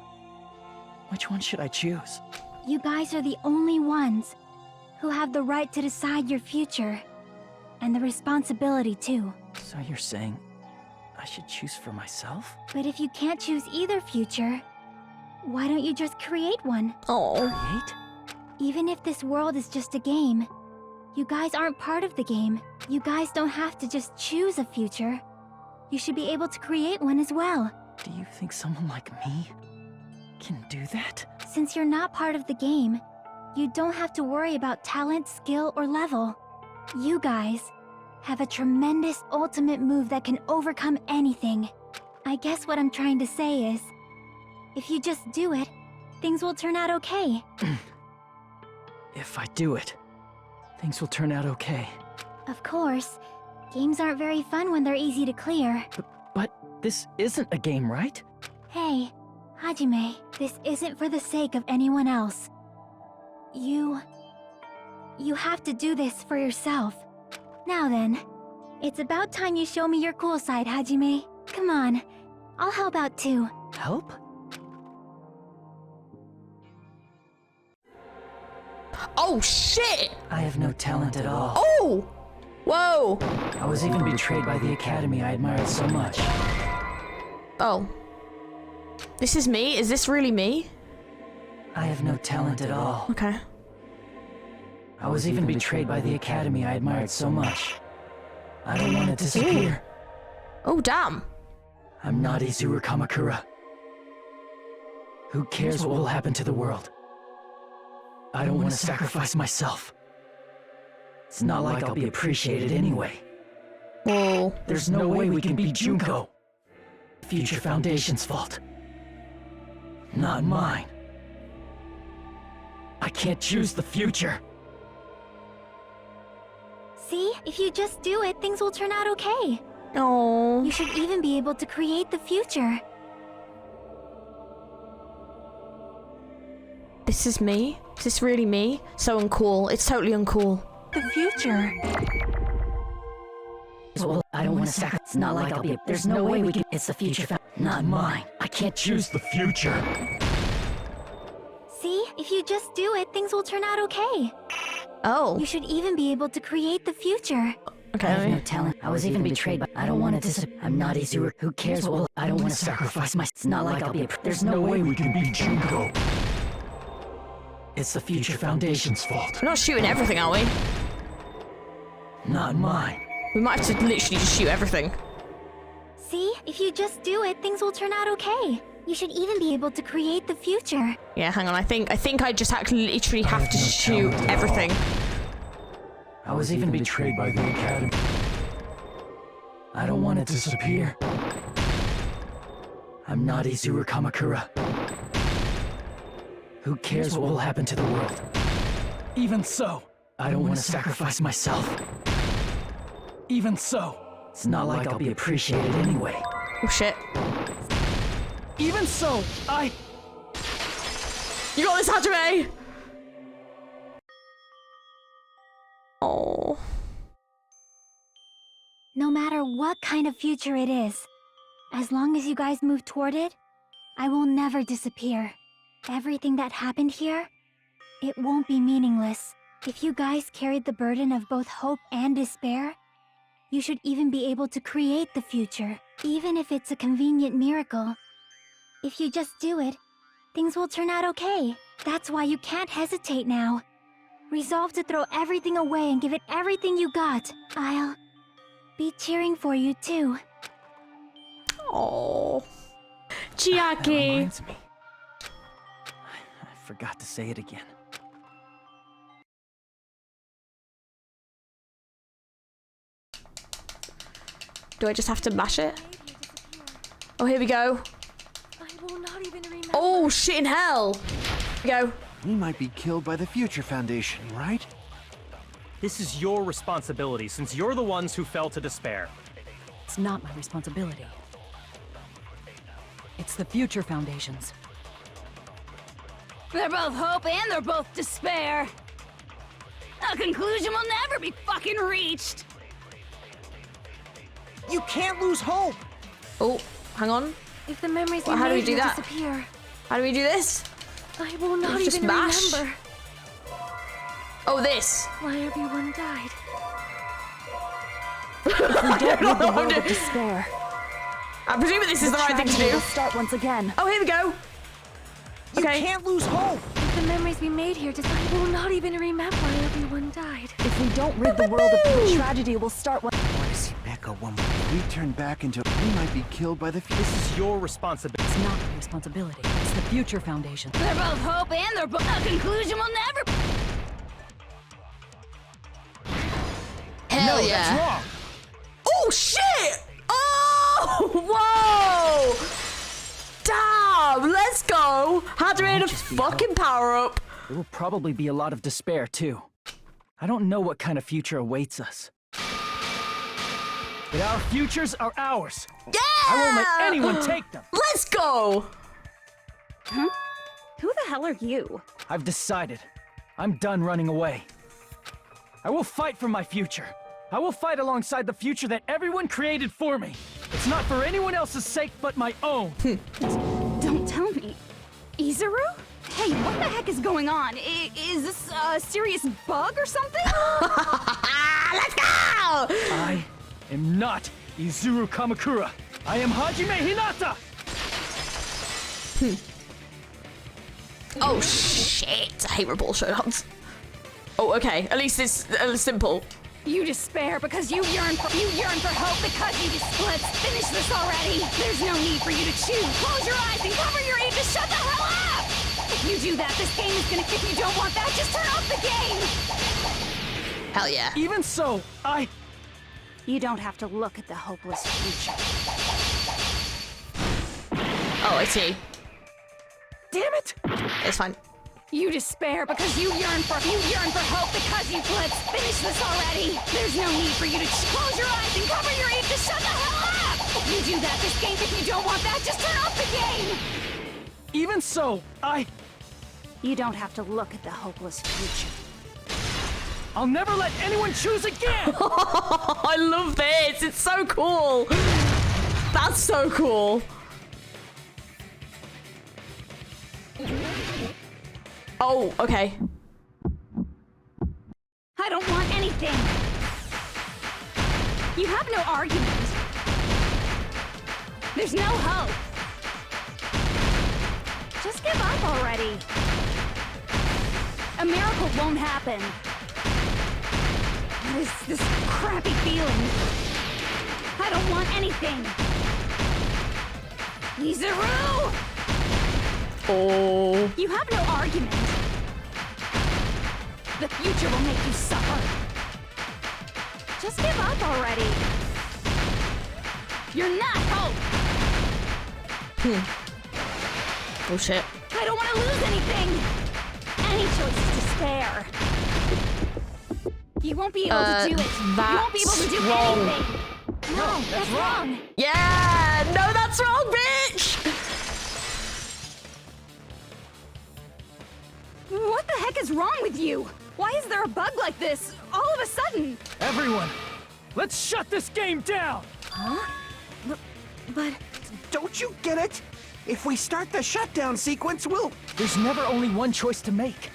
Which one should I choose? You guys are the only ones who have the right to decide your future. And the responsibility, too. So you're saying I should choose for myself? But if you can't choose either future, why don't you just create one? Oh. Create? Even if this world is just a game, you guys aren't part of the game. You guys don't have to just choose a future. You should be able to create one as well. Do you think someone like me can do that? Since you're not part of the game, you don't have to worry about talent, skill, or level. You guys have a tremendous ultimate move that can overcome anything. I guess what I'm trying to say is, if you just do it, things will turn out okay. If I do it, things will turn out okay. Of course. Games aren't very fun when they're easy to clear. But this isn't a game, right? Hey, Hajime, this isn't for the sake of anyone else. You have to do this for yourself. Now then, it's about time you show me your cool side, Hajime. Come on, I'll help out too. Help? Oh shit! I have no talent at all. Oh! Whoa! I was even betrayed by the academy I admired so much. Oh. This is me? Is this really me? I have no talent at all. Okay. I was even betrayed by the academy I admired so much. I don't want to disappear. Oh, damn. I'm not Izuru Kamakura. Who cares what will happen to the world? I don't want to sacrifice myself. It's not like I'll be appreciated anyway. Whoa. There's no way we can beat Junko. Future Foundation's fault. Not mine. I can't choose the future. See? If you just do it, things will turn out okay. Oh. You should even be able to create the future. This is me? Is this really me? So uncool. It's totally uncool. The future. Well, I don't want to sacrifice. It's not like I'll be. There's no way we can. It's the future, not mine. I can't choose the future. See? If you just do it, things will turn out okay. Oh. You should even be able to create the future. Okay. I have no talent. I was even betrayed, but I don't want to disappear. I'm not Izuru. Who cares? Well, I don't want to sacrifice my. It's not like I'll be. There's no way we can beat Junko. It's the Future Foundation's fault. We're not shooting everything, are we? Not mine. We might have to literally just shoot everything. See? If you just do it, things will turn out okay. You should even be able to create the future. Yeah, hang on. I think I just literally have to shoot everything. I was even betrayed by the Academy. I don't want to disappear. I'm not Izuru Kamakura. Who cares what will happen to the world? Even so, I don't want to sacrifice myself. Even so, it's not like I'll be appreciated anyway. Oh shit. Even so, You got this, Hajime! Oh. No matter what kind of future it is, as long as you guys move toward it, I will never disappear. Everything that happened here, it won't be meaningless. If you guys carried the burden of both hope and despair, you should even be able to create the future, even if it's a convenient miracle. If you just do it, things will turn out okay. That's why you can't hesitate now. Resolve to throw everything away and give it everything you got. I'll be cheering for you too. Oh, That Chiaki. reminds me. I forgot to say it again. Do I just have to mash it? Oh, here we go. I will not even remember. Oh, shit in hell. Here we go. We might be killed by the Future Foundation, right? This is your responsibility, since you're the ones who fell to despair. It's not my responsibility. It's the Future Foundation's. They're both hope and they're both despair. A conclusion will never be fucking reached. You can't lose hope! Oh, hang on. If the memories Well, how do we do that? disappear, How do we do this? I will not Just even mash? remember Oh, this. why everyone died. If we don't rid the world of despair, I'm presuming this is the right thing to tragedy do. will start once again. Oh, here we go. You Okay. can't lose hope! If the memories we made here I will not even remember why everyone died. If we don't rid the world of the tragedy will start once. I want to see Mecha one more. If we turn back into. We might be killed by the Future. This is your responsibility. It's not my responsibility. It's the Future Foundation. They're both hope and they're both. A conclusion will never. Hell No, yeah. that's wrong. Oh, shit! Oh, whoa! Damn, let's go! Had to read a fucking power up. There will probably be a lot of despair, too. I don't know what kind of future awaits us. But our futures are ours. Yeah! I won't let anyone take them. Let's go! Huh? Who the hell are you? I've decided. I'm done running away. I will fight for my future. I will fight alongside the future that everyone created for me. It's not for anyone else's sake but my own. Don't tell me. Izuru? Hey, what the heck is going on? Is this a serious bug or something? Let's go! I am not Izuru Kamakura. I am Hajime Hinata! Oh shit! I hate rebel showdowns. Oh, okay. At least it's simple. You despair because you yearn for hope because you just let's finish this already. There's no need for you to choose. Close your eyes and cover your ears. Just shut the hell up! If you do that, this game is gonna. If you don't want that, just turn off the game. Hell yeah. Even so, You don't have to look at the hopeless future. Oh, I see. damn it! It's fine. You despair because you yearn for hope because you let's finish this already. There's no need for you to close your eyes and cover your ears. Just shut the hell up! If you do that, this game. If you don't want that, just turn off the game. Even so, You don't have to look at the hopeless future. I'll never let anyone choose again! I love this. It's so cool. That's so cool. Oh, okay. I don't want anything. You have no argument. There's no hope. Just give up already. A miracle won't happen. What is this crappy feeling? I don't want anything. Izuru! Oh. You have no argument. The future will make you suffer. Just give up already. You're not hope. Oh shit. I don't want to lose anything. Any choice is despair. You won't be able to do it. You won't be able to do anything. No, that's wrong. Yeah, no, that's wrong, bitch. What the heck is wrong with you? Why is there a bug like this all of a sudden? Everyone, let's shut this game down! Huh? But... Don't you get it? If we start the shutdown sequence, we'll... There's never only one choice to make.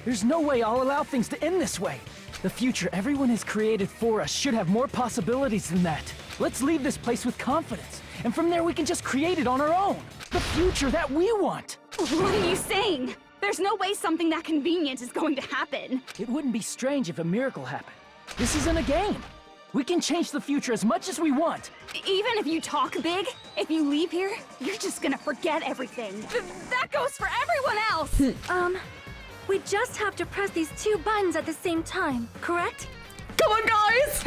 There's no way I'll allow things to end this way. The future everyone has created for us should have more possibilities than that. Let's leave this place with confidence, and from there we can just create it on our own. The future that we want. What are you saying? There's no way something that convenient is going to happen. It wouldn't be strange if a miracle happened. This isn't a game. We can change the future as much as we want. Even if you talk big, if you leave here, you're just gonna forget everything. That goes for everyone else! We just have to press these 2 buttons at the same time, correct? Come on, guys!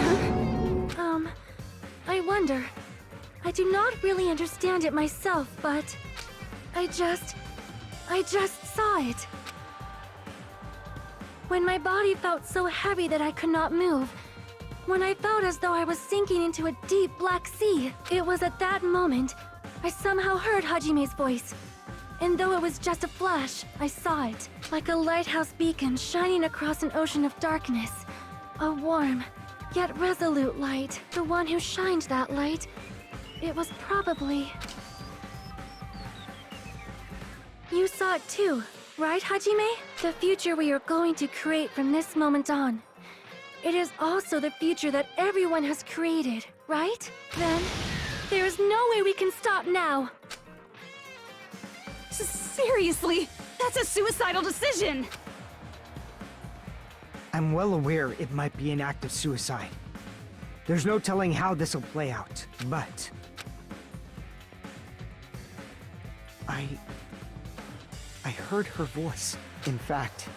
I wonder. I do not really understand it myself, but... I just saw it. When my body felt so heavy that I could not move, when I felt as though I was sinking into a deep black sea, it was at that moment I somehow heard Hajime's voice. And though it was just a flash, I saw it, like a lighthouse beacon shining across an ocean of darkness. A warm, yet resolute light. The one who shined that light, it was probably... You saw it too, right, Hajime? The future we are going to create from this moment on. It is also the future that everyone has created, right? Then, there is no way we can stop now. Seriously, that's a suicidal decision. I'm well aware it might be an act of suicide. There's no telling how this will play out, but... I heard her voice. In fact,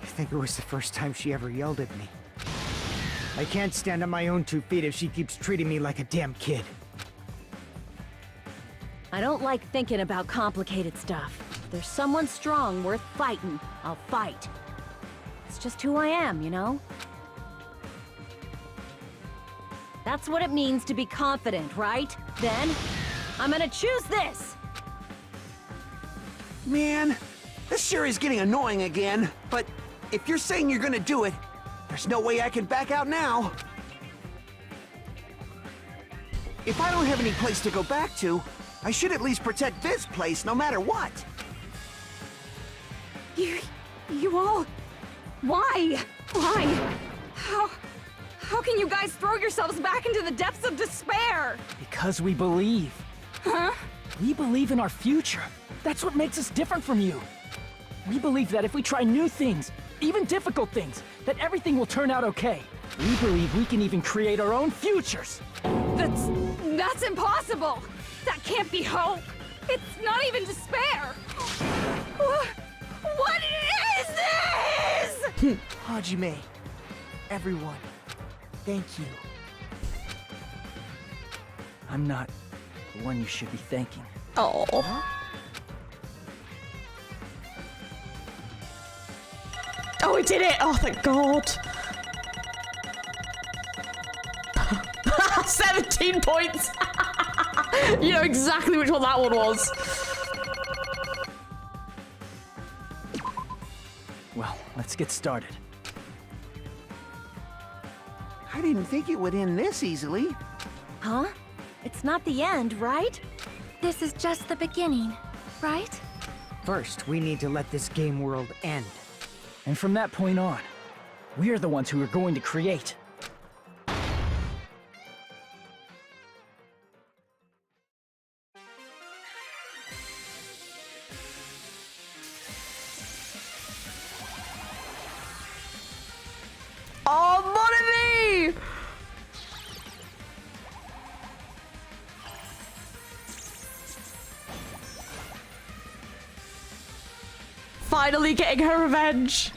I think it was the first time she ever yelled at me. I can't stand on my own 2 feet if she keeps treating me like a damn kid. I don't like thinking about complicated stuff. If there's someone strong worth fighting, I'll fight. It's just who I am, you know? That's what it means to be confident, right? Then, I'm gonna choose this! Man, this sure is getting annoying again. But if you're saying you're gonna do it, there's no way I can back out now. If I don't have any place to go back to, I should at least protect this place no matter what. You all... Why? Why? How can you guys throw yourselves back into the depths of despair? Because we believe. Huh? We believe in our future. That's what makes us different from you. We believe that if we try new things, even difficult things, that everything will turn out okay. We believe we can even create our own futures. That's impossible! That can't be hope! It's not even despair! What is this?! Hajime, everyone, thank you. I'm not the one you should be thanking. Oh. Oh, we did it! Oh, thank God. 17 points! You know exactly which one that one was. let's get started. I didn't think it would end this easily. Huh? It's not the end, right? This is just the beginning, right? First, we need to let this game world end. And from that point on, we are the ones who are going to create. Oh, Money! Finally getting her revenge.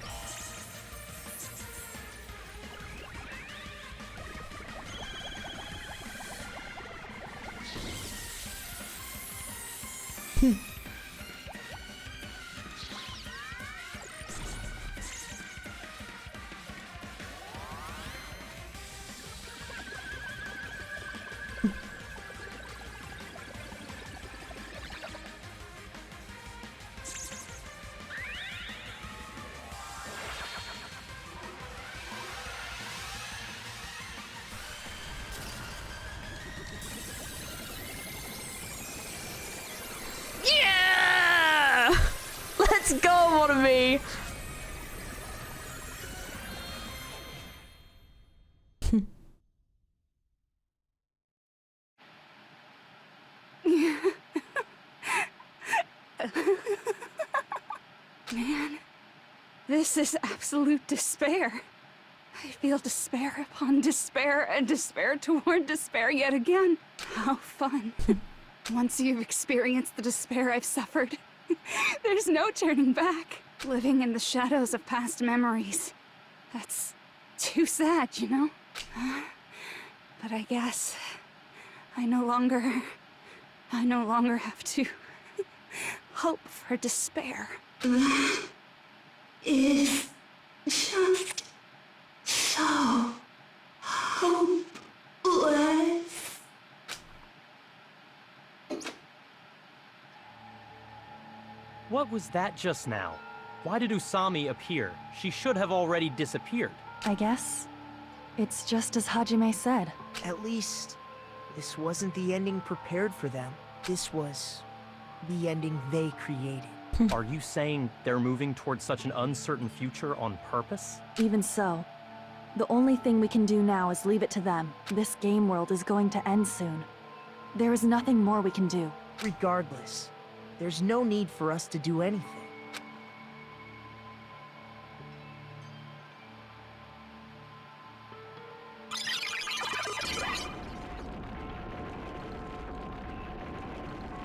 Yeah! Let's go, Wannabe! Man, this is absolute despair. I feel despair upon despair and despair toward despair yet again. How fun. Once you've experienced the despair I've suffered, there's no turning back. Living in the shadows of past memories. That's too sad, you know? But I guess I no longer have to hope for despair. That is just so hopeless. What was that just now? Why did Usami appear? She should have already disappeared. I guess it's just as Hajime said. At least, this wasn't the ending prepared for them. This was the ending they created. Are you saying they're moving towards such an uncertain future on purpose? Even so, the only thing we can do now is leave it to them. This game world is going to end soon. There is nothing more we can do. Regardless, there's no need for us to do anything.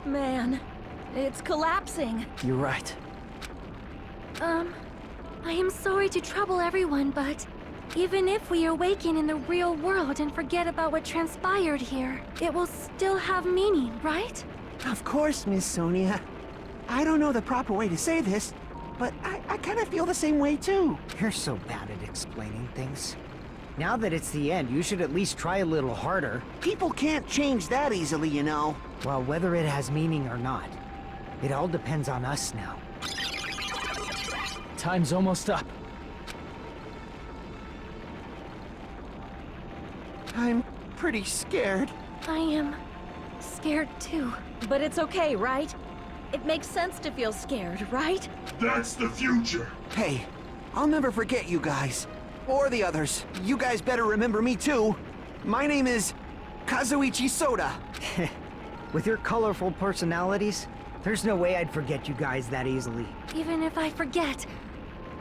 Man, it's collapsing. You're right. I am sorry to trouble everyone, but even if we awaken in the real world and forget about what transpired here, it will still have meaning, right? Of course, Miss Sonia. I don't know the proper way to say this, but I kind of feel the same way too. You're so bad at explaining things. Now that it's the end, you should at least try a little harder. People can't change that easily, you know. Well, whether it has meaning or not, it all depends on us now. Time's almost up. I'm pretty scared. I am scared too. But it's okay, right? It makes sense to feel scared, right? That's the future. Hey, I'll never forget you guys. Or the others. You guys better remember me too. My name is Kazuichi Soda. With your colorful personalities, there's no way I'd forget you guys that easily. Even if I forget,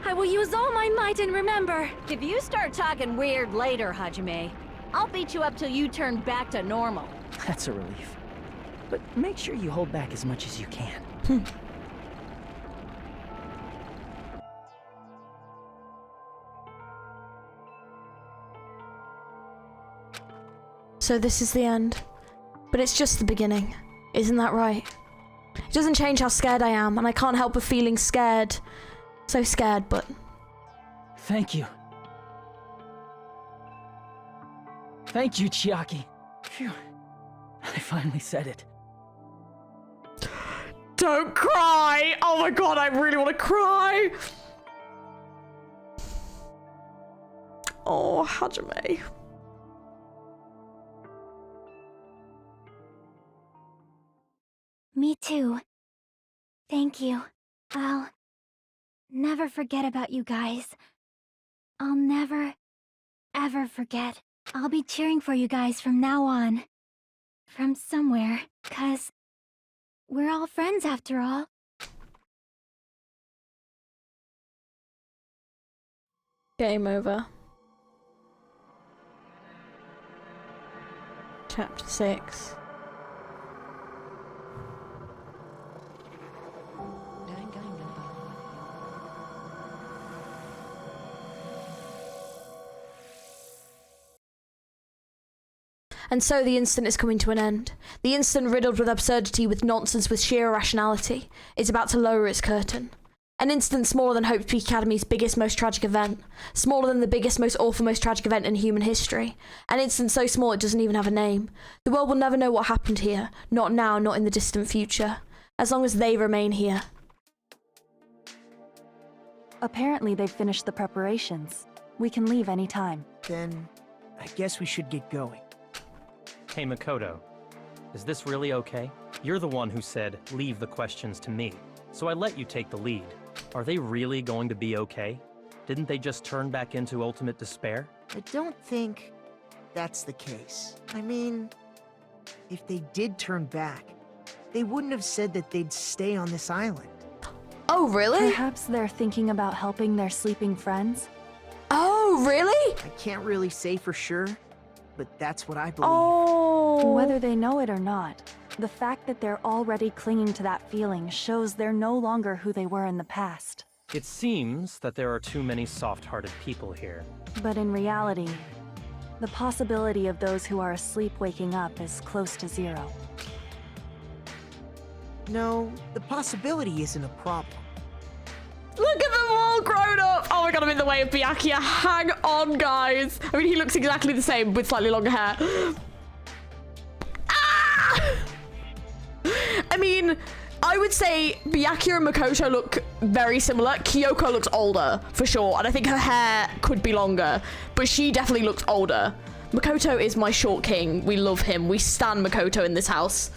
I will use all my might and remember. If you start talking weird later, Hajime, I'll beat you up till you turn back to normal. That's a relief. But make sure you hold back as much as you can. So this is the end. But it's just the beginning. Isn't that right? It doesn't change how scared I am, and I can't help but feeling scared. So scared, but... Thank you. Thank you, Chiaki. Phew. I finally said it. Don't cry! Oh my god, I really want to cry! Oh, Hajime. Me too. Thank you. I'll never forget about you guys. I'll never, ever forget. I'll be cheering for you guys from now on. From somewhere, 'cause we're all friends after all. Game over. Chapter 6. And so the instant is coming to an end. The instant riddled with absurdity, with nonsense, with sheer irrationality, is about to lower its curtain. An instant smaller than Hope's Peak Academy's biggest, most tragic event. Smaller than the biggest, most awful, most tragic event in human history. An instant so small it doesn't even have a name. The world will never know what happened here. Not now, not in the distant future. As long as they remain here. Apparently they've finished the preparations. We can leave any time. Then, I guess we should get going. Hey, Makoto. Is this really okay? You're the one who said, leave the questions to me. So I let you take the lead. Are they really going to be okay? Didn't they just turn back into ultimate despair? I don't think that's the case. I mean, if they did turn back, they wouldn't have said that they'd stay on this island. Oh, really? Perhaps they're thinking about helping their sleeping friends? Oh, really? I can't really say for sure, but that's what I believe. Oh. Whether they know it or not, the fact that they're already clinging to that feeling shows they're no longer who they were in the past. It seems that there are too many soft-hearted people here. But in reality, the possibility of those who are asleep waking up is close to zero. No, the possibility isn't a problem. Look at them all grown up! Oh my god, I'm in the way of Byakuya. Hang on, guys. I mean, he looks exactly the same with slightly longer hair. Ah! I mean, I would say Byakuya and Makoto look very similar. Kyoko looks older, for sure. And I think her hair could be longer. But she definitely looks older. Makoto is my short king. We love him. We stan Makoto in this house.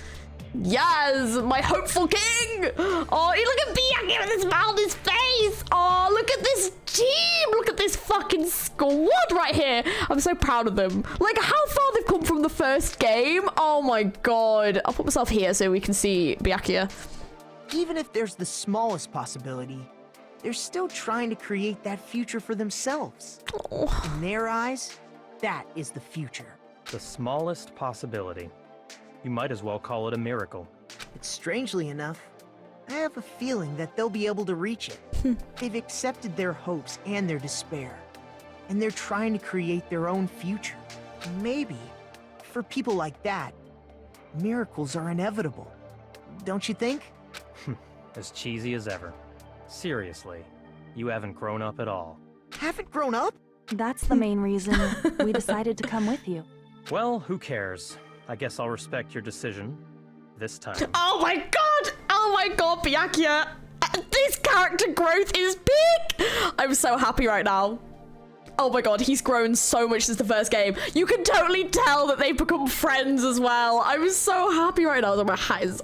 Yes, my hopeful king. Oh, look at Byakuya with his smile on his face. Oh, look at this team. Look at this fucking squad right here. I'm so proud of them. Like, how far they've come from the first game. Oh my god. I'll put myself here so we can see Byakuya. Even if there's the smallest possibility, they're still trying to create that future for themselves. Oh. In their eyes, that is the future. The smallest possibility. You might as well call it a miracle. But strangely enough, I have a feeling that they'll be able to reach it. They've accepted their hopes and their despair, and they're trying to create their own future. Maybe, for people like that, miracles are inevitable. Don't you think? As cheesy as ever. Seriously, you haven't grown up at all. Haven't grown up? That's the main reason we decided to come with you. Well, who cares? I guess I'll respect your decision. This time. Oh my god! Oh my god, Byakuya! This character growth is big! I'm so happy right now. Oh my god, he's grown so much since the first game. You can totally tell that they've become friends as well. I'm so happy right now. My hat is...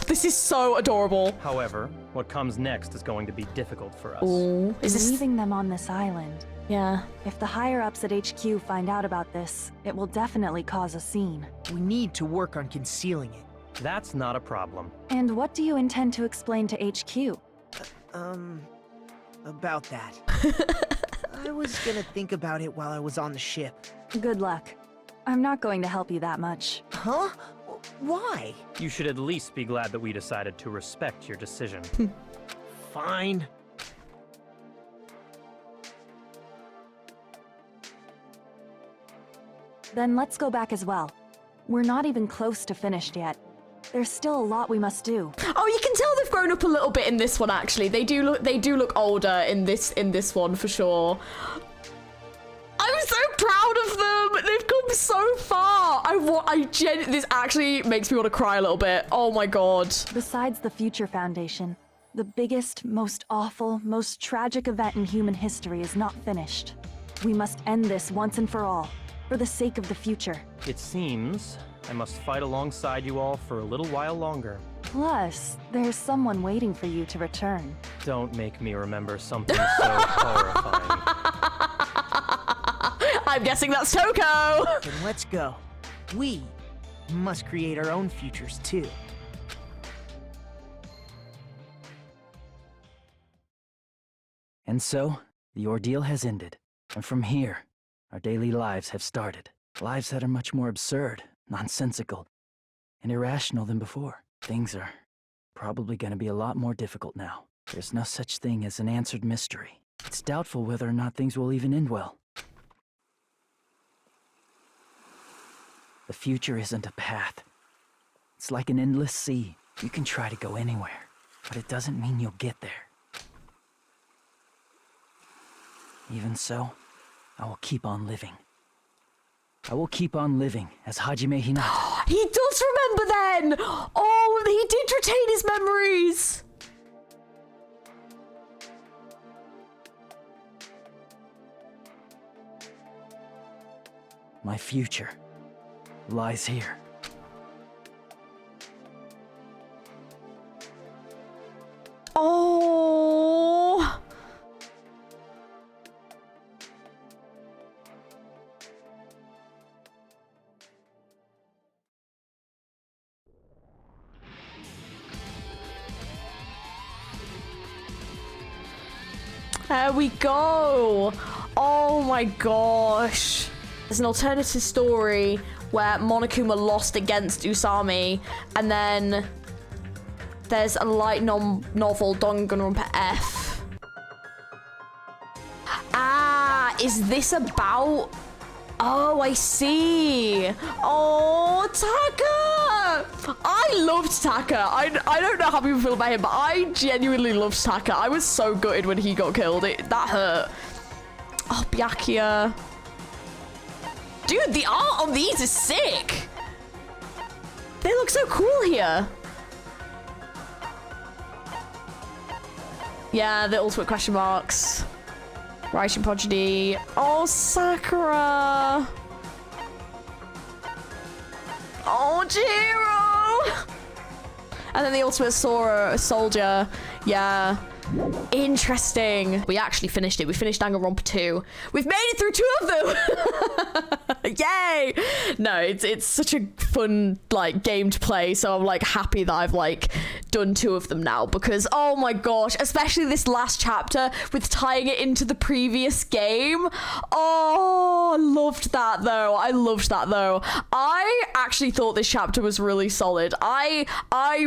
this is so adorable. However, what comes next is going to be difficult for us. Ooh, is this... Leaving them on this island. Yeah. If the higher-ups at HQ find out about this, it will definitely cause a scene. We need to work on concealing it. That's not a problem. And what do you intend to explain to HQ? About that. I was gonna think about it while I was on the ship. Good luck. I'm not going to help you that much. Huh? Why? You should at least be glad that we decided to respect your decision. Fine. Then let's go back as well. We're not even close to finished yet. There's still a lot we must do. Oh, you can tell they've grown up a little bit in this one. Actually, they do look older in this one for sure. I'm so proud of them. They've come so far. This actually makes me want to cry a little bit. Oh my god. Besides the Future Foundation, the biggest, most awful, most tragic event in human history is not finished. We must end this once and for all, for the sake of the future. It seems I must fight alongside you all for a little while longer. Plus, there's someone waiting for you to return. Don't make me remember something so horrifying. I'm guessing that's Toko! Then let's go. We must create our own futures too. And so, the ordeal has ended. And from here, our daily lives have started. Lives that are much more absurd, nonsensical, and irrational than before. Things are probably going to be a lot more difficult now. There's no such thing as an answered mystery. It's doubtful whether or not things will even end well. The future isn't a path. It's like an endless sea. You can try to go anywhere, but it doesn't mean you'll get there. Even so, I will keep on living. I will keep on living as Hajime Hinata. He does remember then! Oh, he did retain his memories! My future lies here. Oh! There we go. Oh my gosh. There's an alternative story where Monokuma lost against Usami, and then there's a light novel, Danganronpa F. Ah, is this about... Oh, I see. Oh, Taka! I loved Taka. I don't know how people feel about him, but I genuinely loved Taka. I was so gutted when he got killed. That hurt. Oh, Byakuya. Dude, the art on these is sick. They look so cool here. Yeah, the ultimate question marks. Rising Prodigy. Oh, Sakura. Oh, Jiro. And then the ultimate soldier. Yeah. Interesting. We actually finished it. We finished Danganronpa 2. We've made it through 2 of them. Yay. No, it's such a fun like game to play, so I'm like happy that I've like done 2 of them now, because oh my gosh, especially this last chapter with tying it into the previous game. Oh, I loved that though. I actually thought this chapter was really solid. I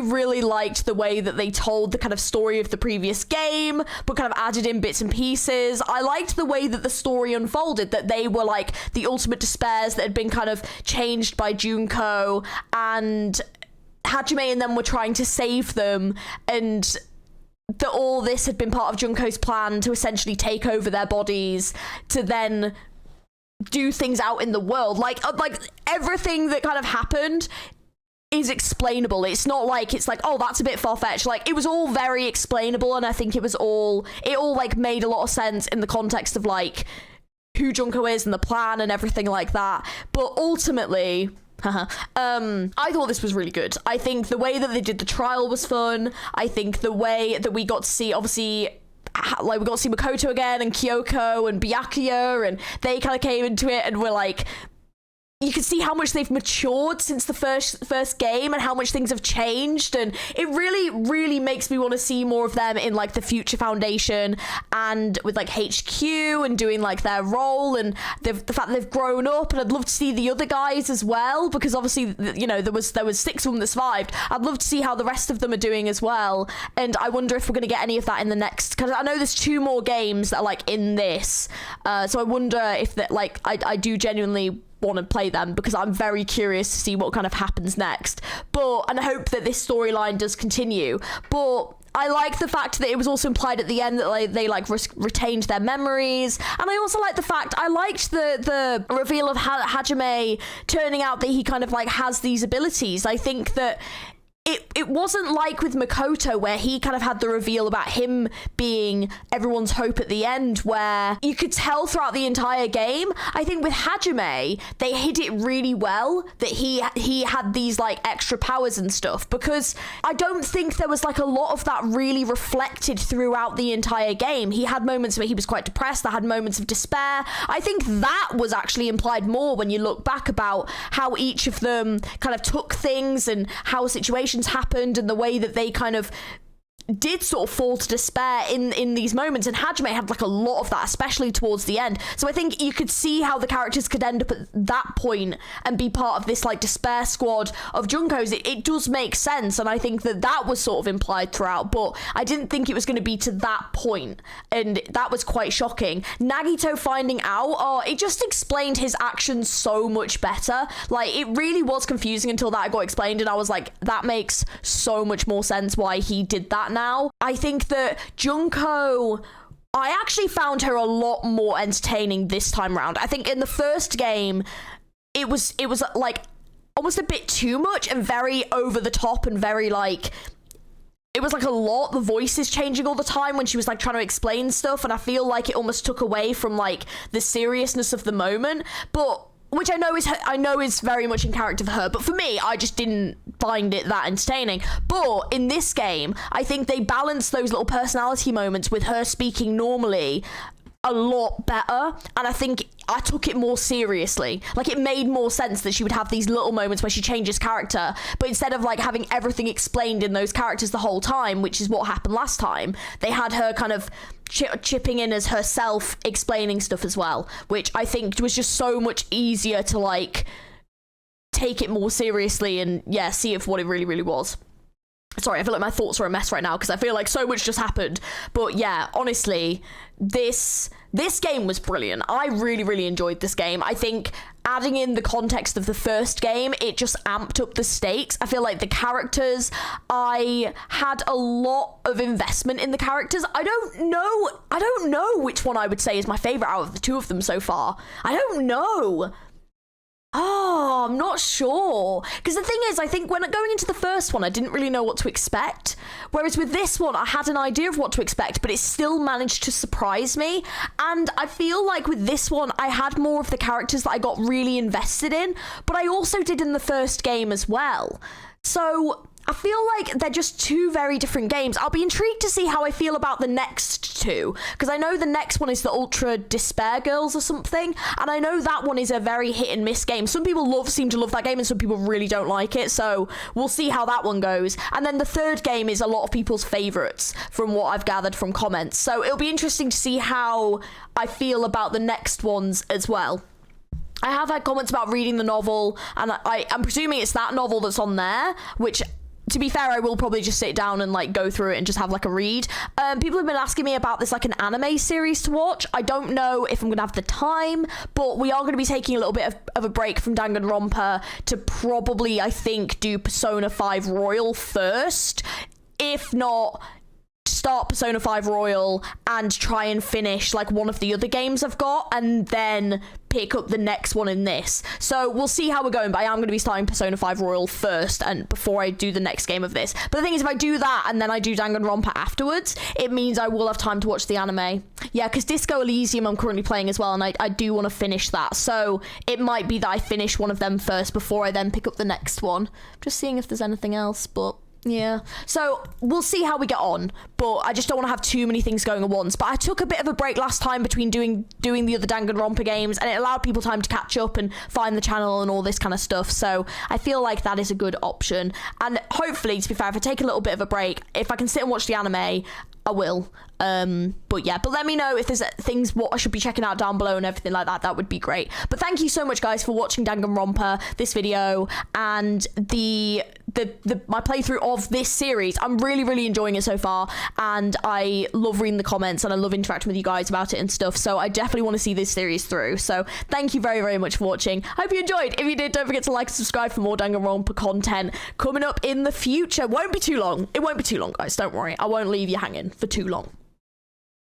really liked the way that they told the kind of story of the previous game, but kind of added in bits and pieces. I liked the way that the story unfolded, that they were like the ultimate despairs that had been kind of changed by Junko, and Hajime and them were trying to save them, and that all this had been part of Junko's plan to essentially take over their bodies to then do things out in the world. Like everything that kind of happened is explainable. It's not like it's like, oh, that's a bit far-fetched. Like, it was all very explainable, and I think it all like made a lot of sense in the context of like who Junko is and the plan and everything like that. But ultimately, I thought this was really good. I think the way that they did the trial was fun. I think the way that we got to see, obviously, like we got to see Makoto again and Kyoko and Byakuya, and they kind of came into it and were like, you can see how much they've matured since the first game and how much things have changed, and it really makes me want to see more of them in like the Future Foundation and with like HQ and doing like their role, and the fact that they've grown up. And I'd love to see the other guys as well, because obviously, you know, there was 6 of them that survived. I'd love to see how the rest of them are doing as well, and I wonder if we're going to get any of that in the next, because I know there's 2 more games that are like in this, so I wonder if that, like, I do genuinely want to play them, because I'm very curious to see what kind of happens next. And I hope that this storyline does continue. But I like the fact that it was also implied at the end that they retained their memories, and I also like the fact, I liked the reveal of Hajime turning out that he kind of like has these abilities. I think that it it wasn't like with Makoto where he kind of had the reveal about him being everyone's hope at the end, where you could tell throughout the entire game. I think with Hajime, they hid it really well that he had these like extra powers and stuff, because I don't think there was like a lot of that really reflected throughout the entire game. He had moments where he was quite depressed, that had moments of despair. I think that was actually implied more when you look back about how each of them kind of took things and how situations happened and the way that they kind of did sort of fall to despair in these moments, and Hajime had like a lot of that, especially towards the end. So I think you could see how the characters could end up at that point and be part of this like despair squad of Junko's. It does make sense, and I think that was sort of implied throughout, but I didn't think it was going to be to that point, and that was quite shocking. Nagito finding out, it just explained his actions so much better. Like, it really was confusing until that got explained, and I was like, that makes so much more sense why he did that now. I think that Junko, I actually found her a lot more entertaining this time around. I think in the first game, it was like almost a bit too much and very over the top and very like, it was like a lot, the voices changing all the time when she was like trying to explain stuff, and I feel like it almost took away from like the seriousness of the moment, but which I know is very much in character for her, but for me, I just didn't find it that entertaining. But in this game, I think they balanced those little personality moments with her speaking normally a lot better, and I think I took it more seriously. Like, it made more sense that she would have these little moments where she changes character, but instead of like having everything explained in those characters the whole time, which is what happened last time, they had her kind of chipping in as herself, explaining stuff as well, which I think was just so much easier to like take it more seriously and see it for what it really, really was. Sorry, I feel like my thoughts are a mess right now because I feel like so much just happened. But yeah, honestly, this game was brilliant. I really, really enjoyed this game. I think adding in the context of the first game, it just amped up the stakes. I feel like the characters, I had a lot of investment in the characters. I don't know which one I would say is my favorite out of the two of them so far. I don't know. Oh, I'm not sure. Because the thing is, I think when going into the first one, I didn't really know what to expect. Whereas with this one, I had an idea of what to expect, but it still managed to surprise me. And I feel like with this one, I had more of the characters that I got really invested in, but I also did in the first game as well. So I feel like they're just two very different games. I'll be intrigued to see how I feel about the next two, because I know the next one is the Ultra Despair Girls or something, and I know that one is a very hit and miss game. Some people seem to love that game, and some people really don't like it, so we'll see how that one goes. And then the third game is a lot of people's favorites from what I've gathered from comments, so it'll be interesting to see how I feel about the next ones as well. I have had comments about reading the novel, and I'm presuming it's that novel that's on there, which, to be fair, I will probably just sit down and like go through it and just have like a read. People have been asking me about this like an anime series to watch. I don't know if I'm gonna have the time, but we are gonna be taking a little bit of a break from Danganronpa to probably, I think, do Persona 5 Royal first. If not, start Persona 5 Royal and try and finish like one of the other games I've got, and then pick up the next one in this. So we'll see how we're going, but I am going to be starting Persona 5 Royal first and before I do the next game of this. But the thing is, if I do that and then I do Danganronpa afterwards, it means I will have time to watch the anime. Yeah, because Disco Elysium I'm currently playing as well, and I do want to finish that. So it might be that I finish one of them first before I then pick up the next one. Just seeing if there's anything else, but yeah, so we'll see how we get on, but I just don't want to have too many things going at once. But I took a bit of a break last time between doing the other Danganronpa games, and it allowed people time to catch up and find the channel and all this kind of stuff, so I feel like that is a good option. And hopefully, to be fair, if I take a little bit of a break, if I can sit and watch the anime, I will. But yeah, but let me know if there's things what I should be checking out down below and everything like that. That would be great. But thank you so much, guys, for watching Danganronpa, this video, and my playthrough of this series. I'm really, really enjoying it so far, and I love reading the comments and I love interacting with you guys about it and stuff, so I definitely want to see this series through. So thank you very, very much for watching. Hope you enjoyed. If you did, don't forget to like and subscribe for more Danganronpa content coming up in the future. Won't be too long. It won't be too long, guys, don't worry. I won't leave you hanging for too long.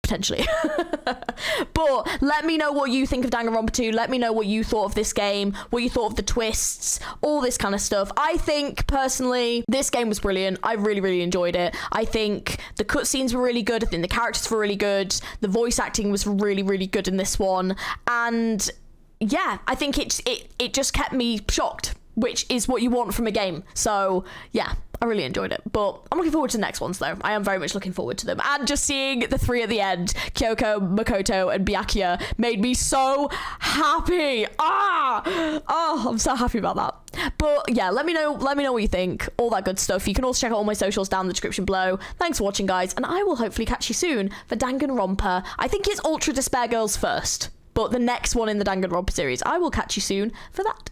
potentially. But let me know what you think of Danganronpa 2. Let me know what you thought of this game, what you thought of the twists, all this kind of stuff. I think, personally, this game was brilliant. I really, really enjoyed it. I think the cutscenes were really good. I think the characters were really good. The voice acting was really, really good in this one. And yeah, I think it just kept me shocked, which is what you want from a game. So yeah, I really enjoyed it. But I'm looking forward to the next ones, though. I am very much looking forward to them. And just seeing the 3 at the end, Kyoko, Makoto, and Byakuya, made me so happy. Oh, I'm so happy about that. But yeah, let me know what you think. All that good stuff. You can also check out all my socials down in the description below. Thanks for watching, guys, and I will hopefully catch you soon for Danganronpa. I think it's Ultra Despair Girls first, but the next one in the Danganronpa series. I will catch you soon for that.